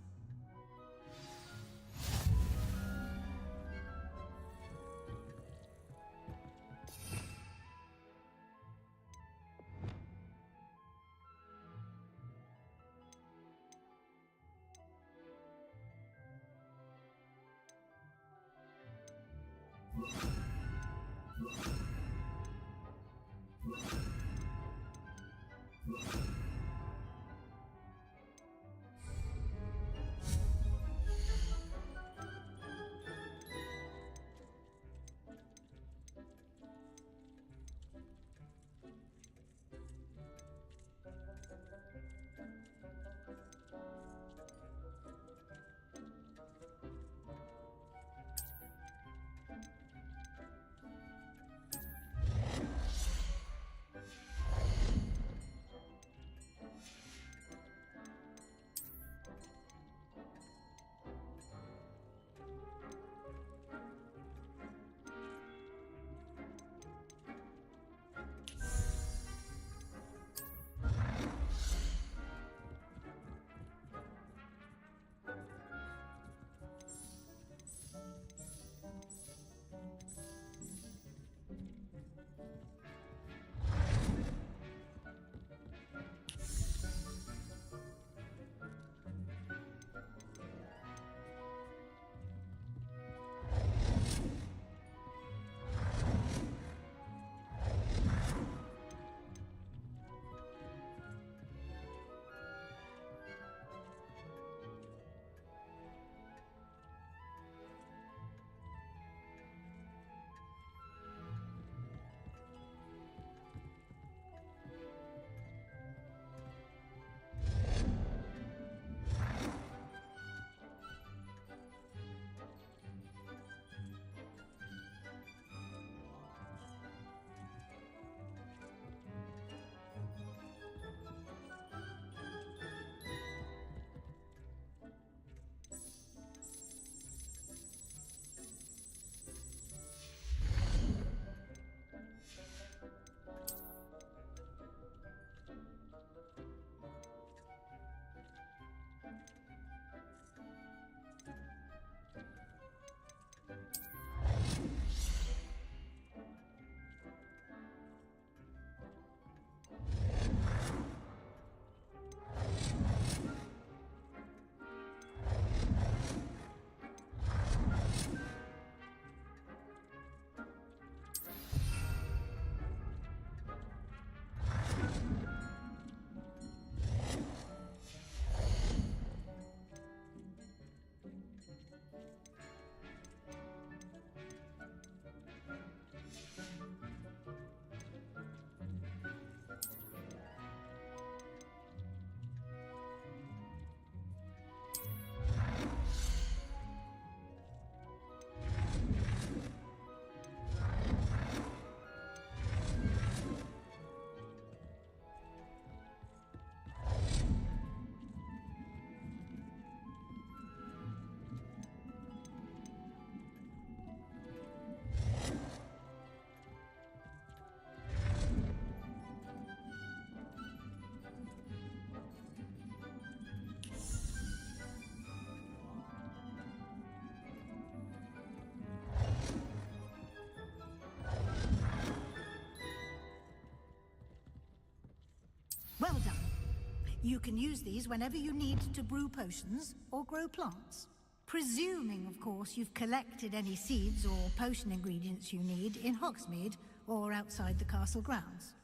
You can use these whenever you need to brew potions or grow plants. Presuming, of course, you've collected any seeds or potion ingredients you need in Hogsmeade or outside the castle grounds.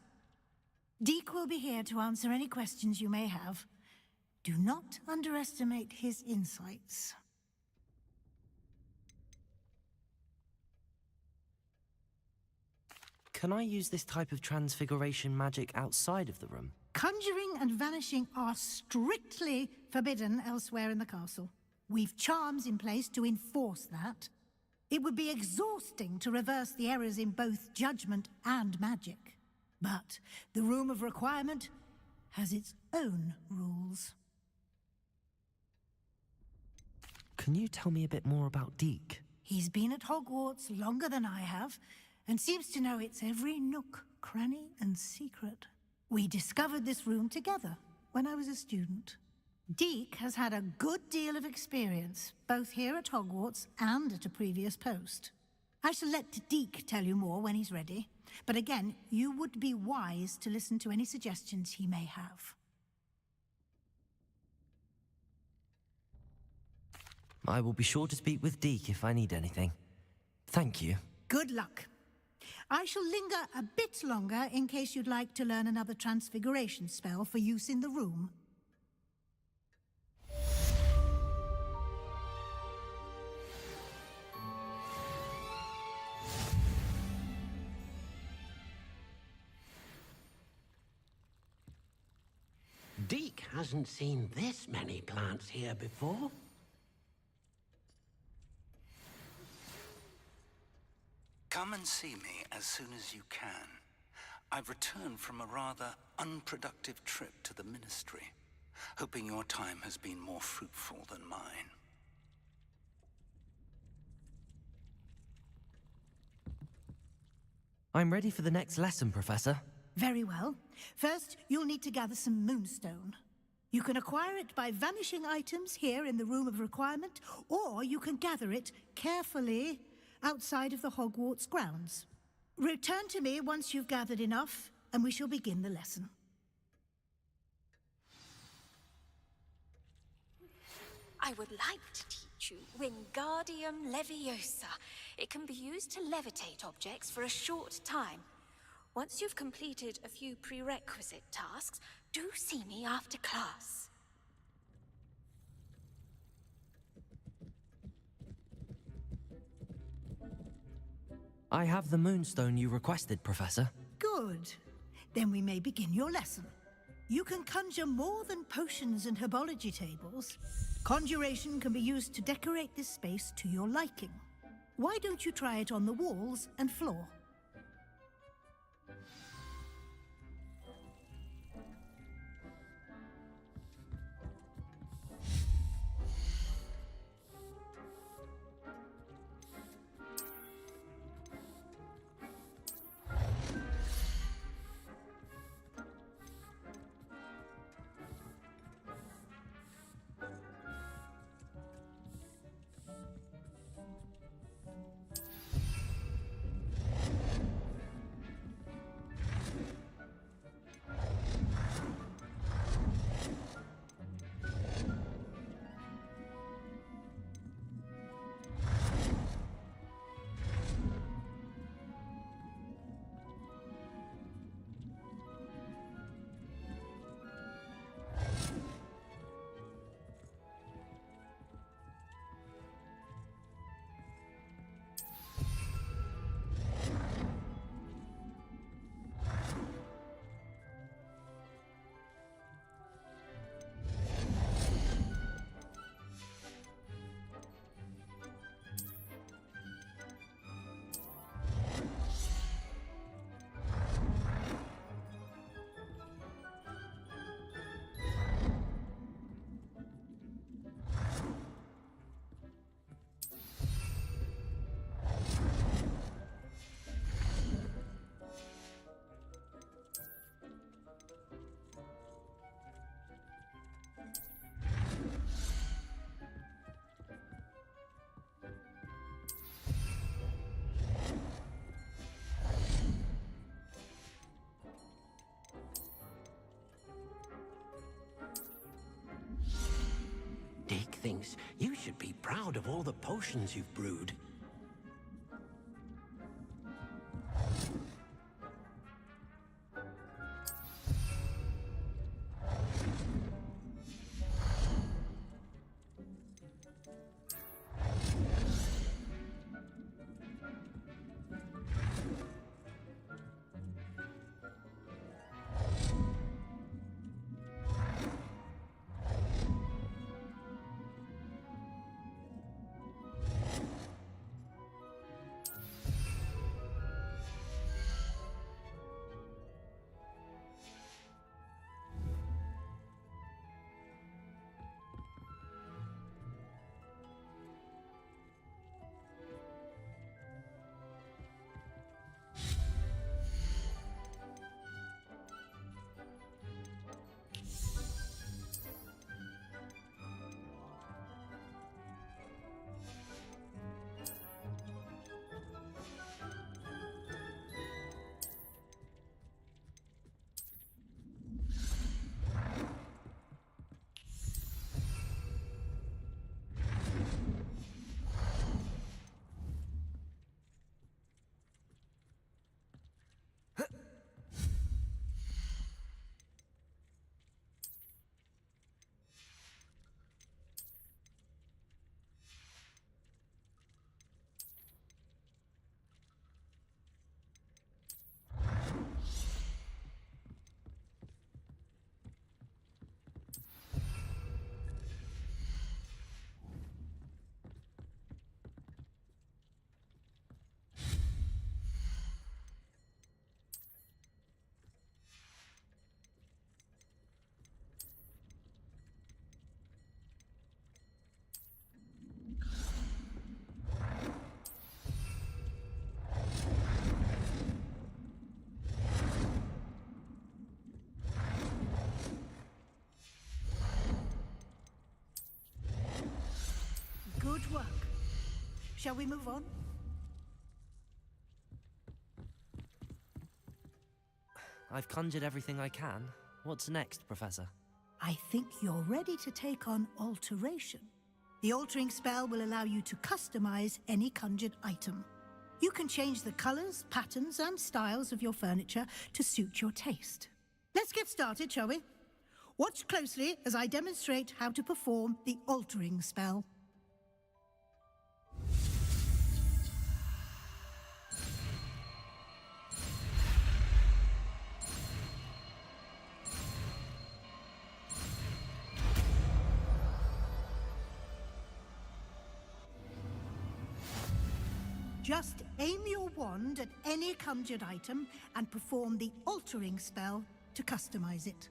Deek will be here to answer any questions you may have. Do not underestimate his insights. Can I use this type of transfiguration magic outside of the room? Conjuring and vanishing are strictly forbidden elsewhere in the castle. We've charms in place to enforce that. It would be exhausting to reverse the errors in both judgment and magic. But the Room of Requirement has its own rules. Can you tell me a bit more about Deek? He's been at Hogwarts longer than I have, and seems to know its every nook, cranny, and secret. We discovered this room together when I was a student. Deek has had a good deal of experience, both here at Hogwarts and at a previous post. I shall let Deek tell you more when he's ready, but again, you would be wise to listen to any suggestions he may have. I will be sure to speak with Deek if I need anything. Thank you. Good luck. I shall linger a bit longer in case you'd like to learn another transfiguration spell for use in the room. Deek hasn't seen this many plants here before. Come and see me as soon as you can. I've returned from a rather unproductive trip to the Ministry, hoping your time has been more fruitful than mine. I'm ready for the next lesson, Professor. Very well. First, you'll need to gather some moonstone. You can acquire it by vanishing items here in the Room of Requirement, or you can gather it carefully outside of the Hogwarts grounds. Return to me once you've gathered enough, and we shall begin the lesson. I would like to teach you Wingardium Leviosa. It can be used to levitate objects for a short time. Once you've completed a few prerequisite tasks, do see me after class. I have the moonstone you requested, Professor. Good. Then we may begin your lesson. You can conjure more than potions and herbology tables. Conjuration can be used to decorate this space to your liking. Why don't you try it on the walls and floor? thinks you should be proud of all the potions you've brewed. Good work. Shall we move on? I've conjured everything I can. What's next, Professor? I think you're ready to take on alteration. The altering spell will allow you to customize any conjured item. You can change the colors, patterns, and styles of your furniture to suit your taste. Let's get started, shall we? Watch closely as I demonstrate how to perform the altering spell. Just aim your wand at any conjured item and perform the altering spell to customize it.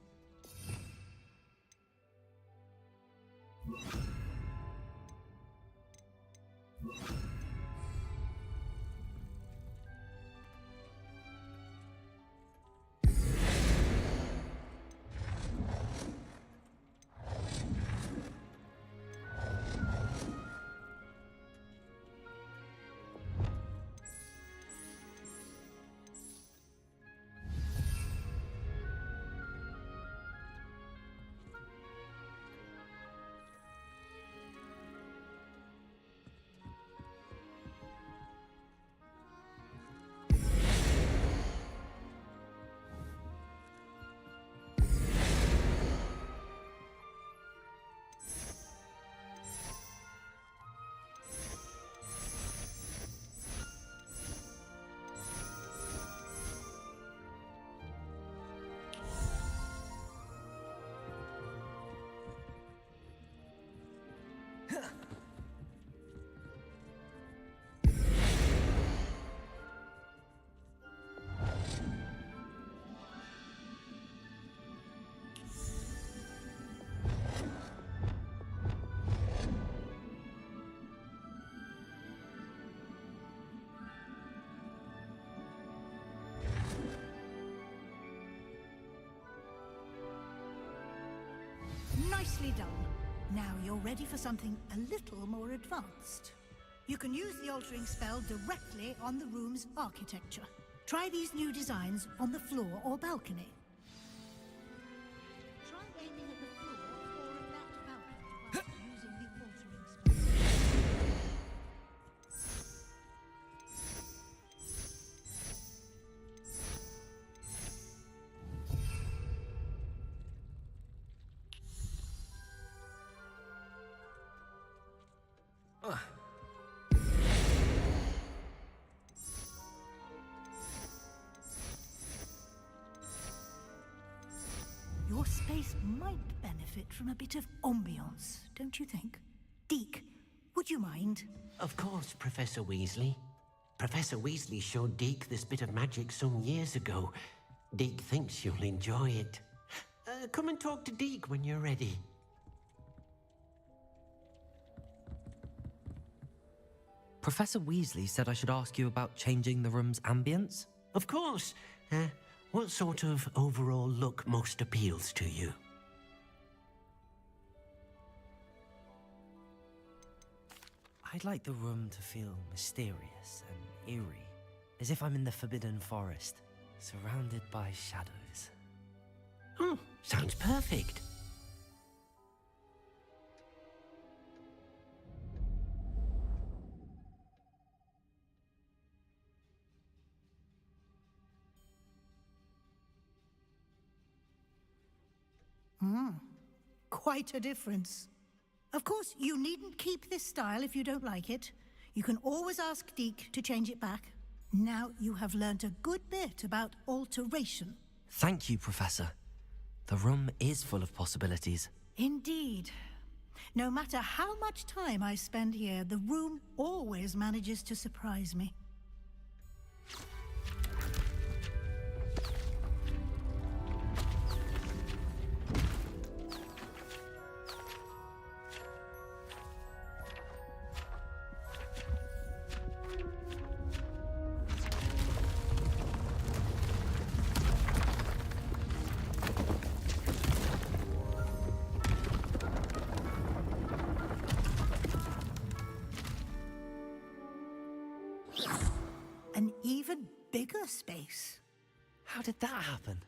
Nicely done. Now you're ready for something a little more advanced. You can use the altering spell directly on the room's architecture. Try these new designs on the floor or balcony. Try aiming at the floor or at that balcony while using the place might benefit from a bit of ambiance, don't you think? Deke, would you mind? Of course, Professor Weasley. Professor Weasley showed Deke this bit of magic some years ago. Deke thinks you'll enjoy it. Come and talk to Deke when you're ready. Professor Weasley said I should ask you about changing the room's ambience? Of course. What sort of overall look most appeals to you? I'd like the room to feel mysterious and eerie, as if I'm in the Forbidden Forest, surrounded by shadows. Oh, sounds perfect. Quite a difference. Of course, you needn't keep this style if you don't like it. You can always ask Deke to change it back. Now you have learnt a good bit about alteration. Thank you, Professor. The room is full of possibilities. Indeed. No matter how much time I spend here, the room always manages to surprise me. An even bigger space. How did that happen?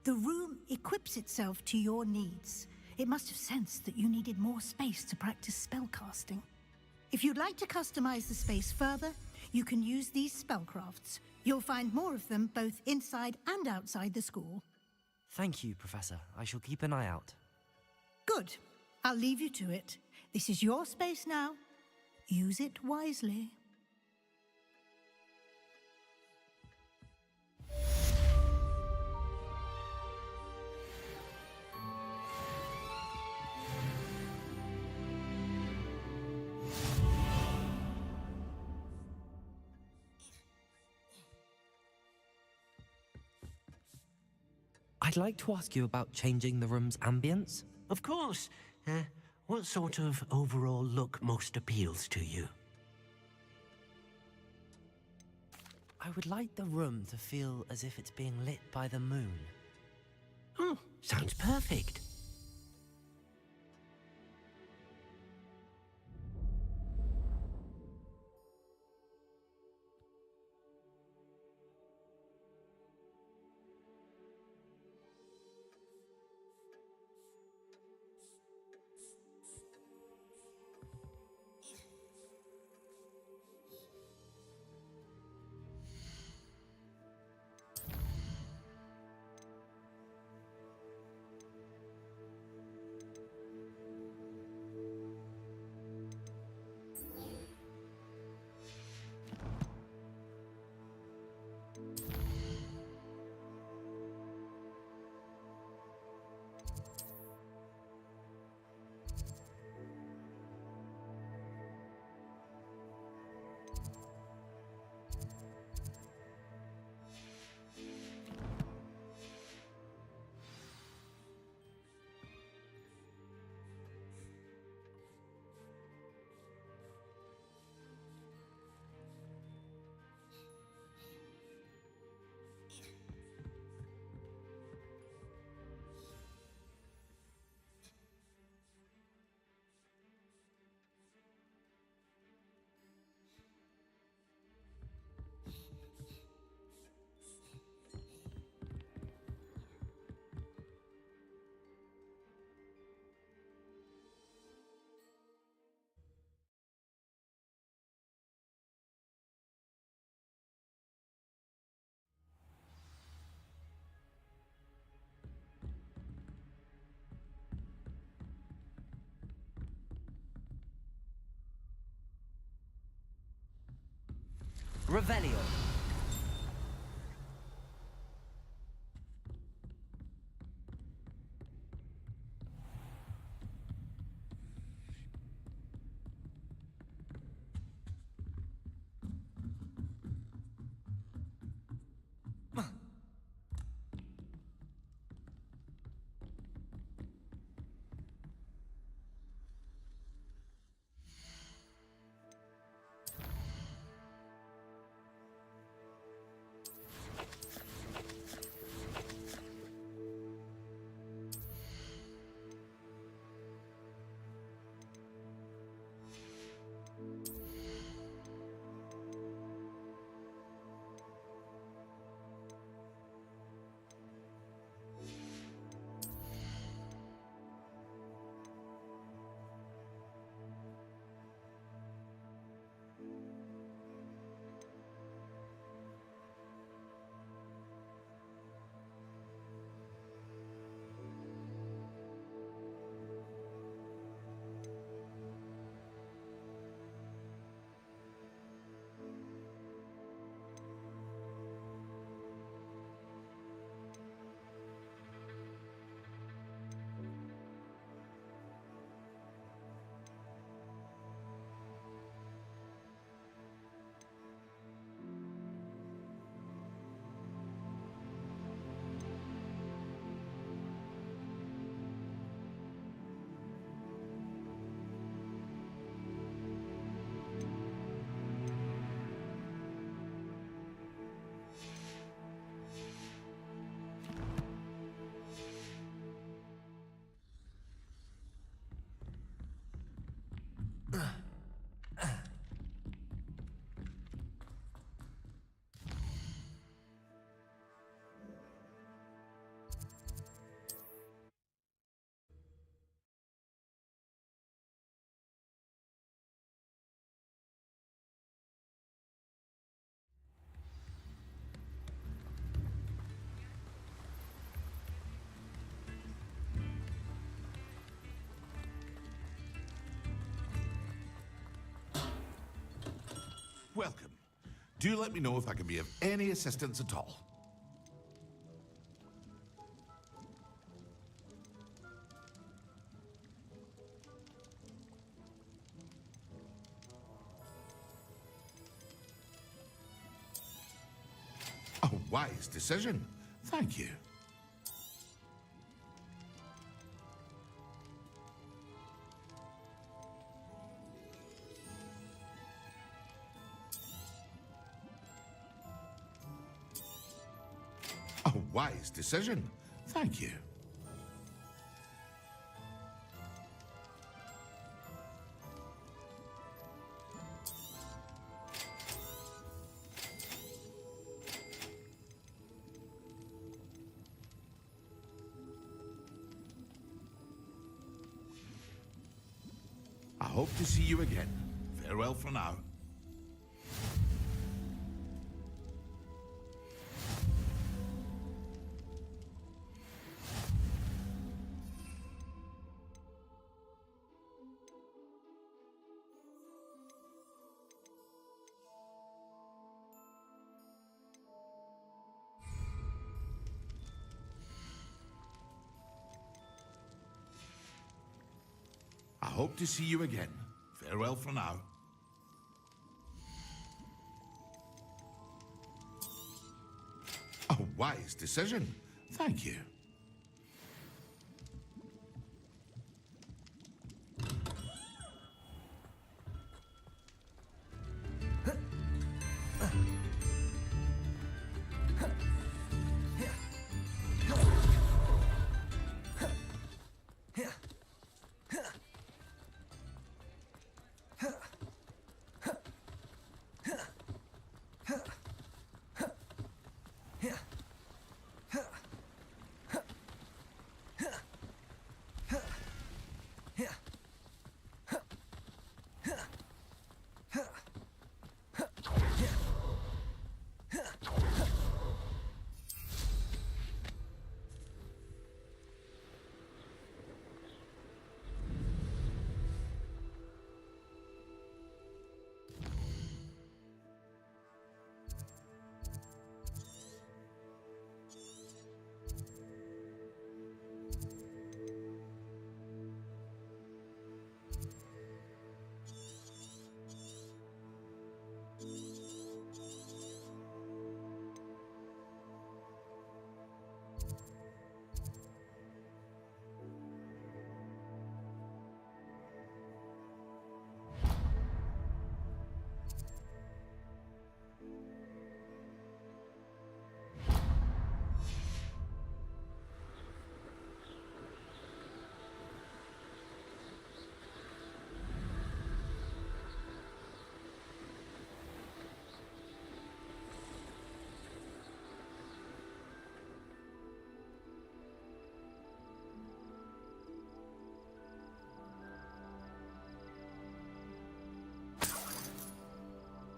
The room equips itself to your needs. It must have sensed that you needed more space to practice spellcasting. If you'd like to customize the space further, you can use these spellcrafts. You'll find more of them both inside and outside the school. Thank you, Professor. I shall keep an eye out. Good. I'll leave you to it. This is your space now. Use it wisely. I'd like to ask you about changing the room's ambience. Of course. What sort of overall look most appeals to you? I would like the room to feel as if it's being lit by the moon. Oh, sounds perfect. Revelio. welcome. Do let me know if I can be of any assistance at all. A wise decision. Thank you. A wise decision. Thank you. I hope to see you again. Farewell for now. I hope to see you again. Farewell for now. A wise decision. Thank you.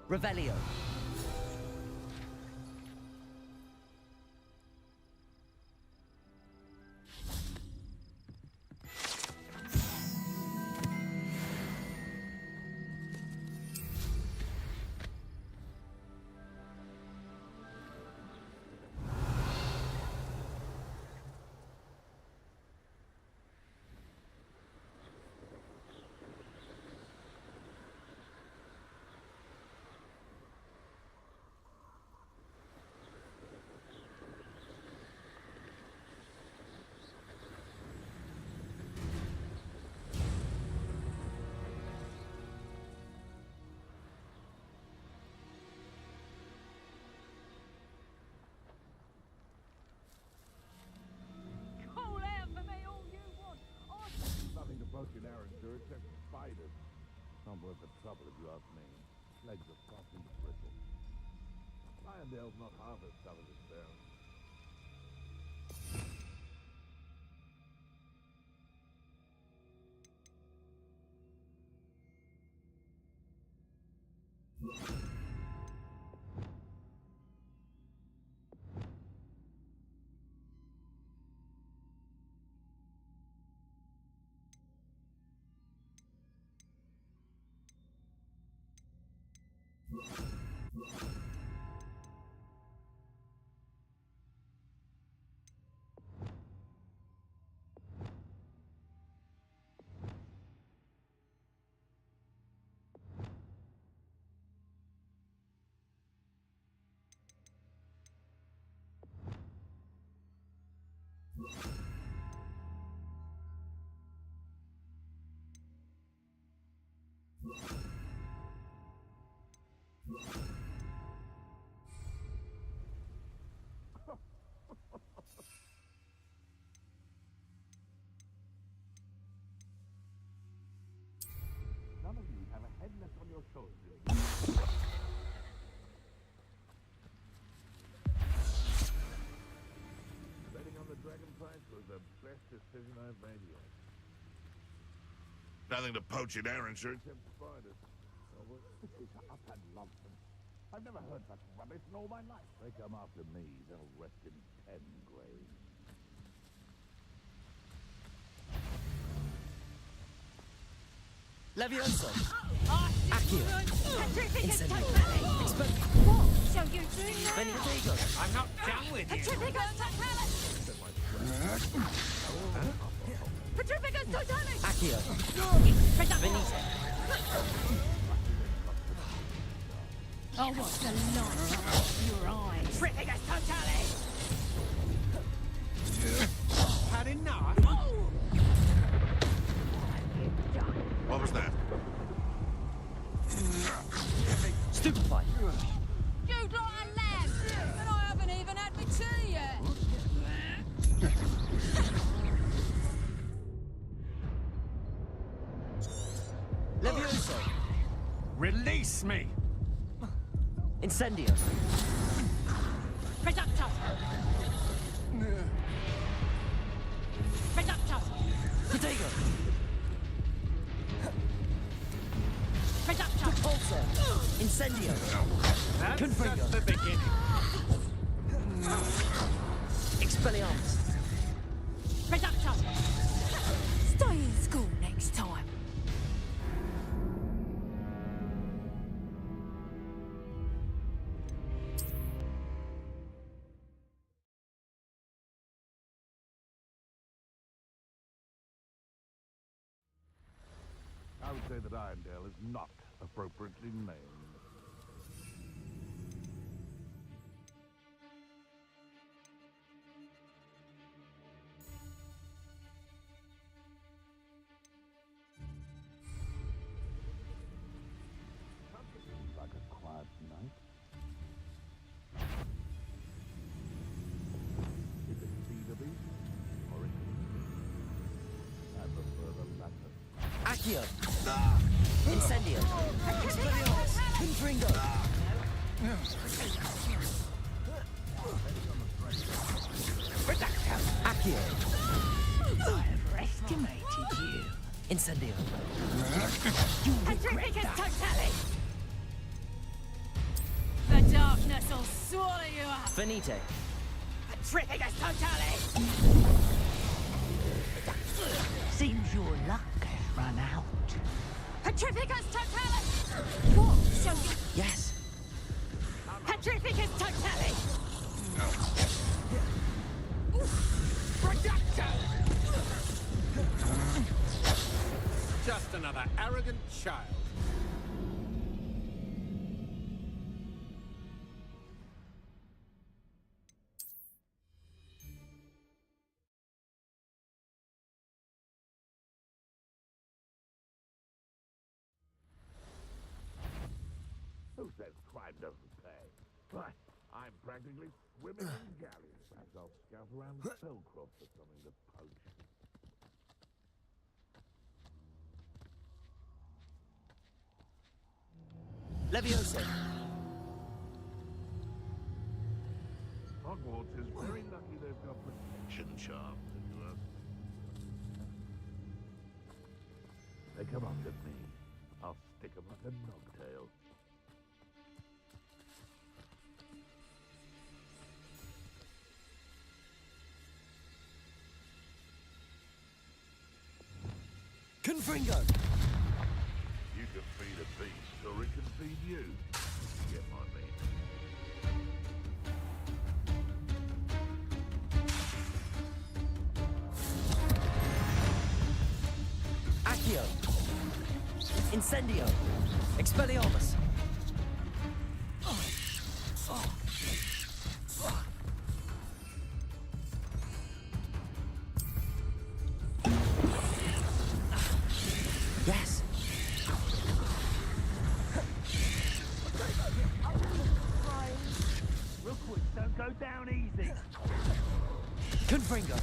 Revelio. Nothing to boast in our endurance except spiders. Not worth the trouble if you ask me. Legs are soft and brittle. Irondale's not half as tough as it sounds. None of you have a head left on your shoulders. Betting on the dragon price was the best decision I've made yet. Nothing to poach in Aaronshire. Except spiders. Oh, well, this is utter nonsense. I've never heard such rubbish in all my life. They come after me, they'll rest in 10 graves. Levioso! Accio! Incendio! What shall you do now? Benedigo! I'm not done with you. Petrificus Totalis! Petrificus Totalis! Accio! Venite! Oh, what's the light of your eyes? Petrificus Totalis! Had enough? What was that? Stupefy! You'd like a lamb, and I haven't even had my tea yet. Levioso! Release me! Incendio! Reductor! Reductor! Protego! Reductor! Pulsar! Incendio! That's Confringo! just the beginning. Expelliarmus! Reductor! Stay in school next time. I would say that Irondale is not appropriately named. Like a quiet night. It could be the beast, or it could be. I prefer the latter. Accio! Incendio! Expelliarmus! Confringo! Accio! I have estimated you. Incendio! Petrificus Totalis! The darkness will swallow you up. Venite! Petrificus Totalis! Seems your luck has run out. Petrificus Totalis! What shall you... Yes! Petrificus Totalis! Just another arrogant child. Who says crime doesn't pay? But I'm practically swimming in galleys. Perhaps I'll scout around Spellcroft for something to poach. Levioso! Hogwarts is very lucky they've got protection charms into us. They come after me. I'll stick 'em like a nogtail. Confringo! You can feed a beast, or it can feed you. Accio. Incendio. Expelliarmus. Yes. Rookwoods don't go down easy. Confringo.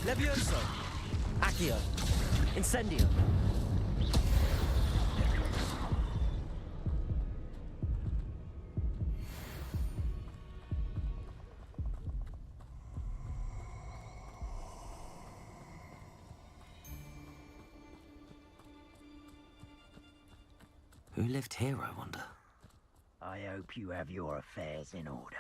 Levioso. Accio. Incendio. Who lived here, I wonder? I hope you have your affairs in order.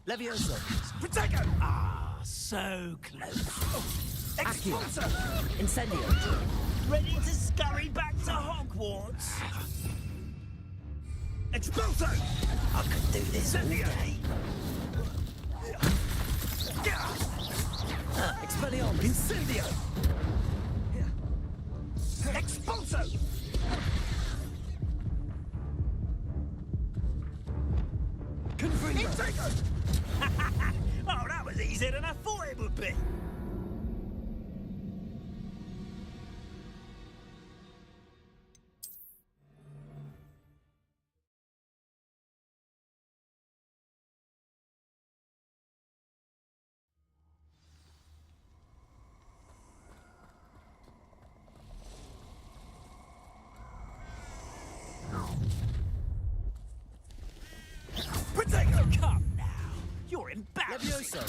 Levioso. Protego! Ah, so close. Accio. Incendio. Ready to scurry back to Hogwarts? Expulso! I could do this all day. Expelliarmus. Incendio! Expulso! Confringo. Oh, that was easier than I thought it would be. Protego, come now. You're embarrassing.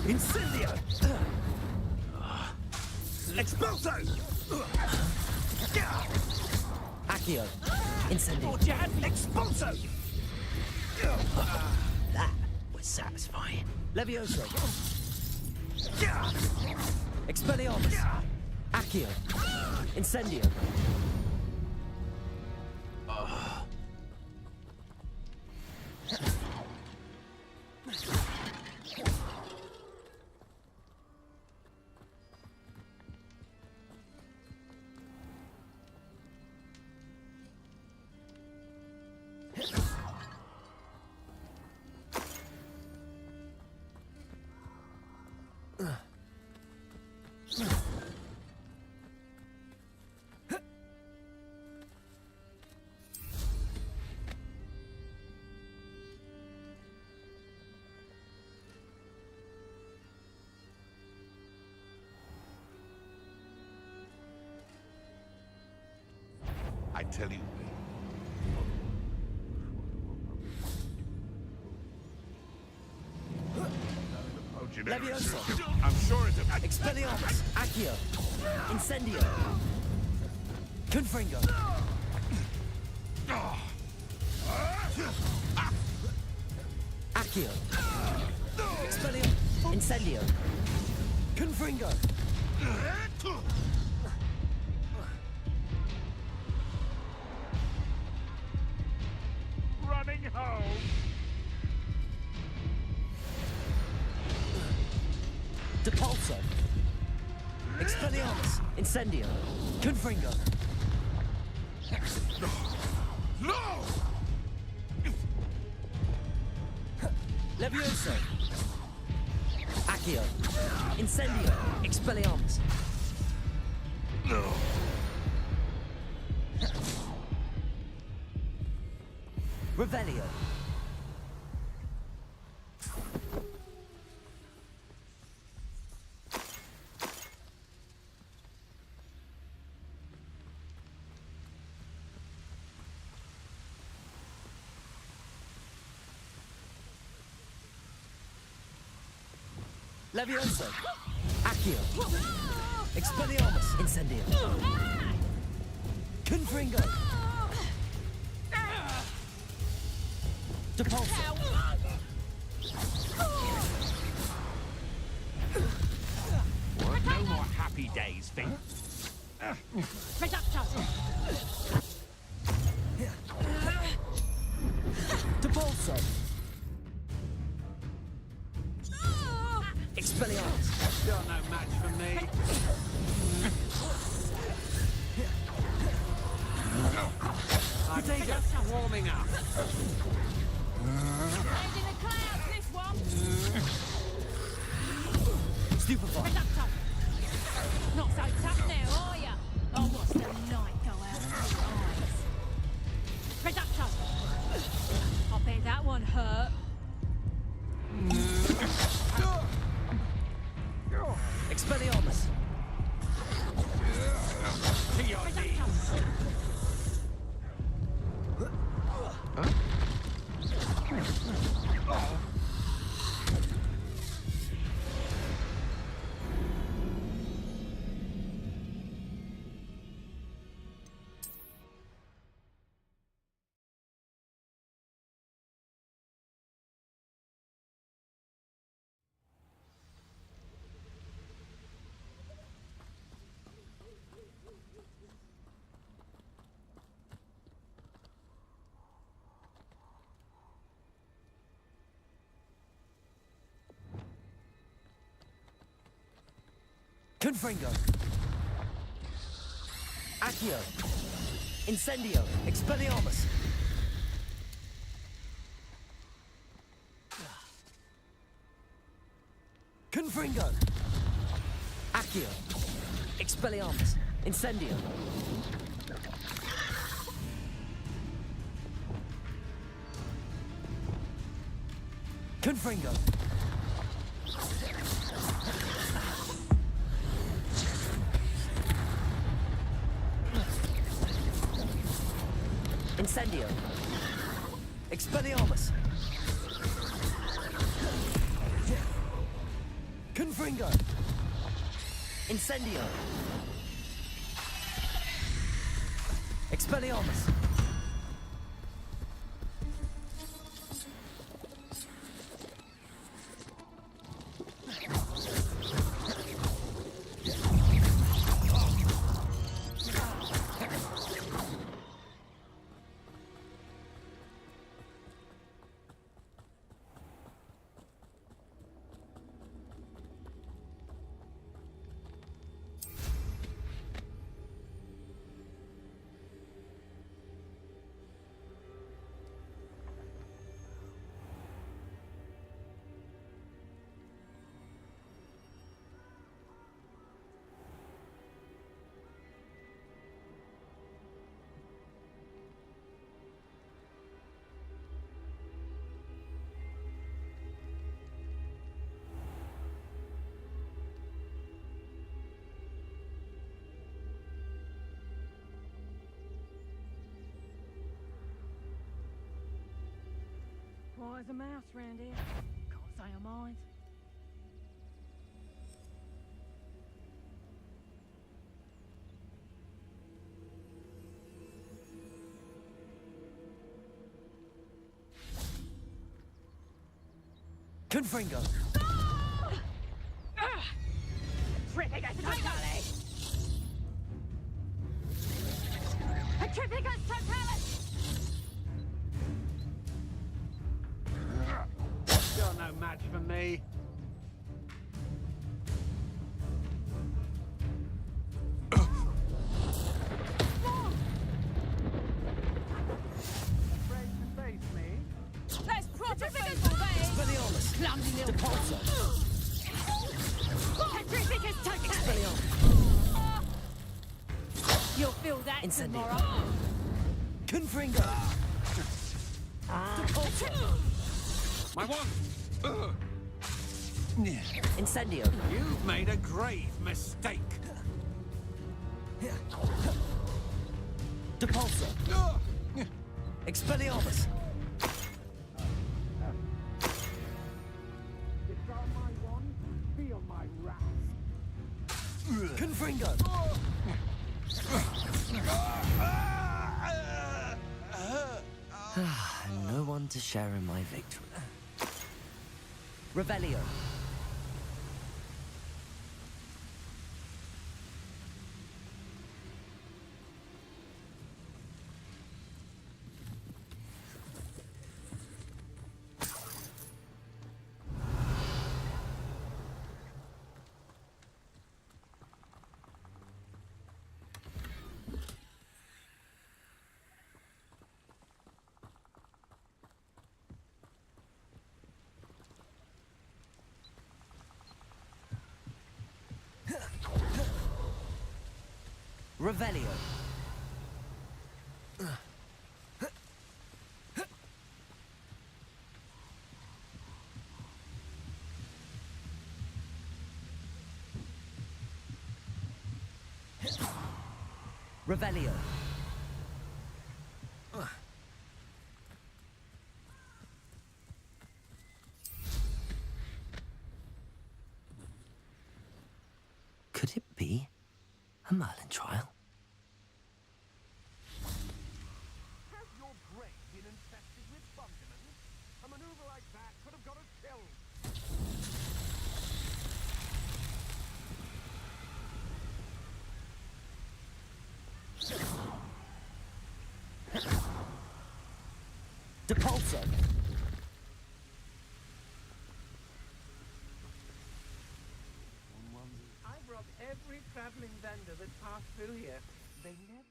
Incendio! Expulso! Accio. Incendio. Thought you had Expulso! That was satisfying. Levioso. Expelliarmus. Accio. Incendio. I tell you. Levioso. I'm sure it's a... Expelliarmus. Accio. Incendio. Confringo. Accio. Expelliarmus. Incendio. Confringo. Running home. Depulso. Expelliarmus. Incendio. Confringo. No! Levioso. Accio. Incendio. Expelliarmus. No. Revelio. Levioso. Accio. Expelliarmus. Incendio. Confringo! Depulso! No more happy days, Fink. Reducto! Depulso! Expelliarmus! You're no match for me. I'm just warming up. Head in the clouds, this one! Stupefy! Reducto! Not so tough now, are ya? Oh, what's the light go out of your eyes? Reducto! I bet that one hurt. Expelliarmus! To your knees. Confringo! Accio! Incendio! Expelliarmus! Confringo! Accio! Expelliarmus! Incendio! Confringo! Incendio! Expelliarmus! Confringo! Incendio! Expelliarmus! Quiet as a mouse round here. Can't say I mind. Confringo! Trippicus totally! A Trippicus totalis! You're no match for me. Afraid to face me? Let's proper faithful there! Expelliarmus! Clumsy little Depulso! Trippicus totalis! You'll feel that Incendio. tomorrow. Confringo! Depulso! My one! Incendio! You've made a grave mistake. Depulso! Expelliarmus! Discard my wand, feel my wrath. Confringo! None to share in my victory. Revelio. Revelio. Revelio. Could it be a Merlin trial? Has your brain been infested with fundaments? A maneuver like that could have got us killed. Depulso. I've robbed every traveling vendor that passed through here. They never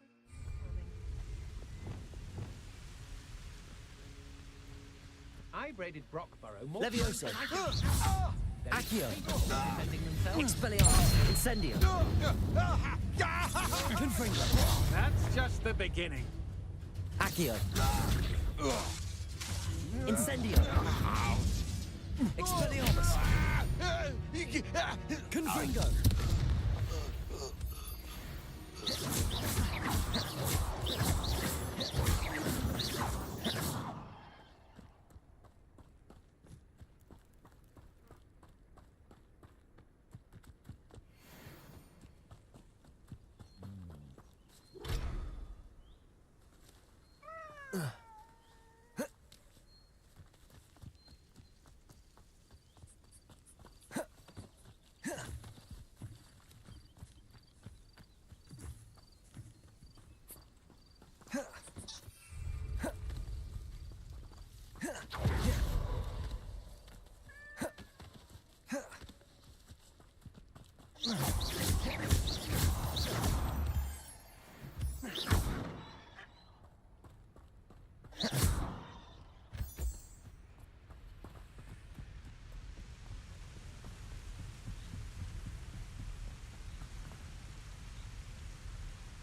I've raided Brockborough more times Levioso. than I can. Accio. Defending themselves. Expelliarmus. Incendio. Confringo. That's just the beginning. Accio. Incendio. Expelliarmus. Confringo.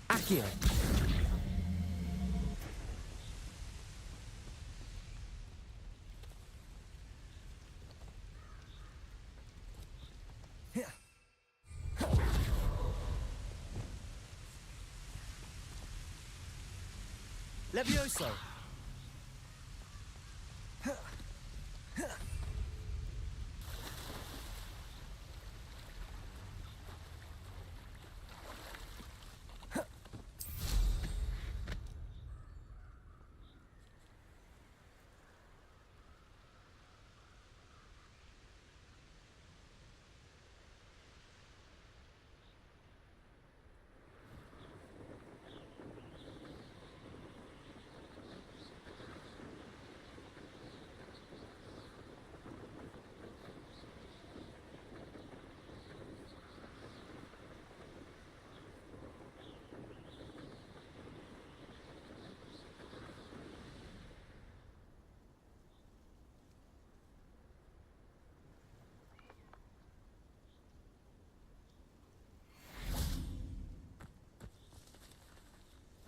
Accio. Levioso.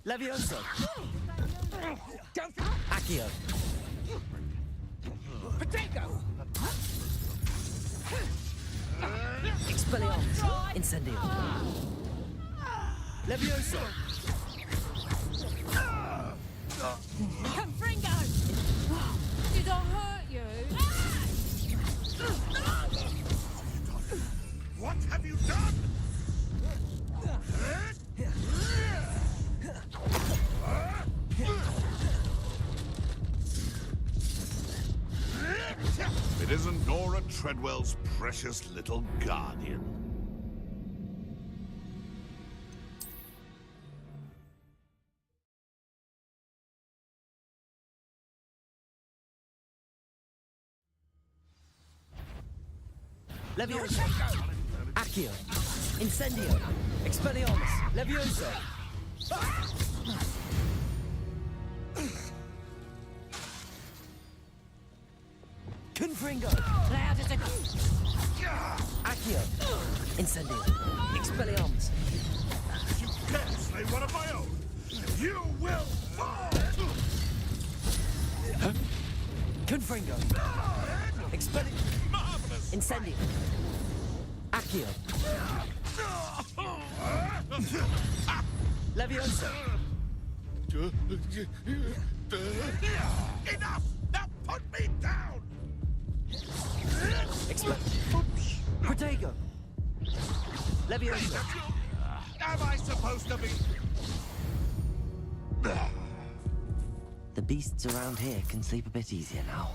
Levioso. Accio. Potato! Expelliarmus. Incendio. Levioso. Confringo! Did I hurt you? What have you done? It isn't Nora Treadwell's precious little guardian. Levioso! Accio! Incendio! Expelliarmus! Levioso! Confringo! Accio! Incendio! Expelliarmus! If you dare slay one of my own, you will fall! Confringo! Marvelous! Incendio! Accio! Levioso! Enough! Now put me down! Protego! Levioso! Am I supposed to be... The beasts around here can sleep a bit easier now.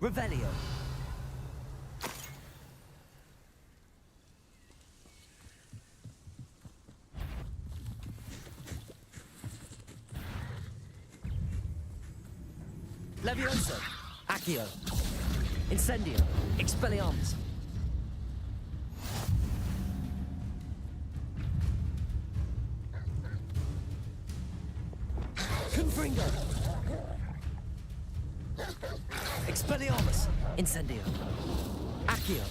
Revelio. Levioso. Accio. Incendio. Expelliarmus. Confringo. Expelliarmus. Incendio. Accio.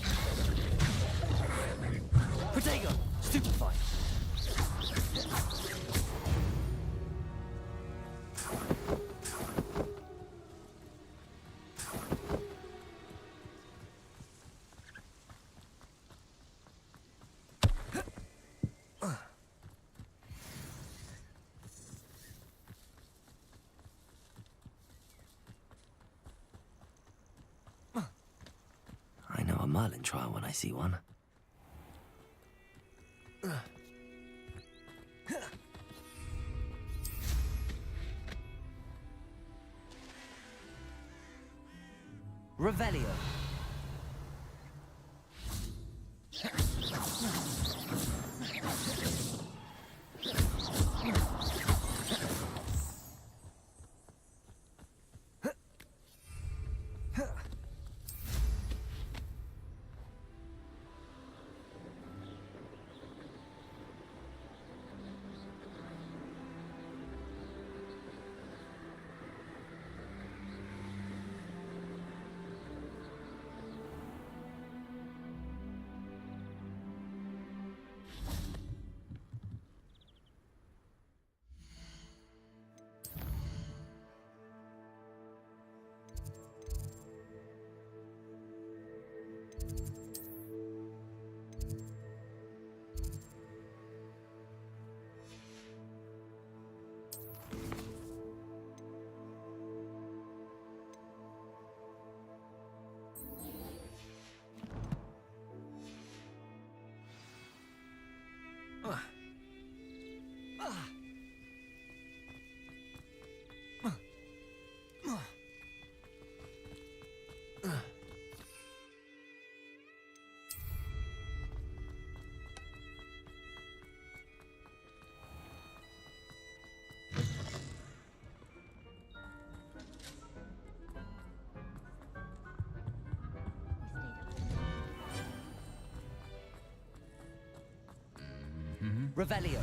Protego. Stupefy. I know a Merlin trial when I see one. Revelio. Revelio.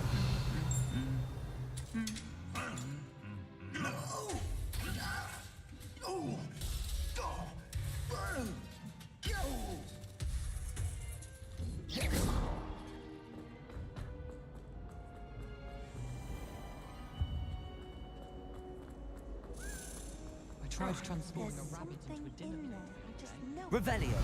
I tried transforming a rabbit into a dinner plate. Revelio.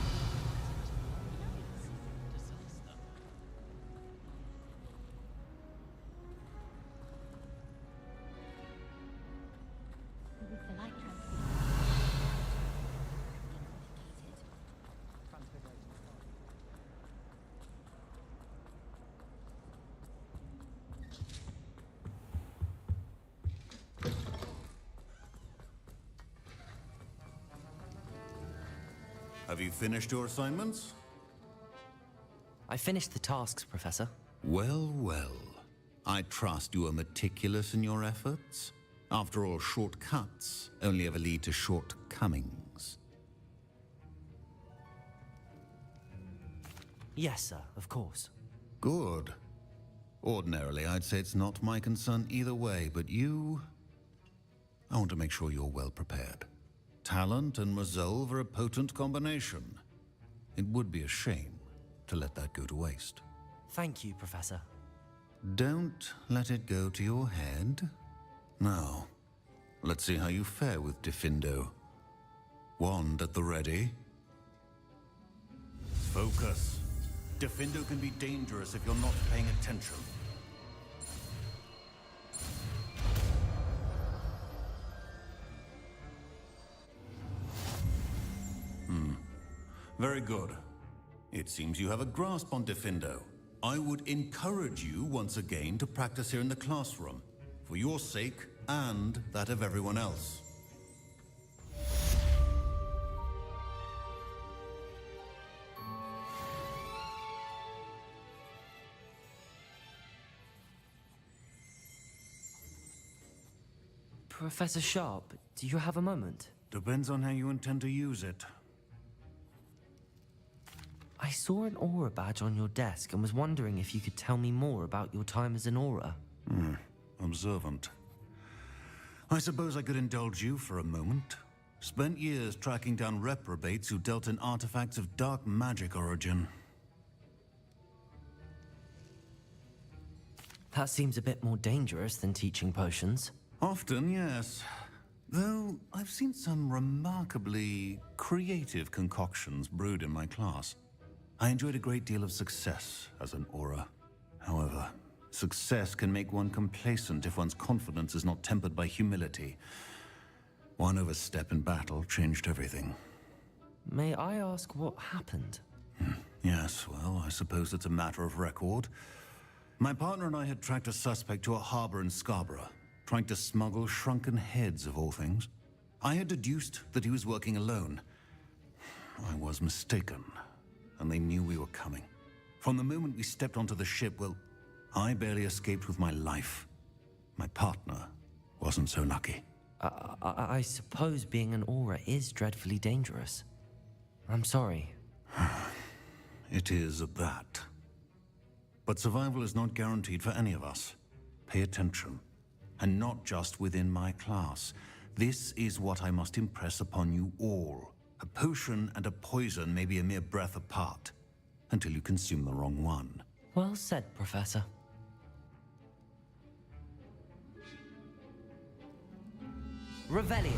Have you finished your assignments? I finished the tasks, Professor. Well, well. I trust you are meticulous in your efforts. After all, shortcuts only ever lead to shortcomings. Yes, sir, of course. Good. Ordinarily, I'd say it's not my concern either way, but you... I want to make sure you're well prepared. Talent and resolve are a potent combination. It would be a shame to let that go to waste. Thank you, Professor. Don't let it go to your head. Now, let's see how you fare with Diffindo. Wand at the ready. Focus. Diffindo can be dangerous if you're not paying attention. Very good. It seems you have a grasp on Diffindo. I would encourage you once again to practice here in the classroom, for your sake and that of everyone else. Professor Sharp, do you have a moment? Depends on how you intend to use it. I saw an aura badge on your desk and was wondering if you could tell me more about your time as an aura. Observant. I suppose I could indulge you for a moment. Spent years tracking down reprobates who dealt in artifacts of dark magic origin. That seems a bit more dangerous than teaching potions. Often, yes. Though I've seen some remarkably creative concoctions brewed in my class. I enjoyed a great deal of success as an aura. However, success can make one complacent if one's confidence is not tempered by humility. One overstep in battle changed everything. May I ask what happened? Yes, well, I suppose it's a matter of record. My partner and I had tracked a suspect to a harbor in Scarborough, trying to smuggle shrunken heads of all things. I had deduced that he was working alone. I was mistaken, and they knew we were coming. From the moment we stepped onto the ship, well, I barely escaped with my life. My partner wasn't so lucky. I suppose being an aura is dreadfully dangerous. I'm sorry. It is at that. But survival is not guaranteed for any of us. Pay attention. And not just within my class. This is what I must impress upon you all. A potion and a poison may be a mere breath apart, until you consume the wrong one. Well said, Professor. Revelio.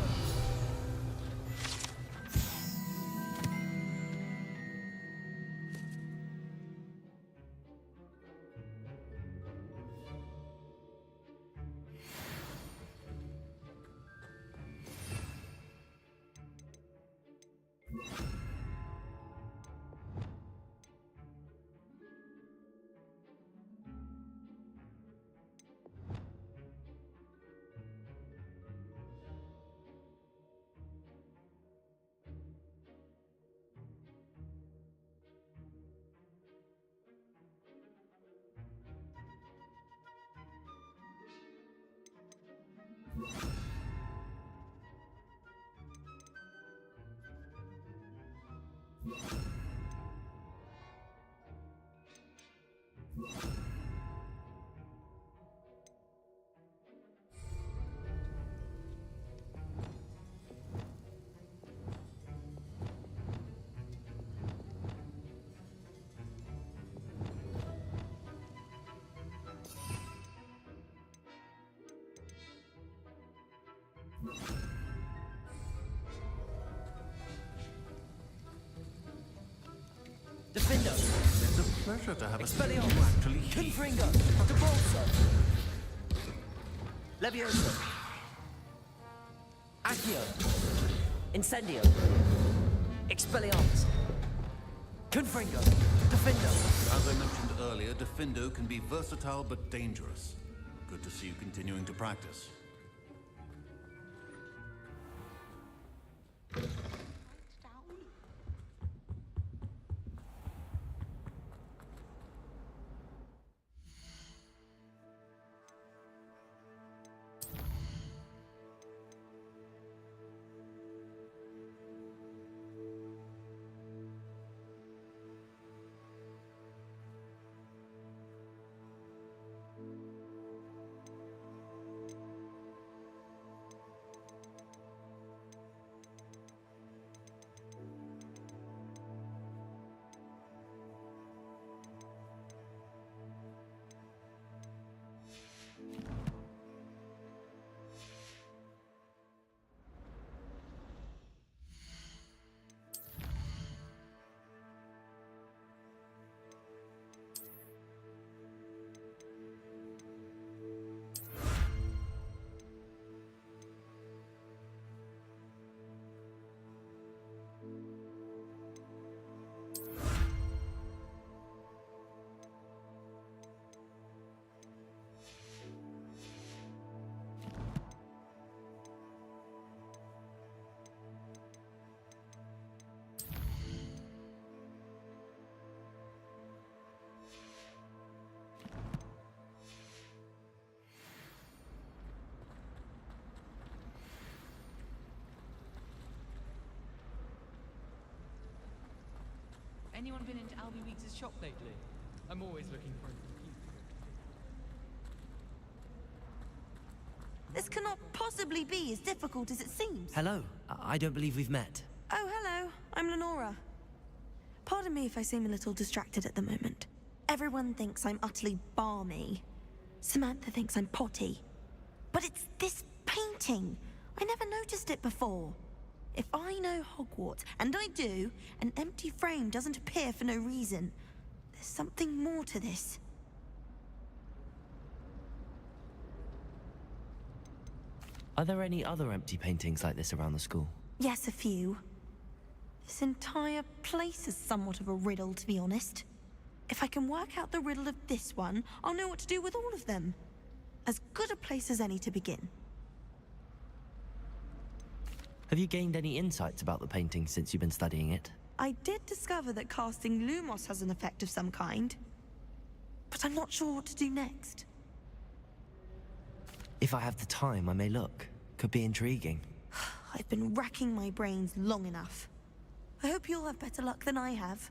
Defendo. It's a pleasure to have Expelliarmus. a actually Confringo. Debolso. Levioso. Accio. Incendio. Expelliarmus. Confringo. Defendo. As I mentioned earlier, Diffindo can be versatile but dangerous. Good to see you continuing to practice. Anyone been into Albie Weeks' shop lately? I'm always looking for a cute. This cannot possibly be as difficult as it seems. Hello. I don't believe we've met. Oh, hello. I'm Lenora. Pardon me if I seem a little distracted at the moment. Everyone thinks I'm utterly balmy. Samantha thinks I'm potty. But it's this painting. I never noticed it before. If I know Hogwarts, and I do, an empty frame doesn't appear for no reason. There's something more to this. Are there any other empty paintings like this around the school? Yes, a few. This entire place is somewhat of a riddle, to be honest. If I can work out the riddle of this one, I'll know what to do with all of them. As good a place as any to begin. Have you gained any insights about the painting since you've been studying it? I did discover that casting Lumos has an effect of some kind. But I'm not sure what to do next. If I have the time, I may look. Could be intriguing. I've been racking my brains long enough. I hope you'll have better luck than I have.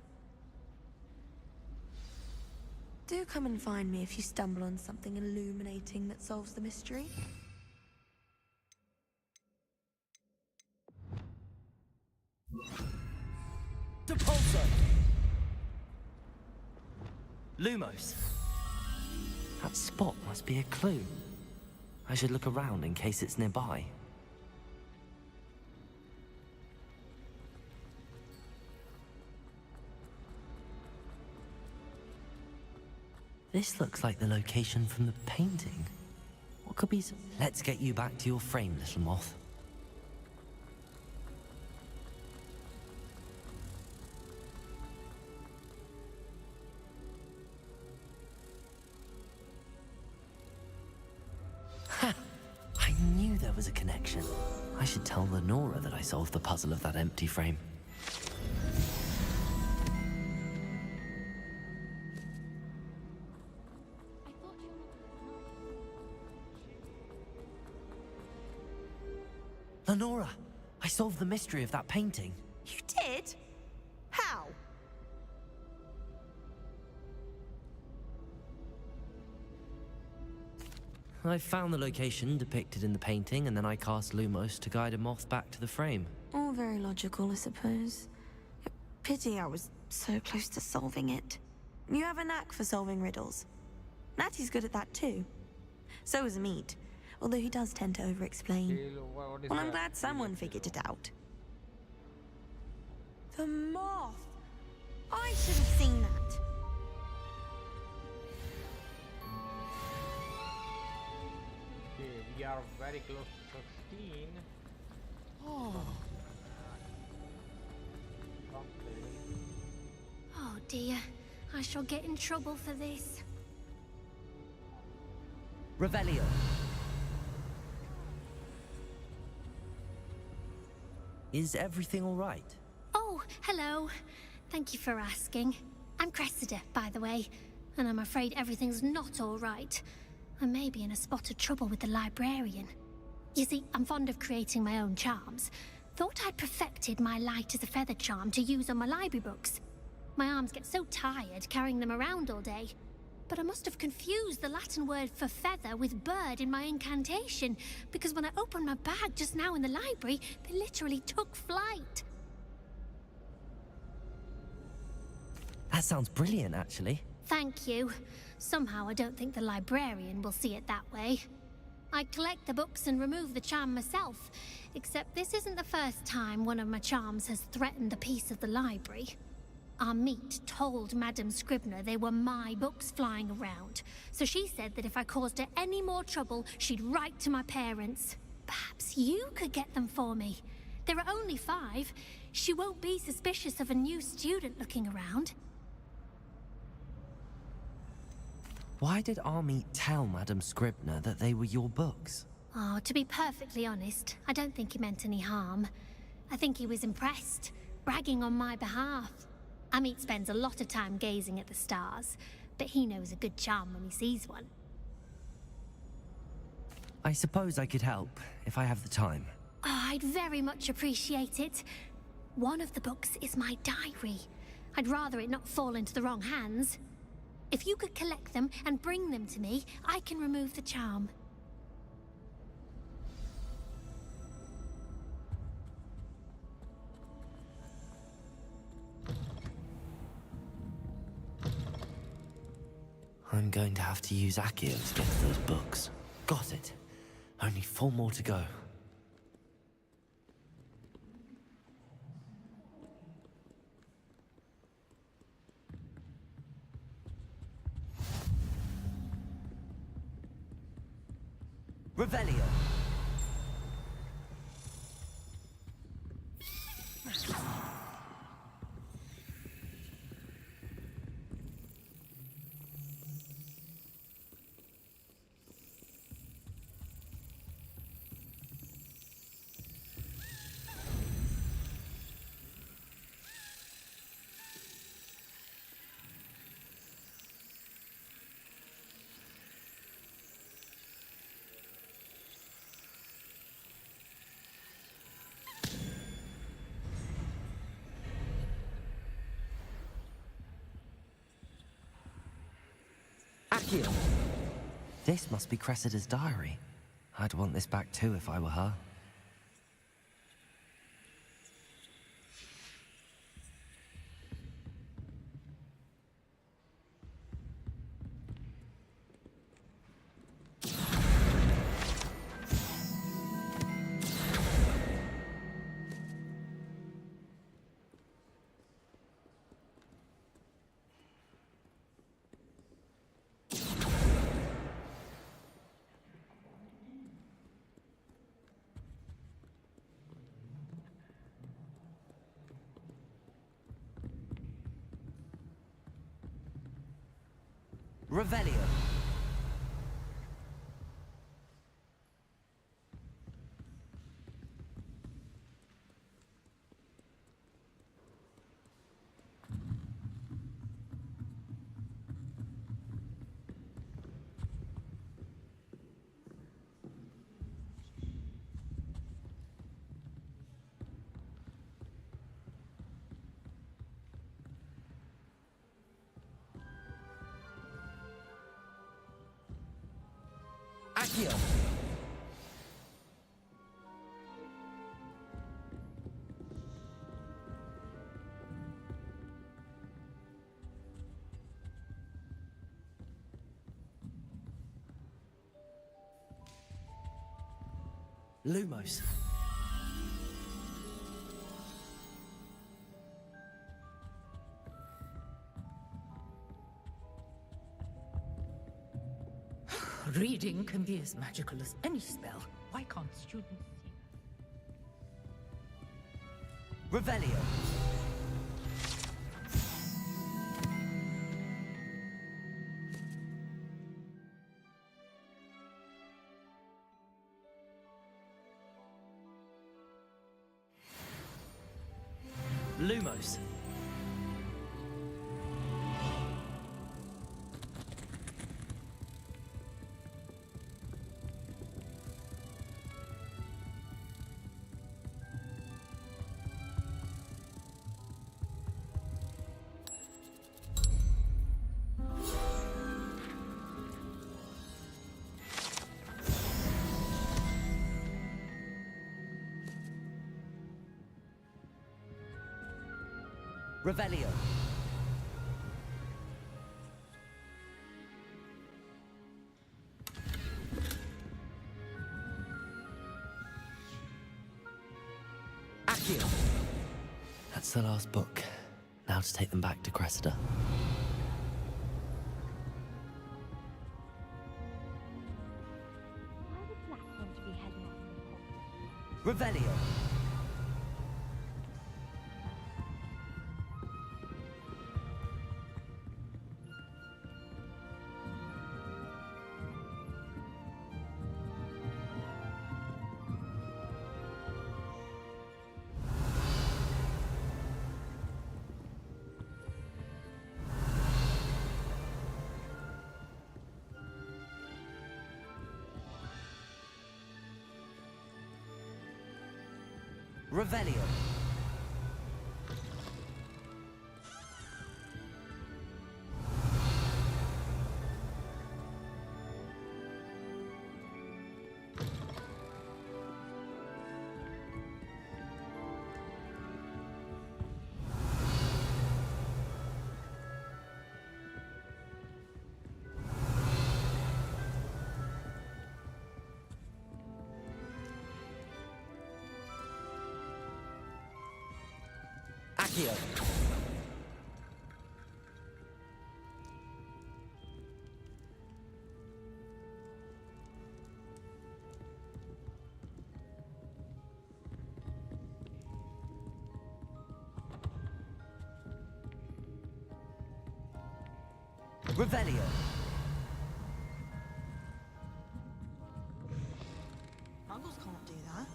Do come and find me if you stumble on something illuminating that solves the mystery. Depulso! Lumos! That spot must be a clue. I should look around in case it's nearby. This looks like the location from the painting. What could be some... Let's get you back to your frame, little moth. Ha! I knew there was a connection. I should tell Lenora that I solved the puzzle of that empty frame. Lenora, I solved the mystery of that painting. You did? How? I found the location depicted in the painting, and then I cast Lumos to guide a moth back to the frame. All very logical, I suppose. Pity I was so close to solving it. You have a knack for solving riddles. Natty's good at that too. So is Amit, although he does tend to over-explain. What is Well, I'm that? glad someone figured it out. The moth! I should have seen that. Okay, we are very close to 16. Oh. Oh dear, I shall get in trouble for this. Revelio. Is everything all right? Oh, hello. Thank you for asking. I'm Cressida, by the way, and I'm afraid everything's not all right. I may be in a spot of trouble with the librarian. You see, I'm fond of creating my own charms. Thought I'd perfected my light as a feather charm to use on my library books. My arms get so tired carrying them around all day. But I must have confused the Latin word for feather with bird in my incantation, because when I opened my bag just now in the library, they literally took flight. That sounds brilliant, actually. Thank you. Somehow I don't think the librarian will see it that way. I collect the books and remove the charm myself, except this isn't the first time one of my charms has threatened the peace of the library. Amit told Madame Scribner they were my books flying around, so she said that if I caused her any more trouble, she'd write to my parents. Perhaps you could get them for me. There are only 5. She won't be suspicious of a new student looking around. Why did Army tell Madame Scribner that they were your books? Oh, to be perfectly honest, I don't think he meant any harm. I think he was impressed, bragging on my behalf. Amit spends a lot of time gazing at the stars, but he knows a good charm when he sees one. I suppose I could help, if I have the time. Oh, I'd very much appreciate it. One of the books is my diary. I'd rather it not fall into the wrong hands. If you could collect them and bring them to me, I can remove the charm. I'm going to have to use Accio to get to those books. Got it. Only 4 more to go. Revelio. Accio. This must be Cressida's diary. I'd want this back too if I were her. Revelio. Accio. Lumos. Reading can be as magical as any spell. Why can't students see? Revelio. Lumos. Revelio. Accio. That's the last book. Now to take them back to Cressida. Why would Black want to be headmaster? Revelio. Revelio. Accio. Revelio. Muggles can't do that.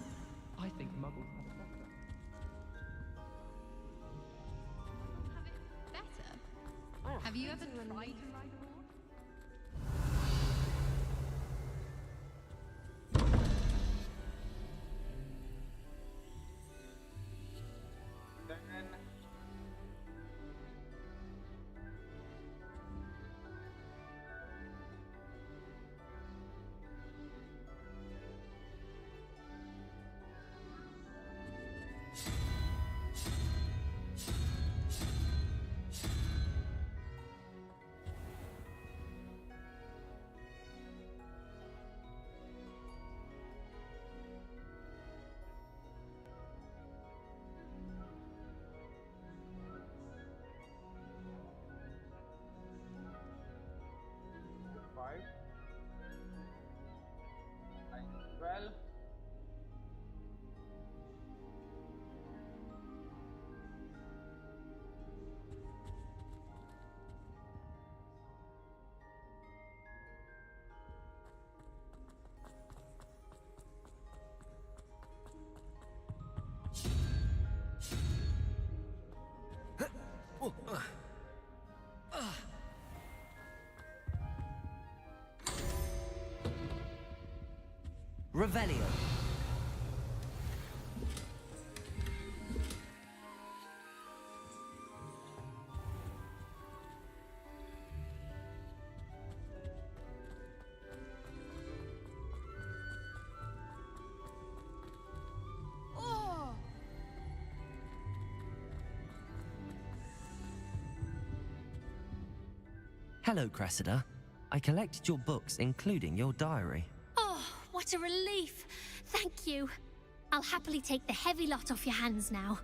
I think Muggles have it better. Better? Have you ever tried to ride a horse? Five. 12. Revelio. Oh! Hello, Cressida. I collected your books, including your diary. Oh, what a relief. Thank you. I'll happily take the heavy lot off your hands now.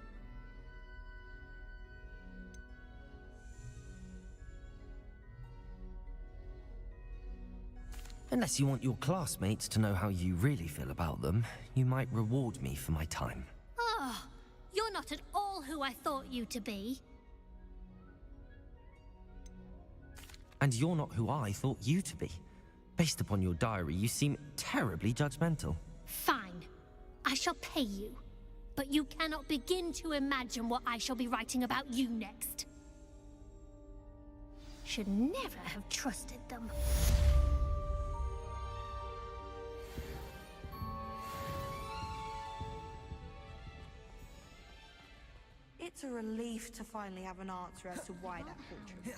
Unless you want your classmates to know how you really feel about them, you might reward me for my time. Oh, you're not at all who I thought you to be. And you're not who I thought you to be. Based upon your diary, you seem terribly judgmental. Fine. I shall pay you. But you cannot begin to imagine what I shall be writing about you next. Should never have trusted them. It's a relief to finally have an answer as to why that portrait.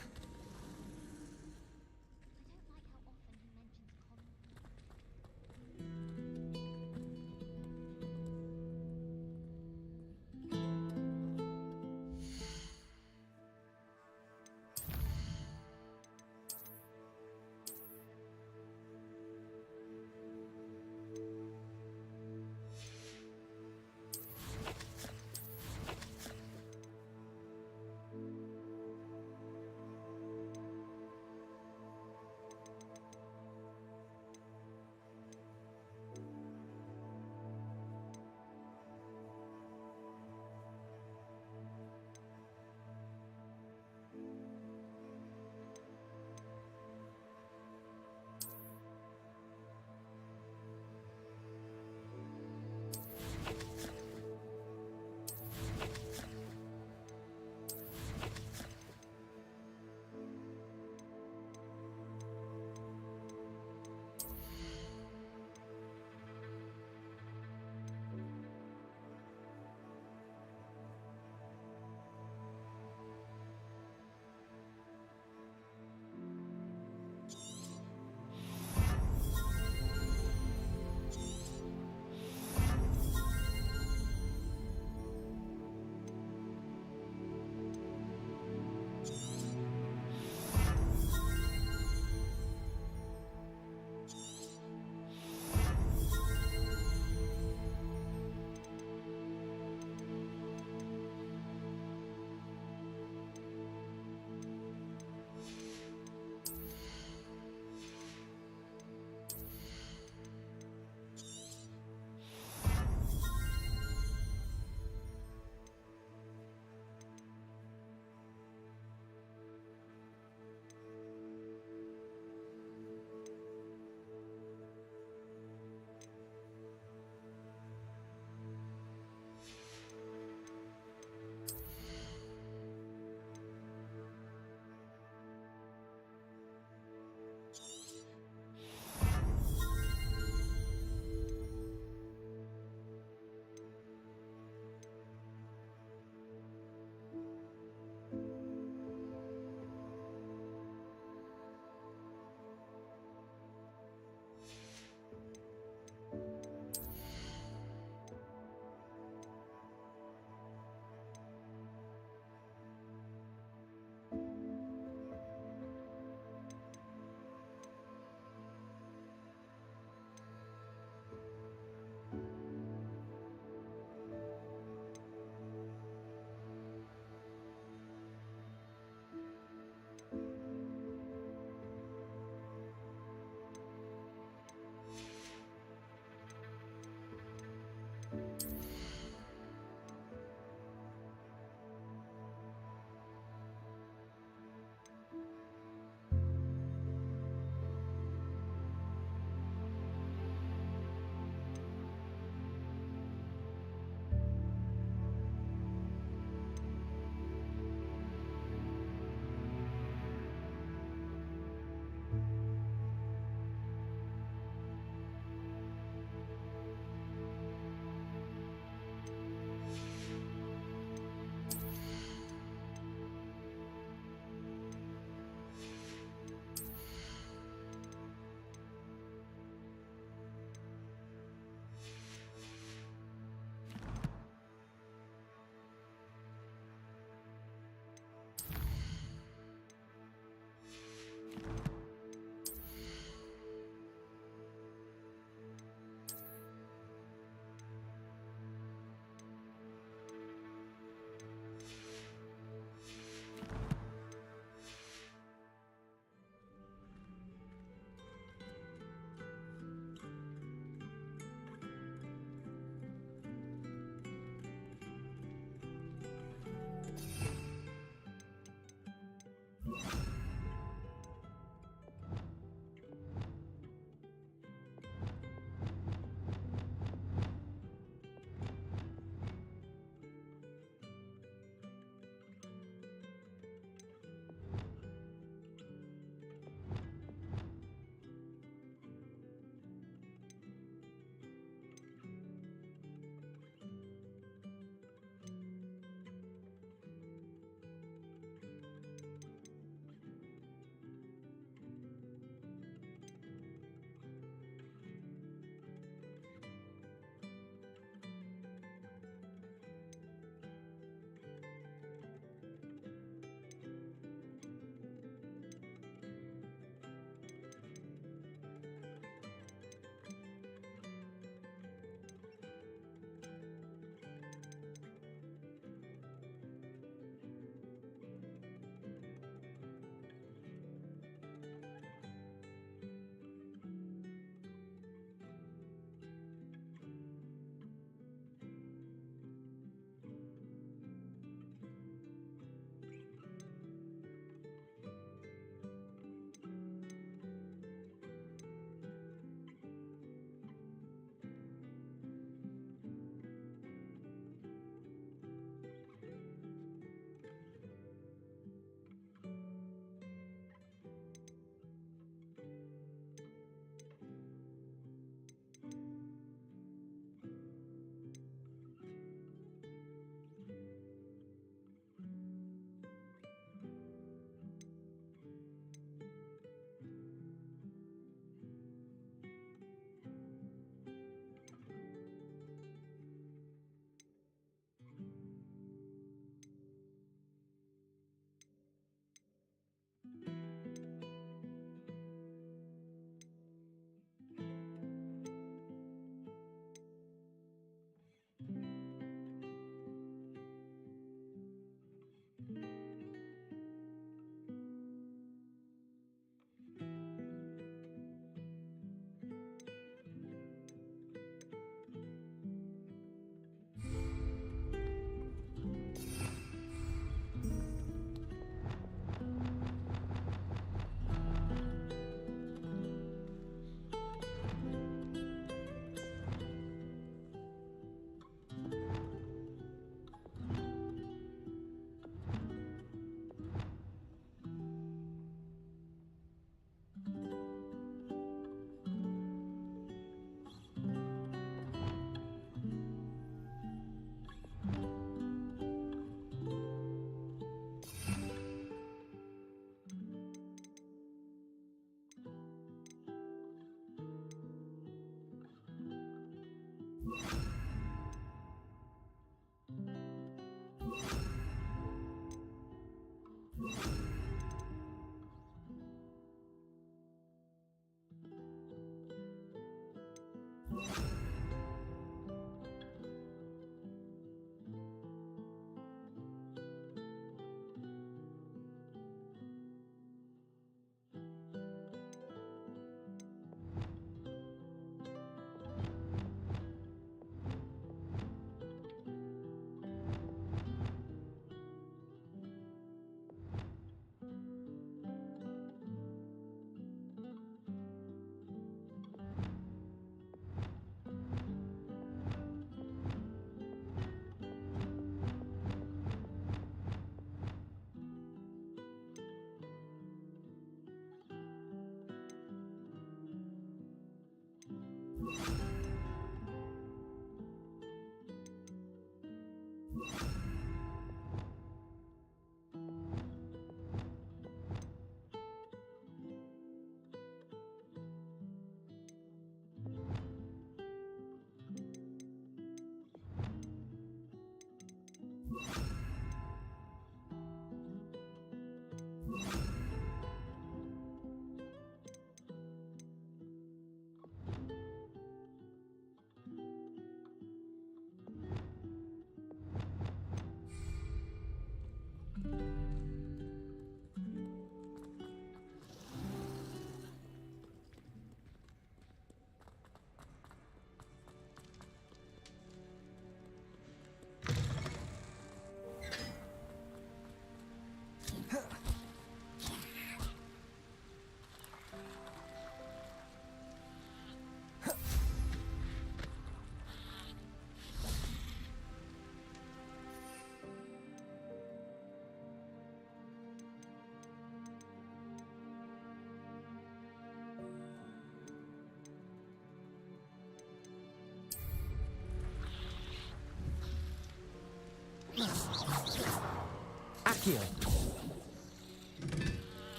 Accio.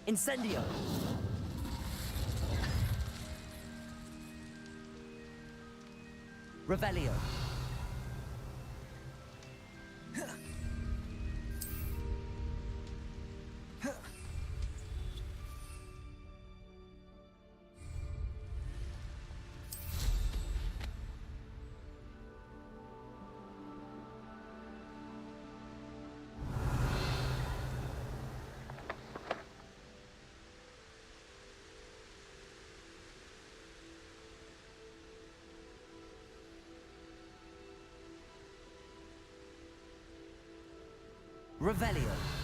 Incendio. Revelio. Revelio.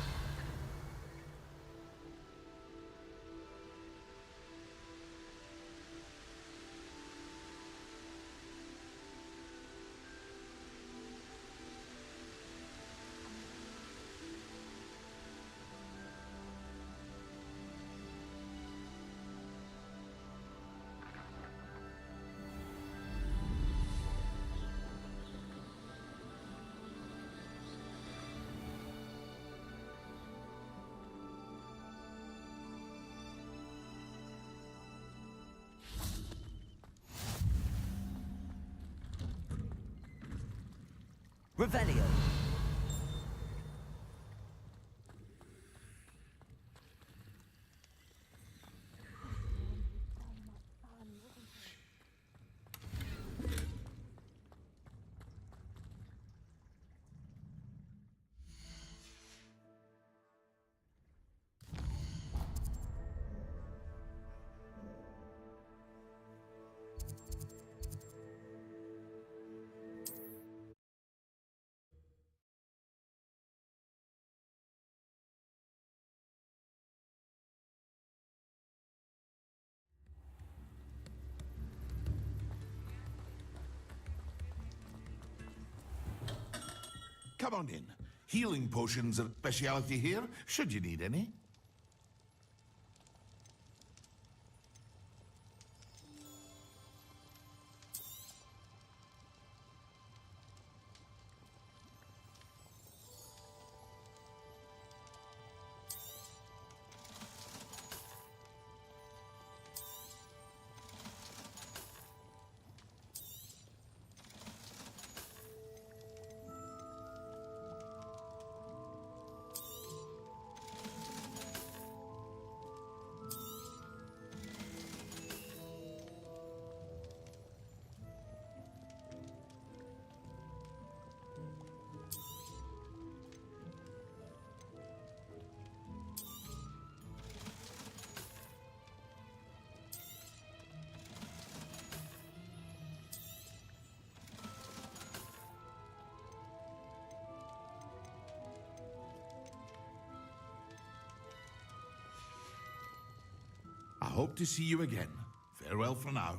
Revelio. Come on in. Healing potions are a speciality here, should you need any. hope to see you again. Farewell for now.